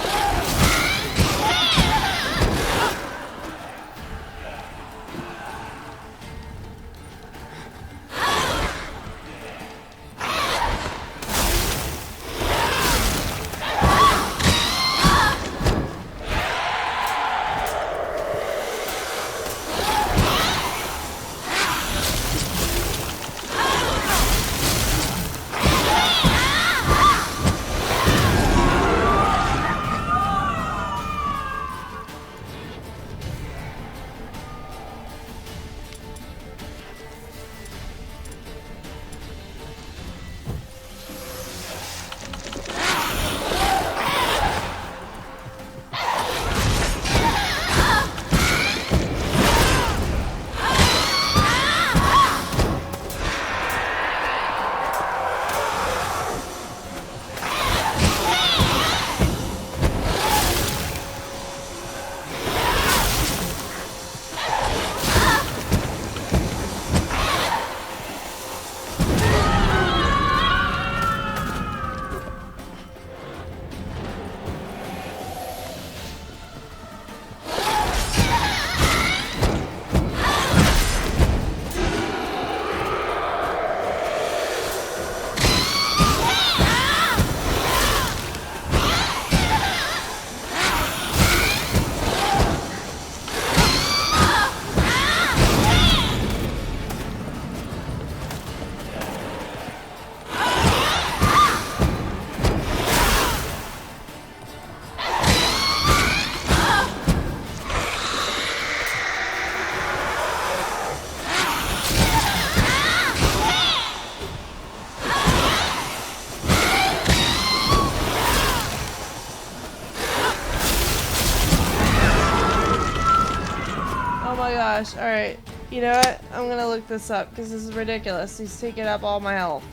Gosh, alright. You know what? I'm gonna look this up because this is ridiculous. He's taking up all my health.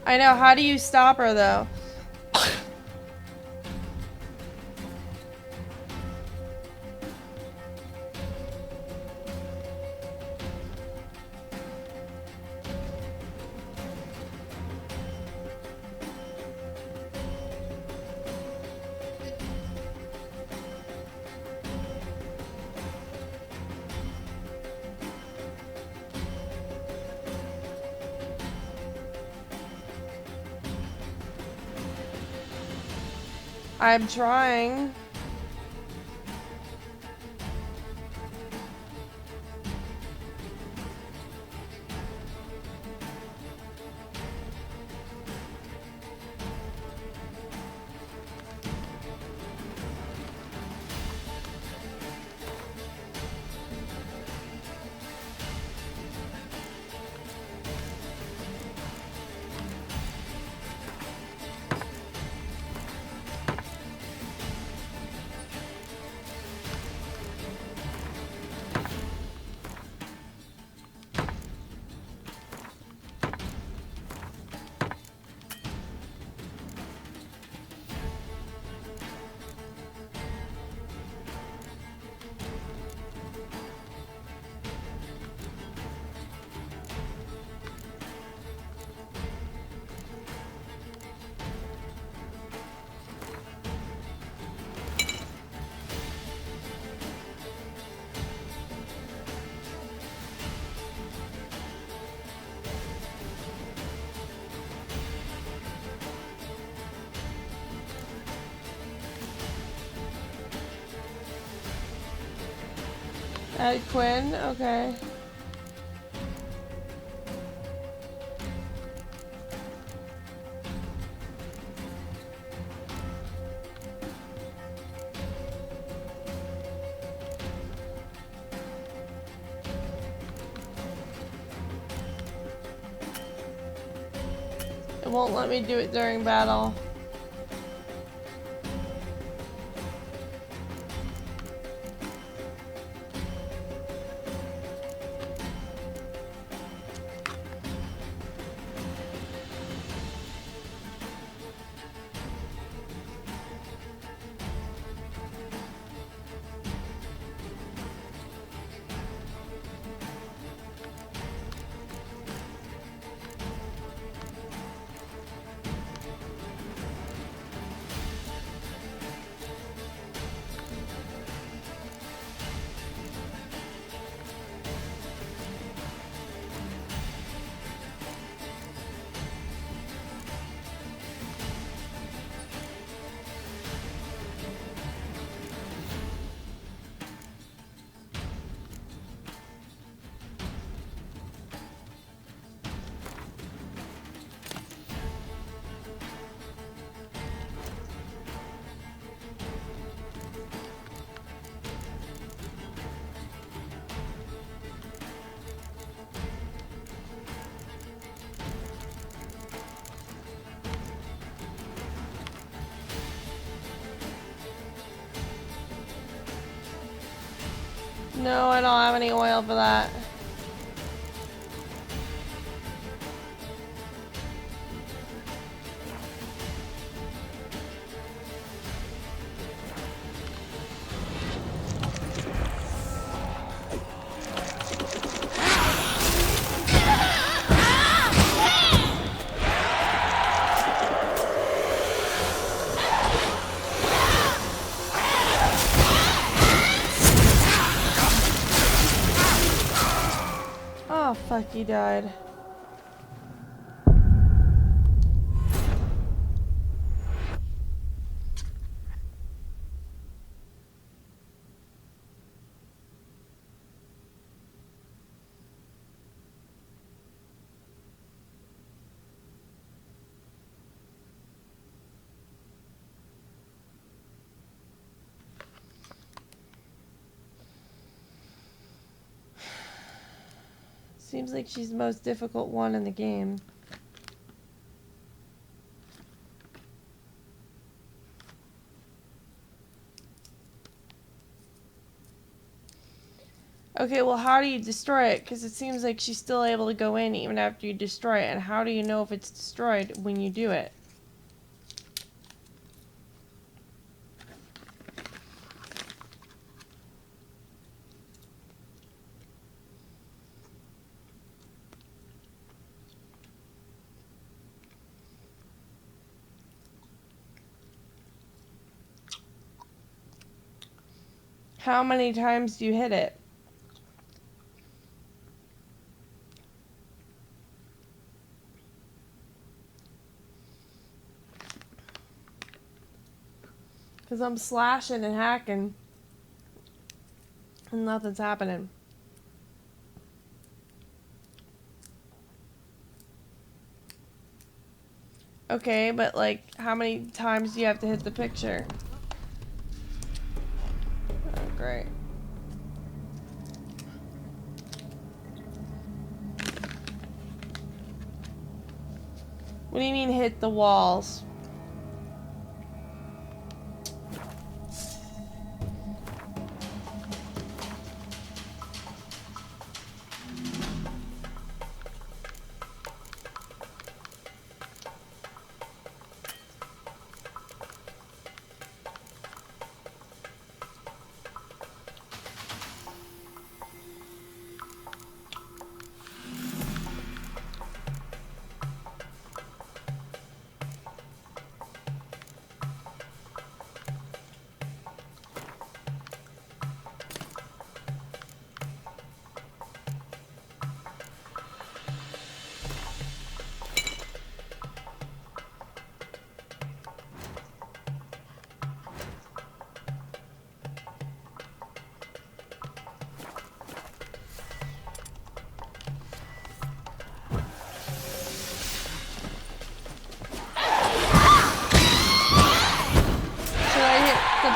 I know, how do you stop her though? I'm trying. Quinn, okay. It won't let me do it during battle. No, I don't have any oil for that. Oh, fuck, he died. Seems like she's the most difficult one in the game. Okay, well, how do you destroy it? Because it seems like she's still able to go in even after you destroy it. And how do you know if it's destroyed when you do it? How many times do you hit it? Because I'm slashing and hacking. And nothing's happening. Okay, but like, how many times do you have to hit the picture? Oh, great. What do you mean hit the walls?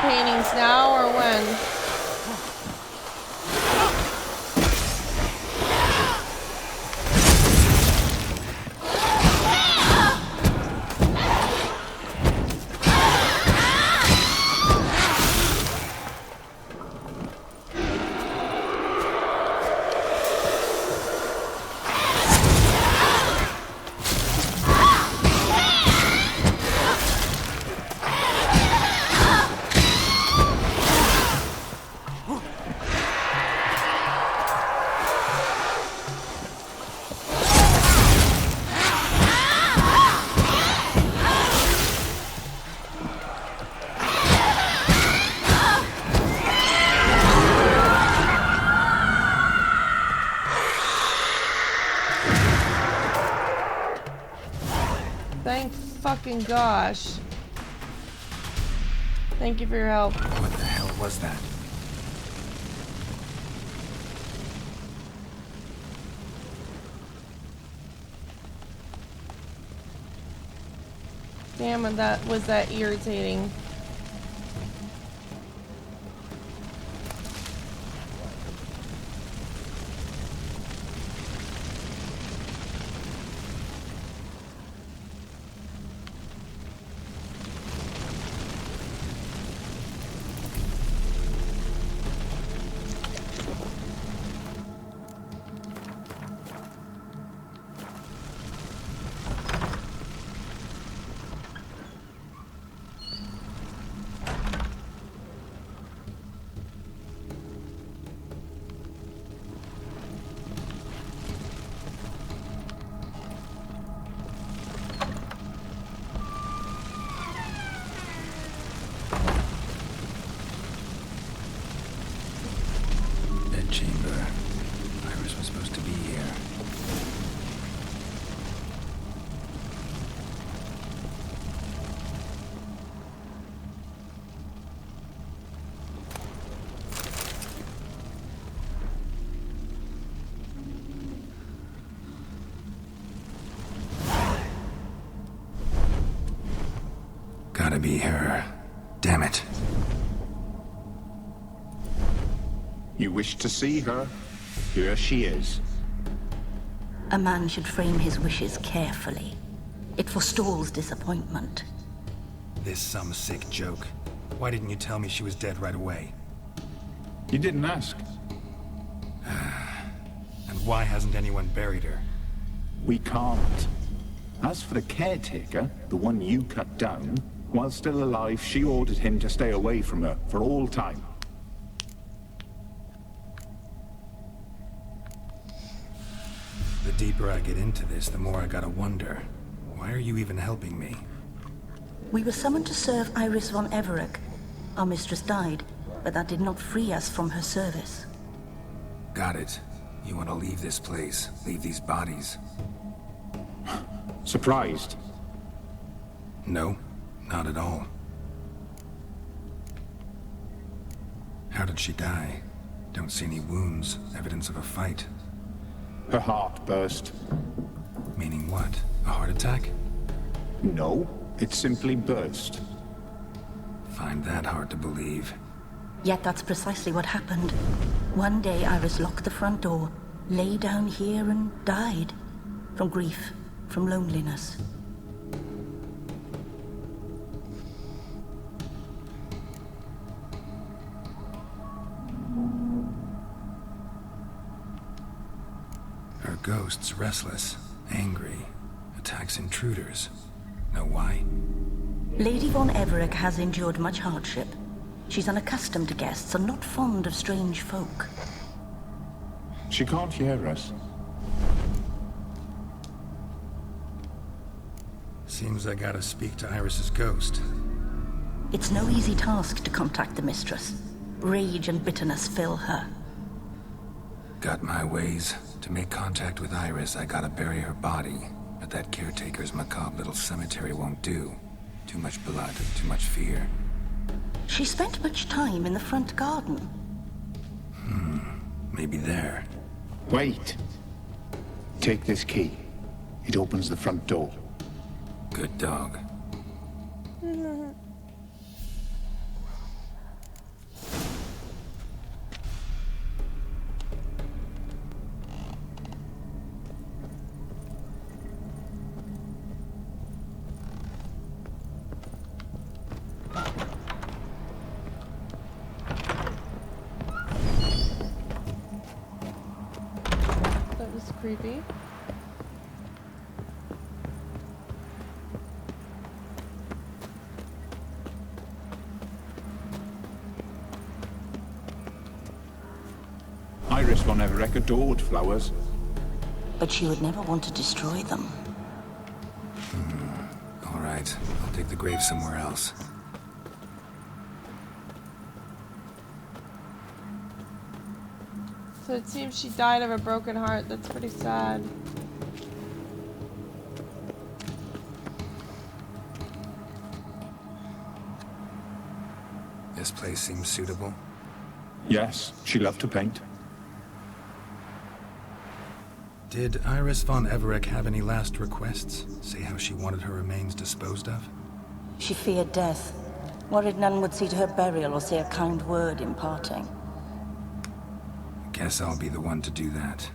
Paintings now or when? Thank fucking gosh. Thank you for your help. What the hell was that? Damn, and that was that irritating. Chamber. Iris was supposed to be here. Gotta be her. Damn it. You wish to see her? Here she is. A man should frame his wishes carefully. It forestalls disappointment. This some sick joke. Why didn't you tell me she was dead right away? You didn't ask. And why hasn't anyone buried her? We can't. As for the caretaker, the one you cut down, while still alive, she ordered him to stay away from her for all time. The deeper I get into this, the more I gotta wonder. Why are you even helping me? We were summoned to serve Iris von Everec. Our mistress died, but that did not free us from her service. Got it. You want to leave this place, leave these bodies. Surprised? No, not at all. How did she die? Don't see any wounds, evidence of a fight. Her heart burst. Meaning what? A heart attack? No, it simply burst. Find that hard to believe. Yet that's precisely what happened. One day Iris locked the front door, lay down here and died. From grief, from loneliness. Her ghost's restless, angry, attacks intruders. Know why? Lady von Everett has endured much hardship. She's unaccustomed to guests and not fond of strange folk. She can't hear us. Seems I gotta speak to Iris's ghost. It's no easy task to contact the mistress. Rage and bitterness fill her. Got my ways. To make contact with Iris, I gotta bury her body. But that caretaker's macabre little cemetery won't do. Too much blood, too much fear. She spent much time in the front garden. Maybe there. Wait. Take this key. It opens the front door. Good dog. That was creepy. Iris von Everett adored flowers. But she would never want to destroy them. All right, I'll take the grave somewhere else. So it seems she died of a broken heart. That's pretty sad. This place seems suitable. Yes, she loved to paint. Did Iris von Everett have any last requests? Say how she wanted her remains disposed of? She feared death. Worried none would see to her burial or say a kind word in parting. Guess I'll be the one to do that.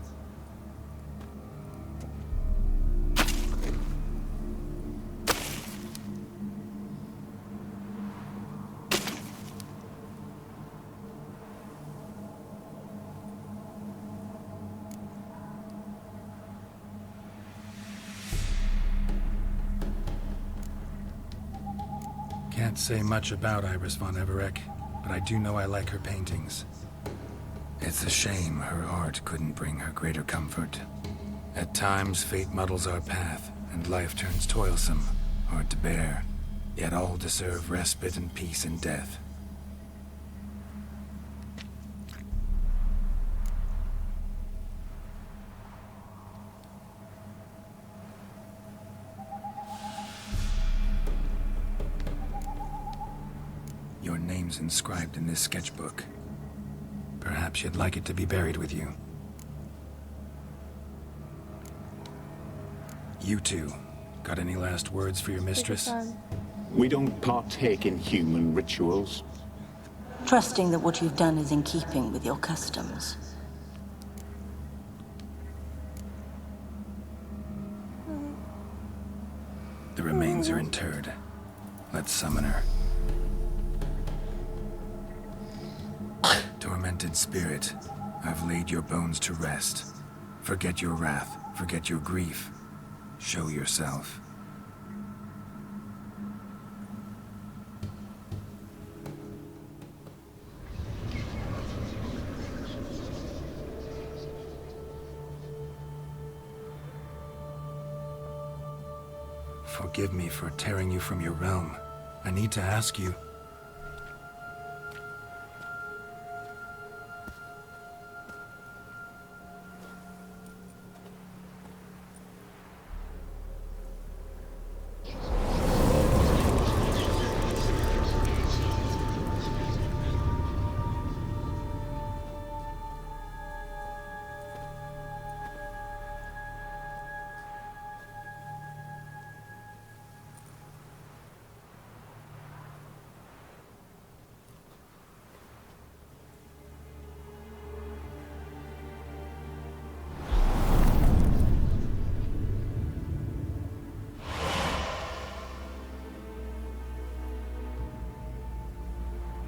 Can't say much about Iris von Everett, but I do know I like her paintings. It's a shame her art couldn't bring her greater comfort. At times, fate muddles our path, and life turns toilsome, hard to bear. Yet all deserve respite and peace in death. Your name's inscribed in this sketchbook. Perhaps you'd like it to be buried with you. You two, got any last words for your mistress? We don't partake in human rituals. Trusting that what you've done is in keeping with your customs. The remains are interred. Let's summon her. Tormented spirit, I've laid your bones to rest. Forget your wrath, forget your grief. Show yourself. Forgive me for tearing you from your realm. I need to ask you.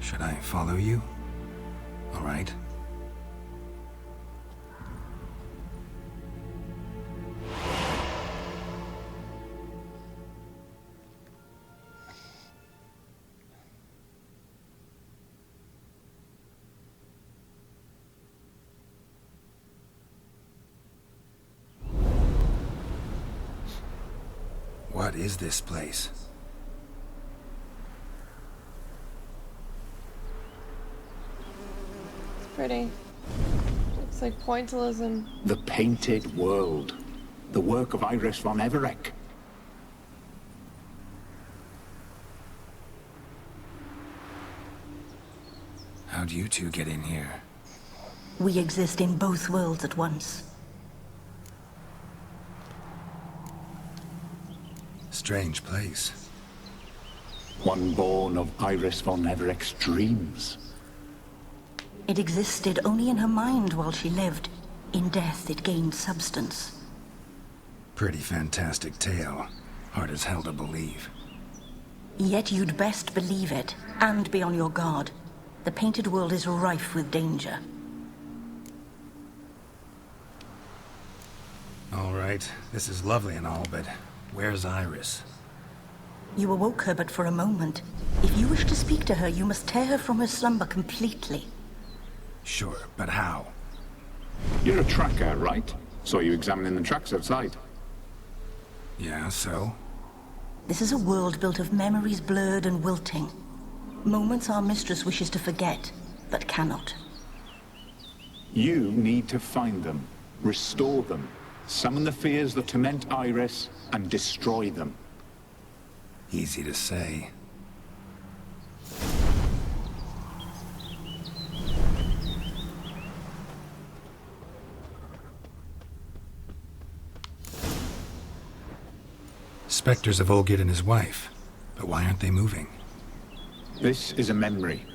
Should I follow you? All right. What is this place? It's pretty. Looks like pointillism. The Painted World. The work of Iris von Everec. How'd you two get in here? We exist in both worlds at once. Strange place. One born of Iris von Everec's dreams. It existed only in her mind while she lived. In death, it gained substance. Pretty fantastic tale. Hard as hell to believe. Yet you'd best believe it, and be on your guard. The Painted World is rife with danger. All right, this is lovely and all, but where's Iris? You awoke her but for a moment. If you wish to speak to her, you must tear her from her slumber completely. Sure, but how? You're a tracker, right? Saw you examining the tracks outside. Yeah, so? This is a world built of memories blurred and wilting. Moments our mistress wishes to forget, but cannot. You need to find them, restore them, summon the fears that torment Iris, and destroy them. Easy to say. Spectres of Olgid and his wife. But why aren't they moving? This is a memory.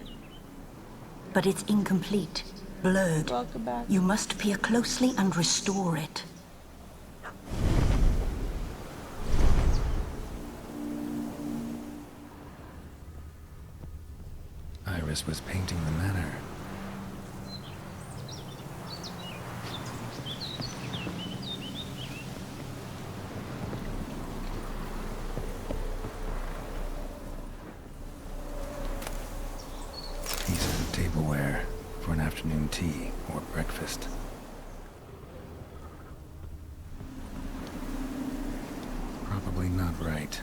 But it's incomplete, blurred. Welcome back. You must peer closely and restore it. Iris was painting the manor. Pieces of tableware for an afternoon tea or breakfast. Probably not right.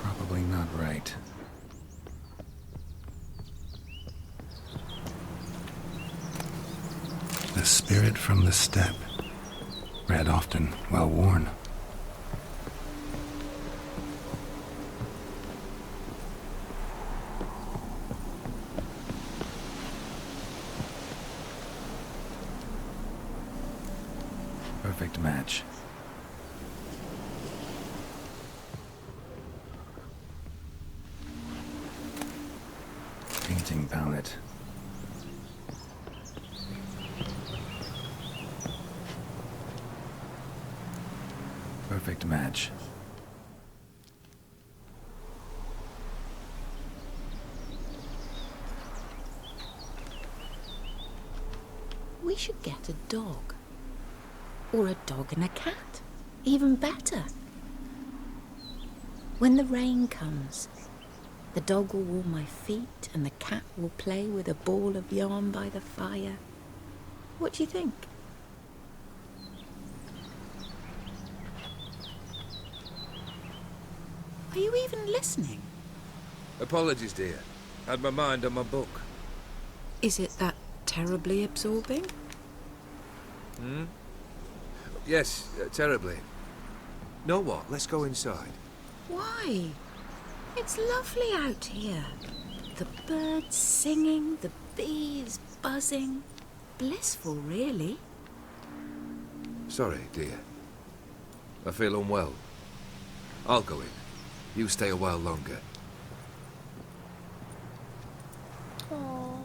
Probably not right. The spirit from the steppe. Read often, well worn. Perfect match. Painting palette. Perfect match. We should get a dog. Or a dog and a cat. Even better. When the rain comes, the dog will warm my feet and the cat will play with a ball of yarn by the fire. What do you think? Are you even listening? Apologies, dear. Had my mind on my book. Is it that terribly absorbing? Hmm? Yes, terribly. Know what? Let's go inside. Why? It's lovely out here. The birds singing, the bees buzzing. Blissful, really. Sorry, dear. I feel unwell. I'll go in. You stay a while longer. Aww.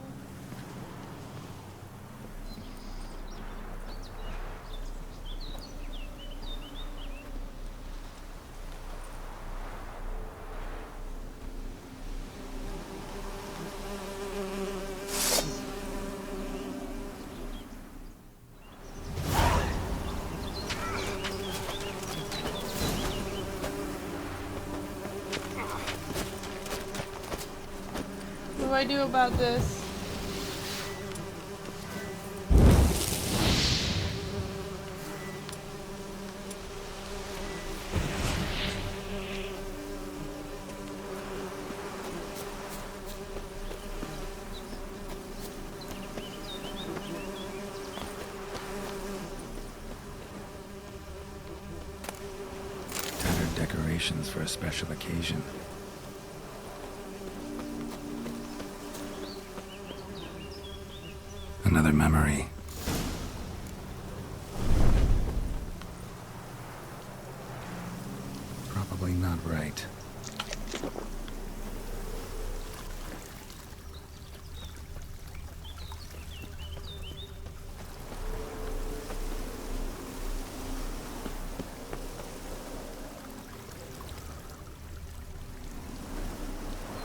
What do I do about this? Decorations for a special occasion. Another memory. Probably not right.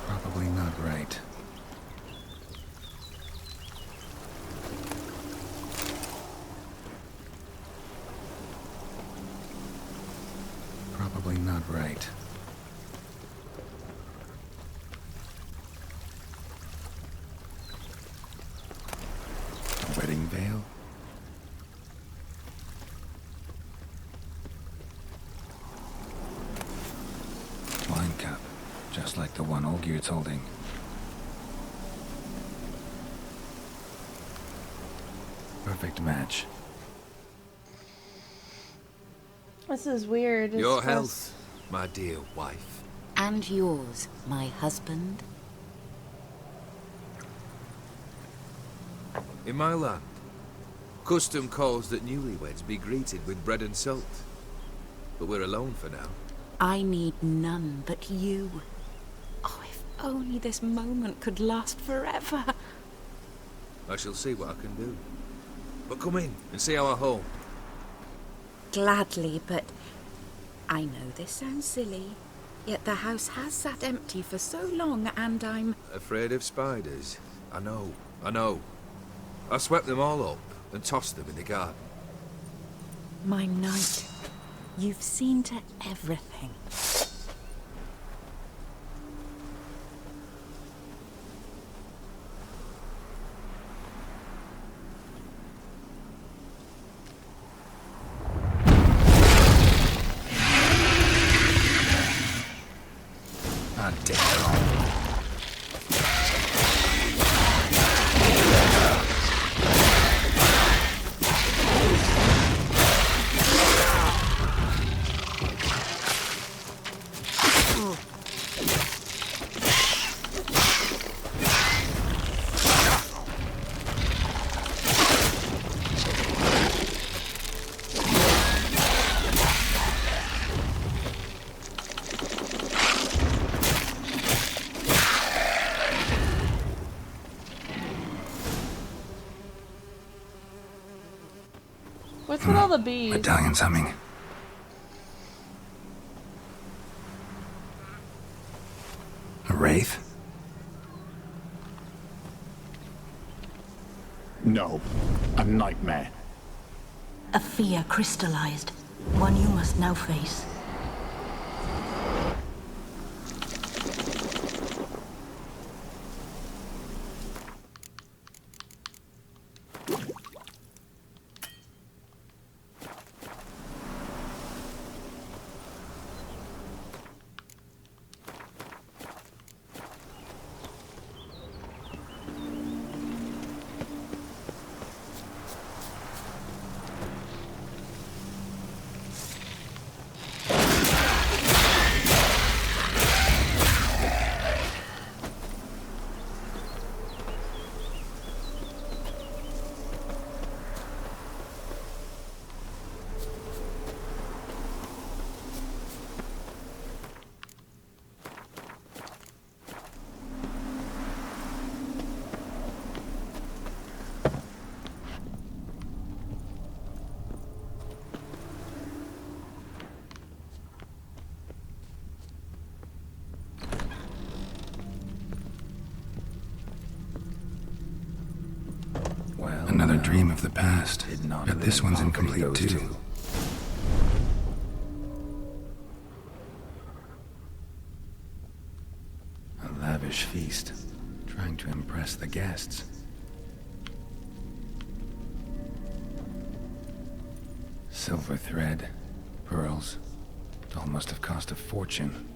Probably not right. Probably not right. A wedding veil? Wine cup, just like the one Olgier's holding. Perfect match. This is weird. Your health, my dear wife. And yours, my husband. In my land, custom calls that newlyweds be greeted with bread and salt. But we're alone for now. I need none but you. Oh, if only this moment could last forever. I shall see what I can do. But come in and see our home. Gladly, but I know this sounds silly, yet the house has sat empty for so long and I'm... Afraid of spiders? I know. I swept them all up and tossed them in the garden. My knight, you've seen to everything. What's with all the bees? Medallion's humming. A wraith? No, a nightmare. A fear crystallized. One you must now face. Another dream of the past, but this one's incomplete too. A lavish feast. Trying to impress the guests. Silver thread, pearls. It all must have cost a fortune.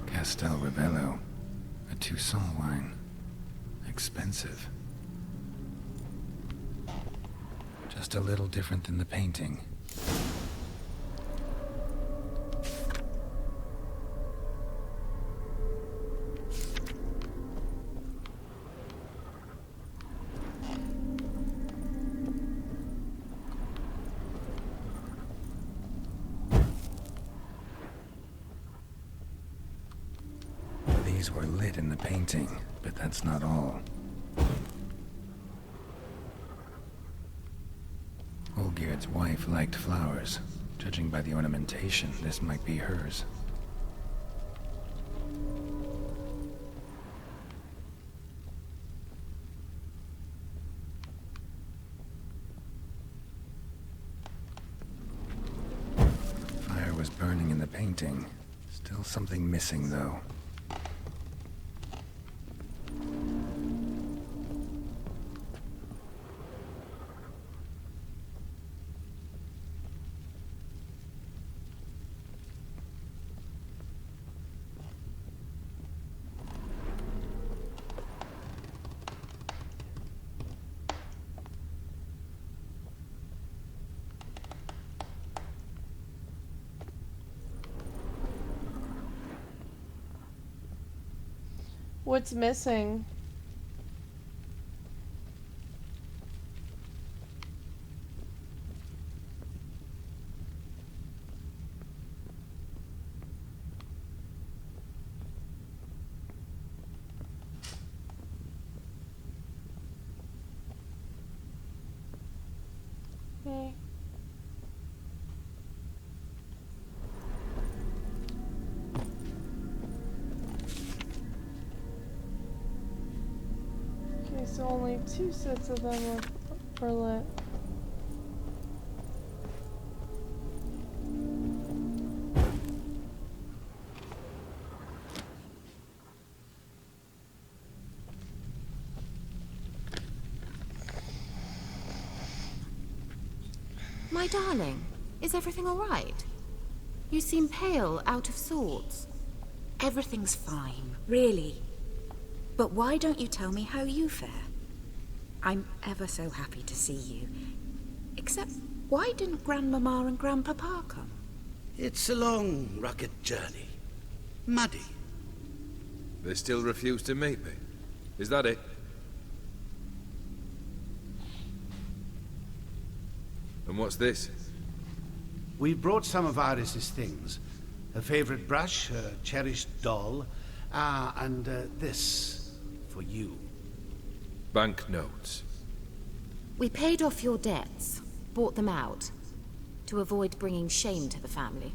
Castel Rebello, a Toussaint wine. Expensive. Just a little different than the painting. These were lit in the painting, but that's not all. Olgierd's wife liked flowers. Judging by the ornamentation, this might be hers. Fire was burning in the painting. Still something missing, though. What's missing? Okay. So only 2 sets of them were lit. My darling, is everything all right? You seem pale, out of sorts. Everything's fine, really. But why don't you tell me how you fare? I'm ever so happy to see you. Except, why didn't Grandmama and Grandpapa come? It's a long, rugged journey. Muddy. They still refuse to meet me. Is that it? And what's this? We brought some of Iris's things. Her favorite brush, her cherished doll, and this for you. Banknotes. We paid off your debts, bought them out, to avoid bringing shame to the family.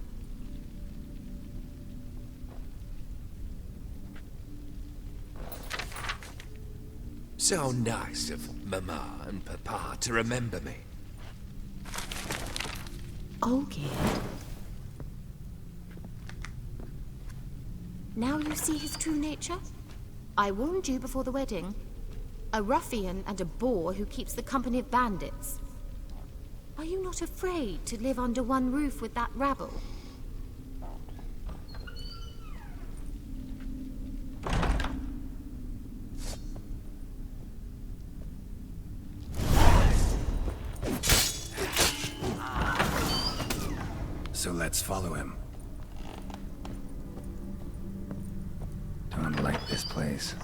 So nice of Mama and Papa to remember me. Olgierd. Now you see his true nature? I warned you before the wedding. A ruffian and a boor who keeps the company of bandits. Are you not afraid to live under one roof with that rabble? So let's follow him. Don't like this place.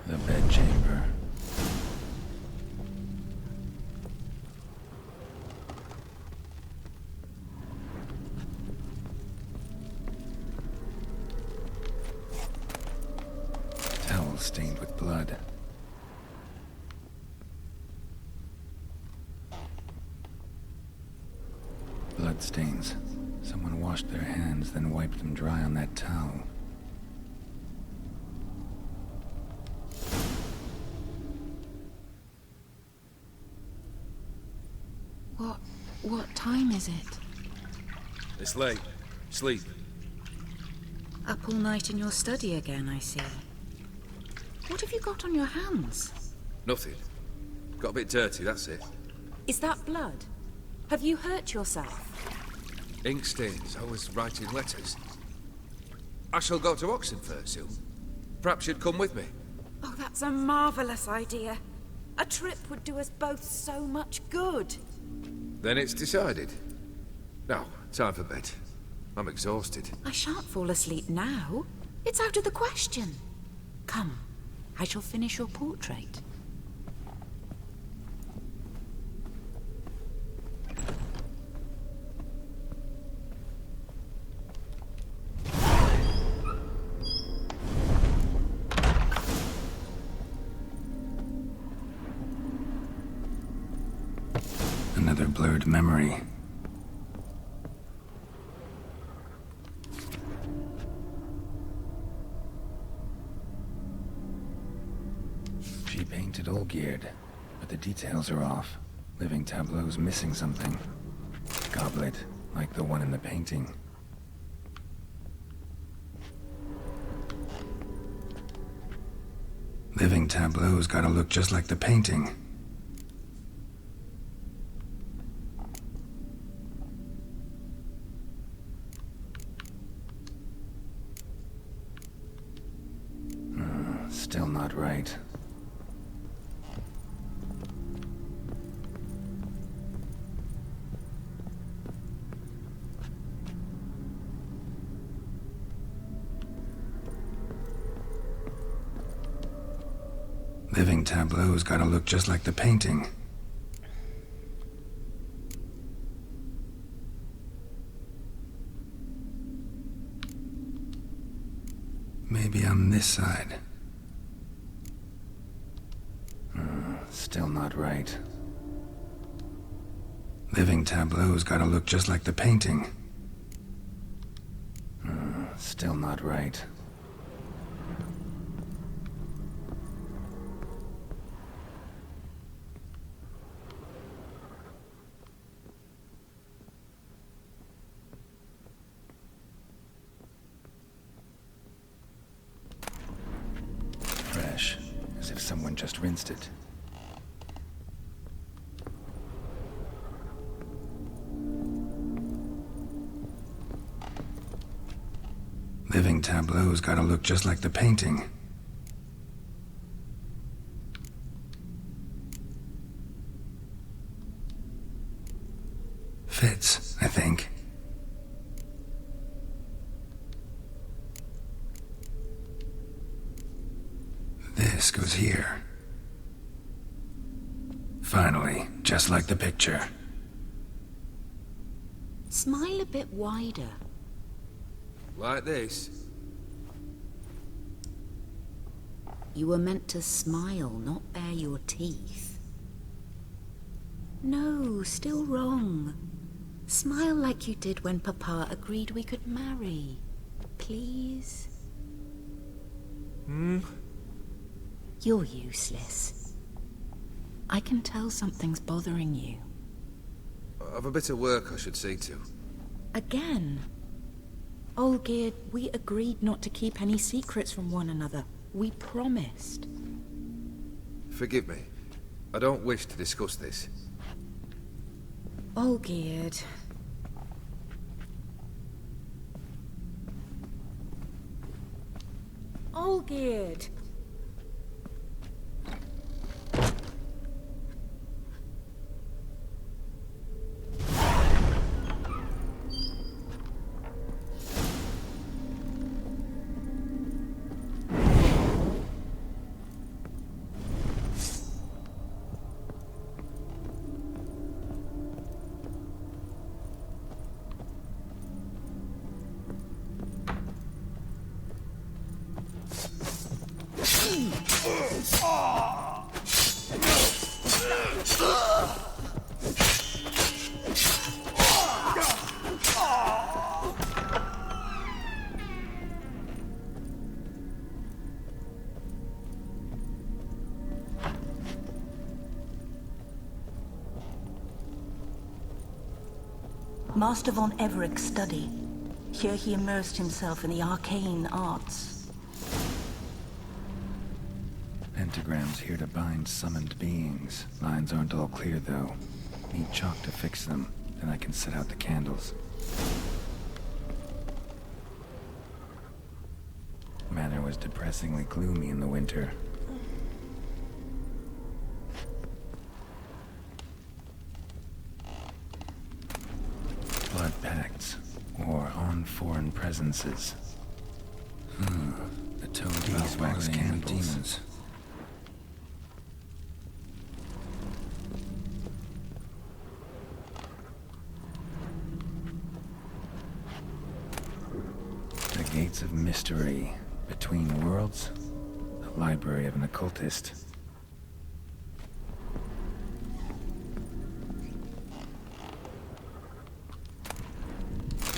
The bedchamber. stained with blood. Blood stains. Someone washed their hands, then wiped them dry on that towel. What time is it? It's late. Sleep. Up all night in your study again, I see. What have you got on your hands? Nothing. Got a bit dirty, that's it. Is that blood? Have you hurt yourself? Ink stains. I was writing letters. I shall go to Oxenfurt soon. Perhaps you'd come with me. Oh, that's a marvelous idea. A trip would do us both so much good. Then it's decided. Now, time for bed. I'm exhausted. I shan't fall asleep now. It's out of the question. Come, I shall finish your portrait. Another blurred memory. She painted Olgierd, but the details are off. Living tableau's missing something. Goblet, like the one in the painting. Living tableau's gotta look just like the painting. Still not right. Living tableau's gotta look just like the painting. Maybe on this side. Still not right. Living tableau's gotta look just like the painting. Still not right. Fresh, as if someone just rinsed it. Living tableau's gotta look just like the painting. Fits, I think. This goes here. Finally, just like the picture. Smile a bit wider. Like this? You were meant to smile, not bare your teeth. No, still wrong. Smile like you did when Papa agreed we could marry. Please? You're useless. I can tell something's bothering you. I've a bit of work I should see to. Again? Olgierd, we agreed not to keep any secrets from one another. We promised. Forgive me. I don't wish to discuss this. Olgierd. Olgierd! Master von Everett's study. Here he immersed himself in the arcane arts. Pentagrams here to bind summoned beings. Lines aren't all clear, though. Need chalk to fix them, then I can set out the candles. Manor was depressingly gloomy in the winter. Blood pacts, or on foreign presences. The toad wax candles. The gates of mystery, between worlds, the library of an occultist.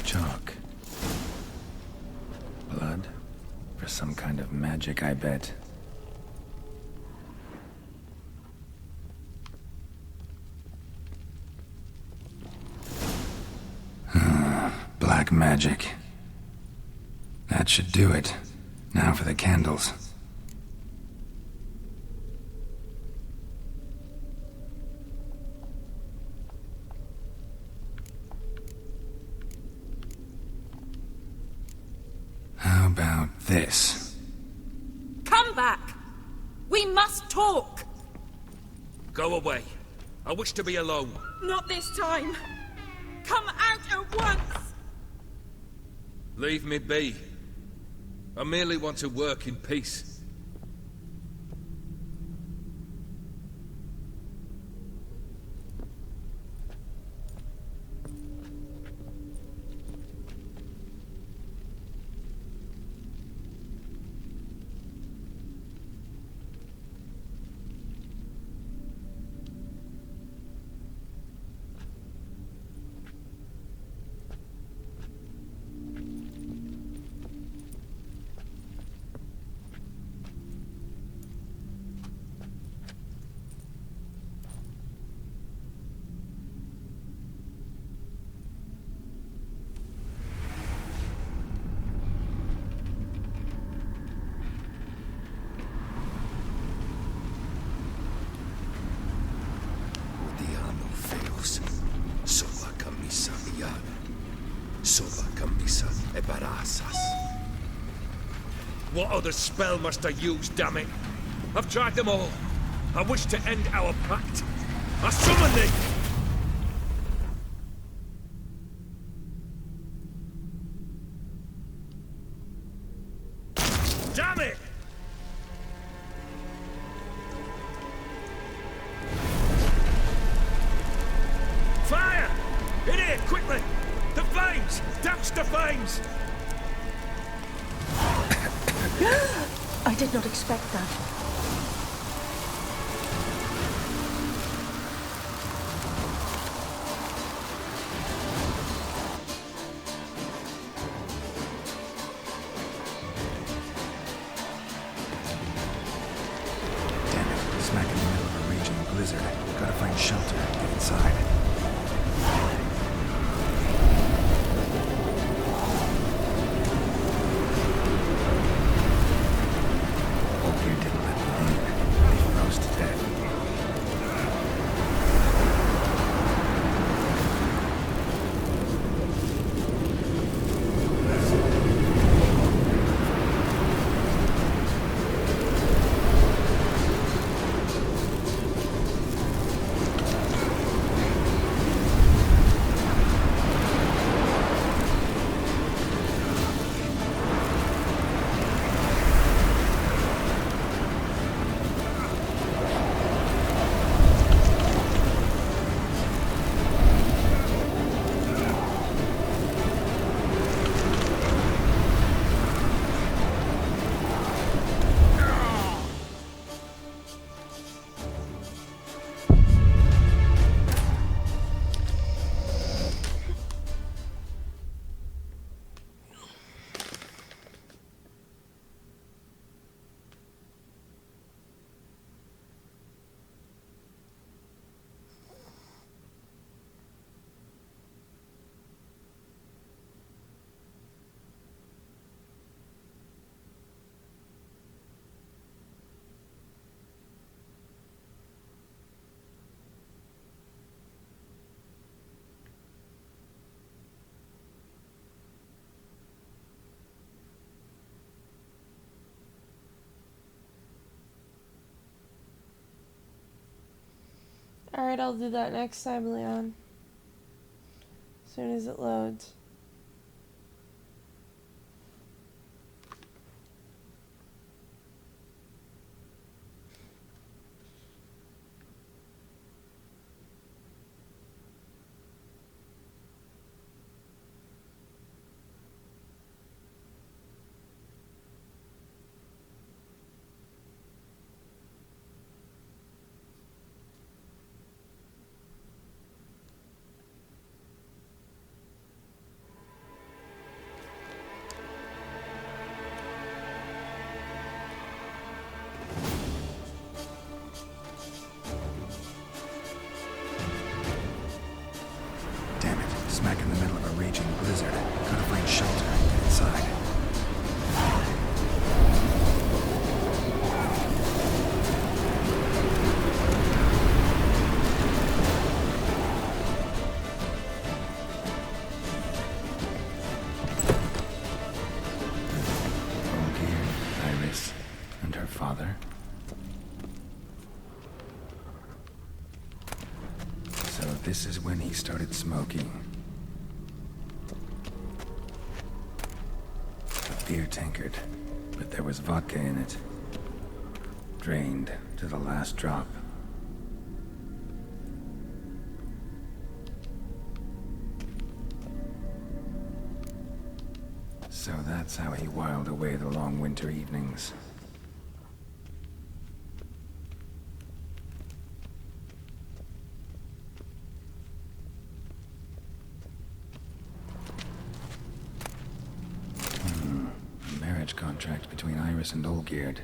Chalk. Blood? For some kind of magic, I bet. Black magic. That should do it. Now for the candles. How about this? Come back! We must talk! Go away. I wish to be alone. Not this time! Come out at once! Leave me be. I merely want to work in peace. What other spell must I use, damn it? I've tried them all. I wish to end our pact. I summon thee! Damn it! Fire! In here, quickly! The flames! Douse the flames! I did not expect that. Damn it, smack in the middle of a raging blizzard. Gotta find shelter and get inside. Alright, I'll do that next time, Leon. As soon as it loads. Smack in the middle of a raging blizzard. Gotta find shelter and get inside. Olgierd, Iris, and her father. So this is when he started smoking. Beer tankard, but there was vodka in it. Drained to the last drop. So that's how he whiled away the long winter evenings. Contract between Iris and Olgierd.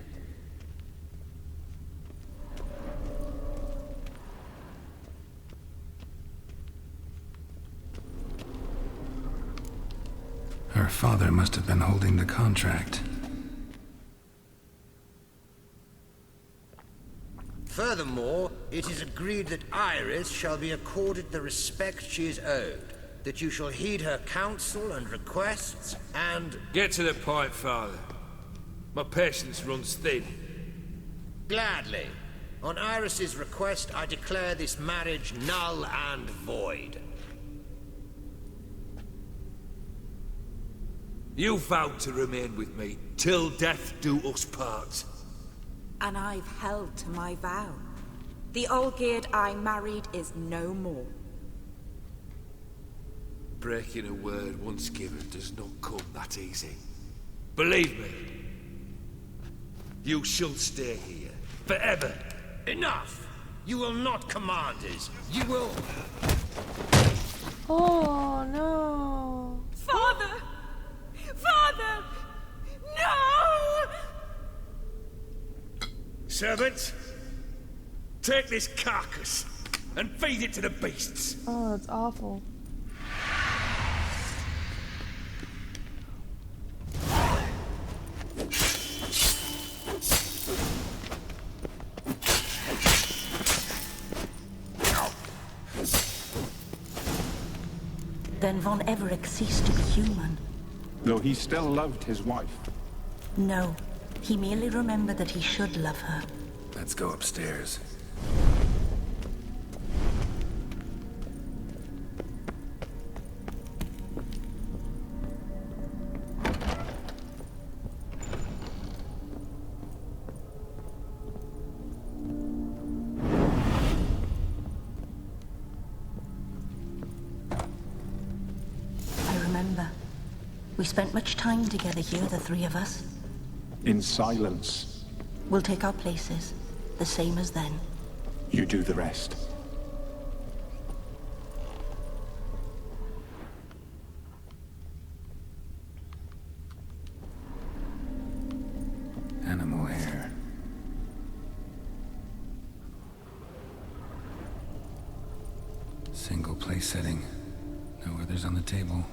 Her father must have been holding the contract. Furthermore, it is agreed that Iris shall be accorded the respect she is owed, that you shall heed her counsel and requests, and... Get to the point, Father. My patience runs thin. Gladly. On Iris's request, I declare this marriage null and void. You vowed to remain with me till death do us part. And I've held to my vow. The Olgierd I married is no more. Breaking a word once given does not come that easy. Believe me. You shall stay here. Forever. Enough! You will not command us. You will... Oh, no. Father! Father! No! Servants, take this carcass and feed it to the beasts. Oh, that's awful. Then Von Everett ceased to be human. Though he still loved his wife. No, he merely remembered that he should love her. Let's go upstairs. We spent much time together here, the three of us. In silence. We'll take our places, the same as then. You do the rest. Animal hair. Single place setting. No others on the table.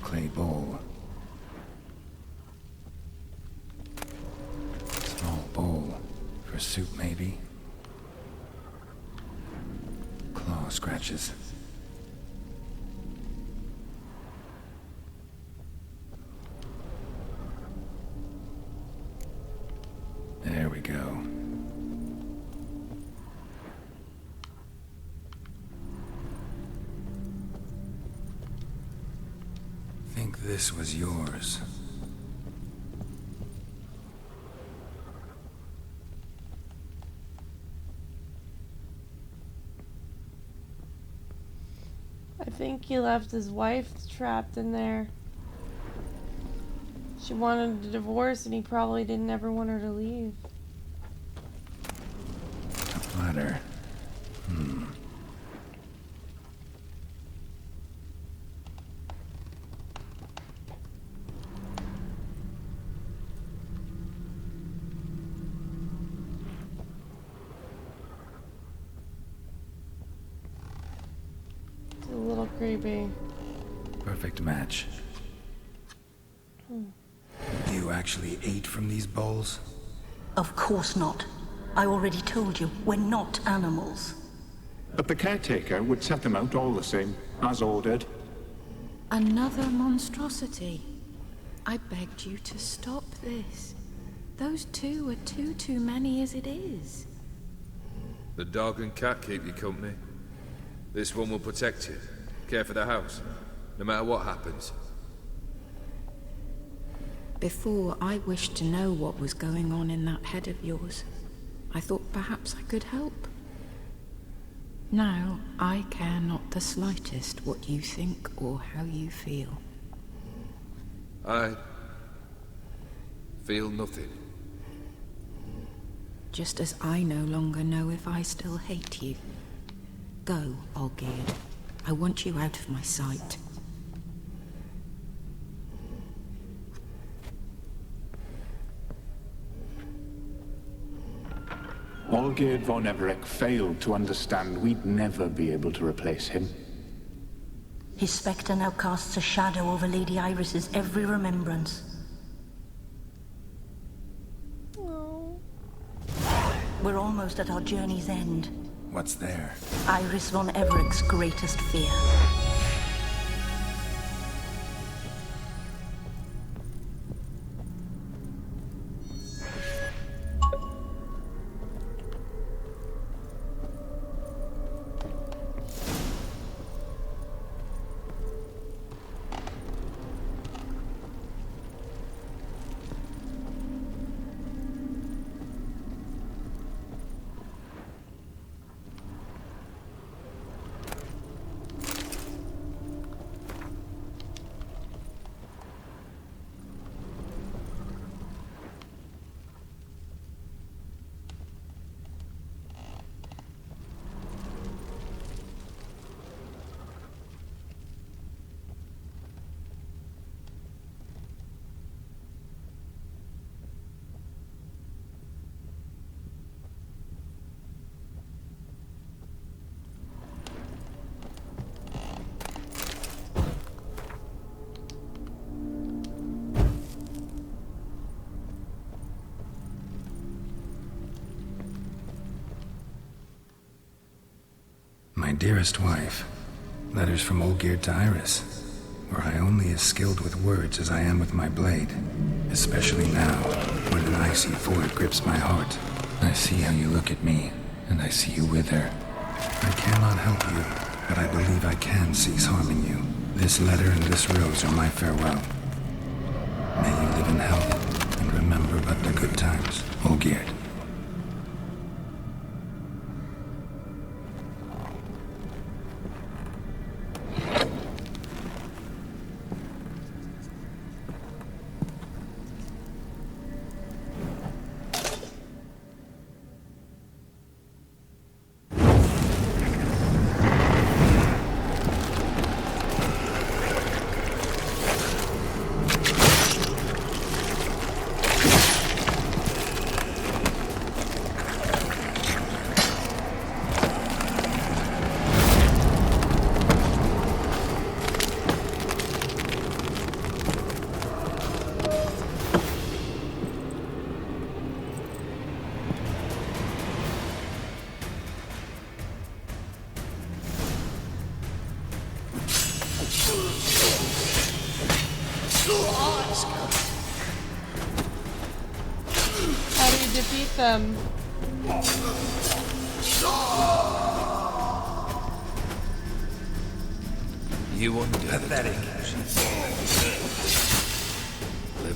Clay bowl. Small bowl. For soup, maybe? Claw scratches. this was yours. I think he left his wife trapped in there. She wanted a divorce and he probably didn't ever want her to leave. A letter. It's a little creepy. Perfect match. You actually ate from these bowls? Of course not. I already told you, we're not animals. But the caretaker would set them out all the same, as ordered. Another monstrosity. I begged you to stop this. Those two are too many as it is. The dog and cat keep you company. This one will protect you. Care for the house, no matter what happens. Before, I wished to know what was going on in that head of yours. I thought perhaps I could help. Now, I care not the slightest what you think or how you feel. I feel nothing. Just as I no longer know if I still hate you. Go, Olgierd. I want you out of my sight. Olgierd von Everec failed to understand we'd never be able to replace him. His spectre now casts a shadow over Lady Iris's every remembrance. Oh. We're almost at our journey's end. What's there? Iris von Everec's greatest fear. My dearest wife, letters from Olgierd to Iris, were I only as skilled with words as I am with my blade, especially now, when an icy void grips my heart. I see how you look at me, and I see you wither. I cannot help you, but I believe I can cease harming you. This letter and this rose are my farewell. May you live in health, and remember but the good times, Olgierd. How do you defeat them? You wonder. Pathetic.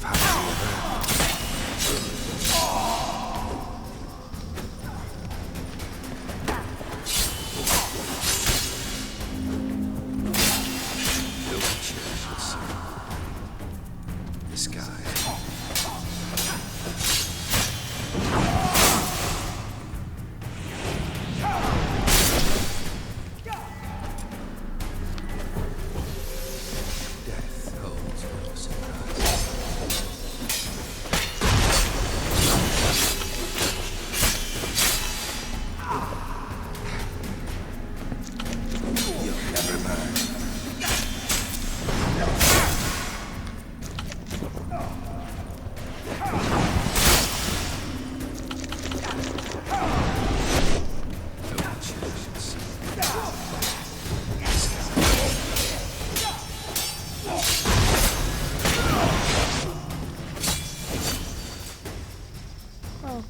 have happened to her. The witches should see. This guy. Death holds no surprise. You'll never learn. The witches should see. This guy. Oh.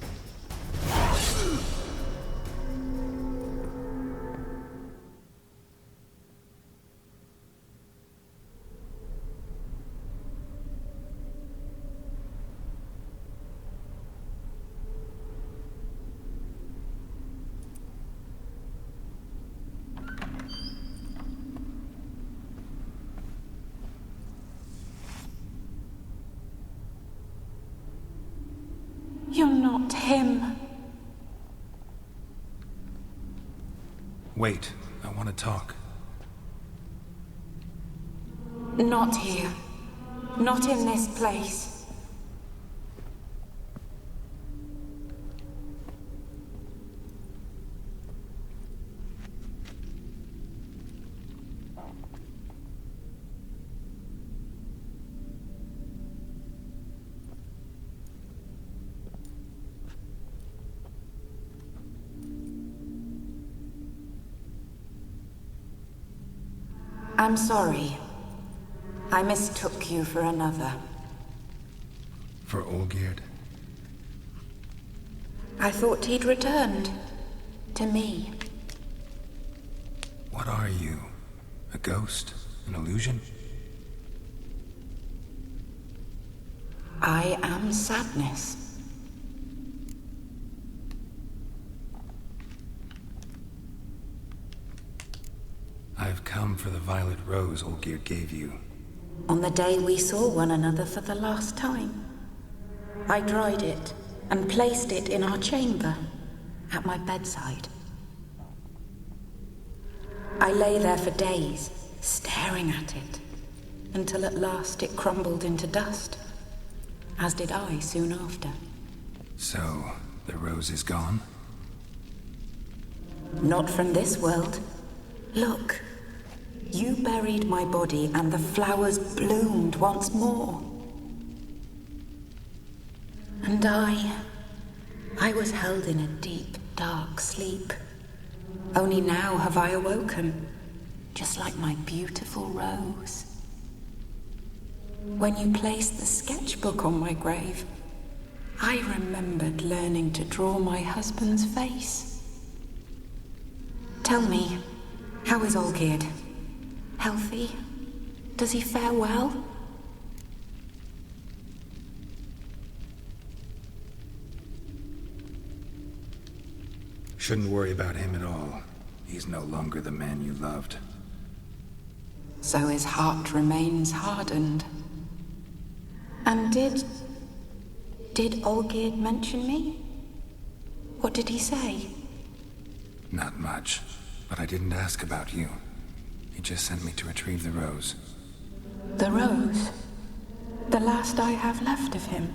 You're not him. Wait, I want to talk. Not here. Not in this place. I'm sorry. I mistook you for another. For Olgierd? I thought he'd returned. To me. What are you? A ghost? An illusion? I am sadness. I've come for the violet rose Olgierd gave you. On the day we saw one another for the last time. I dried it and placed it in our chamber, at my bedside. I lay there for days, staring at it, until at last it crumbled into dust, as did I soon after. So, the rose is gone? Not from this world. Look, you buried my body and the flowers bloomed once more. And I was held in a deep, dark sleep. Only now have I awoken, just like my beautiful rose. When you placed the sketchbook on my grave, I remembered learning to draw my husband's face. Tell me, how is Olgierd? Healthy? Does he fare well? Shouldn't worry about him at all. He's no longer the man you loved. So his heart remains hardened. And did Olgierd mention me? What did he say? Not much, but I didn't ask about you. He just sent me to retrieve the rose. The rose? The last I have left of him?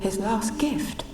His last gift?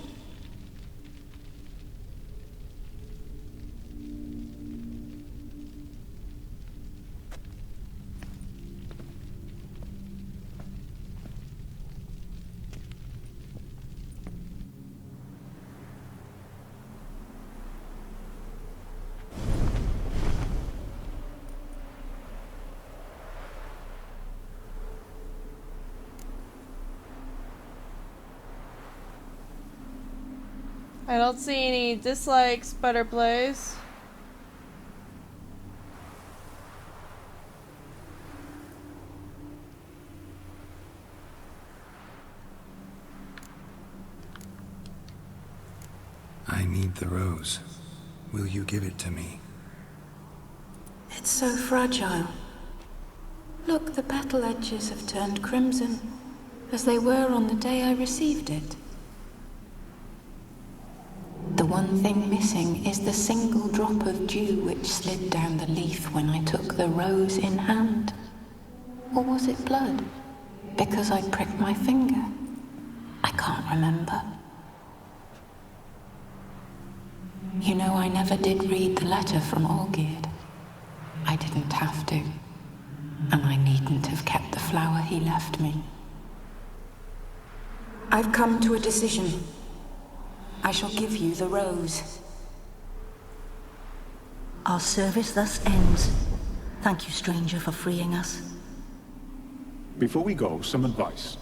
I don't see any dislikes, better plays. I need the rose. Will you give it to me? It's so fragile. Look, the petal edges have turned crimson, as they were on the day I received it. The one thing missing is the single drop of dew which slid down the leaf when I took the rose in hand. Or was it blood? Because I pricked my finger? I can't remember. You know, I never did read the letter from Olgierd. I didn't have to. And I needn't have kept the flower he left me. I've come to a decision. I shall give you the rose. Our service thus ends. Thank you, stranger, for freeing us. Before we go, some advice.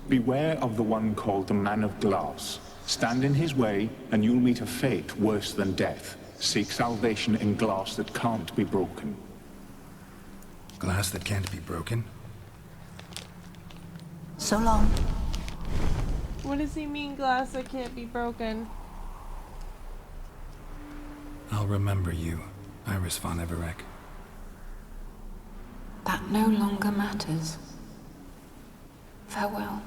Beware of the one called the Man of Glass. Stand in his way, and you'll meet a fate worse than death. Seek salvation in glass that can't be broken. Glass that can't be broken? So long. What does he mean, glass that can't be broken? I'll remember you, Iris von Everec. That no longer matters. Farewell.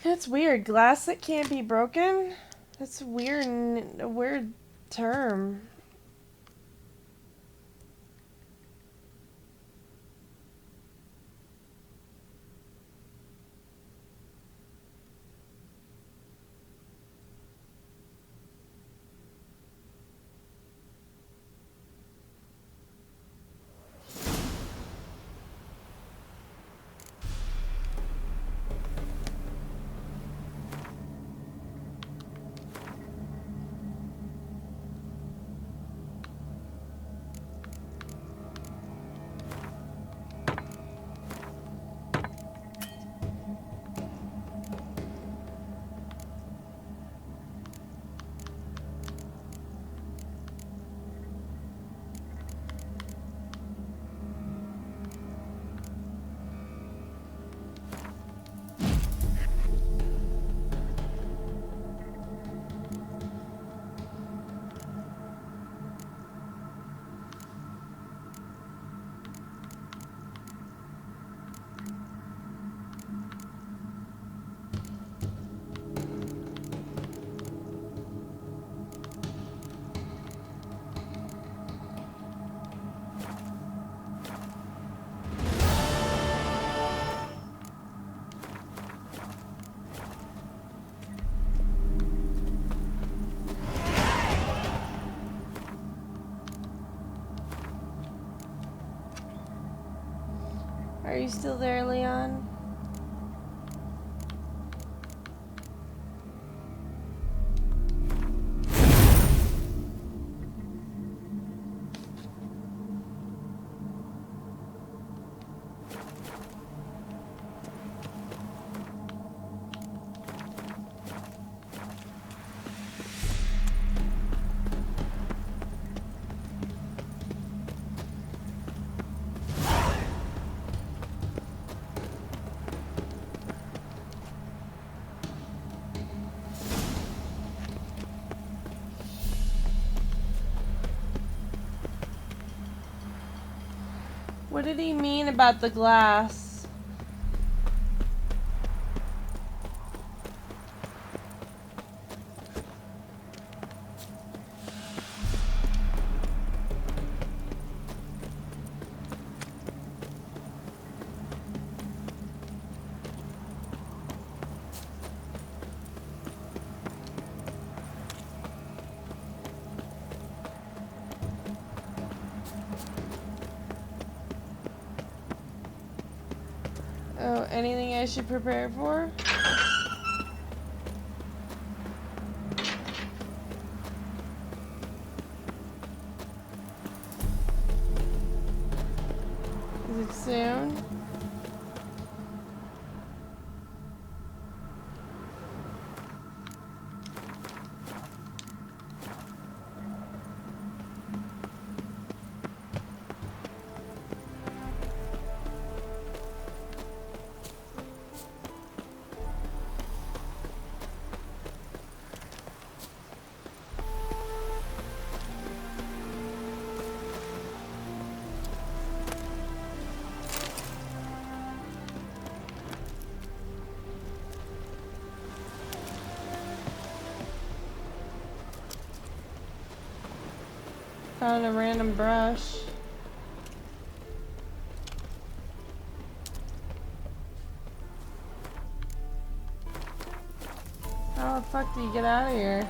That's weird. Glass that can't be broken? That's weird, a weird term. Are you still there, Leon? What did he mean about the glass? Oh, anything I should prepare for? soon. Found a random brush. How the fuck do you get out of here?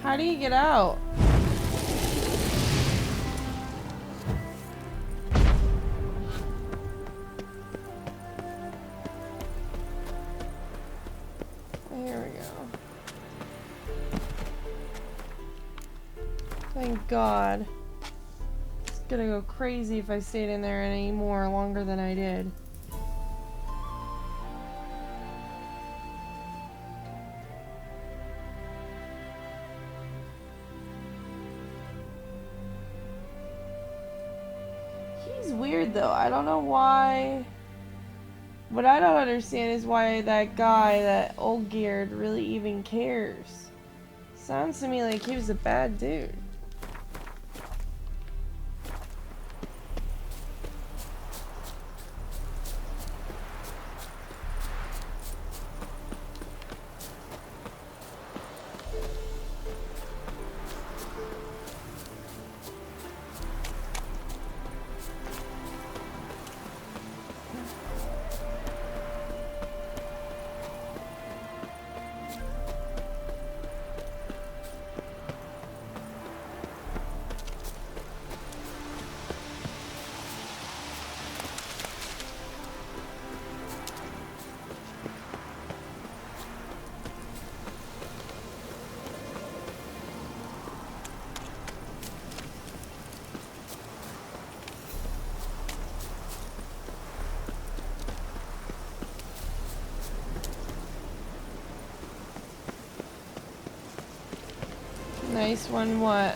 How do you get out? There we go. Thank God. It's gonna go crazy if I stayed in there any more longer than I did. He's weird though. I don't know why. What I don't understand is why that guy, that old geared, really even cares. Sounds to me like he was a bad dude. Nice one, what?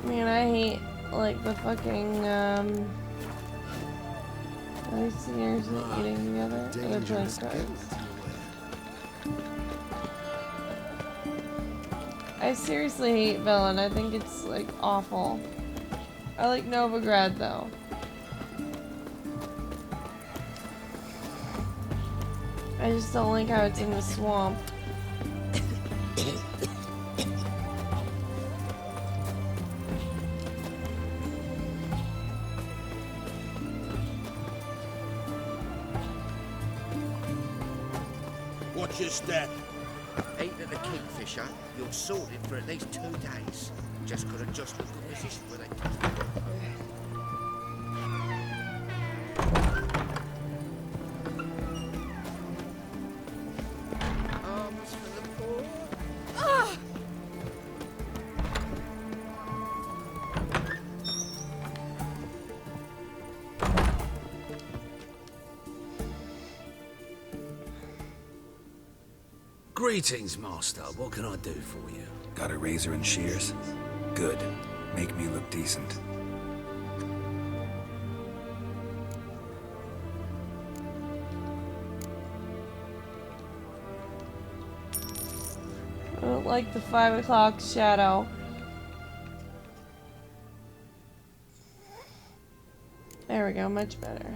Man, I hate, like, the fucking, are these seniors eating together? Or they're playing cards? I seriously hate Villain. I think it's, like, awful. I like Novigrad, though. I just don't like how it's in the swamp. Watch your step. Ain't it the Kingfisher? You're sorted for at least 2 days. Just could adjust the good position where they touch the ground. Arms for the poor. Ah! Greetings, Master. What can I do for you? Got a razor and shears? Good. Make me look decent. I don't like the 5 o'clock shadow. There we go, much better.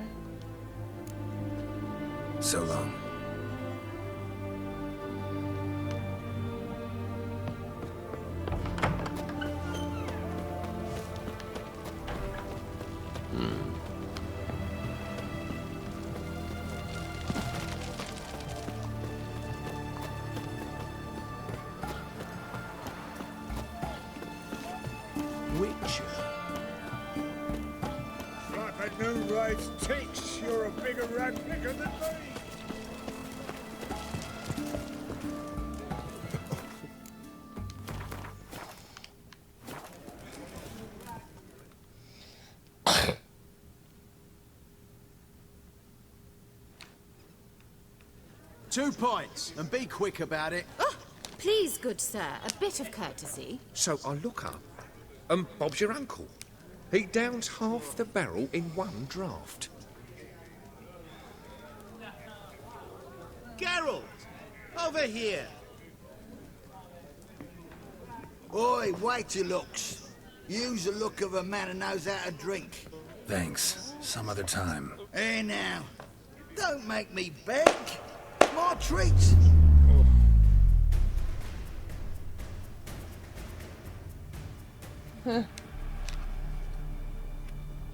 So long. Like a new ride's ticks, you're a bigger rat picker than me. Two points, and be quick about it. Oh, please, good sir, a bit of courtesy. So I look up, and Bob's your uncle. He downs half the barrel in one draught. Geralt! Over here! Oi, wait your looks. Use the look of a man who knows how to drink. Thanks. Some other time. Here now. Don't make me beg. My treat.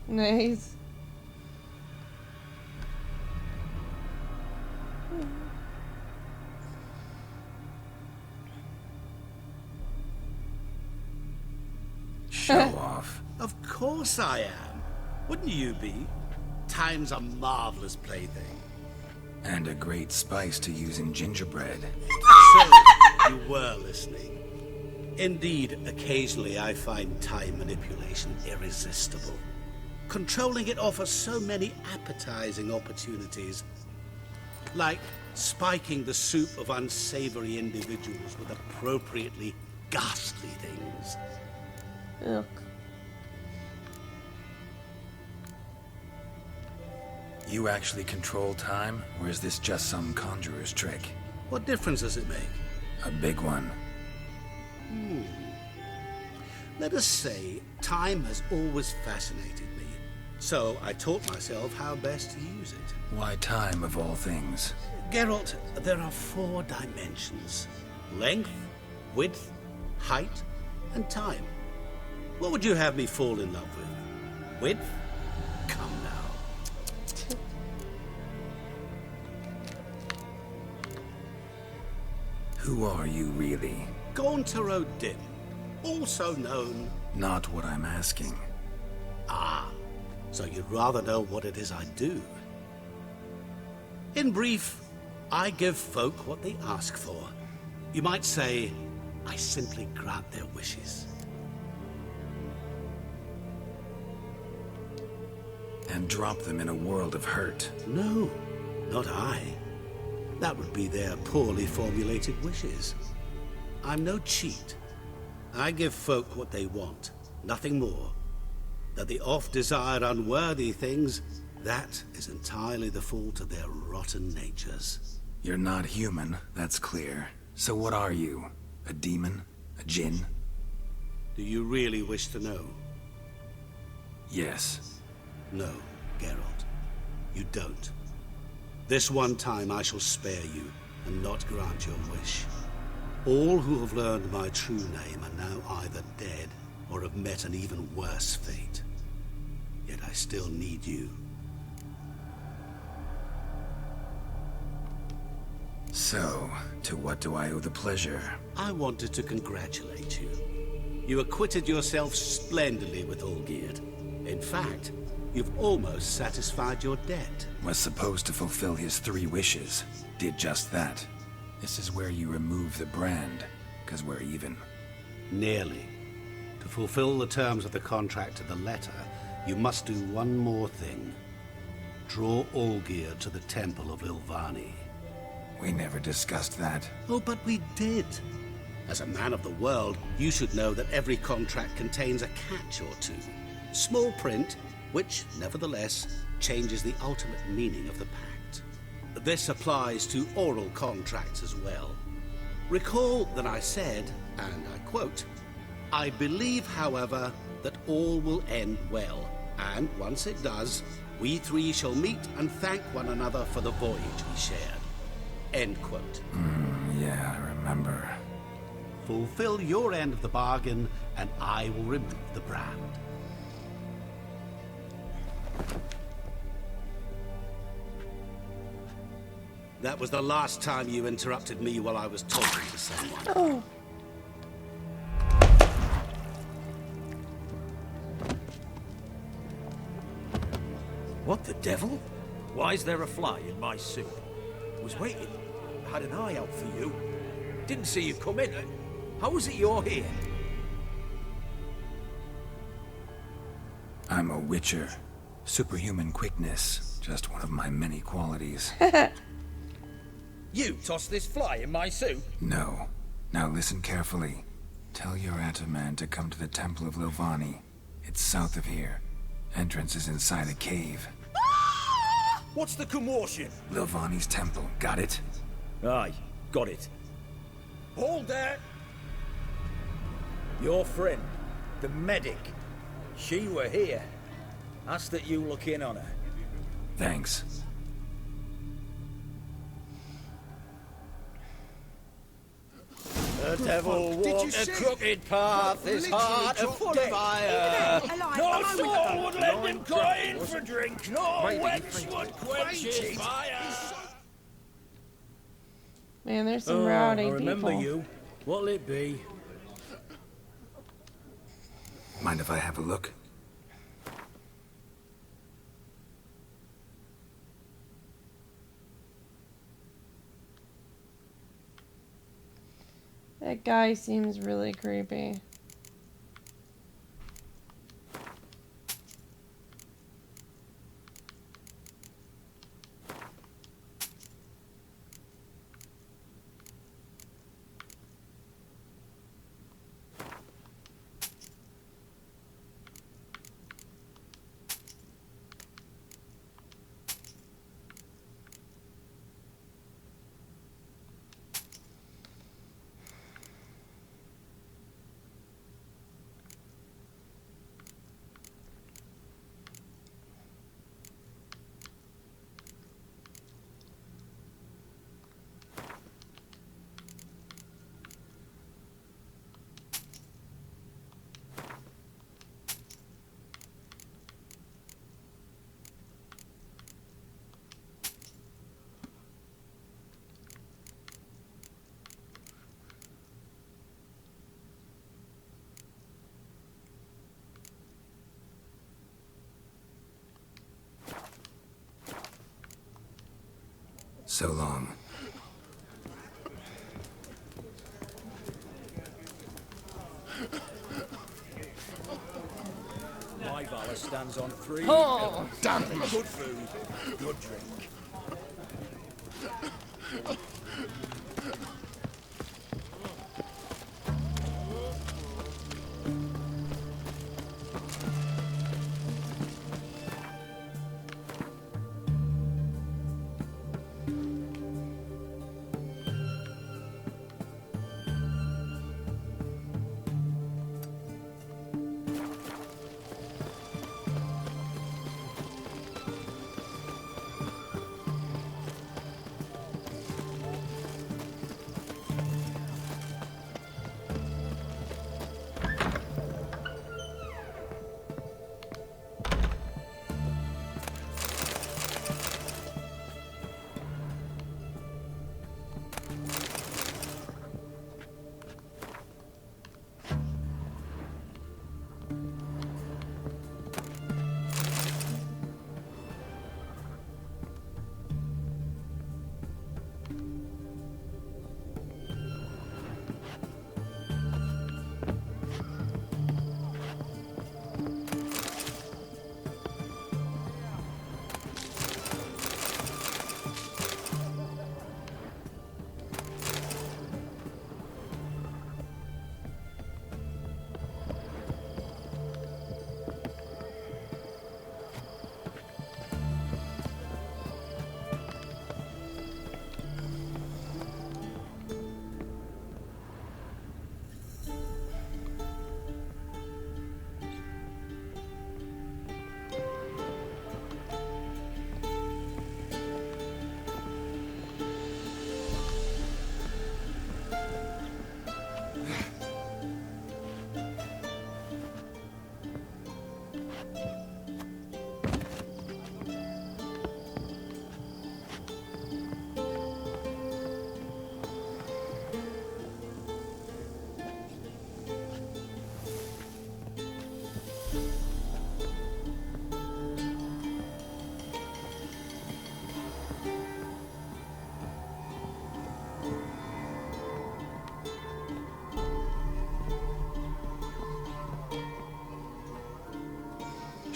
Nice. Show off. Of course I am. Wouldn't you be? Time's a marvelous plaything. And a great spice to use in gingerbread. So, you were listening. Indeed, occasionally I find time manipulation irresistible. Controlling it offers so many appetizing opportunities. Like spiking the soup of unsavory individuals with appropriately ghastly things. Ugh. You actually control time, or is this just some conjurer's trick? What difference does it make? A big one. Let us say, time has always fascinated me. So I taught myself how best to use it. Why time of all things? Geralt, there are 4 dimensions. Length, width, height, and time. What would you have me fall in love with? Width? Come now. Who are you really? Gauntero Dim, also known... Not what I'm asking. Ah, so you'd rather know what it is I do. In brief, I give folk what they ask for. You might say, I simply grant their wishes. And drop them in a world of hurt. No, not I. That would be their poorly formulated wishes. I'm no cheat. I give folk what they want, Nothing more. That the oft-desired unworthy things, that is entirely the fault of their rotten natures. You're not human, that's clear. So what are you? A demon? A djinn? Do you really wish to know? Yes. No, Geralt. You don't. This one time I shall spare you, and not grant your wish. All who have learned my true name are now either dead, or have met an even worse fate. Yet I still need you. So, to what do I owe the pleasure? I wanted to congratulate you. You acquitted yourself splendidly with Olgierd. In fact, you've almost satisfied your debt. Was supposed to fulfill his 3 wishes. Did just that. This is where you remove the brand, 'cause we're even. Nearly. To fulfill the terms of the contract to the letter, you must do one more thing. Draw Olgierd to the Temple of Ilvani. We never discussed that. Oh, but we did. As a man of the world, you should know that every contract contains a catch or two. Small print, which, nevertheless, changes the ultimate meaning of the pact. This applies to oral contracts as well. Recall that I said, and I quote, "I believe, however, that all will end well, and once it does, we 3 shall meet and thank one another for the voyage we shared." End quote. Yeah, I remember. Fulfill your end of the bargain, and I will remove the brand. That was the last time you interrupted me while I was talking to someone. Oh. What the devil? Why is there a fly in my soup? Was waiting. Had an eye out for you. Didn't see you come in. How is it you're here? I'm a witcher. Superhuman quickness. Just one of my many qualities. You tossed this fly in my soup? No. Now listen carefully. Tell your Ataman to come to the Temple of Ilvani. It's south of here. Entrance is inside a cave. What's the commotion? Ilvani's temple. Got it? Aye, got it. Hold there! Your friend, the medic. She were here. Ask that you look in on her. Thanks. The devil walked a crooked path, his heart a full of fire. No soul would lend him coin for drink, no wench would quench his fire. Man, there's some rowdy I remember people. you. What'll it be? Mind if I have a look? That guy seems really creepy. So long. My valor stands on 3. Oh, damn it. Good food, good drink.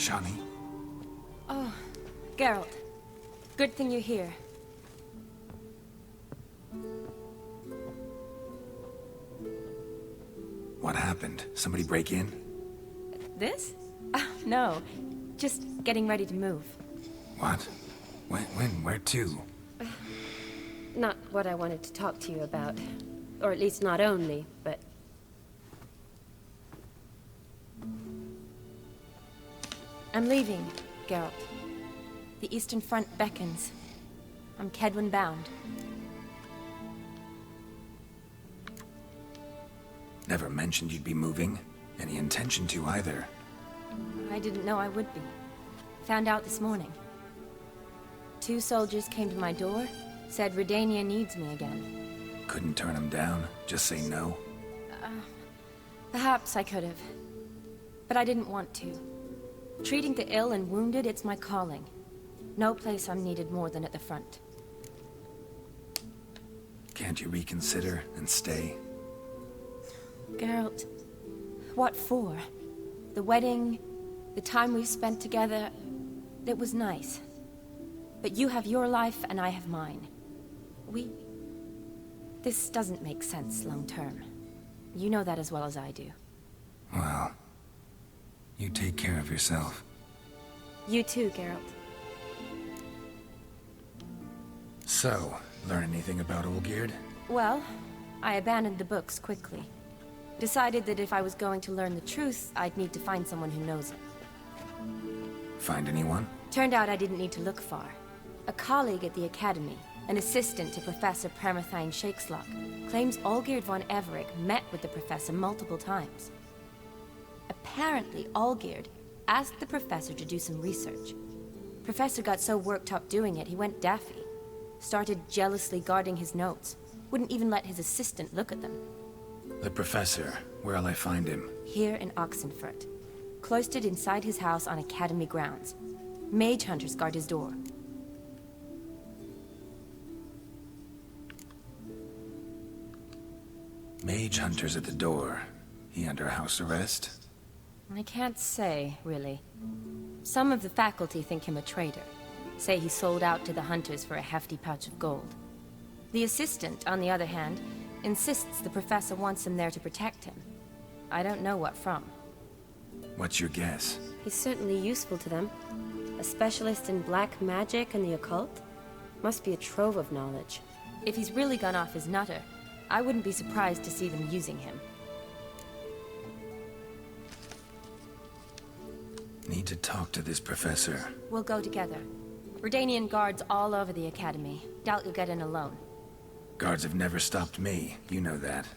Shani? Oh, Geralt. Good thing you're here. What happened? Somebody break in? This? No. Just getting ready to move. What? When? Where to? Not what I wanted to talk to you about. Or at least not only, but... I'm leaving, Geralt. The Eastern Front beckons. I'm Kedwin bound. Never mentioned you'd be moving. Any intention to either. I didn't know I would be. Found out this morning. 2 soldiers came to my door, said Redania needs me again. Couldn't turn him down? Just say no? Perhaps I could have. But I didn't want to. Treating the ill and wounded, it's my calling. No place I'm needed more than at the front. Can't you reconsider and stay? Geralt, what for? The wedding, the time we've spent together, it was nice. But you have your life and I have mine. This doesn't make sense long term. You know that as well as I do. Well, you take care of yourself. You too, Geralt. So, learn anything about Olgierd? Well, I abandoned the books quickly. Decided that if I was going to learn the truth, I'd need to find someone who knows it. Find anyone? Turned out I didn't need to look far. A colleague at the Academy, an assistant to Professor Permathine Shakeslock, claims Olgierd von Everick met with the professor multiple times. Apparently, Olgierd asked the professor to do some research. Professor got so worked up doing it, he went daffy. Started jealously guarding his notes. Wouldn't even let his assistant look at them. The professor. Where'll I find him? Here in Oxenfurt. Cloistered inside his house on Academy grounds. Mage hunters guard his door. Mage hunters at the door. He under house arrest? I can't say, really. Some of the faculty think him a traitor. Say he sold out to the hunters for a hefty pouch of gold. The assistant, on the other hand, insists the professor wants him there to protect him. I don't know what from. What's your guess? He's certainly useful to them. A specialist in black magic and the occult? Must be a trove of knowledge. If he's really gone off his nutter, I wouldn't be surprised to see them using him. Need to talk to this professor. We'll go together. Redanian guards all over the Academy. Doubt you'll get in alone. Guards have never stopped me. You know that.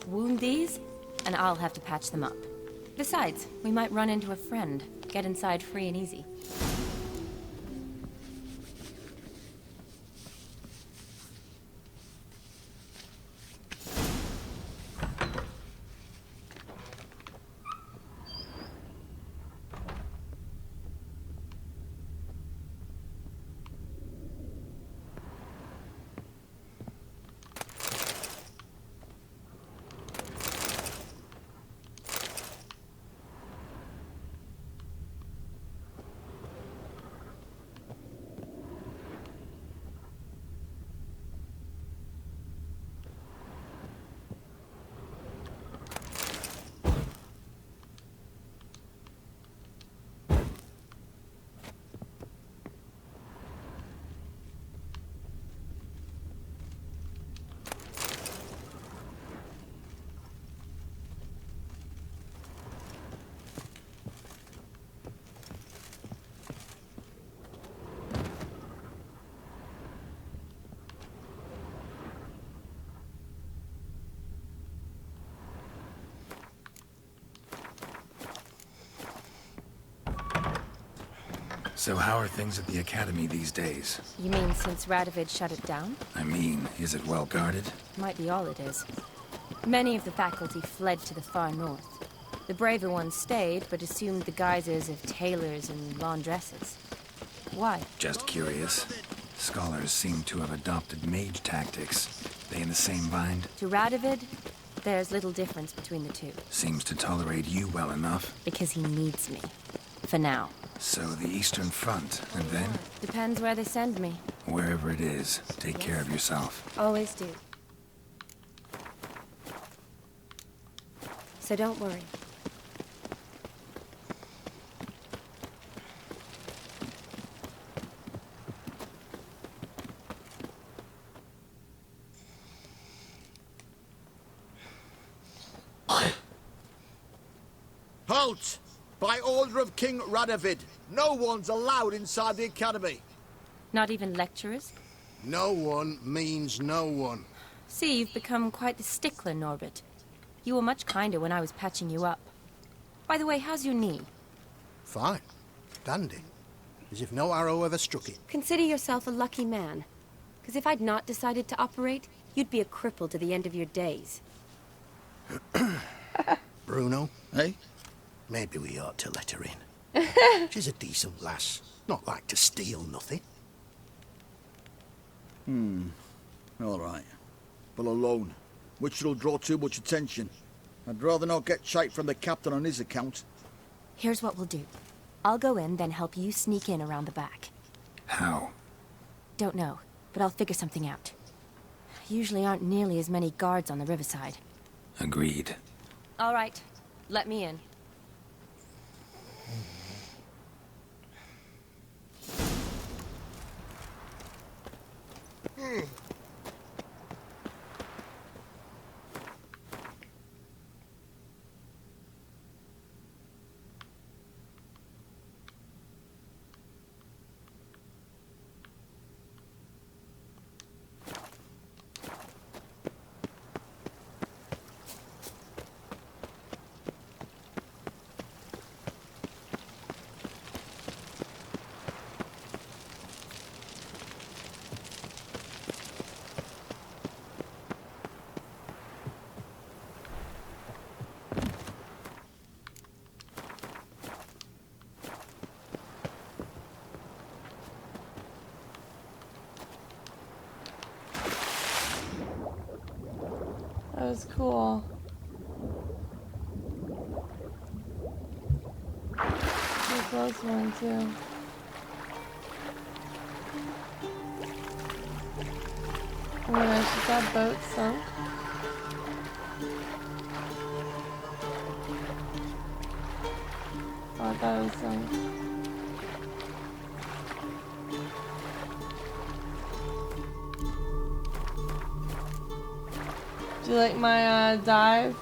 Wound these, and I'll have to patch them up. Besides, we might run into a friend. Get inside free and easy. So how are things at the Academy these days? You mean since Radovid shut it down? I mean, is it well guarded? Might be all it is. Many of the faculty fled to the far north. The braver ones stayed, but assumed the guises of tailors and laundresses. Why? Just curious. Scholars seem to have adopted mage tactics. They in the same bind? To Radovid, there's little difference between the two. Seems to tolerate you well enough. Because he needs me. For now. So the Eastern Front, and then? Depends where they send me. Wherever it is, take care of yourself. Always do. So don't worry. Halt! By order of King Radovid, no one's allowed inside the academy. Not even lecturers? No one means no one. See, you've become quite the stickler, Norbert. You were much kinder when I was patching you up. By the way, how's your knee? Fine. Dandy. As if no arrow ever struck it. Consider yourself a lucky man. Because if I'd not decided to operate, you'd be a cripple to the end of your days. Bruno, eh? Maybe we ought to let her in. She's a decent lass. Not like to steal nothing. All right. But alone, which will draw too much attention. I'd rather not get shite from the captain on his account. Here's what we'll do. I'll go in, then help you sneak in around the back. How? Don't know, but I'll figure something out. Usually aren't nearly as many guards on the riverside. Agreed. All right, let me in. That was cool. Pretty close one too. Oh my gosh, is that boat sunk? Oh, I thought it was sunk. Do you like my dive?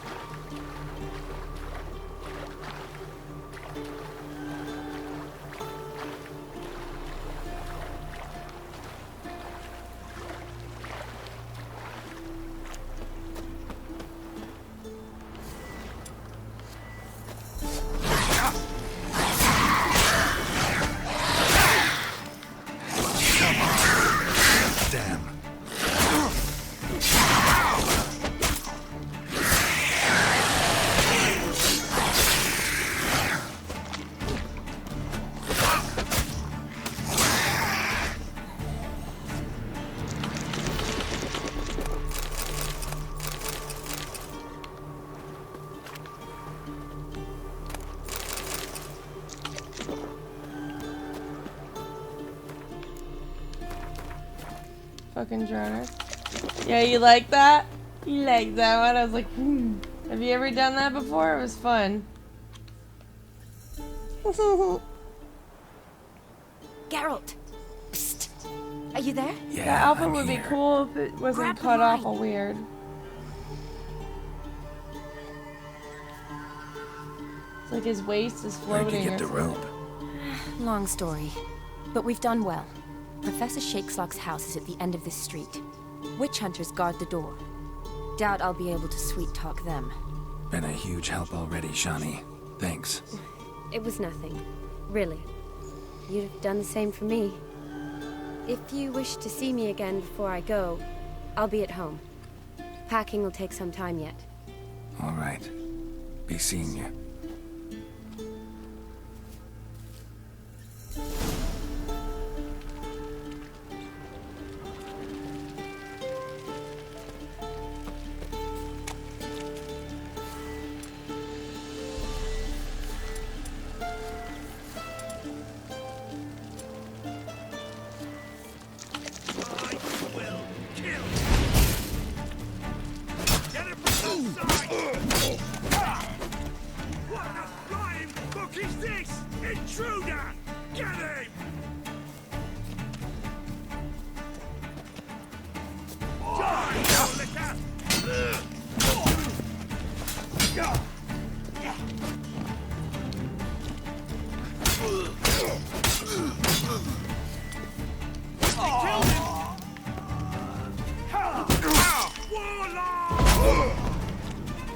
Fucking droner. Yeah, you like that? You like that one? I was like, Have you ever done that before? It was fun. Geralt! Psst. Are you there? Yeah, that outfit I'm would here. be cool if it wasn't Grab the cut off line. all weird. It's like his waist is Where'd floating you get the or something. rope? Long story. But we've done well. Professor Shakeslock's house is at the end of this street. Witch hunters guard the door. Doubt I'll be able to sweet-talk them. Been a huge help already, Shani. Thanks. It was nothing. Really. You'd have done the same for me. If you wish to see me again before I go, I'll be at home. Packing will take some time yet. All right. Be seeing you.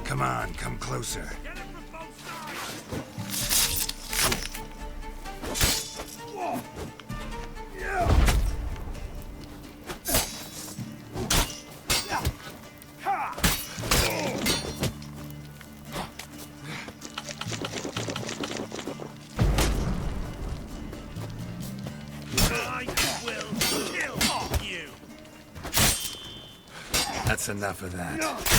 Come on, come closer. That's enough of that.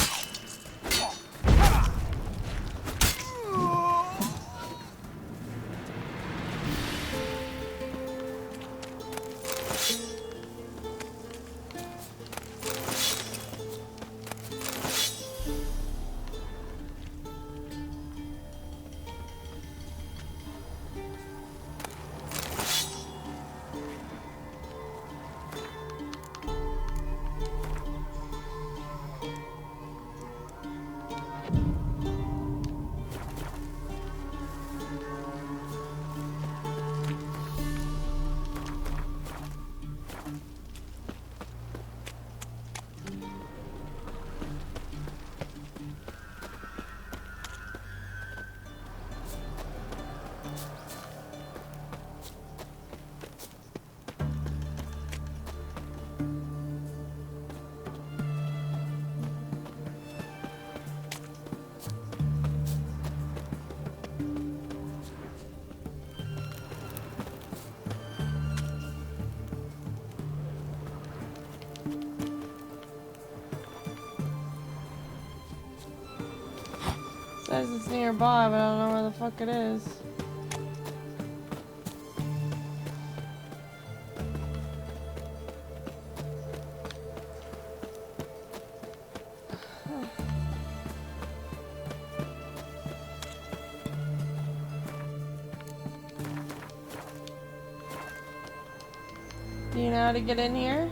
Says it's nearby, but I don't know where the fuck it is. Do you know how to get in here?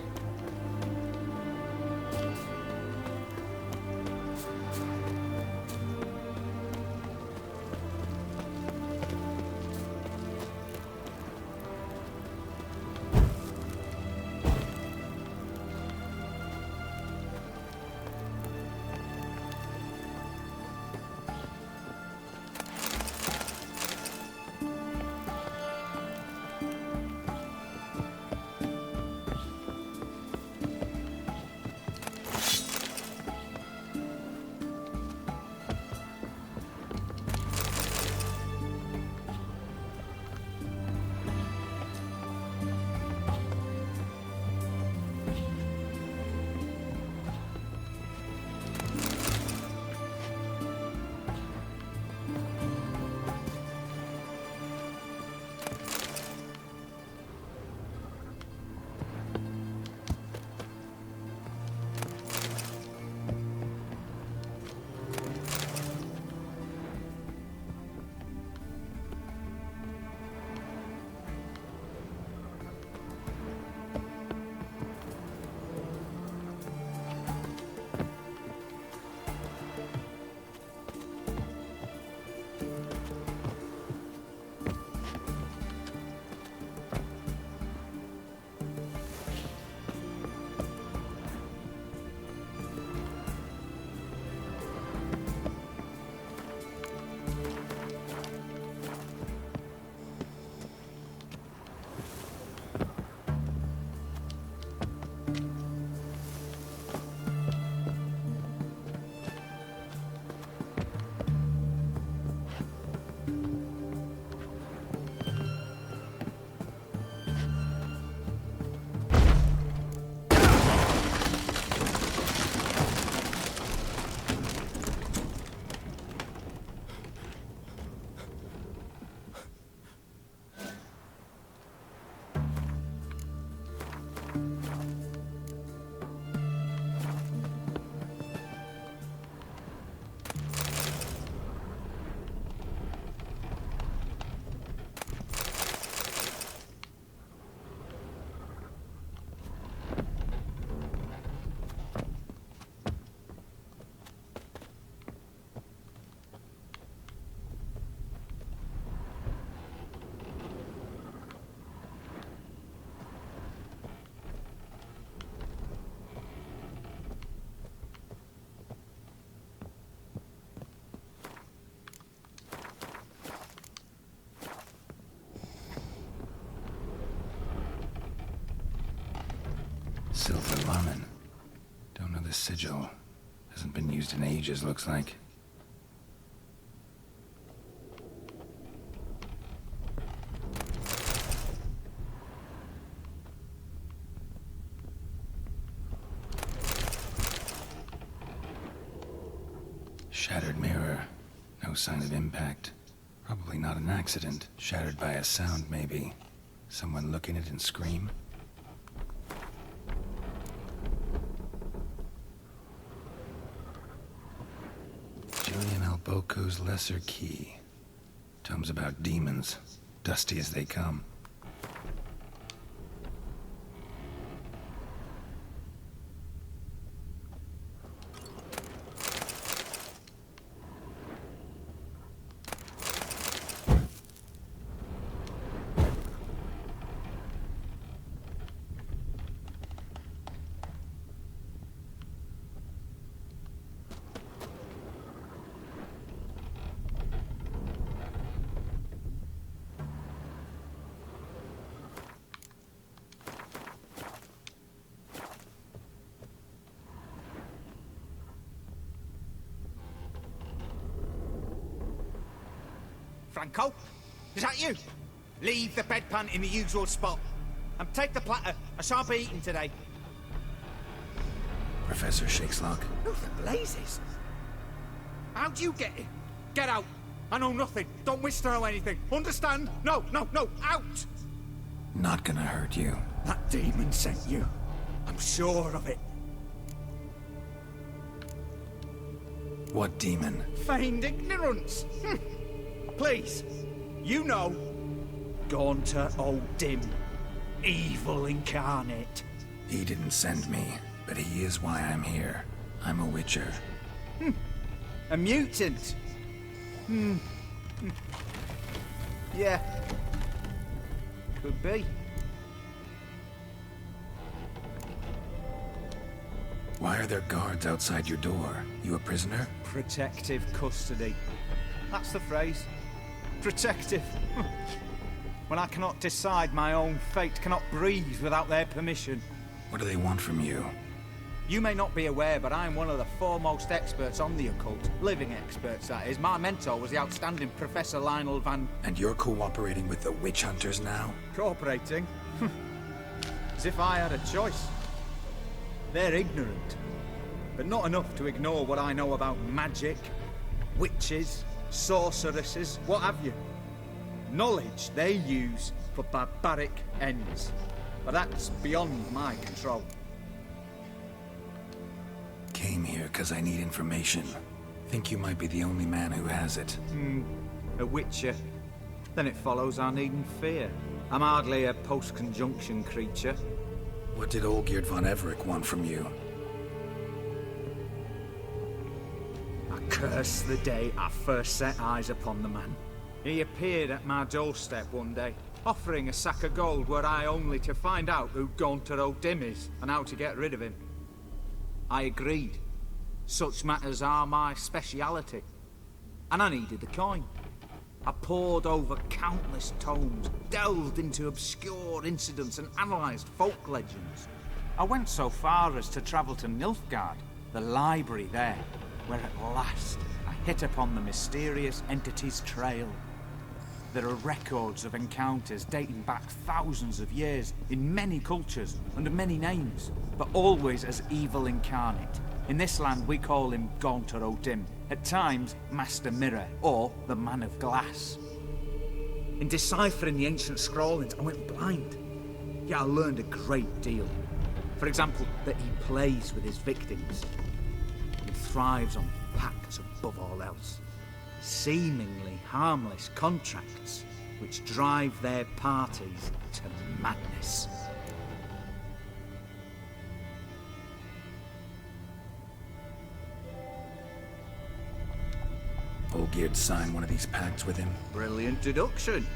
Silver Lamen. Don't know the sigil. Hasn't been used in ages, looks like. Shattered mirror. No sign of impact. Probably not an accident. Shattered by a sound, maybe. Someone look in it and scream? Julian Alboco's Lesser Key. Tomes about demons. Dusty as they come. Franco? Is that you? Leave the bedpan in the usual spot. And take the platter. I shan't be eating today. Professor Shakeslock. Who the blazes? How'd you get in? Get out. I know nothing. Don't wish to know anything. Understand? No, no, no. Out! Not gonna hurt you. That demon sent you. I'm sure of it. What demon? Feigned ignorance. Please, you know, Gaunter O'Dim, evil incarnate. He didn't send me, but he is why I'm here. I'm a witcher. A mutant. Yeah. Could be. Why are there guards outside your door? You a prisoner? Protective custody. That's the phrase. Protective. When I cannot decide my own fate, cannot breathe without their permission. What do they want from you? You may not be aware, but I'm one of the foremost experts on the occult. Living experts, that is. My mentor was the outstanding Professor Lionel Van... And you're cooperating with the witch hunters now? Cooperating? As if I had a choice. They're ignorant, but not enough to ignore what I know about magic, witches, sorceresses, what have you. Knowledge they use for barbaric ends. But that's beyond my control. Came here because I need information. Think you might be the only man who has it. A witcher. Then it follows I needn't fear. I'm hardly a post-conjunction creature. What did Olgierd von Everec want from you? I curse the day I first set eyes upon the man. He appeared at my doorstep one day, offering a sack of gold were I only to find out who Gaunter O'Dim is and how to get rid of him. I agreed. Such matters are my speciality. And I needed the coin. I pored over countless tomes, delved into obscure incidents and analysed folk legends. I went so far as to travel to Nilfgaard, the library there, where at last I hit upon the mysterious entity's trail. There are records of encounters dating back thousands of years in many cultures under many names, but always as evil incarnate. In this land we call him Gaunter O'Dim, at times Master Mirror or the Man of Glass. In deciphering the ancient scrawlings I went blind, yet I learned a great deal. For example, that he plays with his victims and thrives on pacts above all else. Seemingly harmless contracts which drive their parties to madness. Olgierd signed one of these pacts with him? Brilliant deduction.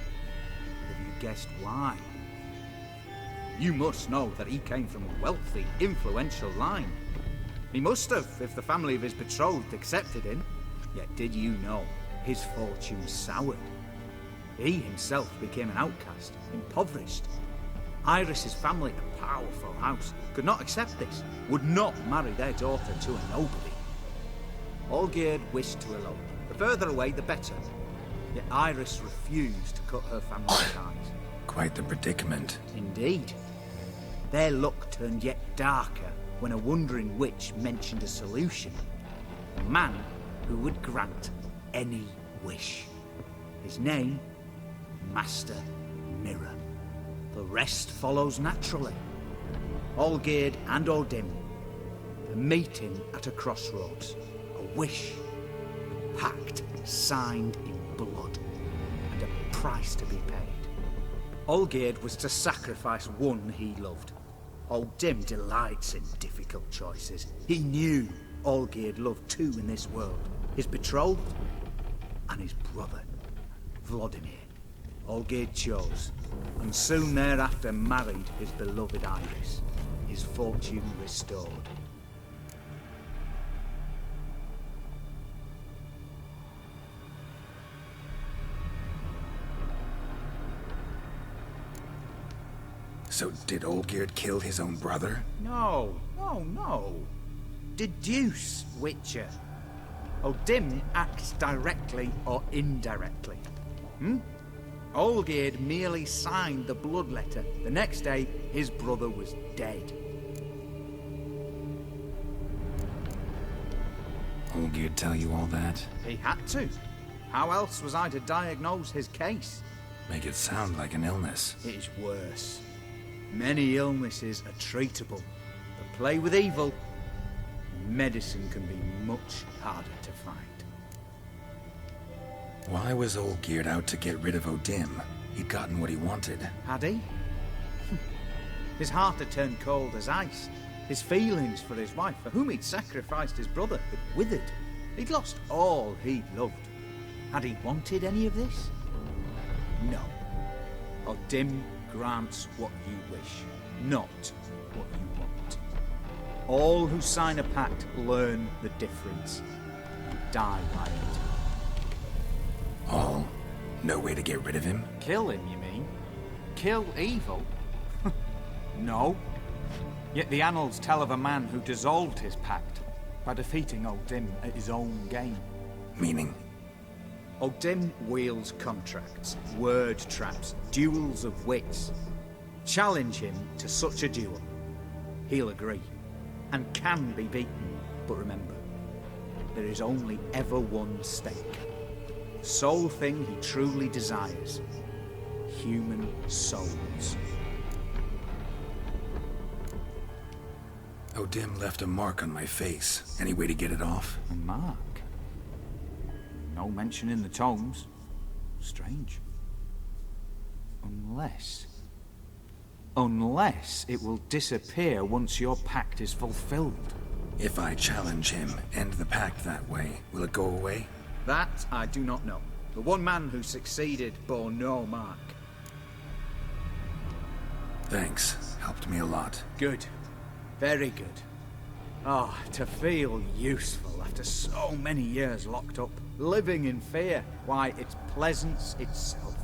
Have you guessed why? You must know that he came from a wealthy, influential line. He must have, if the family of his betrothed accepted him. Yet did you know his fortune soured? He himself became an outcast, impoverished. Iris's family, a powerful house, could not accept this, would not marry their daughter to a nobody. Olgierd wished to elope. The further away, the better. Yet Iris refused to cut her family ties. Quite the predicament. Indeed. Their luck turned yet darker when a wandering witch mentioned a solution. A man who would grant any wish. His name, Master Mirror. The rest follows naturally. Olgierd and Odim, the meeting at a crossroads. A wish, a pact signed in blood, and a price to be paid. Olgierd was to sacrifice one he loved. Odim delights in difficult choices. He knew Olgierd loved two in this world, his betrothed and his brother, Vladimir. Olgierd chose, and soon thereafter married his beloved Iris, his fortune restored. So did Olgierd kill his own brother? No. Deduce, Witcher. Odim acts directly or indirectly. Olgierd merely signed the blood letter. The next day, his brother was dead. Olgierd tell you all that? He had to. How else was I to diagnose his case? Make it sound like an illness. It is worse. Many illnesses are treatable, but play with evil, medicine can be much harder to find. Why was Olgierd out to get rid of Odim? He'd gotten what he wanted. Had he? His heart had turned cold as ice. His feelings for his wife, for whom he'd sacrificed his brother, had withered. He'd lost all he'd loved. Had he wanted any of this? No. Odim grants what you wish, not what you want. All who sign a pact learn the difference and die by it. All? No way to get rid of him? Kill him, you mean? Kill evil? No. Yet the annals tell of a man who dissolved his pact by defeating Odim at his own game. Meaning? Odim wields contracts, word traps, duels of wits. Challenge him to such a duel. He'll agree, and can be beaten. But remember, there is only ever one stake. The sole thing he truly desires. Human souls. Odim left a mark on my face. Any way to get it off? A mark? No mention in the tomes. Strange. Unless it will disappear once your pact is fulfilled. If I challenge him, end the pact that way, will it go away? That I do not know. The one man who succeeded bore no mark. Thanks. Helped me a lot. Good. Very good. Ah, to feel useful after so many years locked up, living in fear. Why, it's pleasance itself.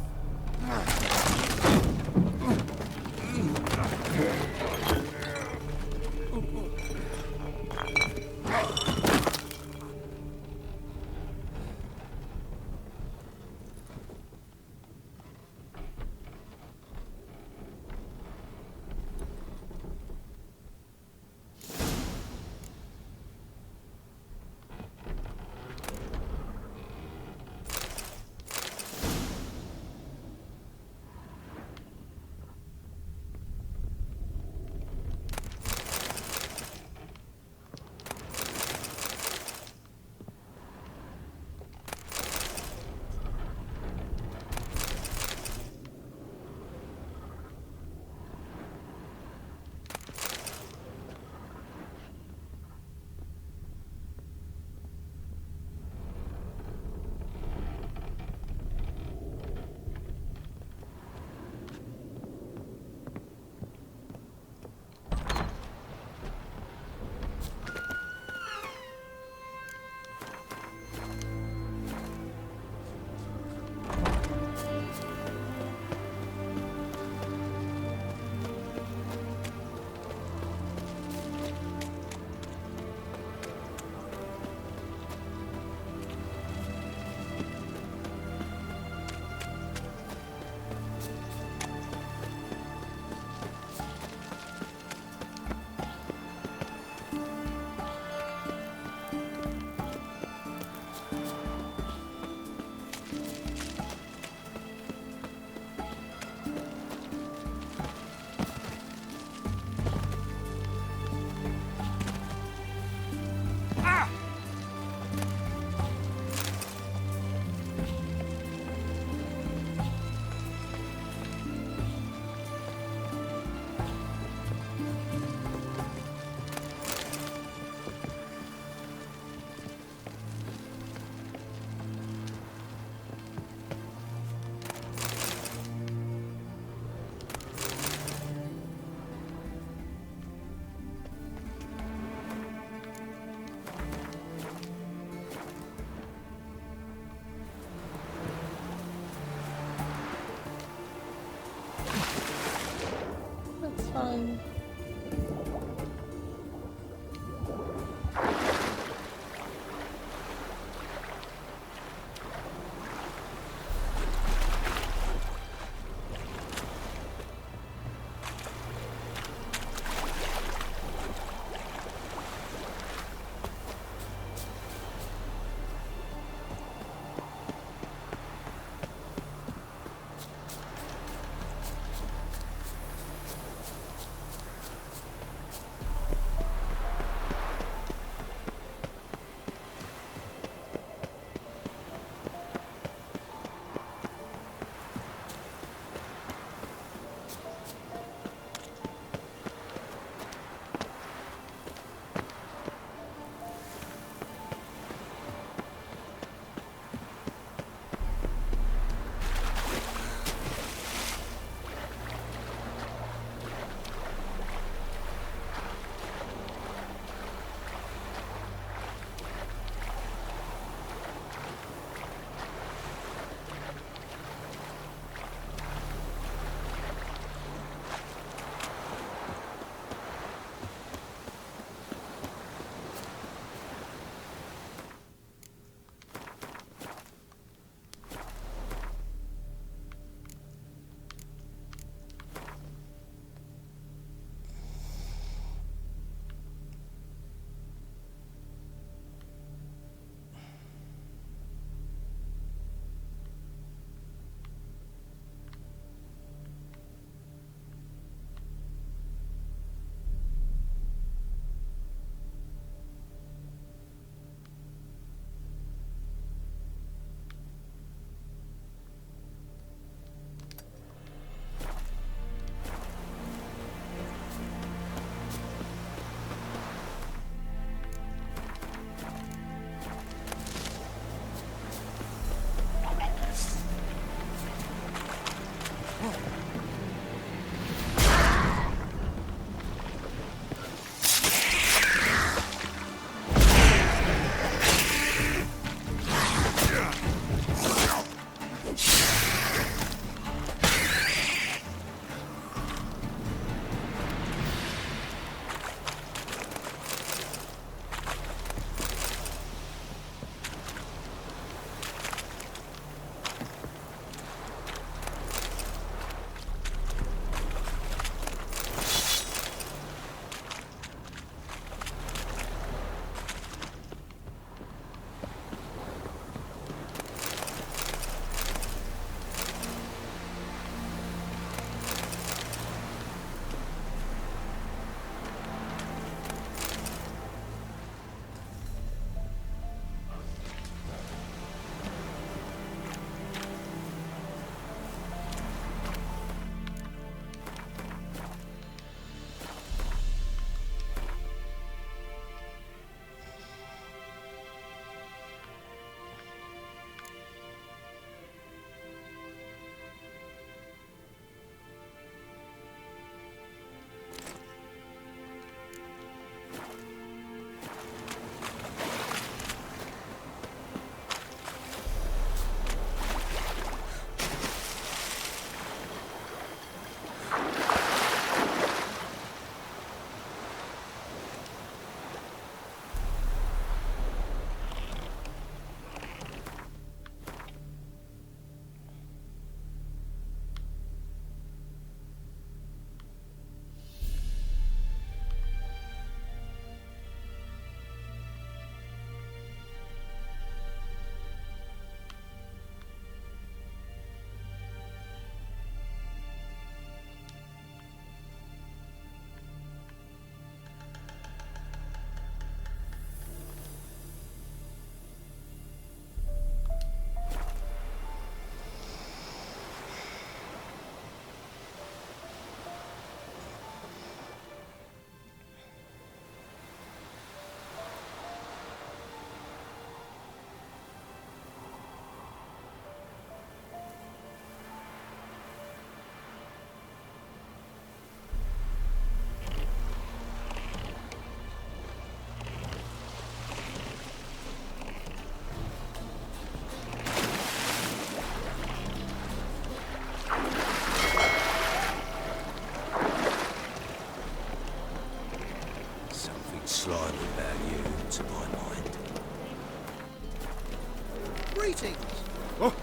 greetings. Oh.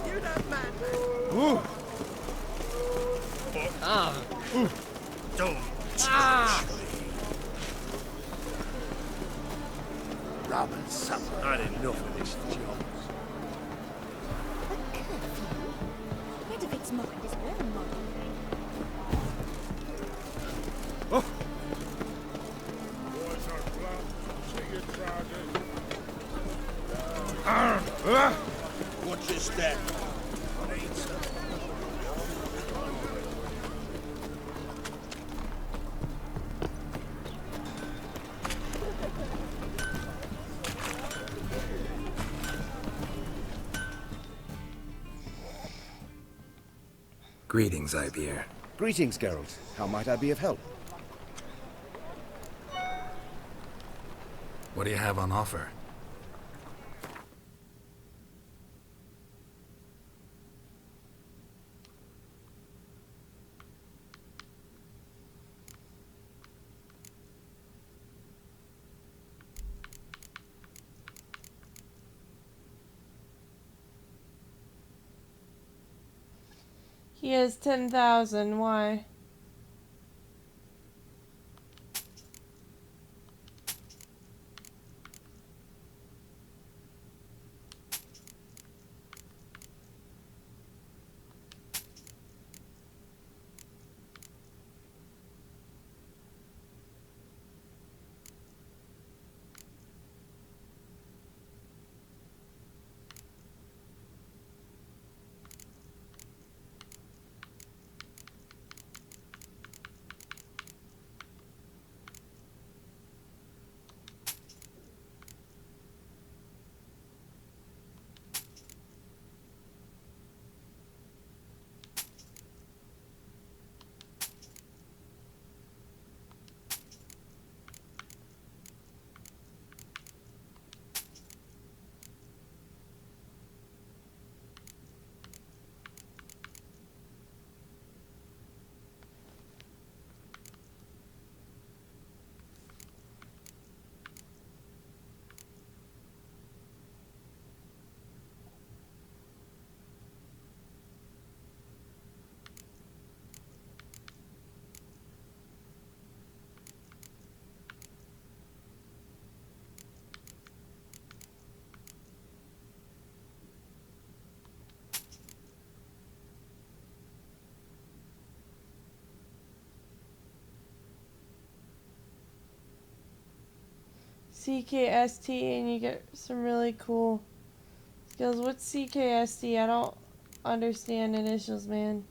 You that man. Ooh. Ah. Ooh. Don't. Ah! Rum and supper. I'd enough of this job. Redovic's mind is very modern. Oh. Boys are blunt. See you Watch your step. Greetings, Ivier. Greetings, Geralt. How might I be of help? What do you have on offer? He has 10,000. Why? CKST and you get some really cool skills. What's CKST? I don't understand initials, man.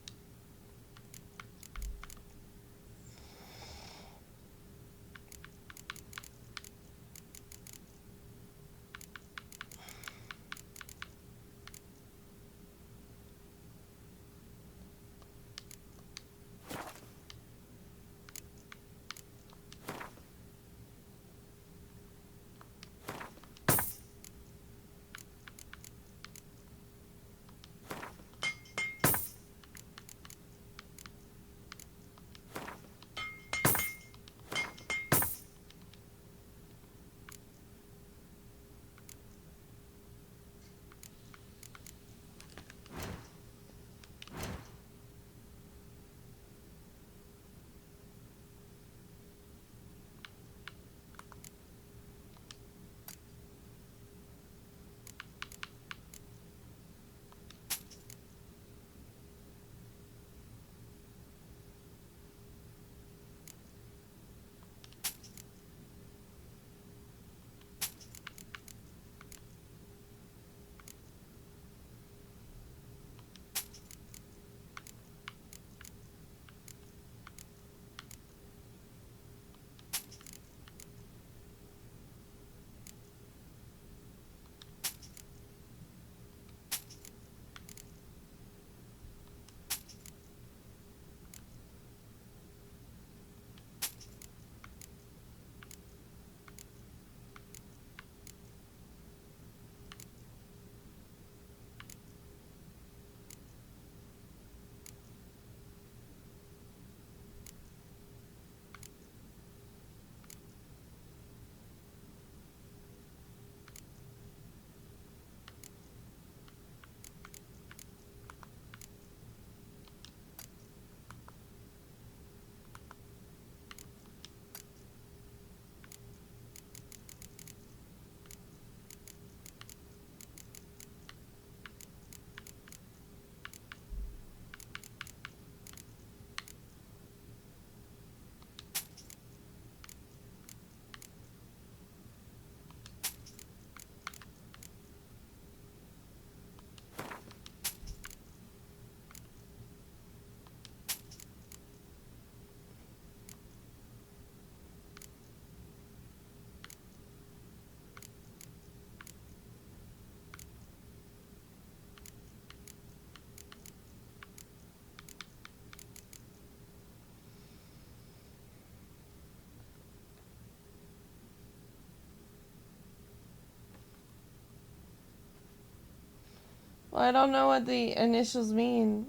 Well, I don't know what the initials mean.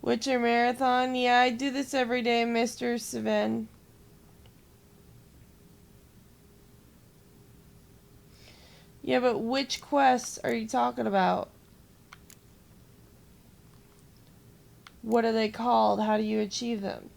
Witcher Marathon? Yeah, I do this every day, Mr. Sven. Yeah, but which quests are you talking about? What are they called? How do you achieve them?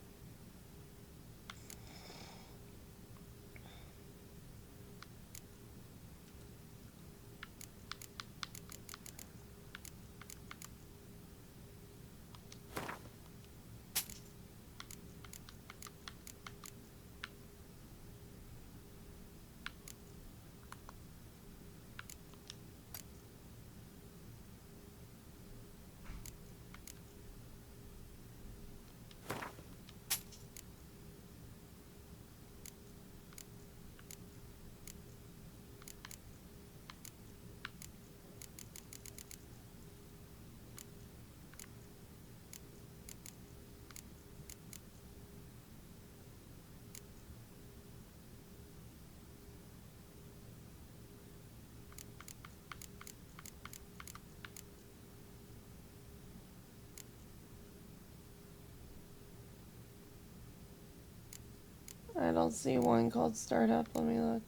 I don't see one called Startup. Let me look.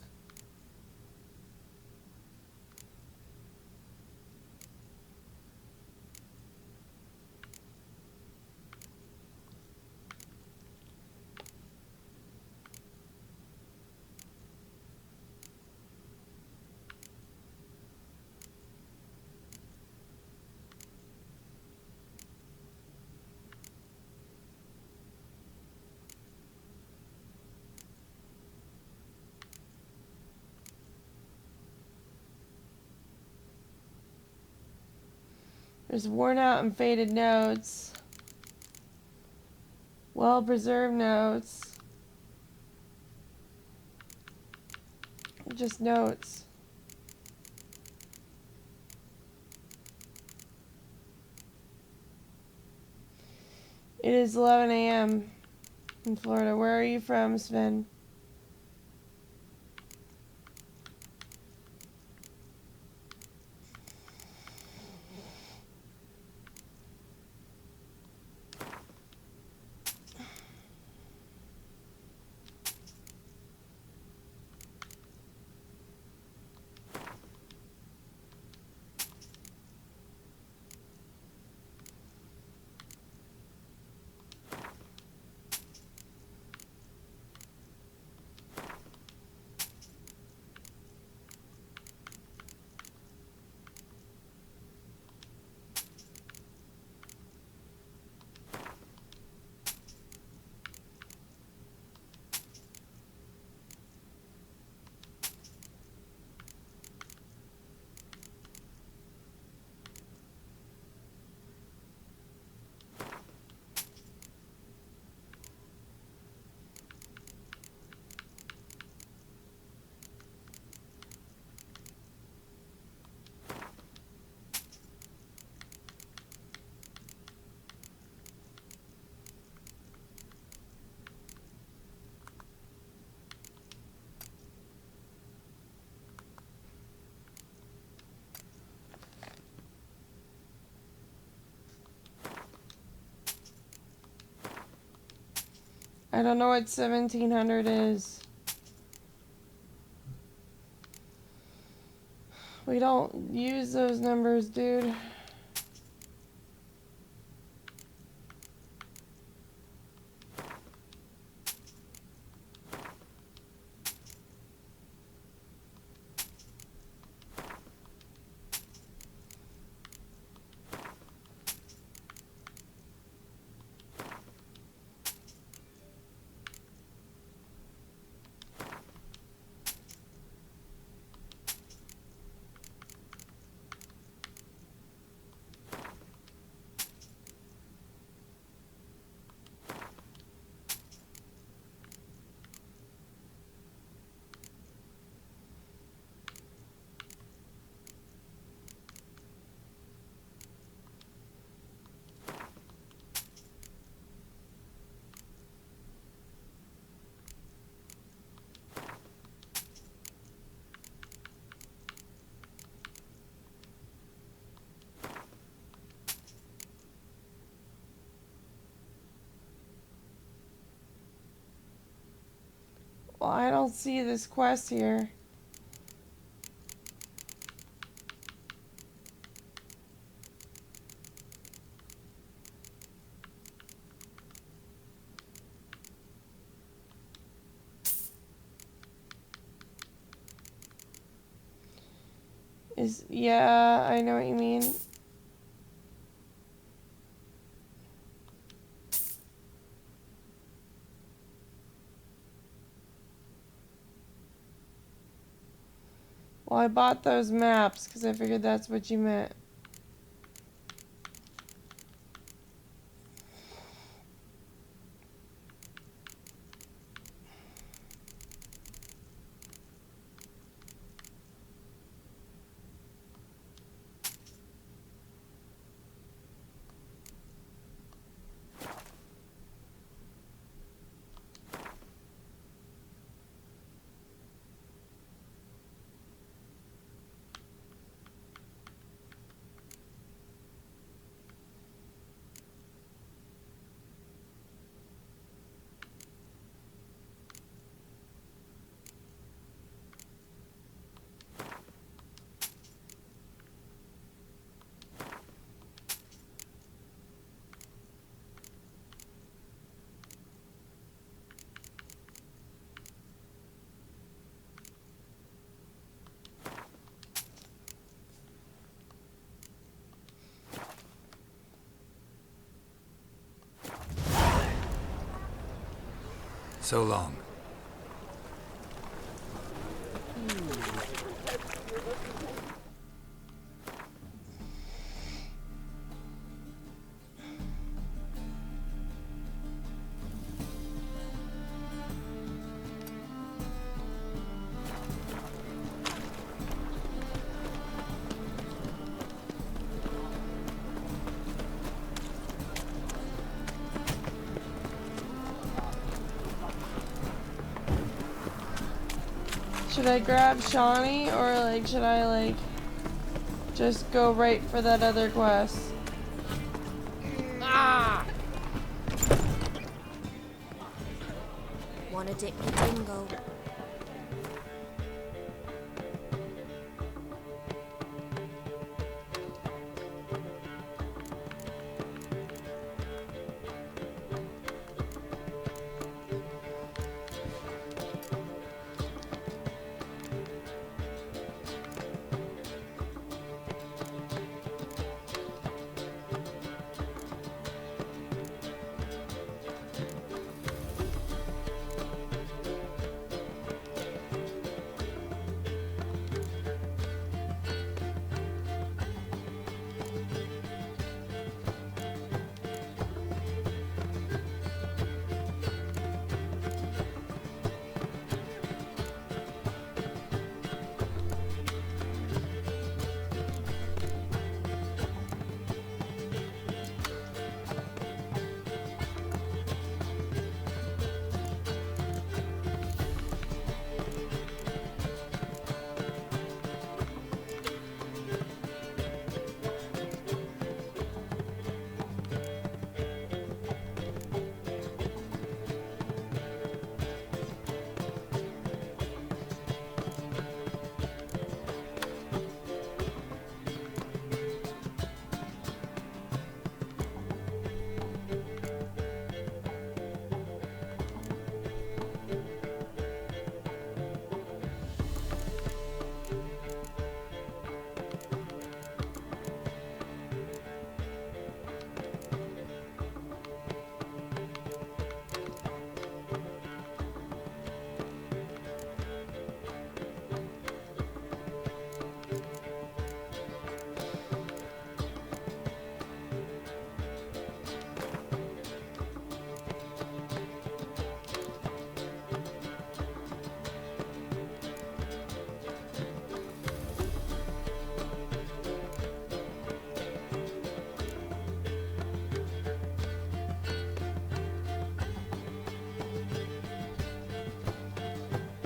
There's worn out and faded notes. Well preserved notes. Just notes. It is 11 a.m. in Florida. Where are you from, Sven? I don't know what 1700 is. We don't use those numbers, dude. Well, I don't see this quest here. Yeah, I know what you mean. Well, I bought those maps because I figured that's what you meant. So long. Should I grab Shawnee or like should I like just go right for that other quest? Ah! Wanna dip your dingo?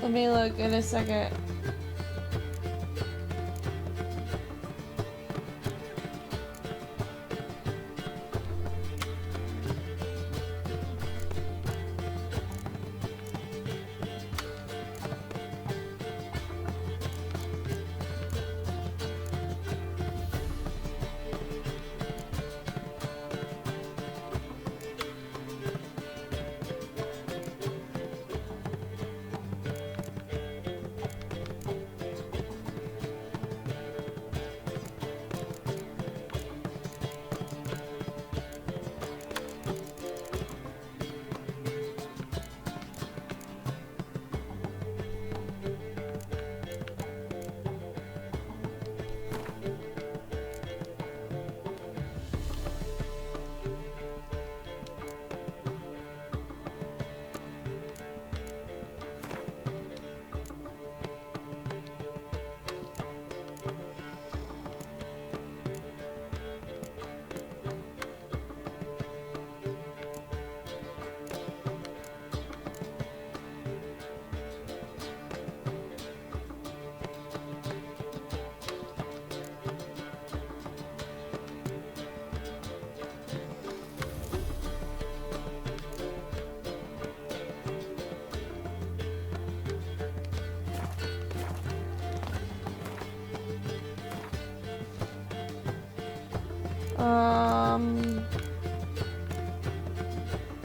Let me look in a second.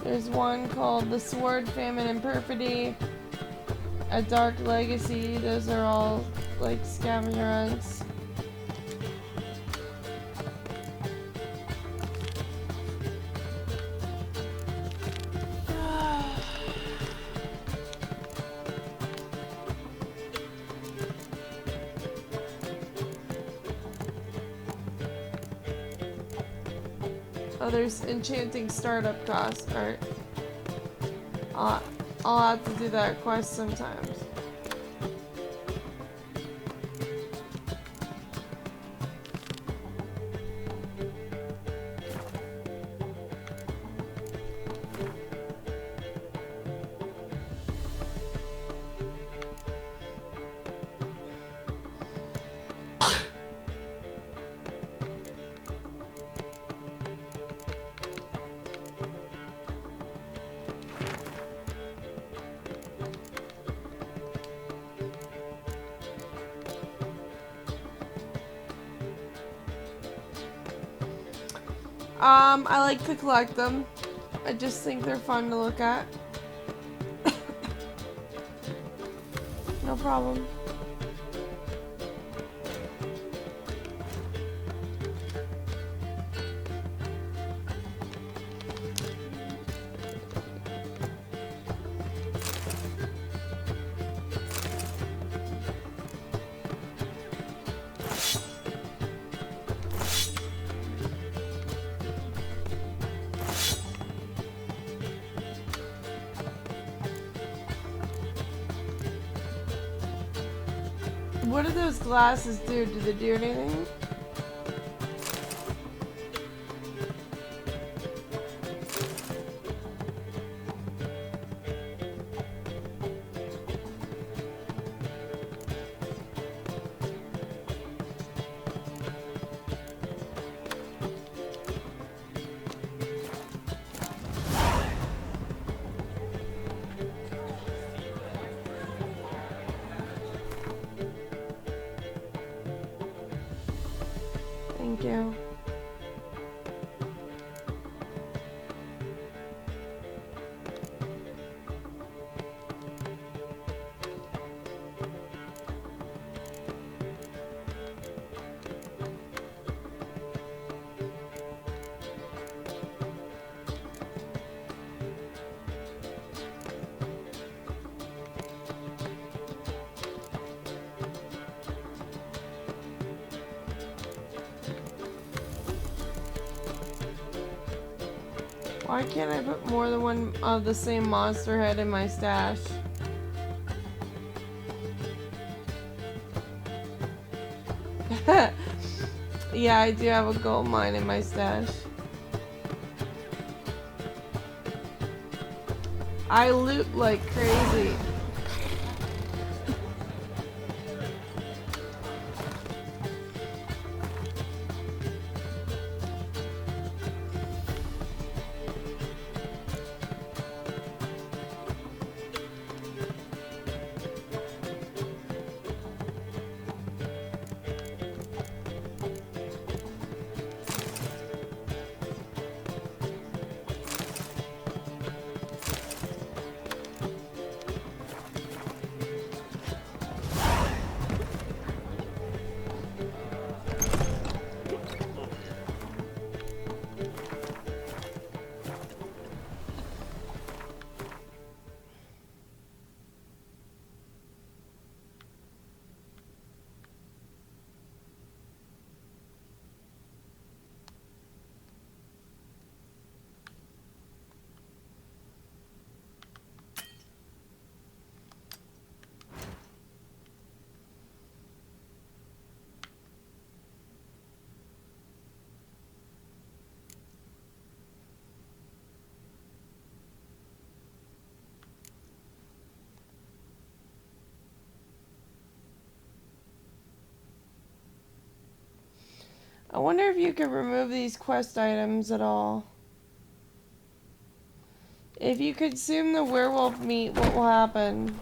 There's one called The Sword, Famine, and Perfidy. A Dark Legacy. Those are all like scavenger hunts. Oh, there's enchanting startup costs. Alright. I'll have to do that quest sometimes. I like to collect them. I just think they're fun to look at. No problem. What do those glasses do? Do they do anything? Thank you. Why can't I put more than one of the same monster head in my stash? Yeah, I do have a gold mine in my stash. I loot like crazy. I wonder if you could remove these quest items at all. If you consume the werewolf meat, what will happen?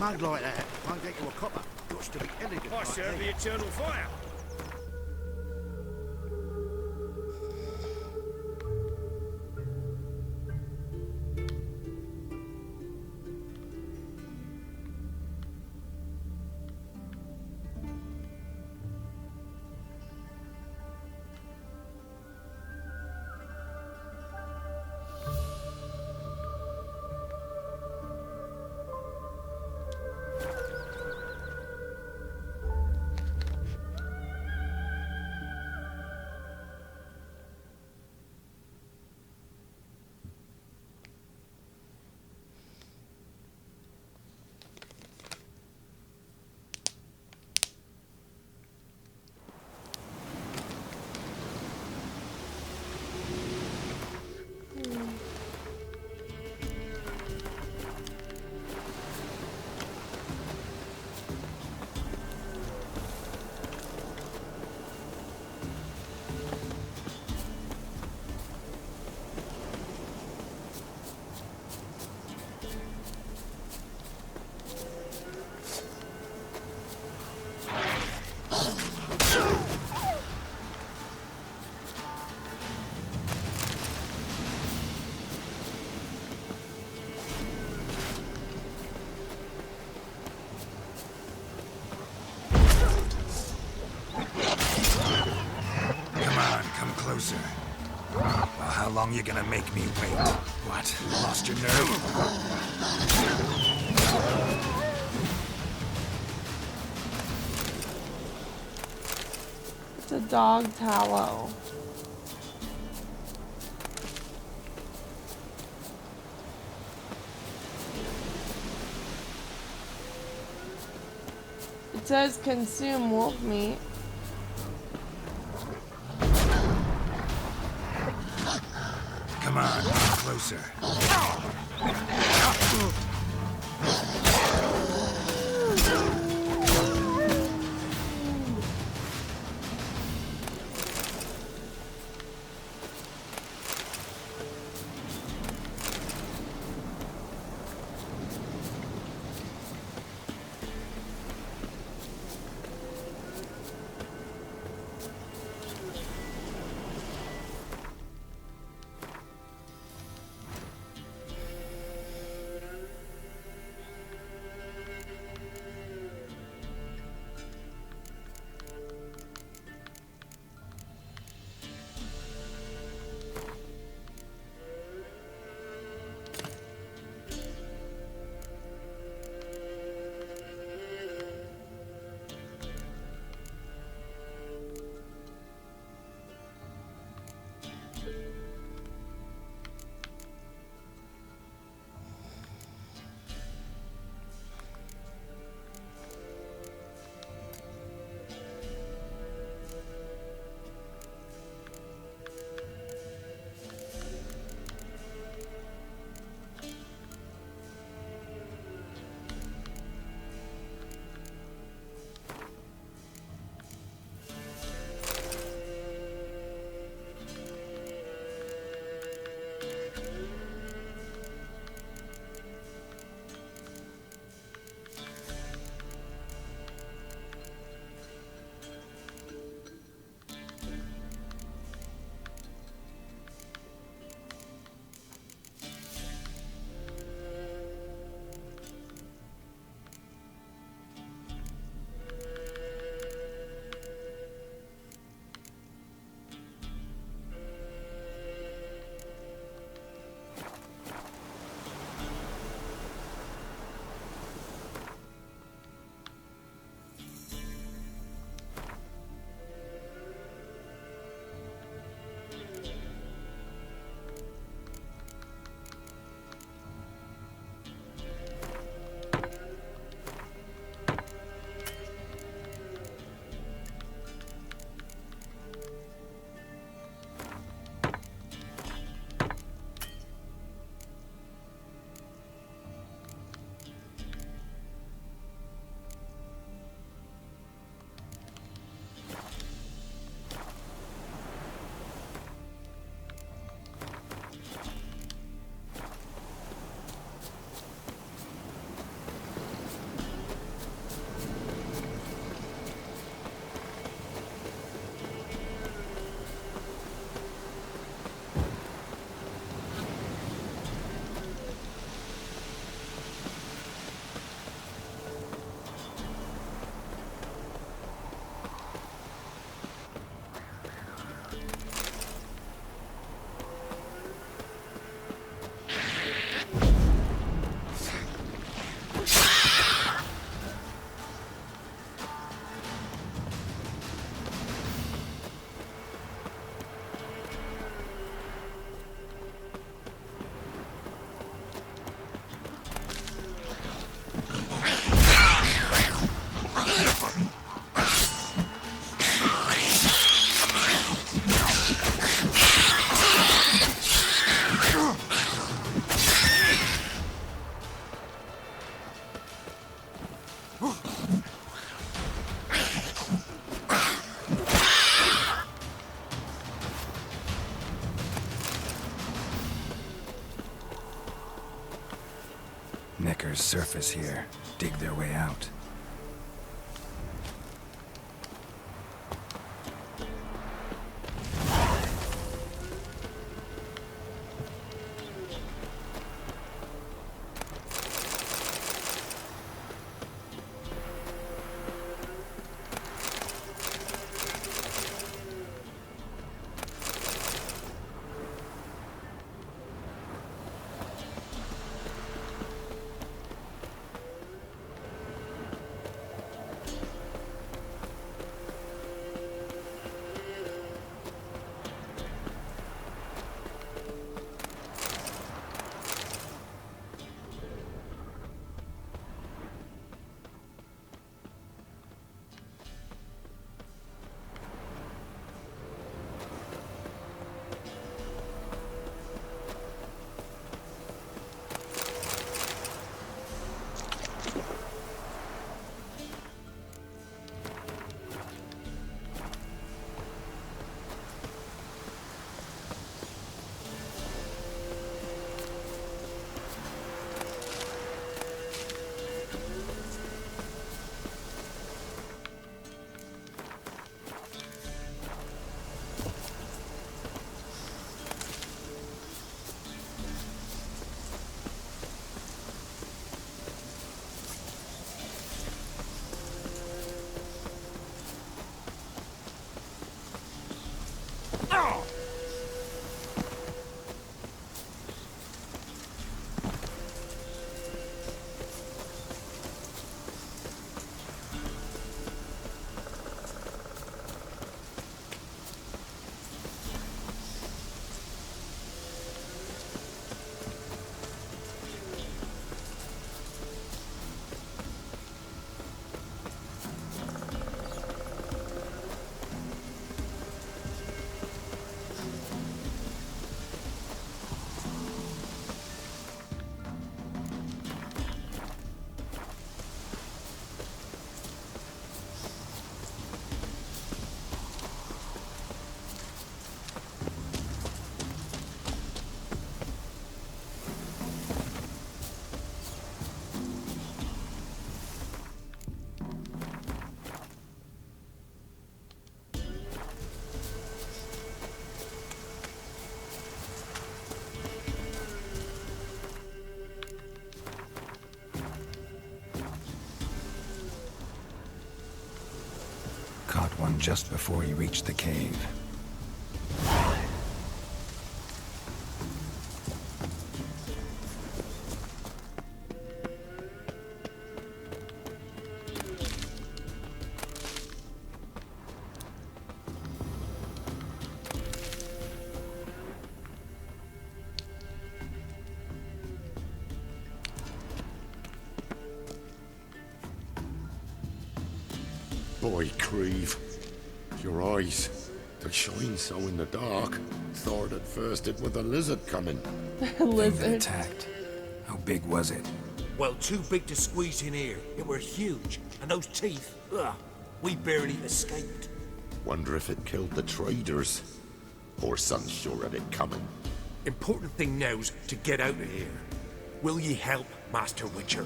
Mug like that won't get you a copper. Got to be elegant. I serve the eternal fire. Closer. Well, how long you gonna make me wait? What? Lost your nerve? It's a dog tallow. It says consume wolf meat. Come on, closer. Knickers surface here, dig their way out. Caught one just before he reached the cave. Boy, Creve, your eyes, they shine so in the dark. Thought at first it was a lizard coming. Lizard attacked. How big was it? Well, too big to squeeze in here. It were huge. And those teeth, ugh, we barely escaped. Wonder if it killed the traders. Poor son's sure of it coming. Important thing now's to get out of here. Will ye help, Master Witcher?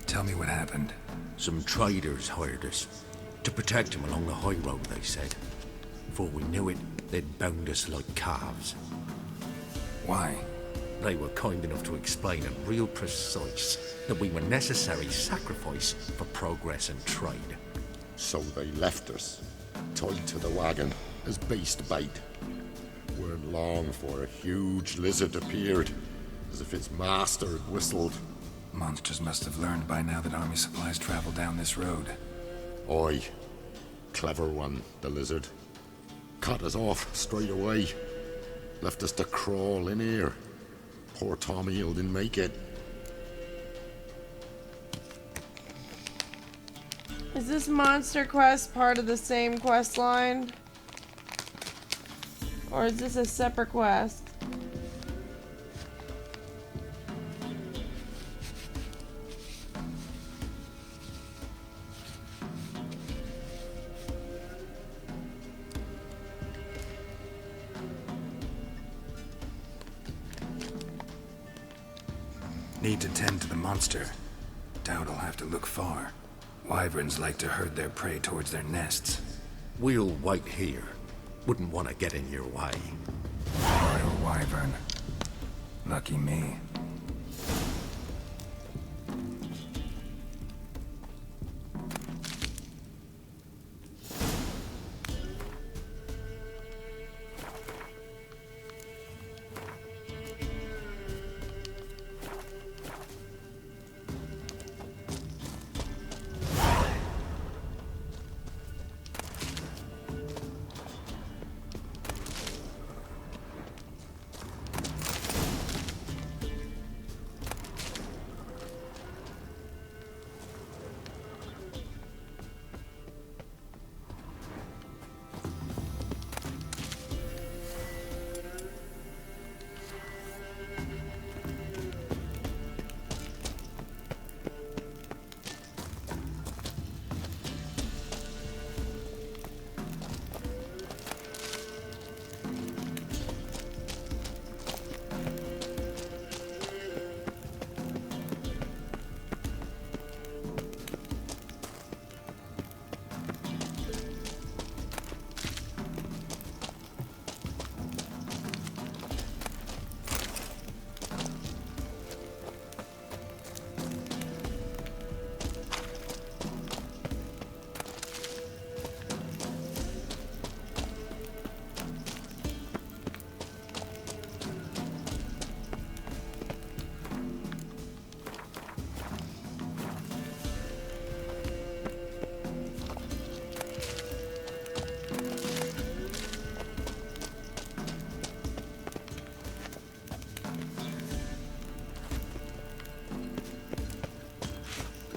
Tell me what happened. Some traders hired us. To protect them along the high road, they said. Before we knew it, they'd bound us like calves. Why? They were kind enough to explain it real precise that we were necessary sacrifice for progress and trade. So they left us, tied to the wagon as beast bait. Weren't long for a huge lizard appeared, as if its master had whistled. Monsters must have learned by now that army supplies travel down this road. Oi. Clever one, the lizard. Cut us off straight away. Left us to crawl in here. Poor Tommy didn't make it. Is this monster quest part of the same quest line? Or is this a separate quest? Need to tend to the monster. Doubt I'll have to look far. Wyverns like to herd their prey towards their nests. We'll wait here. Wouldn't want to get in your way. Royal wyvern. Lucky me.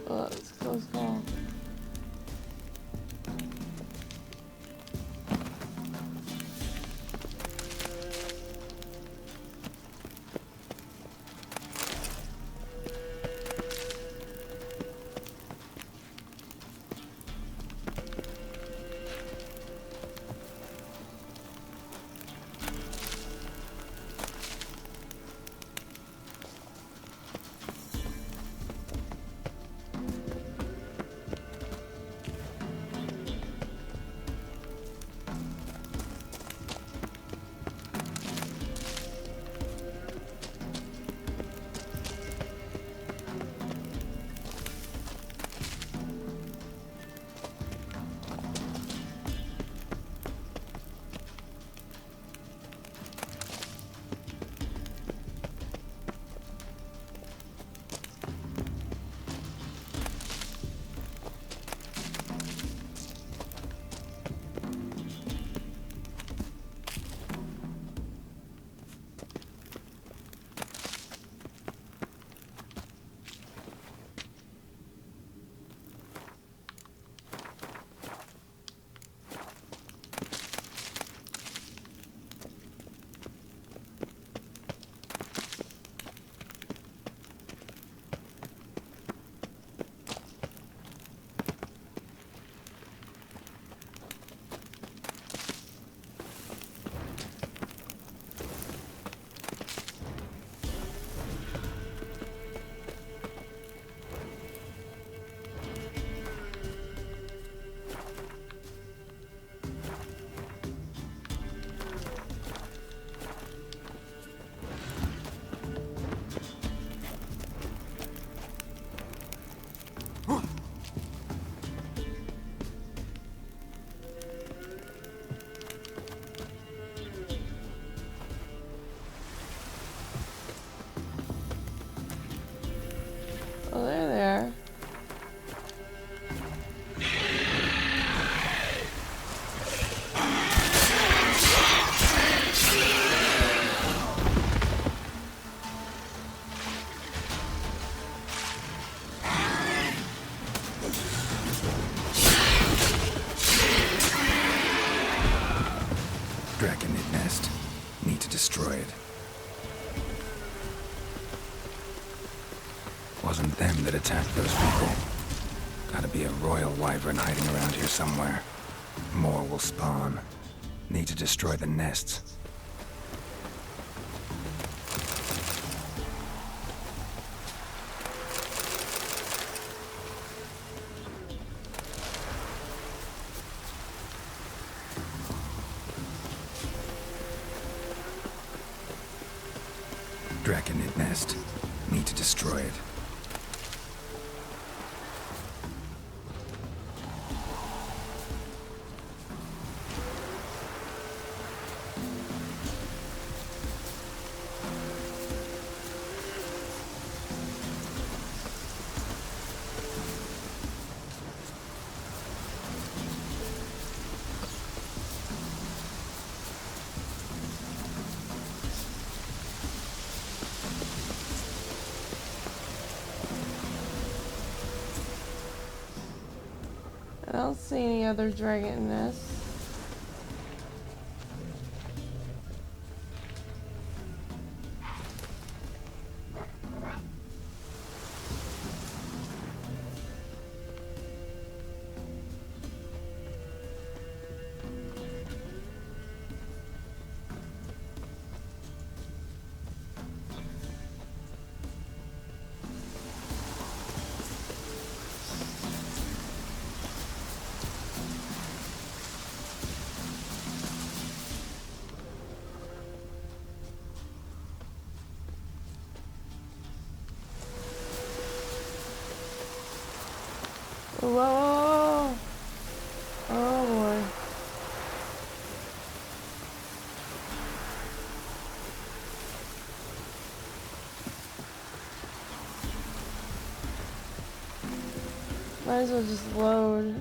Let's close that. Oh, they're there. Draconid nest. Need to destroy it. Wasn't them that attacked those people. Gotta be a royal wyvern hiding around here somewhere. More will spawn. Need to destroy the nests. Draconid nest. Need to destroy it. I don't see any other dragon nests. Whoa! Oh boy. Might as well just load.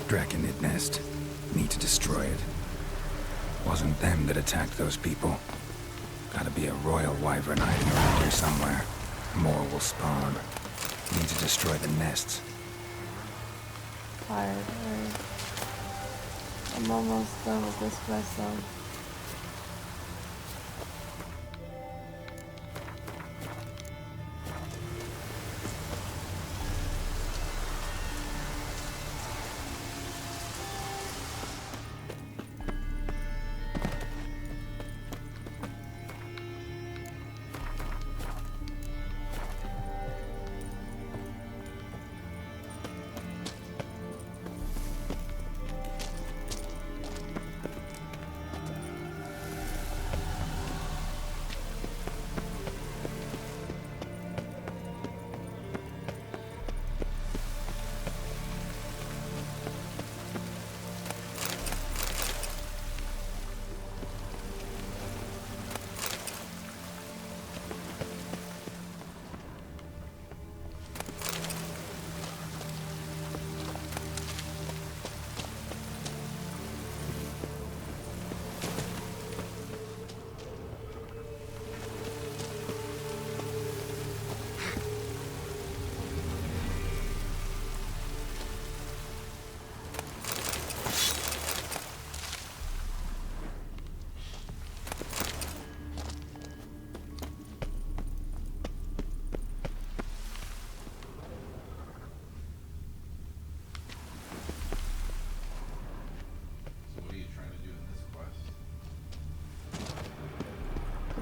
Draconid nest. Need to destroy it. Wasn't them that attacked those people. Gotta be a royal wyvern hiding around here somewhere. More will spawn. Need to destroy the nests. Tired. I'm almost done with this quest though.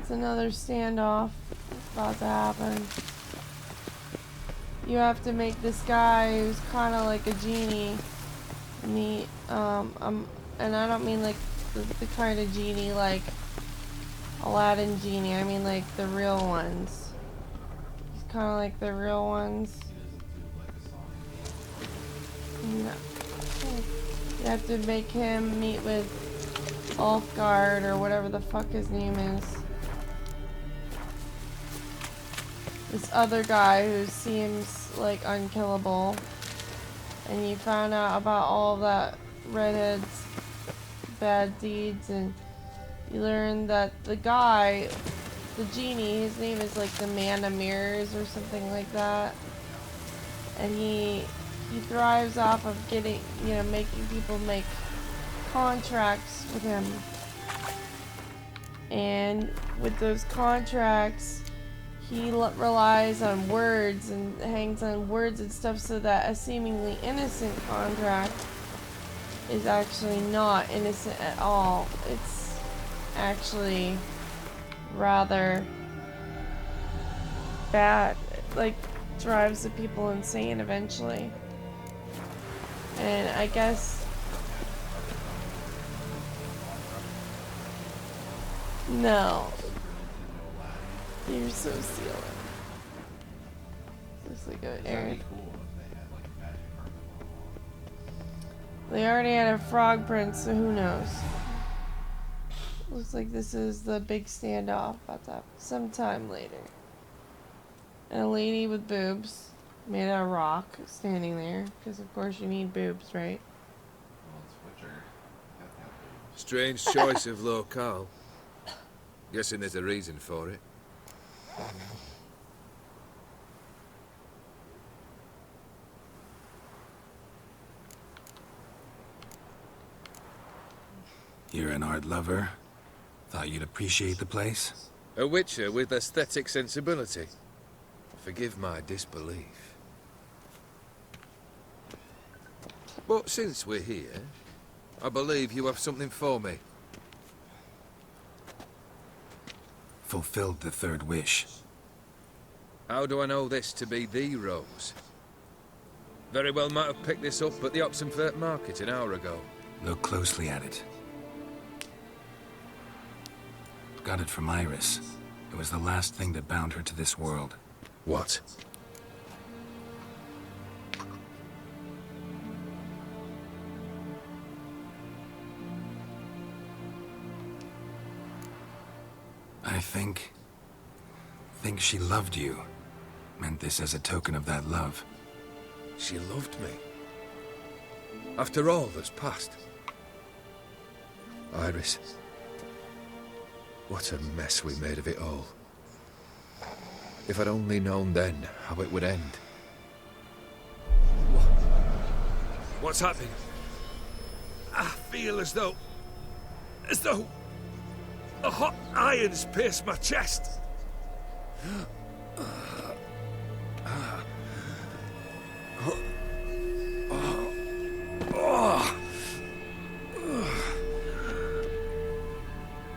It's another standoff about to happen. You have to make this guy who's kind of like a genie meet, and I don't mean like the kind of genie like Aladdin genie, I mean like the real ones. He's kind of like the real ones. No. You have to make him meet with Ulfgard or whatever the fuck his name is. This other guy who seems like unkillable. And you found out about all of that redhead's bad deeds, and you learn that the guy, the genie, his name is like the Man of Mirrors or something like that. And he thrives off of getting, you know, making people make contracts with him. And with those contracts, he relies on words and hangs on words and stuff, so that a seemingly innocent contract is actually not innocent at all. It's actually rather bad. It, like, drives the people insane eventually. And I guess no. You're so sealing. Looks like an Aaron. They already had a frog prince, so who knows? Looks like this is the big standoff about that sometime later. And a lady with boobs made out of rock standing there, because of course you need boobs, right? Strange choice of locale. Guessing there's a reason for it. You're an art lover. Thought you'd appreciate the place. A witcher with aesthetic sensibility. Forgive my disbelief. But since we're here, I believe you have something for me. Fulfilled the third wish. How do I know this to be the rose? Very well might have picked this up at the Oxenfurt market an hour ago. Look closely at it. Got it from Iris. It was the last thing that bound her to this world. What? I think she loved you. Meant this as a token of that love. She loved me. After all that's passed. Iris. What a mess we made of it all. If I'd only known then how it would end. What's happening? I feel as though a hot iron's pierced my chest.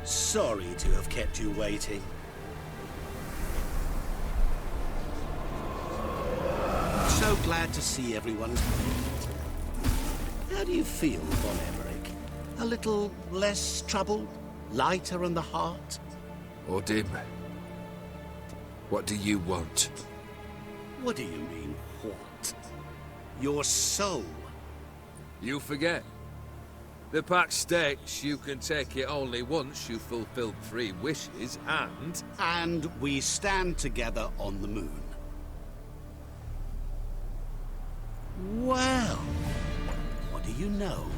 Sorry to have kept you waiting. So glad to see everyone. How do you feel, Von Emmerich? A little less troubled? Lighter in the heart? Odim, what do you want? What do you mean, what? Your soul. You forget. The pact states you can take it only once you've fulfilled 3 wishes, and... And we stand together on the moon. Well, what do you know?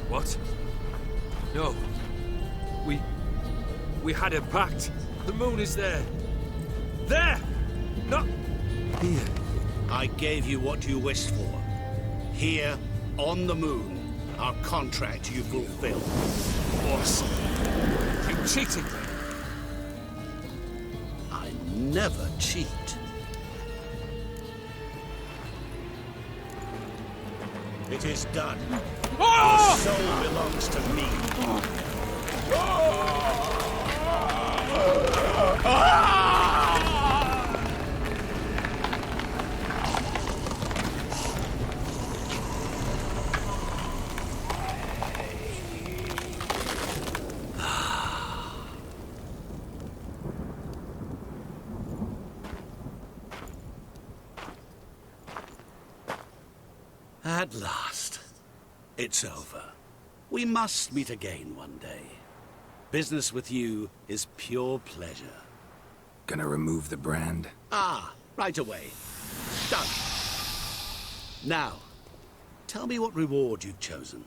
What? No. We had a pact. The moon is there. There! Not here. I gave you what you wished for. Here, on the moon, our contract you fulfilled. Awesome. You cheated me. I never cheat. It is done. Your soul belongs to me. At last. It's over. We must meet again one day. Business with you is pure pleasure. Gonna remove the brand? Ah, right away. Done. Now, tell me what reward you've chosen.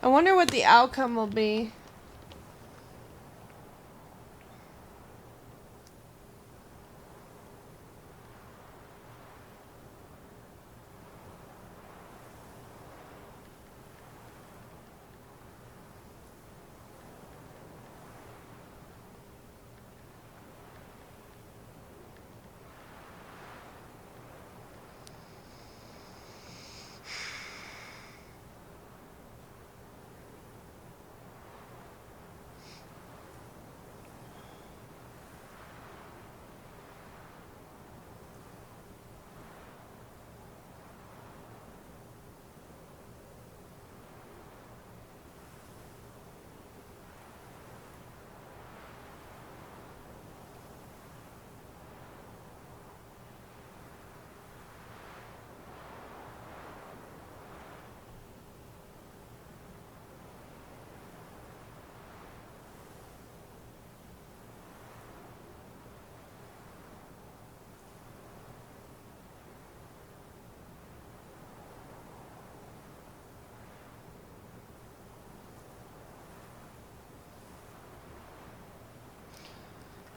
I wonder what the outcome will be.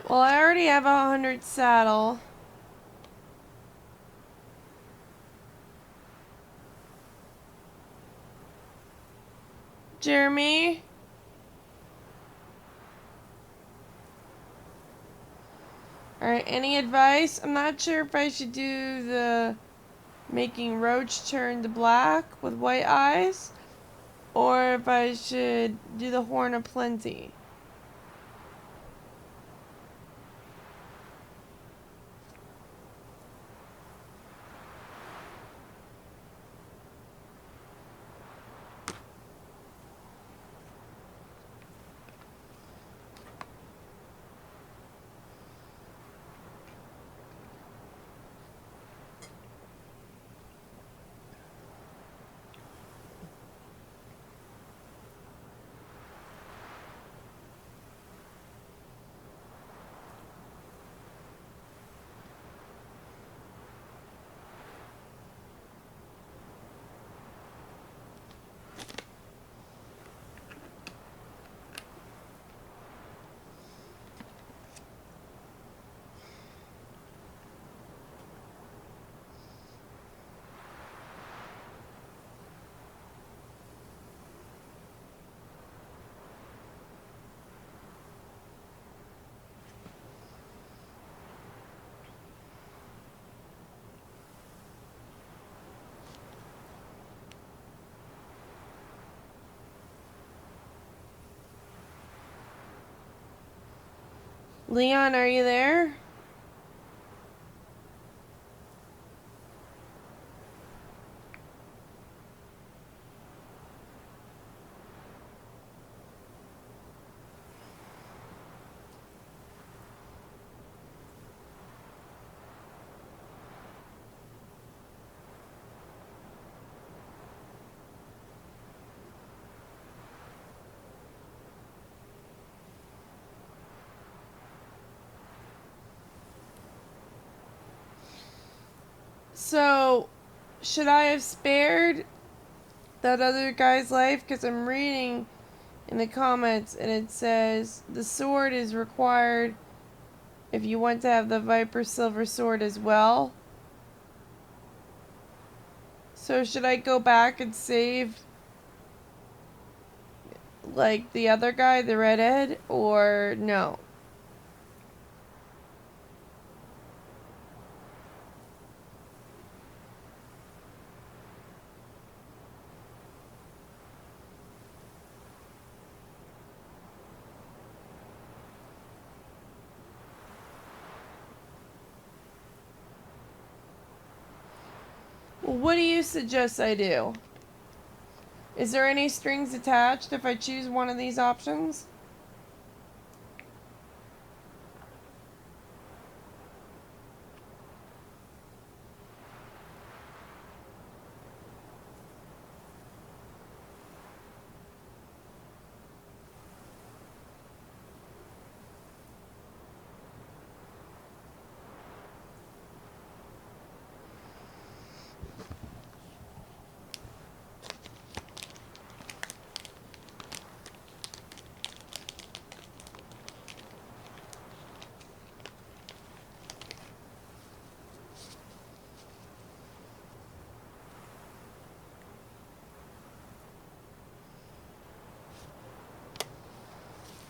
Well, I already have 100 saddle. Jeremy? Alright, any advice? I'm not sure if I should do the making roach turn to black with white eyes, or if I should do the horn of plenty. Leon, are you there? So, should I have spared that other guy's life? Because I'm reading in the comments and it says the sword is required if you want to have the Viper Silver Sword as well. So should I go back and save like the other guy, the redhead, or no? What do you suggest I do? Is there any strings attached if I choose one of these options?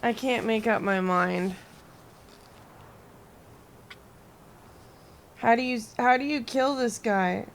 I can't make up my mind. How do you kill this guy?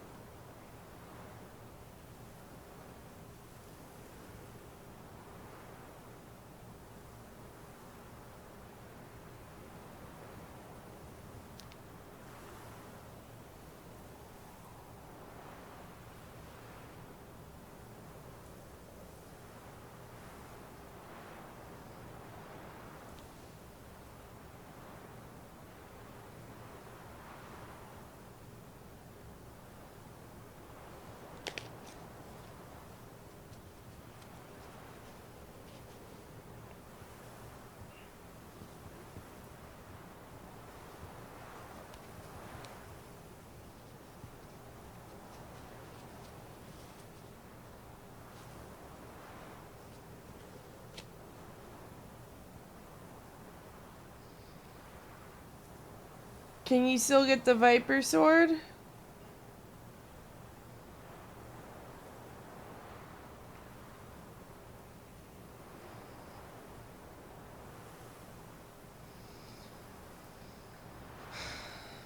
Can you still get the Viper sword?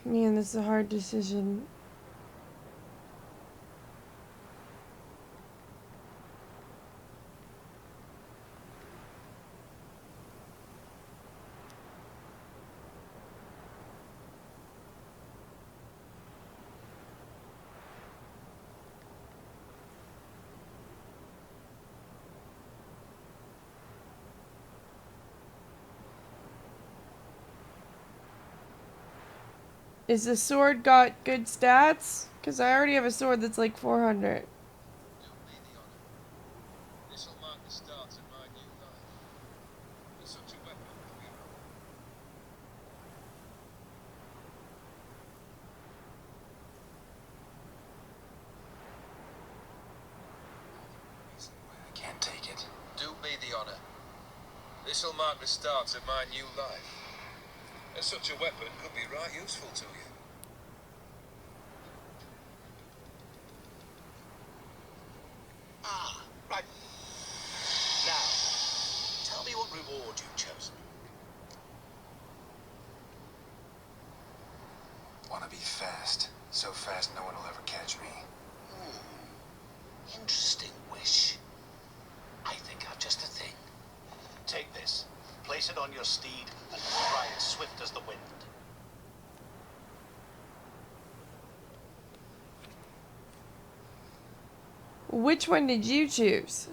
Man, this is a hard decision. Is the sword got good stats? Because I already have a sword that's like 400. This'll mark the start of my new life. With such a weapon, I can't take it. do me the honor. This'll mark the start of my new life. And such a weapon could be right useful to you. Ah, right. Now, tell me what reward you've chosen. Want to be fast. So fast no one will ever catch me. Interesting wish. I think I've just a thing. Take this. Place it on your steed and ride swift as the wind. Which one did you choose?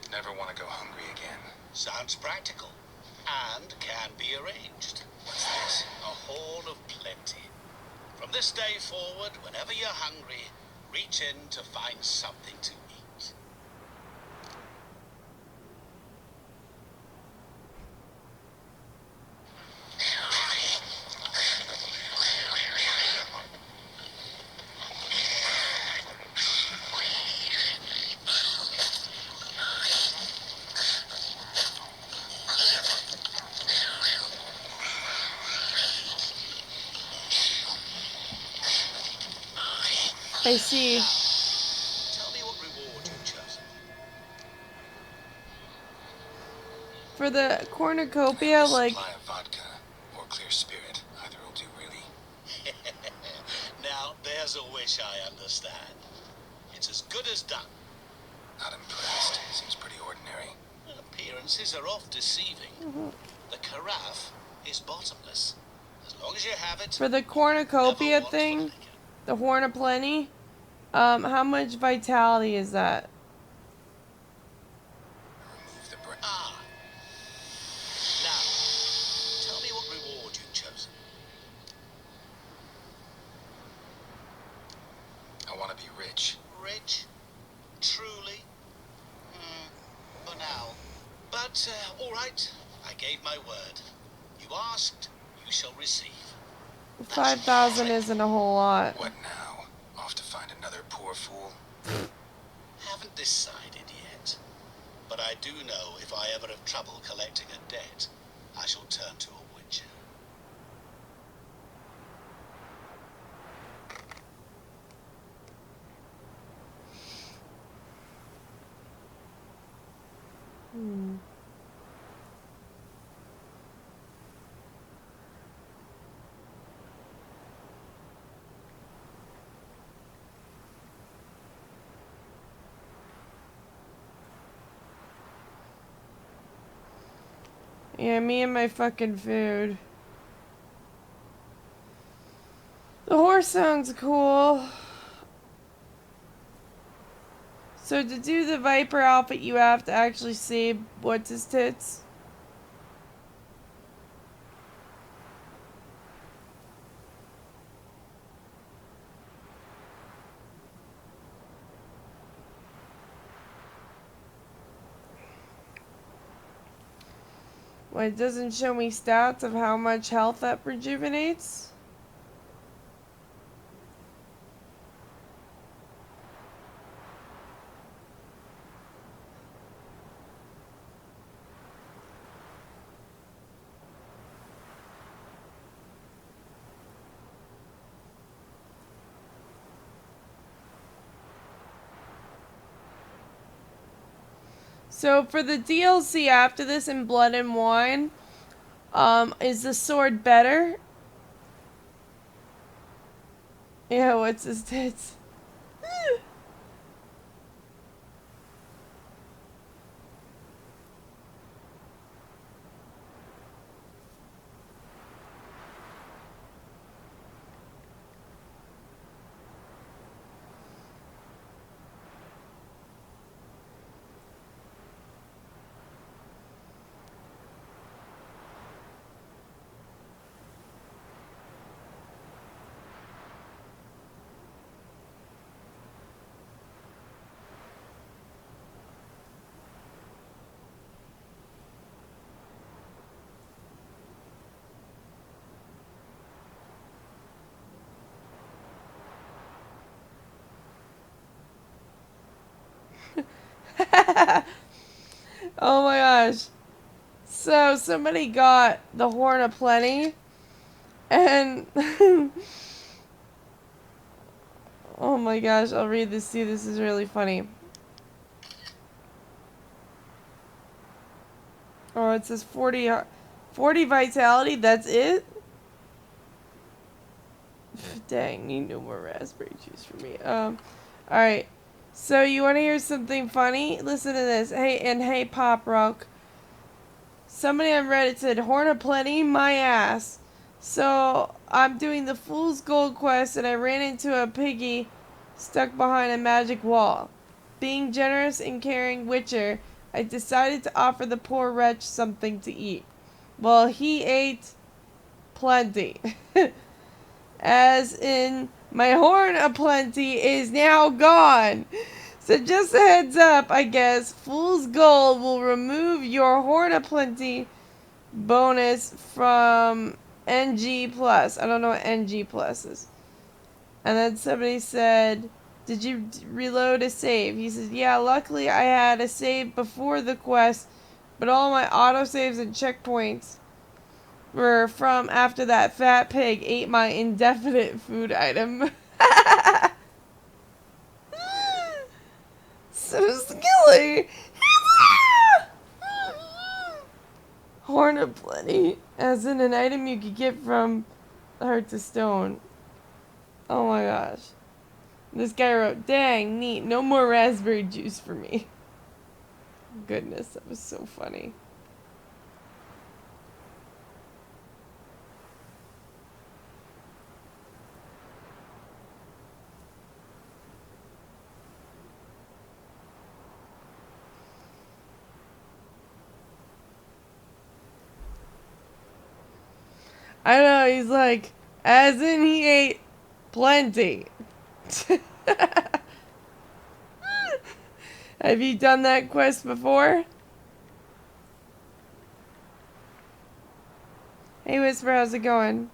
Never want to go hungry again. Sounds practical. And can be arranged. What's this? A horn of plenty. From this day forward, whenever you're hungry, reach in to find something to eat. I see. Tell me what reward you've chosen. For the cornucopia, like... Supply of vodka or clear spirit. Either will do, really. Now, there's a wish I understand. It's as good as done. Not impressed. Seems pretty ordinary. Appearances are oft deceiving. The carafe is bottomless. As long as you have it... For the cornucopia thing, the Horn of Plenty, how much vitality is that? Ah. Now, tell me what reward you've chosen. I want to be rich. Rich? Truly? For now. But, all right. I gave my word. You asked, you shall receive. 5,000 isn't a whole lot. What now? Off to find another poor fool? Haven't decided yet. But I do know if I ever have trouble collecting a debt, I shall turn to a witcher. Yeah, me and my fucking food. The horse sounds cool. So to do the Viper outfit, you have to actually save what's his tits? Well, it doesn't show me stats of how much health that rejuvenates. So for the DLC after this in Blood and Wine, is the sword better? Yeah, what's his tits? Oh my gosh. So somebody got the Horn of Plenty and oh my gosh, I'll read this to you. This is really funny. Oh, it says 40 vitality, that's it? Dang, need no more raspberry juice for me. Alright. So you want to hear something funny? Listen to this. Hey, Pop Rock. Somebody on Reddit said, Horn of Plenty, my ass. So I'm doing the Fool's Gold quest and I ran into a piggy stuck behind a magic wall. Being generous and caring Witcher, I decided to offer the poor wretch something to eat. Well, he ate plenty. As in, my Horn of Plenty is now gone. So just a heads up, I guess, Fool's Gold will remove your Horn of Plenty bonus from NG+. I don't know what NG+ is. And then somebody said, did you reload a save? He says, yeah, luckily I had a save before the quest, but all my autosaves and checkpoints were from after that fat pig ate my indefinite food item. like Horn of Plenty, as in an item you could get from Heart to Stone. Oh my gosh. This guy wrote, dang, neat, no more raspberry juice for me. Goodness, that was so funny. I know, he's like, as in he ate plenty. Have you done that quest before? Hey Whisper, how's it going?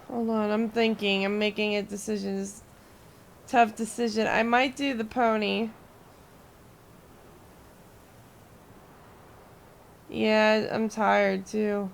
Hold on, I'm thinking. I'm making a decision. It's a tough decision. I might do the pony. Yeah, I'm tired too.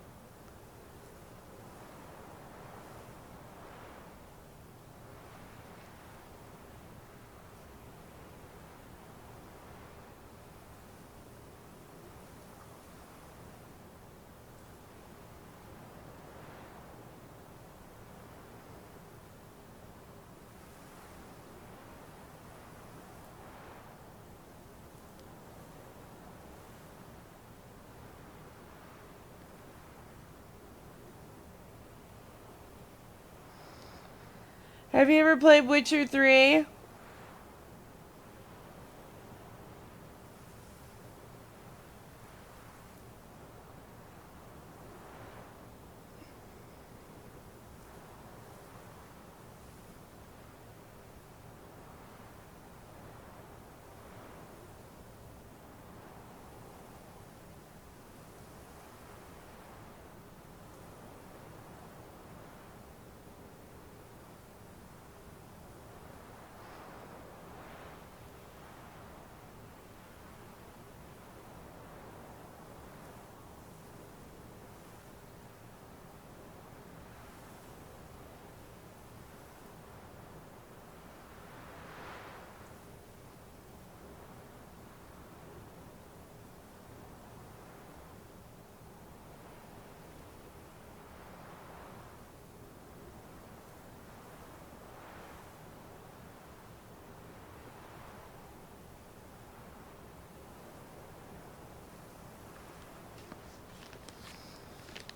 Have you ever played Witcher 3?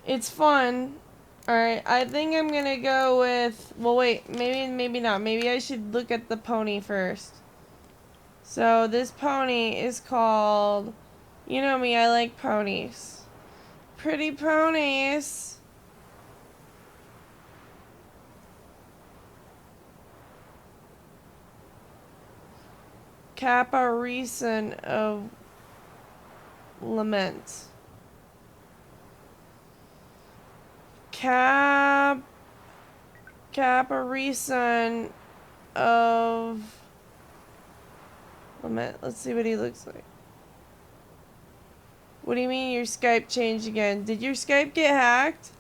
It's fun. Alright, I think I'm gonna go with... Well, wait. Maybe not. Maybe I should look at the pony first. So, this pony is called... You know me, I like ponies. Pretty ponies. Caparison of Lament. Caparison of Lament. Let's see what he looks like. What do you mean your Skype changed again? Did your Skype get hacked?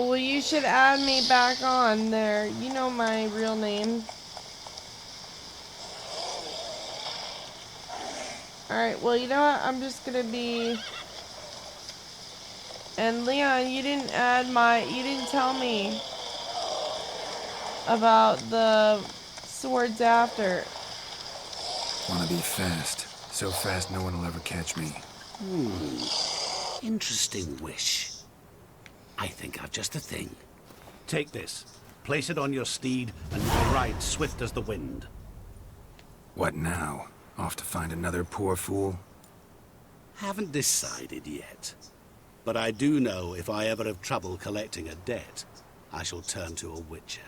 Oh, well, you should add me back on there. You know my real name. Alright, well, you know what? I'm just gonna be... And Leon, you didn't tell me about the swords after. Wanna be fast. So fast no one will ever catch me. Interesting wish. I think I've just the thing. Take this. Place it on your steed, and you will ride swift as the wind. What now? Off to find another poor fool? Haven't decided yet. But I do know if I ever have trouble collecting a debt, I shall turn to a witcher.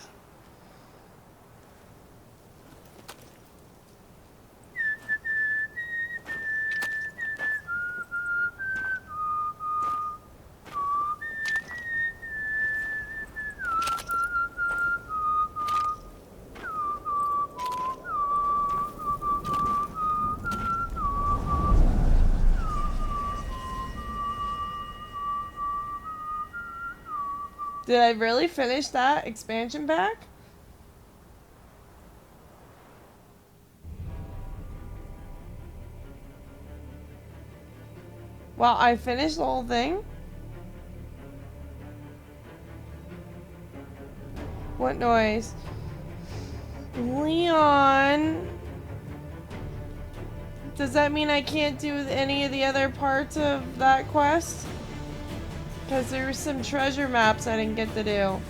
Did I really finish that expansion pack? Well, I finished the whole thing? What noise? Leon! Does that mean I can't do any of the other parts of that quest? Because there were some treasure maps I didn't get to do.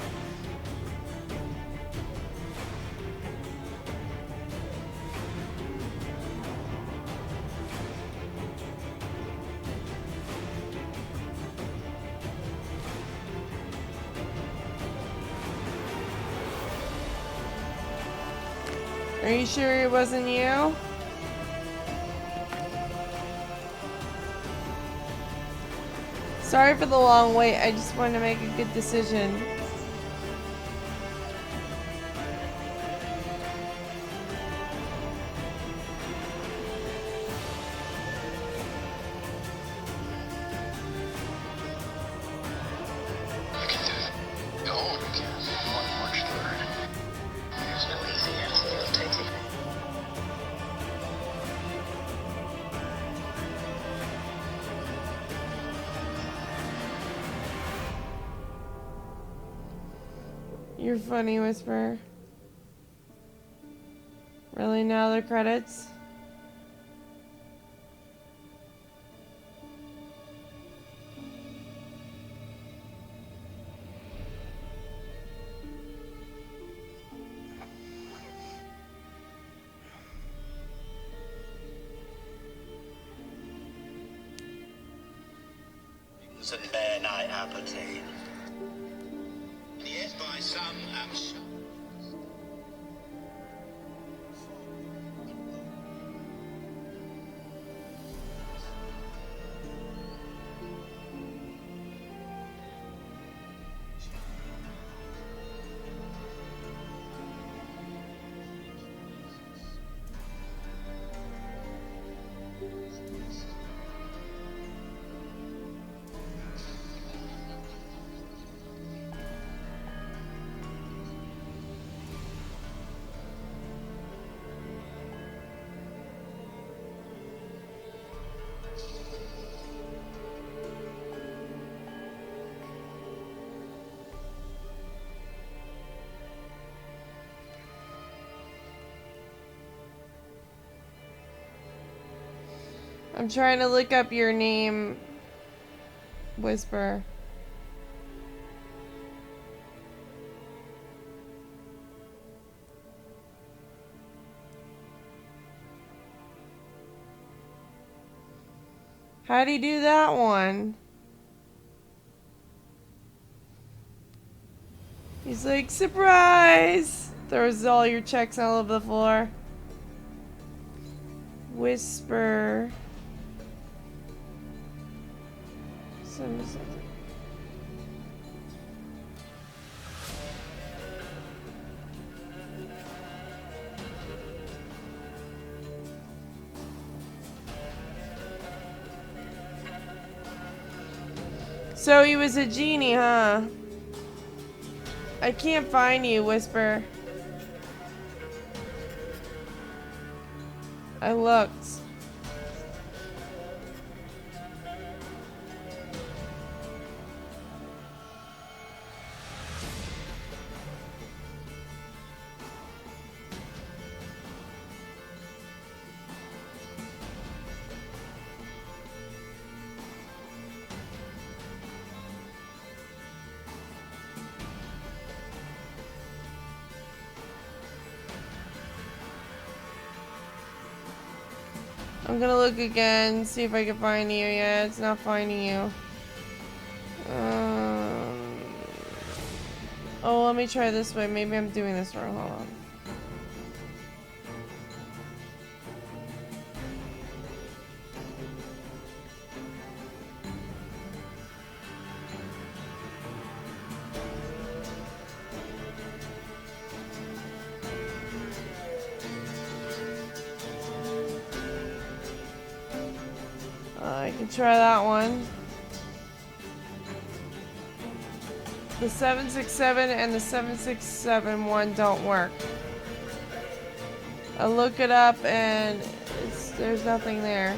Are you sure it wasn't you? Sorry for the long wait, I just wanted to make a good decision. You're funny, Whisper. Really, now the credits? And bear night appetite. Yes, by some am sure. I'm trying to look up your name, Whisper. How'd he do that one? He's like, surprise! Throws all your checks all over the floor. Whisper. So he was a genie, huh? I can't find you, Whisper. I looked. I'm gonna look again, see if I can find you. Yeah, it's not finding you. Oh, let me try this way. Maybe I'm doing this wrong. Hold on. I can try that one. The 767 and the 7671 don't work. I look it up and there's nothing there.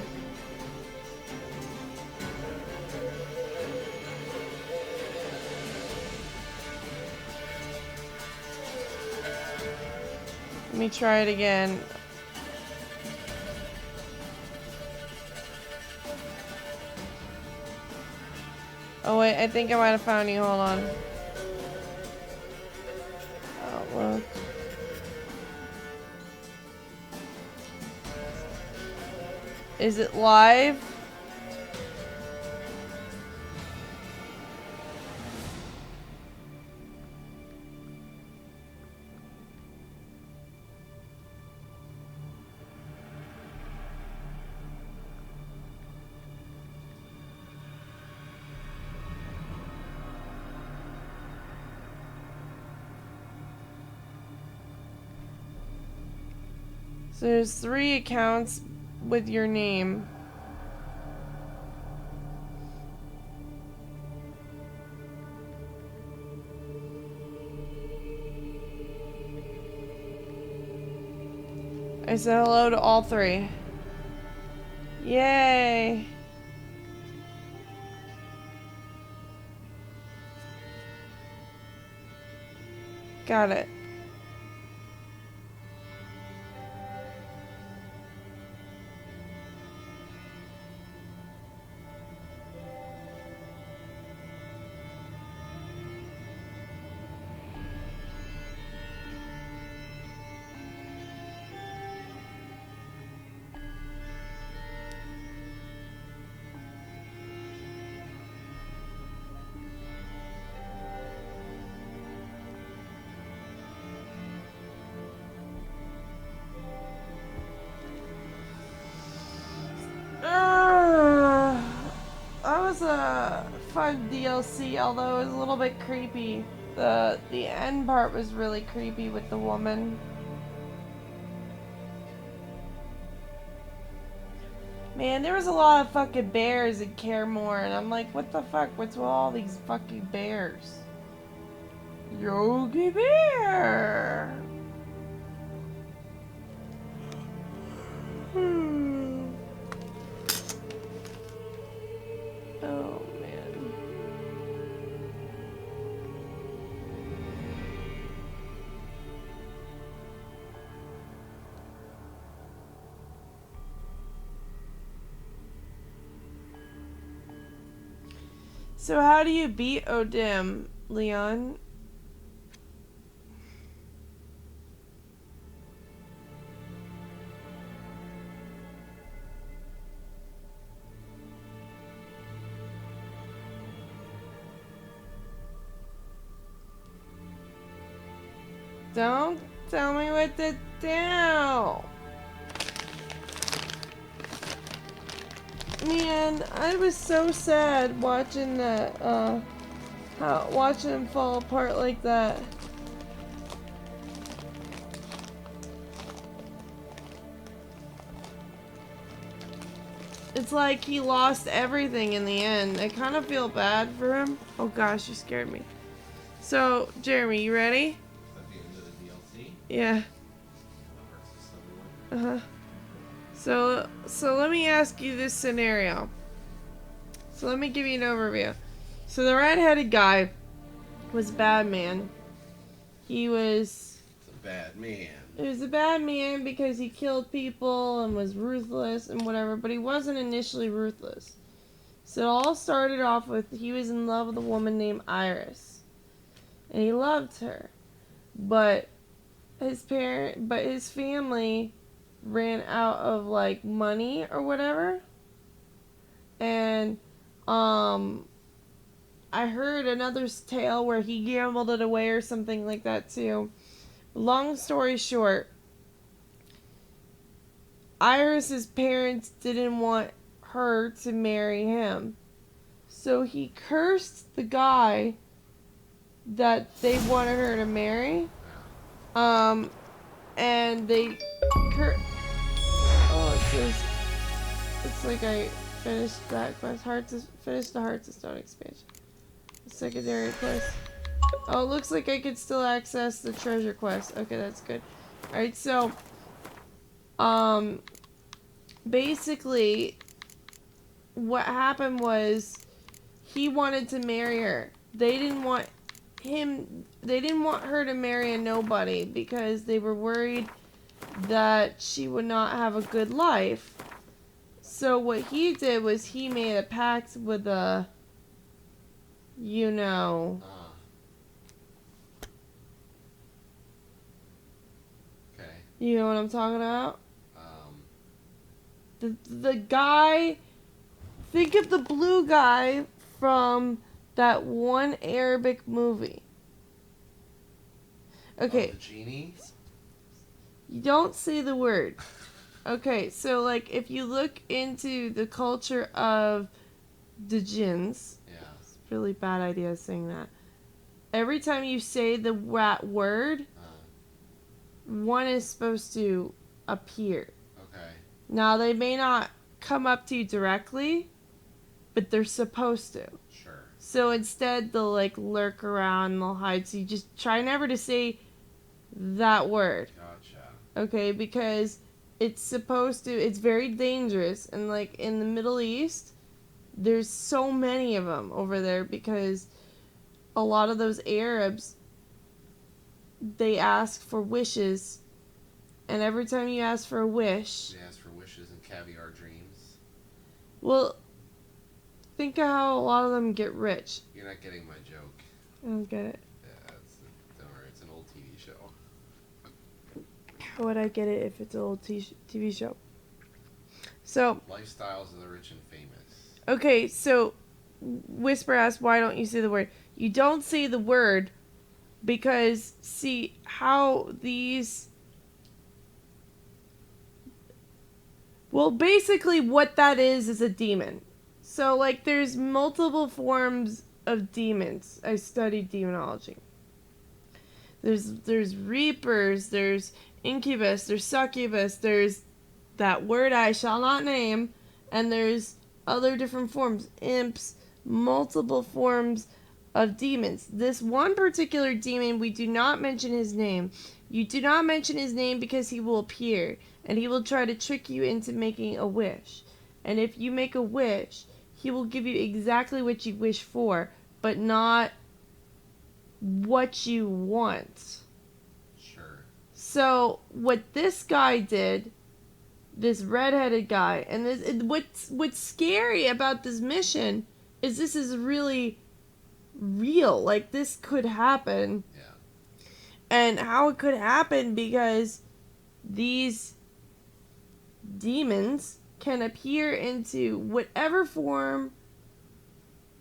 Let me try it again. Oh wait, I think I might have found you. Hold on. Oh, look. Is it live? So there's 3 accounts with your name. I said hello to all 3. Yay! Got it. That was a fun DLC, although it was a little bit creepy. The end part was really creepy with the woman. Man, there was a lot of fucking bears in Caremore, and I'm like, what the fuck? What's with all these fucking bears? Yogi Bear! Oh, man. So how do you beat Odim, Leon? Don't tell me what to do. Man, I was so sad watching that, watching him fall apart like that. It's like he lost everything in the end. I kind of feel bad for him. Oh gosh, you scared me. So, Jeremy, you ready? Yeah. Uh-huh. So let me ask you this scenario. So let me give you an overview. So the red-headed guy was a bad man. He was... a bad man. He was a bad man because he killed people and was ruthless and whatever, but he wasn't initially ruthless. So it all started off with he was in love with a woman named Iris. And he loved her. But his family ran out of like money or whatever. And I heard another tale where he gambled it away or something like that too. Long story short, Iris's parents didn't want her to marry him. So he cursed the guy that they wanted her to marry. And they it's like I finished that quest. Finish the Hearts of Stone expansion. The secondary quest. Oh, it looks like I could still access the treasure quest. Okay, that's good. Alright, so basically what happened was he wanted to marry her. They didn't want her to marry a nobody because they were worried that she would not have a good life. So what he did was he made a pact with a, you know... Okay. You know what I'm talking about? The guy... Think of the blue guy from that one Arabic movie. Okay. Oh, the genie? You don't say the word. Okay, so like if you look into the culture of the jinns, it's a really bad idea saying that. Every time you say the word, one is supposed to appear. Okay. Now they may not come up to you directly, but they're supposed to. Sure. So instead they'll like lurk around and they'll hide. So you just try never to say that word. Gotcha. Okay, because it's very dangerous, and like in the Middle East there's so many of them over there because a lot of those Arabs, they ask for wishes, and every time you ask for a wish, They ask for wishes and caviar dreams. well, think of how a lot of them get rich. You're not getting my joke. I don't get it. Yeah, don't worry, it's an old TV show. How would I get it if it's an old TV show? So, Lifestyles of the rich and famous. okay, so Whisper asked, why don't you say the word? You don't say the word because, see, how these... Well, basically what that is a demon. So, like, there's multiple forms of demons. I studied demonology. There's reapers, there's incubus, there's succubus, there's that word I shall not name, and there's other different forms, imps, multiple forms of demons. This one particular demon, we do not mention his name. You do not mention his name because he will appear, and he will try to trick you into making a wish. And if you make a wish, he will give you exactly what you wish for, but not what you want. Sure. So what this guy did, this red-headed guy, and what's scary about this mission is this is really real. Like, this could happen. Yeah. And how it could happen because these demons can appear into whatever form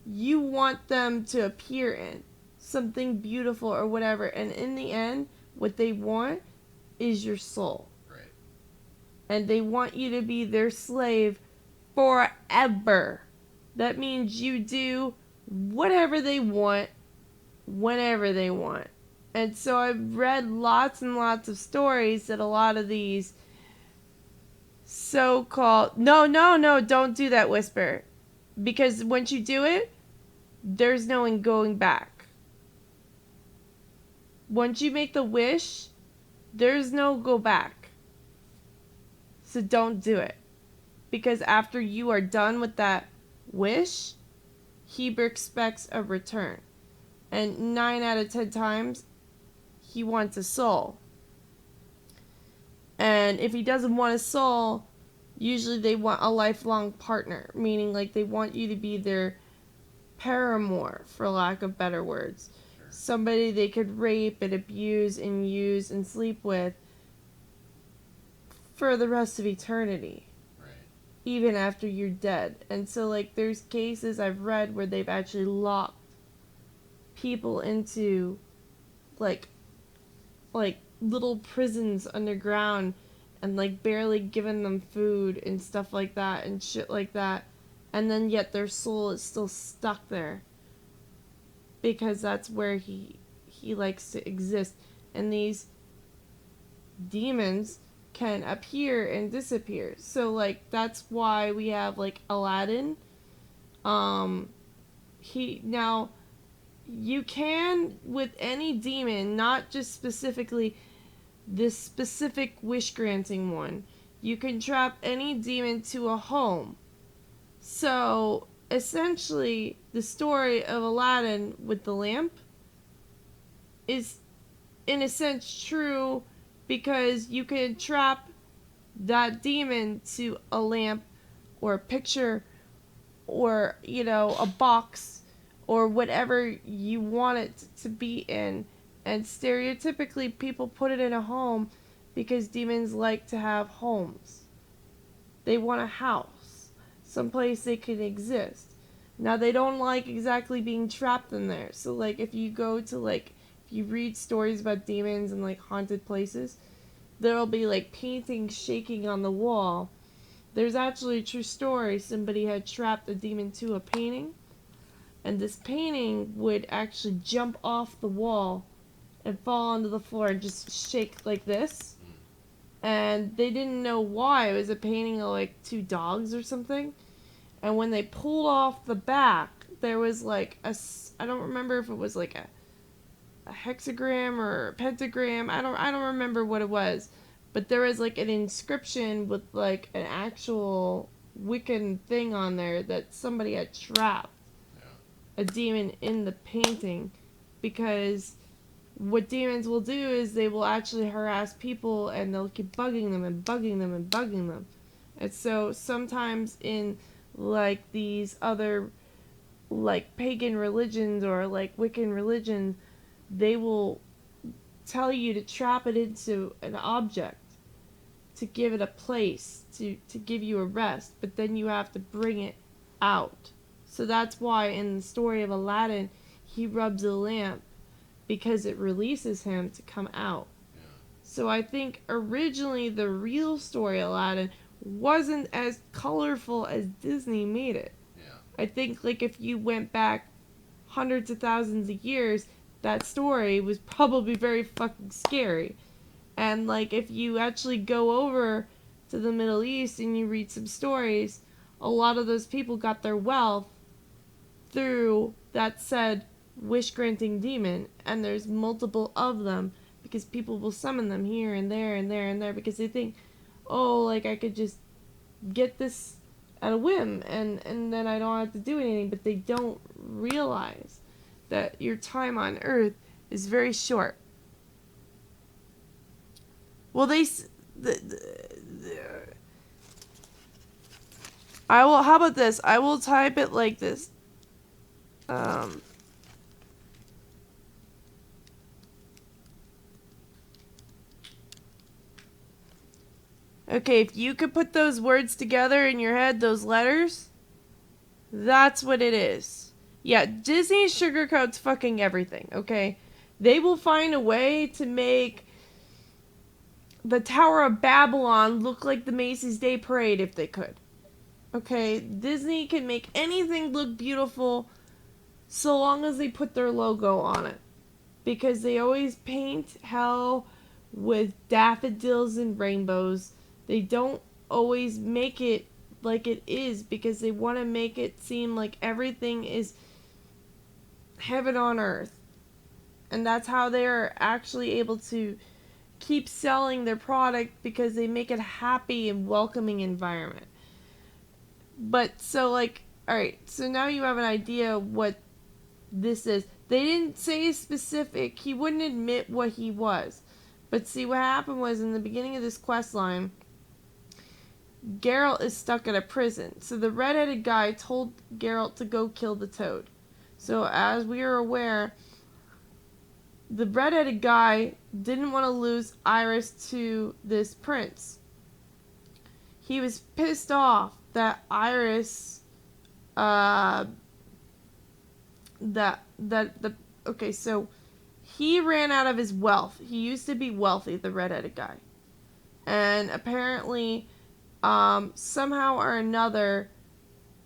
you want them to appear in. Something beautiful or whatever. And in the end, what they want is your soul. Right. And they want you to be their slave forever. That means you do whatever they want, whenever they want. And so I've read lots and lots of stories that a lot of these so-called... No, don't do that, Whisper. Because once you do it, there's no one going back. once you make the wish, there's no go back. So don't do it. Because after you are done with that wish, he expects a return. And 9 out of 10 times, he wants a soul. And if he doesn't want a soul, usually they want a lifelong partner. Meaning, like, they want you to be their paramour, for lack of better words. Somebody they could rape and abuse and use and sleep with for the rest of eternity. Right. Even after you're dead. And so, like, there's cases I've read where they've actually locked people into, like little prisons underground and, like, barely given them food and stuff like that and shit like that. And then yet their soul is still stuck there. Because that's where he likes to exist. And these demons can appear and disappear. So, like, that's why we have, like, Aladdin. Now, you can, with any demon, not just specifically this specific wish-granting one, you can trap any demon to a home. So, essentially, the story of Aladdin with the lamp is, in a sense, true because you can trap that demon to a lamp or a picture or, you know, a box or whatever you want it to be in. And stereotypically, people put it in a home because demons like to have homes. They want a house, someplace they can exist. Now, they don't like exactly being trapped in there. So, like, if you go to, like, if you read stories about demons and, like, haunted places, there'll be, like, paintings shaking on the wall. There's actually a true story. Somebody had trapped a demon to a painting, and this painting would actually jump off the wall and fall onto the floor and just shake like this. And they didn't know why. It was a painting of, like, 2 dogs or something. And when they pulled off the back, there was, like, I don't remember if it was, like, a hexagram or a pentagram. I don't remember what it was. But there was, like, an inscription with, like, an actual Wiccan thing on there that somebody had trapped a demon in the painting. Because what demons will do is they will actually harass people and they'll keep bugging them and bugging them and bugging them. And so sometimes in, like, these other, like, pagan religions or, like, Wiccan religions, they will tell you to trap it into an object, to give it a place, to give you a rest, but then you have to bring it out. So that's why in the story of Aladdin, he rubs a lamp because it releases him to come out. Yeah. So I think originally the real story of Aladdin wasn't as colorful as Disney made it. Yeah. I think, like, if you went back hundreds of thousands of years, that story was probably very fucking scary. And, like, if you actually go over to the Middle East and you read some stories, a lot of those people got their wealth through that said wish-granting demon, and there's multiple of them because people will summon them here and there and there and there because they think, oh, like, I could just get this at a whim and then I don't have to do anything. But they don't realize that your time on Earth is very short. Well, I will, how about this? I will type it like this. Okay, if you could put those words together in your head, those letters, that's what it is. Yeah, Disney sugarcoats fucking everything, okay? They will find a way to make the Tower of Babylon look like the Macy's Day Parade if they could. Okay, Disney can make anything look beautiful so long as they put their logo on it. Because they always paint hell with daffodils and rainbows. They don't always make it like it is because they want to make it seem like everything is heaven on earth. And that's how they're actually able to keep selling their product, because they make it a happy and welcoming environment. But so like, alright, so now you have an idea what this is. They didn't say specific, he wouldn't admit what he was. But see, what happened was, in the beginning of this quest line, Geralt is stuck at a prison. So the redheaded guy told Geralt to go kill the toad. So as we are aware, the redheaded guy didn't want to lose Iris to this prince. He was pissed off that Iris, okay, so he ran out of his wealth. He used to be wealthy, the redheaded guy. And apparently, somehow or another,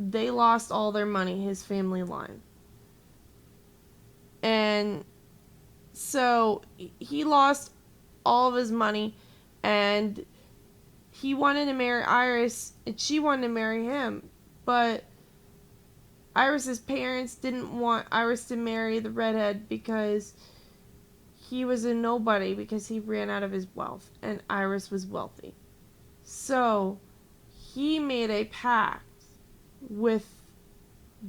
they lost all their money, his family line. And so he lost all of his money, and he wanted to marry Iris, and she wanted to marry him. But Iris's parents didn't want Iris to marry the redhead because he was a nobody, because he ran out of his wealth, and Iris was wealthy. So he made a pact with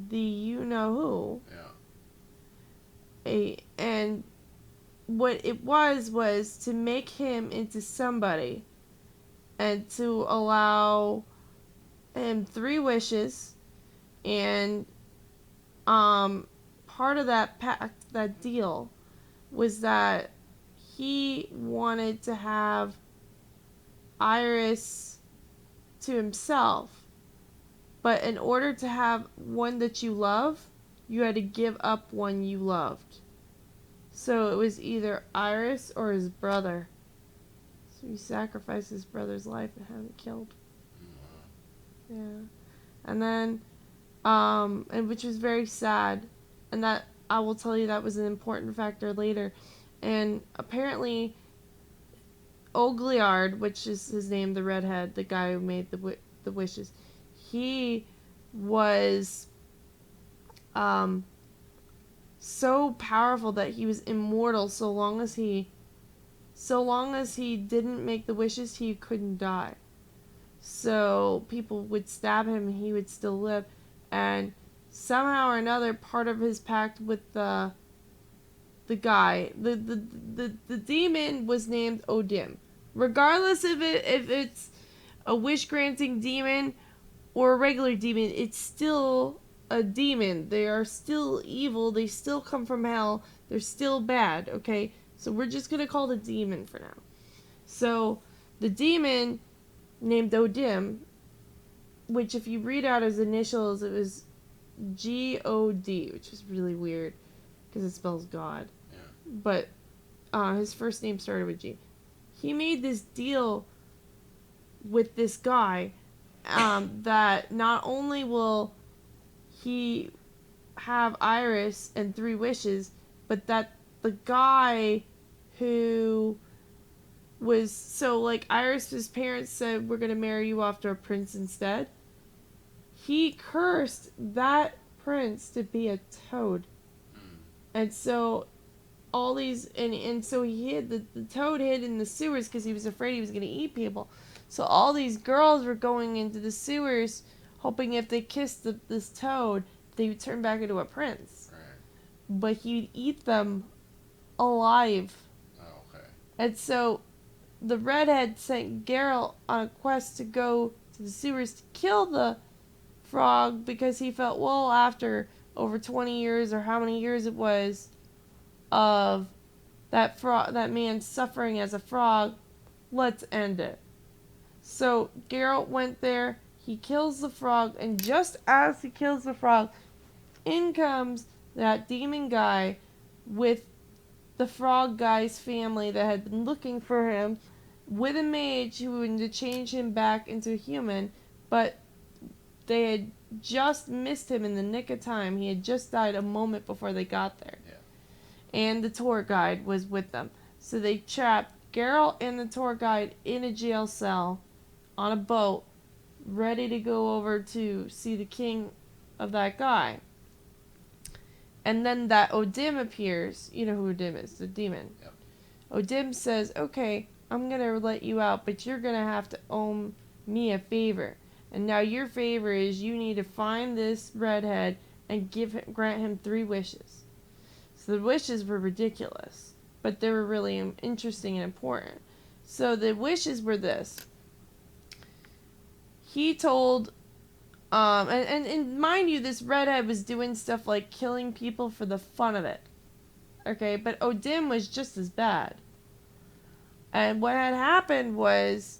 the you-know-who. Yeah. And what it was to make him into somebody, and to allow him 3 wishes. And part of that pact, that deal, was that he wanted to have Iris to himself, but in order to have one that you love, you had to give up one you loved. So it was either Iris or his brother. So he sacrificed his brother's life and had him killed. Yeah. And then, and which was very sad. And that, I will tell you, that was an important factor later. And apparently, Ogliard, which is his name, the redhead, the guy who made the wishes, he was so powerful that he was immortal. So long as he didn't make the wishes, he couldn't die. So people would stab him and he would still live. And somehow or another, part of his pact with the guy, the demon was named Odim. Regardless if it's a wish granting demon or a regular demon, it's still a demon. They are still evil. They still come from hell. They're still bad, okay? So we're just gonna call it a demon for now. So the demon named Odim, which if you read out his initials, it was G-O-D, which is really weird because it spells God. Yeah. But his first name started with G. He made this deal with this guy that not only will he have Iris and 3 wishes, but that the guy who was, so like Iris's parents said, we're gonna marry you off to a prince instead. He cursed that prince to be a toad. And so all these, and so he hid, the toad hid in the sewers because he was afraid he was gonna eat people. So all these girls were going into the sewers hoping if they kissed this toad, they would turn back into a prince. Right. But he'd eat them alive. Oh, okay. And so the redhead sent Geralt on a quest to go to the sewers to kill the frog, because he felt, well, after over 20 years or how many years it was of that man suffering as a frog, let's end it. So Geralt went there, he kills the frog, and just as he kills the frog, in comes that demon guy with the frog guy's family that had been looking for him, with a mage who wanted to change him back into a human, but they had just missed him in the nick of time. He had just died a moment before they got there. Yeah. And the tour guide was with them. So they trapped Geralt and the tour guide in a jail cell on a boat, ready to go over to see the king of that guy. And then that Odim appears. You know who Odim is, the demon. Yep. Odim says, okay, I'm going to let you out, but you're going to have to owe me a favor. And now your favor is you need to find this redhead and grant him 3 wishes. So the wishes were ridiculous, but they were really interesting and important. So the wishes were this. He told, and mind you, this redhead was doing stuff like killing people for the fun of it. Okay, but Odim was just as bad. And what had happened was,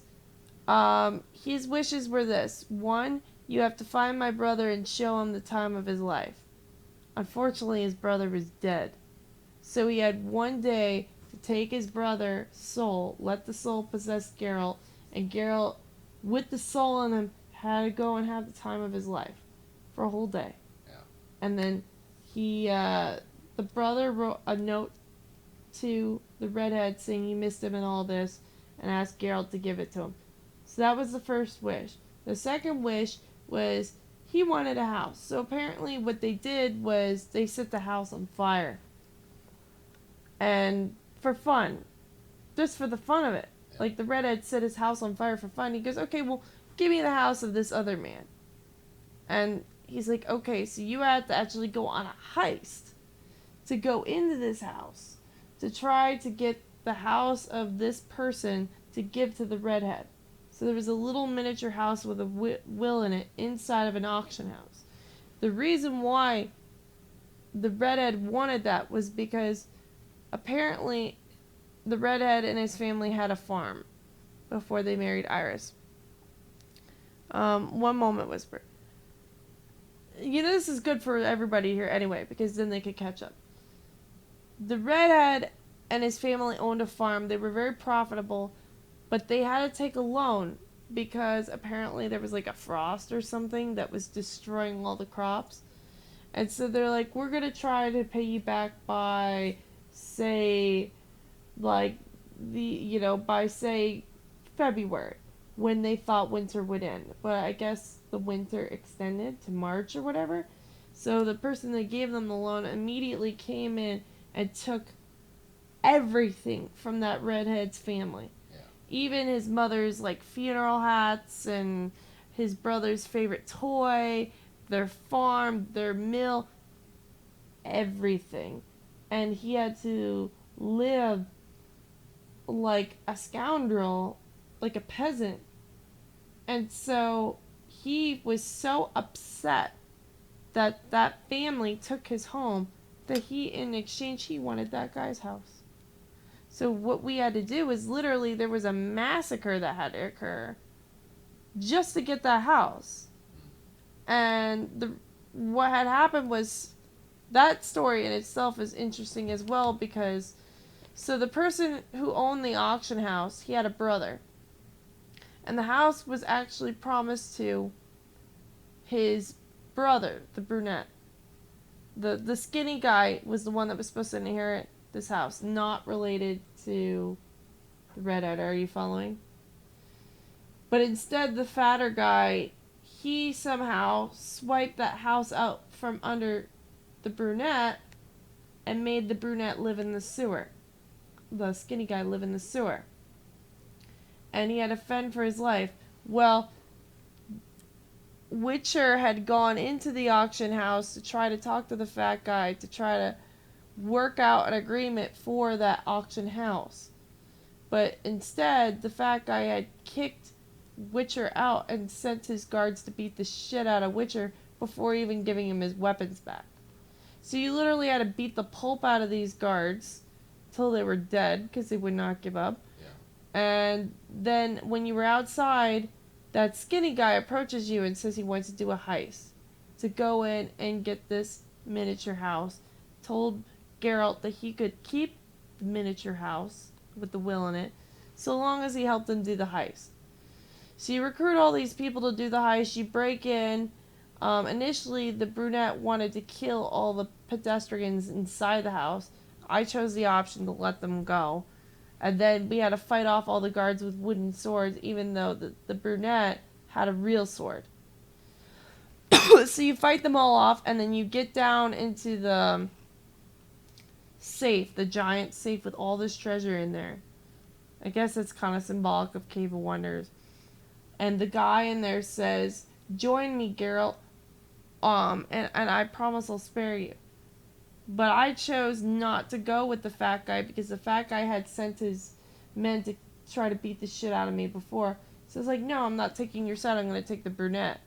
his wishes were this. 1, you have to find my brother and show him the time of his life. Unfortunately, his brother was dead. So he had 1 day to take his brother's soul, let the soul possess Geralt, and Geralt, with the soul in him, had to go and have the time of his life for a whole day. Yeah. And then the brother wrote a note to the redhead saying he missed him and all this, and asked Geralt to give it to him. So that was the first wish. The second wish was he wanted a house. So apparently what they did was they set the house on fire. And for fun. Just for the fun of it. Yeah. Like the redhead set his house on fire for fun. He goes, okay, well, give me the house of this other man. And he's like, okay, so you have to actually go on a heist to go into this house to try to get the house of this person to give to the redhead. So there was a little miniature house with a will in it inside of an auction house. The reason why the redhead wanted that was because apparently the redhead and his family had a farm before they married Iris. One moment, Whisper. You know, this is good for everybody here anyway, because then they could catch up. The redhead and his family owned a farm. They were very profitable, but they had to take a loan because apparently there was like a frost or something that was destroying all the crops. And so they're like, we're going to try to pay you back by, say, like, by, say, February, when they thought winter would end. But I guess the winter extended to March or whatever. So the person that gave them the loan immediately came in and took everything from that redhead's family. Yeah. Even his mother's, like, funeral hats and his brother's favorite toy, their farm, their mill, everything. And he had to live like a scoundrel, like a peasant. And so he was so upset that that family took his home that in exchange, he wanted that guy's house. So what we had to do was literally there was a massacre that had to occur just to get that house. And what had happened was that story in itself is interesting as well because so the person who owned the auction house, he had a brother. And the house was actually promised to his brother, the brunette. The skinny guy was the one that was supposed to inherit this house, not related to the redhead. Are you following? But instead, the fatter guy, he somehow swiped that house out from under the brunette and made the brunette live in the sewer. The skinny guy live in the sewer. And he had to fend for his life. Well, Witcher had gone into the auction house to try to talk to the fat guy to try to work out an agreement for that auction house. But instead, the fat guy had kicked Witcher out and sent his guards to beat the shit out of Witcher before even giving him his weapons back. So you literally had to beat the pulp out of these guards till they were dead because they would not give up. Yeah. And then when you were outside, that skinny guy approaches you and says he wants to do a heist to go in and get this miniature house. Told Geralt that he could keep the miniature house with the will in it so long as he helped him do the heist. So you recruit all these people to do the heist. You break in. Initially, the brunette wanted to kill all the pedestrians inside the house. I chose the option to let them go. And then we had to fight off all the guards with wooden swords, even though the brunette had a real sword. So you fight them all off, and then you get down into the safe, the giant safe with all this treasure in there. I guess it's kind of symbolic of Cave of Wonders. And the guy in there says, "Join me, Geralt, and I promise I'll spare you." But I chose not to go with the fat guy because the fat guy had sent his men to try to beat the shit out of me before. So I was like, no, I'm not taking your side, I'm going to take the brunette.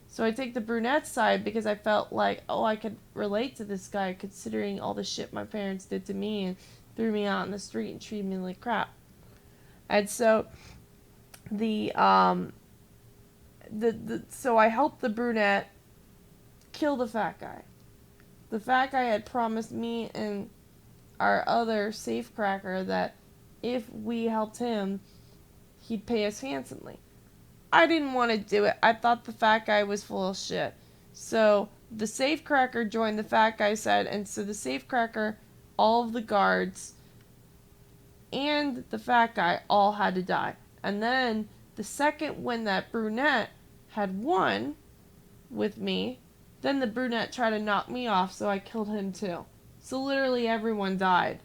So I take the brunette's side because I felt like, oh, I could relate to this guy considering all the shit my parents did to me and threw me out in the street and treated me like crap. And so so I helped the brunette kill the fat guy. The fat guy had promised me and our other safecracker that if we helped him, he'd pay us handsomely. I didn't want to do it. I thought the fat guy was full of shit. So the safecracker joined the fat guy's side, and so the safecracker, all of the guards, and the fat guy all had to die. And then the second when that brunette had won with me, then the brunette tried to knock me off, so I killed him too. So literally everyone died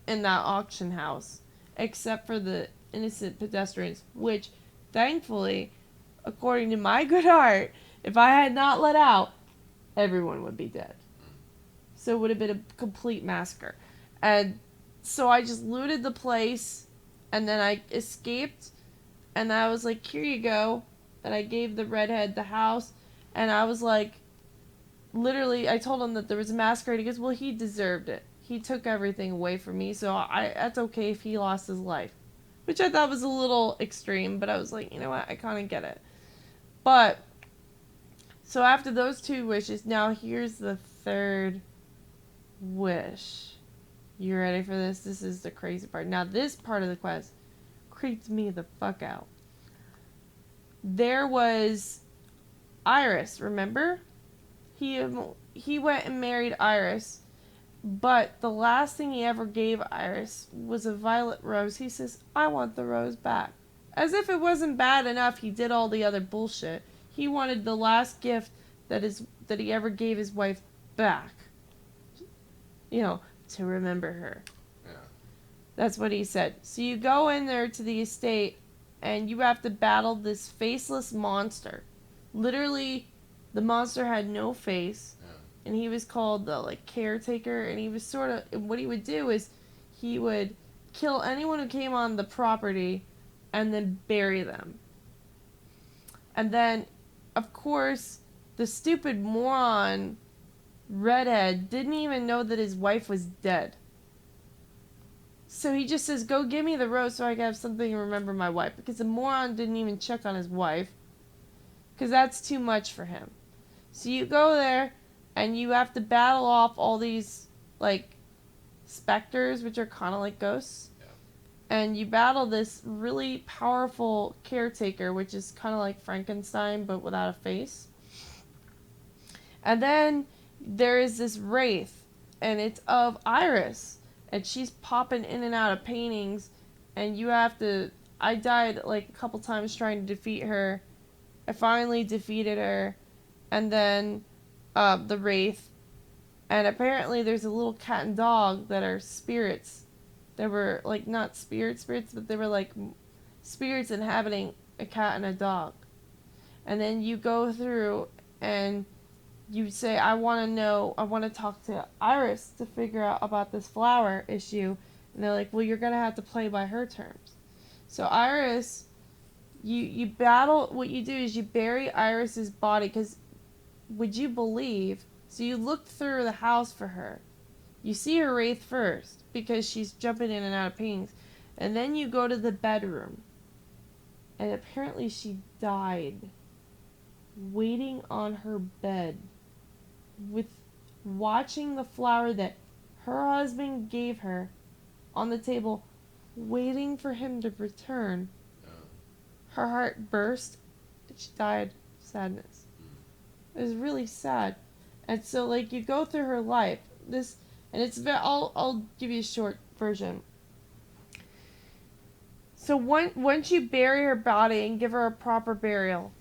in that auction house, except for the innocent pedestrians, which, thankfully, according to my good heart, if I had not let out, everyone would be dead. So it would have been a complete massacre. And so I just looted the place, and then I escaped, and I was like, here you go. And I gave the redhead the house, and I was like, literally, I told him that there was a massacre, and he goes, well, he deserved it. He took everything away from me, so that's okay if he lost his life. Which I thought was a little extreme, but I was like, you know what, I kind of get it. But, so after those two wishes, now here's the third wish. You ready for this? This is the crazy part. Now this part of the quest creeped me the fuck out. There was Iris, remember? He went and married Iris, but the last thing he ever gave Iris was a violet rose. He says, I want the rose back. As if it wasn't bad enough he did all the other bullshit. He wanted the last gift that he ever gave his wife back. You know, to remember her. Yeah. That's what he said. So you go in there to the estate, and you have to battle this faceless monster. Literally, the monster had no face, and he was called the caretaker, and he was sort of, what he would do is he would kill anyone who came on the property and then bury them. And then, of course, the stupid moron redhead didn't even know that his wife was dead. So he just says, go give me the rose so I can have something to remember my wife. Because the moron didn't even check on his wife. Because that's too much for him. So you go there, and you have to battle off all these, specters, which are kind of like ghosts. Yeah. And you battle this really powerful caretaker, which is kind of like Frankenstein, but without a face. And then there is this wraith, and it's of Iris. And she's popping in and out of paintings, and you have to... I died, a couple times trying to defeat her. I finally defeated her, and then the wraith. And apparently there's a little cat and dog that are spirits. They were, not spirits, but they were, spirits inhabiting a cat and a dog. And then you go through, and you say, I want to talk to Iris to figure out about this flower issue. And they're like, well, you're going to have to play by her terms. So Iris, you battle, what you do is you bury Iris's body, because would you believe, so you look through the house for her. You see her wraith first, because she's jumping in and out of paintings. And then you go to the bedroom. And apparently she died waiting on her bed, with watching the flower that her husband gave her on the table, waiting for him to return. Her heart burst, and she died of sadness. It was really sad. And so, you go through her life. I'll give you a short version. So once you bury her body and give her a proper burial,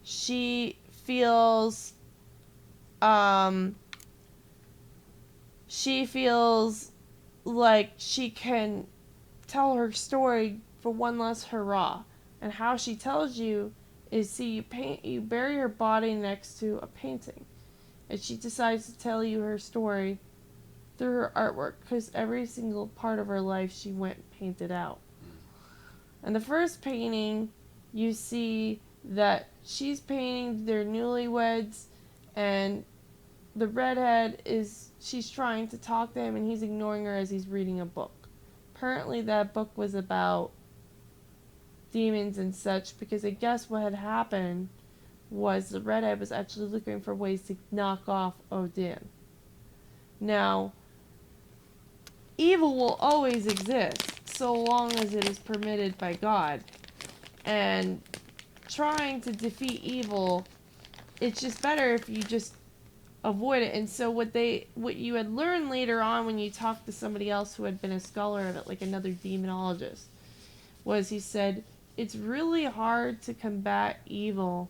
she feels like she can tell her story for one last hurrah. And how she tells you is, see, you bury her body next to a painting, and she decides to tell you her story through her artwork, because every single part of her life she went and painted out. And the first painting, you see that she's painting their newlyweds, and the redhead she's trying to talk to him, and he's ignoring her as he's reading a book. Apparently that book was about demons and such, because I guess what had happened was the redhead was actually looking for ways to knock off Odin. Now, evil will always exist so long as it is permitted by God. And trying to defeat evil, it's just better if you just avoid it. And so what you had learned later on when you talked to somebody else who had been a scholar of it, like another demonologist, was he said, it's really hard to combat evil.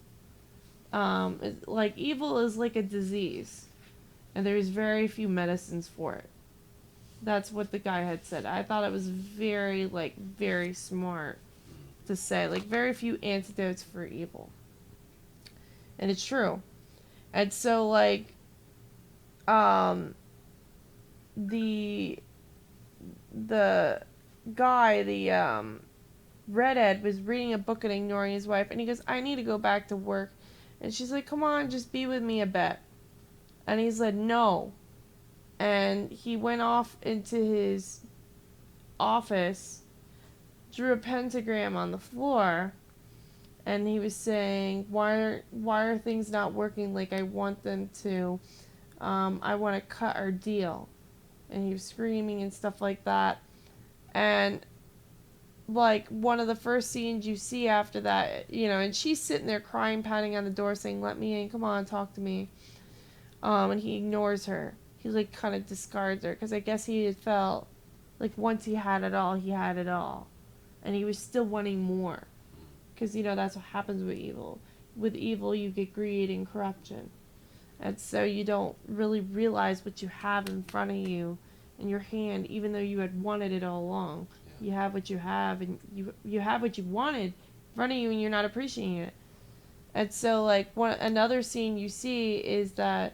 Like, evil is like a disease, and there's very few medicines for it. That's what the guy had said. I thought it was very smart to say, like, very few antidotes for evil. And it's true. And so, like, the guy, the redhead, was reading a book and ignoring his wife, and he goes, I need to go back to work. And she's like, come on, just be with me a bit. And he said, no. And he went off into his office, drew a pentagram on the floor, and he was saying, why are things not working like I want them to? I want to cut our deal. And he was screaming and stuff like that. And like, one of the first scenes you see after that, and she's sitting there crying, pounding on the door, saying, let me in, come on, talk to me. And he ignores her. He, like, kind of discards her, because I guess he had felt like once he had it all, he had it all. And he was still wanting more. Because, that's what happens with evil. With evil, you get greed and corruption. And so you don't really realize what you have in front of you in your hand, even though you had wanted it all along. You have what you have, and you have what you wanted in front of you, and you're not appreciating it. And so, like, another scene you see is that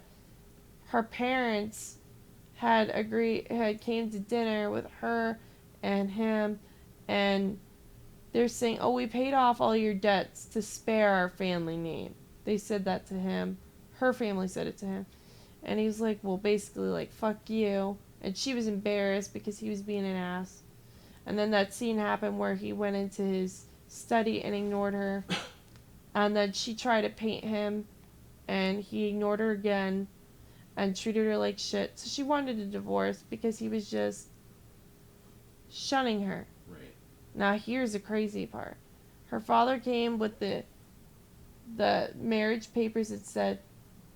her parents had came to dinner with her and him, and they're saying, oh, we paid off all your debts to spare our family name. They said that to him. Her family said it to him. And he was like, well, basically, like, fuck you. And she was embarrassed because he was being an ass. And then that scene happened where he went into his study and ignored her. And then she tried to paint him, and he ignored her again and treated her like shit. So she wanted a divorce because he was just shunning her. Right. Now here's the crazy part. Her father came with the marriage papers that said,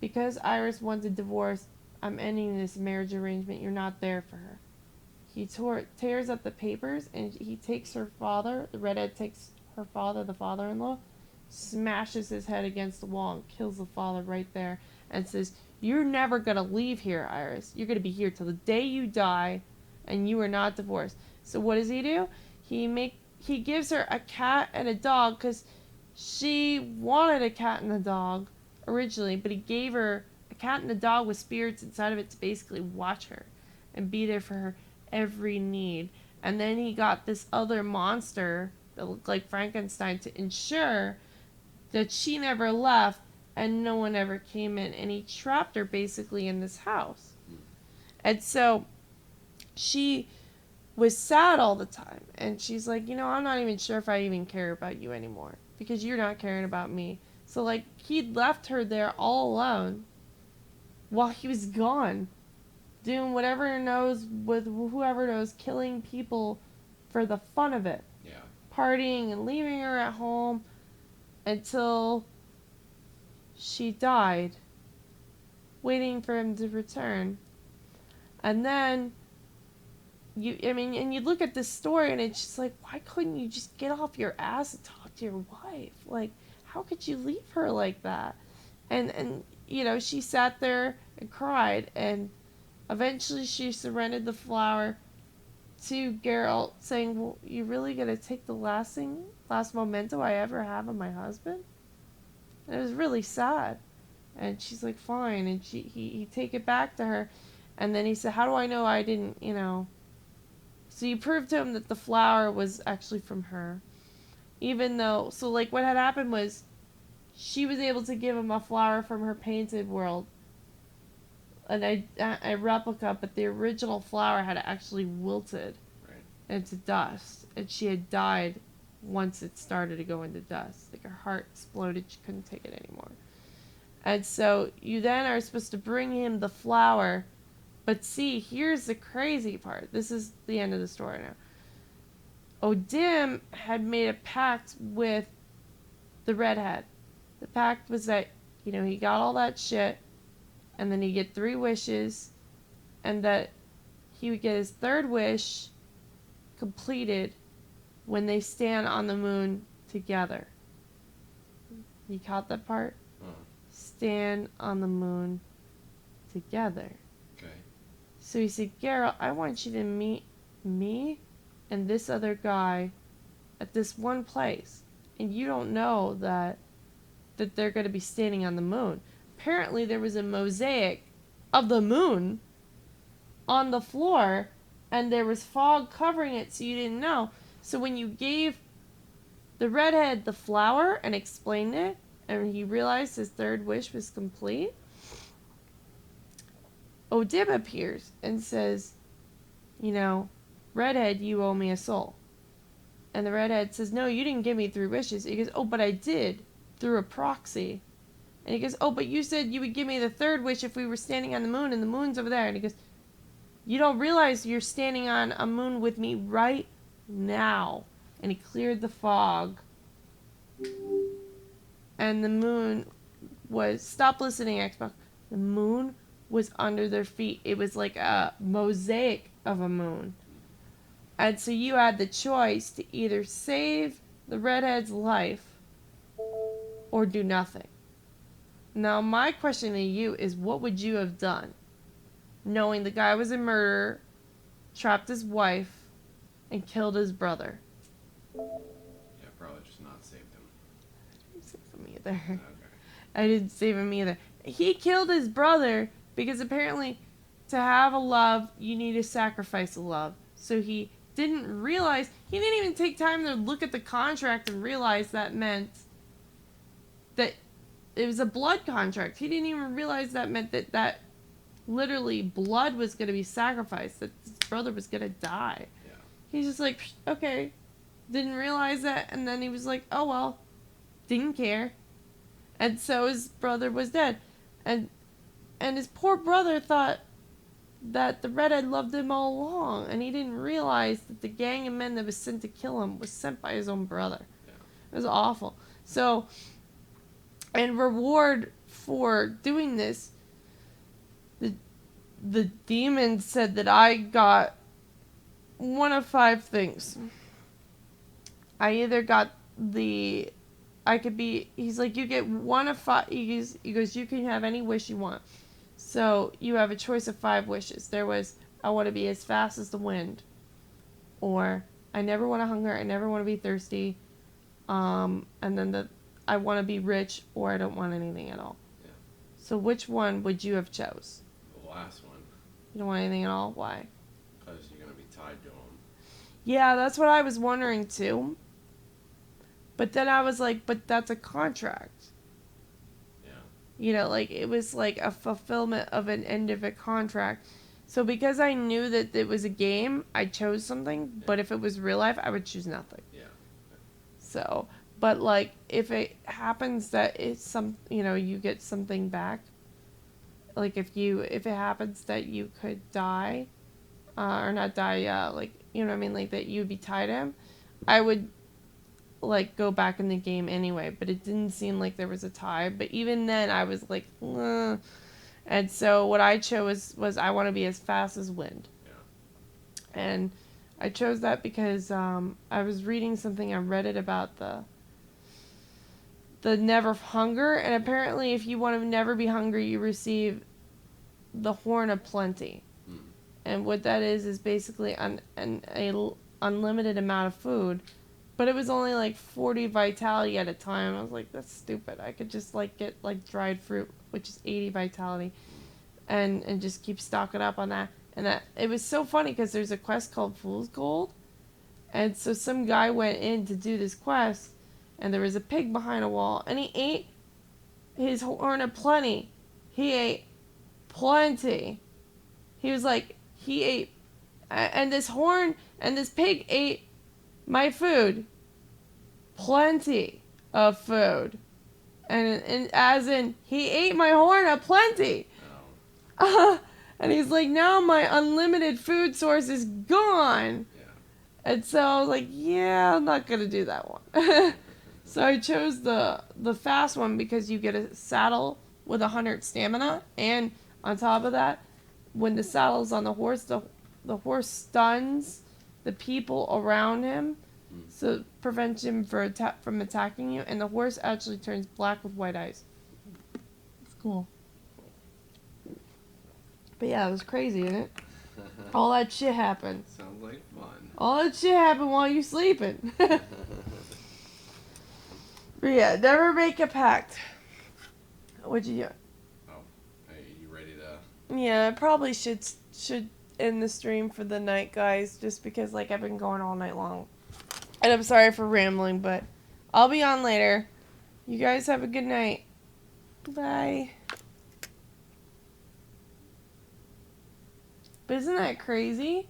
because Iris wants a divorce, I'm ending this marriage arrangement. You're not there for her. He tears up the papers, and he takes her father, the redhead takes her father, the father-in-law, smashes his head against the wall and kills the father right there, and says, you're never going to leave here, Iris. You're going to be here till the day you die, and you are not divorced. So what does he do? He gives her a cat and a dog, because she wanted a cat and a dog originally, but he gave her a cat and a dog with spirits inside of it to basically watch her and be there for her every need. And then he got this other monster that looked like Frankenstein to ensure that she never left and no one ever came in, and he trapped her basically in this house. And so she was sad all the time, and she's like, I'm not even sure if I even care about you anymore because you're not caring about me. So, like, he'd left her there all alone while he was gone, doing whatever he knows with whoever knows, killing people for the fun of it. Yeah. Partying and leaving her at home until she died, waiting for him to return. And then, you look at this story and it's just like, why couldn't you just get off your ass and talk to your wife? Like, how could you leave her like that? And you know, she sat there and cried, and eventually she surrendered the flower to Geralt, saying, well, you really gonna take the last memento I ever have of my husband? And it was really sad. And she's like, fine. And he take it back to her. And then he said, how do I know I didn't, you know? So you proved to him that the flower was actually from her. Even though, so like what had happened was, she was able to give him a flower from her painted world. A replica, but the original flower had actually wilted into dust. And she had died once it started to go into dust. Like her heart exploded, she couldn't take it anymore. And so you then are supposed to bring him the flower. But see, here's the crazy part. This is the end of the story now. Odim had made a pact with the redhead. The pact was that, you know, he got all that shit, and then he'd get 3 wishes, and that he would get his 3rd wish completed when they stand on the moon together. You caught that part? Stand on the moon together. Okay. So he said, Geralt, I want you to meet me and this other guy at this one place. And you don't know that they're going to be standing on the moon. Apparently there was a mosaic of the moon on the floor, and there was fog covering it, so you didn't know. So when you gave the redhead the flower and explained it, and he realized his 3rd wish was complete, Odim appears and says, you know, redhead, you owe me a soul. And the redhead says, no, you didn't give me 3 wishes. He goes, oh, but I did, through a proxy. And he goes, oh, but you said you would give me the 3rd wish if we were standing on the moon, and the moon's over there. And he goes, you don't realize you're standing on a moon with me right now. And he cleared the fog. And the moon was... Stop listening, Xbox. The moon was under their feet. It was like a mosaic of a moon. And so you had the choice to either save the redhead's life or do nothing. Now, my question to you is, what would you have done? Knowing the guy was a murderer, trapped his wife, and killed his brother. Yeah, probably just not saved him. I didn't save him either. Okay. I didn't save him either. He killed his brother because apparently to have a love, you need to sacrifice a love. So he didn't realize, he didn't even take time to look at the contract and realize that meant that it was a blood contract. He didn't even realize that meant that literally blood was going to be sacrificed, that his brother was going to die. Yeah. He's just like, okay, didn't realize that, and then he was like, oh well, didn't care. And so his brother was dead. And his poor brother thought that the redhead loved him all along, and he didn't realize that the gang of men that was sent to kill him was sent by his own brother. Yeah. It was awful. So, in reward for doing this, the demon said that I got one of 5 things. I either got he's like, you get one of 5, he goes, you can have any wish you want. So, you have a choice of 5 wishes. There was, I want to be as fast as the wind. Or, I never want to hunger, I never want to be thirsty. And then I want to be rich, or I don't want anything at all. Yeah. So, which one would you have chose? The last one. You don't want anything at all? Why? Because you're going to be tied to him. Yeah, that's what I was wondering too. But then I was like, but that's a contract. Yeah. You know, like, it was like a fulfillment of an end of a contract. So because I knew that it was a game, I chose something. Yeah. But if it was real life, I would choose nothing. Yeah. So, but like, if it happens that it's you get something back. Like, if it happens that you could die, or not die, like, you know what I mean, like, that you'd be tied to him, I would, like, go back in the game anyway, but it didn't seem like there was a tie, but even then, I was like, ugh. And so, what I chose was I want to be as fast as wind. Yeah. And I chose that because, I was reading something on Reddit about the the never hunger, and apparently if you want to never be hungry, you receive the horn of plenty. And what that is basically an unlimited amount of food, but it was only like 40 vitality at a time. I was like, that's stupid. I could just like get like dried fruit, which is 80 vitality, and just keep stocking up on that. And that it was so funny because there's a quest called Fool's Gold, and so some guy went in to do this quest, and there was a pig behind a wall, and he ate his horn of plenty. He ate plenty. He was like, he ate, and this horn, and this pig ate my food. Plenty of food. And as in, he ate my horn of plenty. And he's like, now my unlimited food source is gone. And so I was like, yeah, I'm not going to do that one. So I chose the fast one because you get a saddle with 100 stamina. And on top of that, when the saddle's on the horse, the horse stuns the people around him. So it prevents him from attacking you. And the horse actually turns black with white eyes. It's cool. But yeah, it was crazy, isn't it? All that shit happened. Sounds like fun. All that shit happened while you sleeping. But yeah, never make a pact. What'd you do? Oh, hey, you ready to? Yeah, I probably should end the stream for the night, guys, just because like I've been going all night long. And I'm sorry for rambling, but I'll be on later. You guys have a good night. Bye. But isn't that crazy?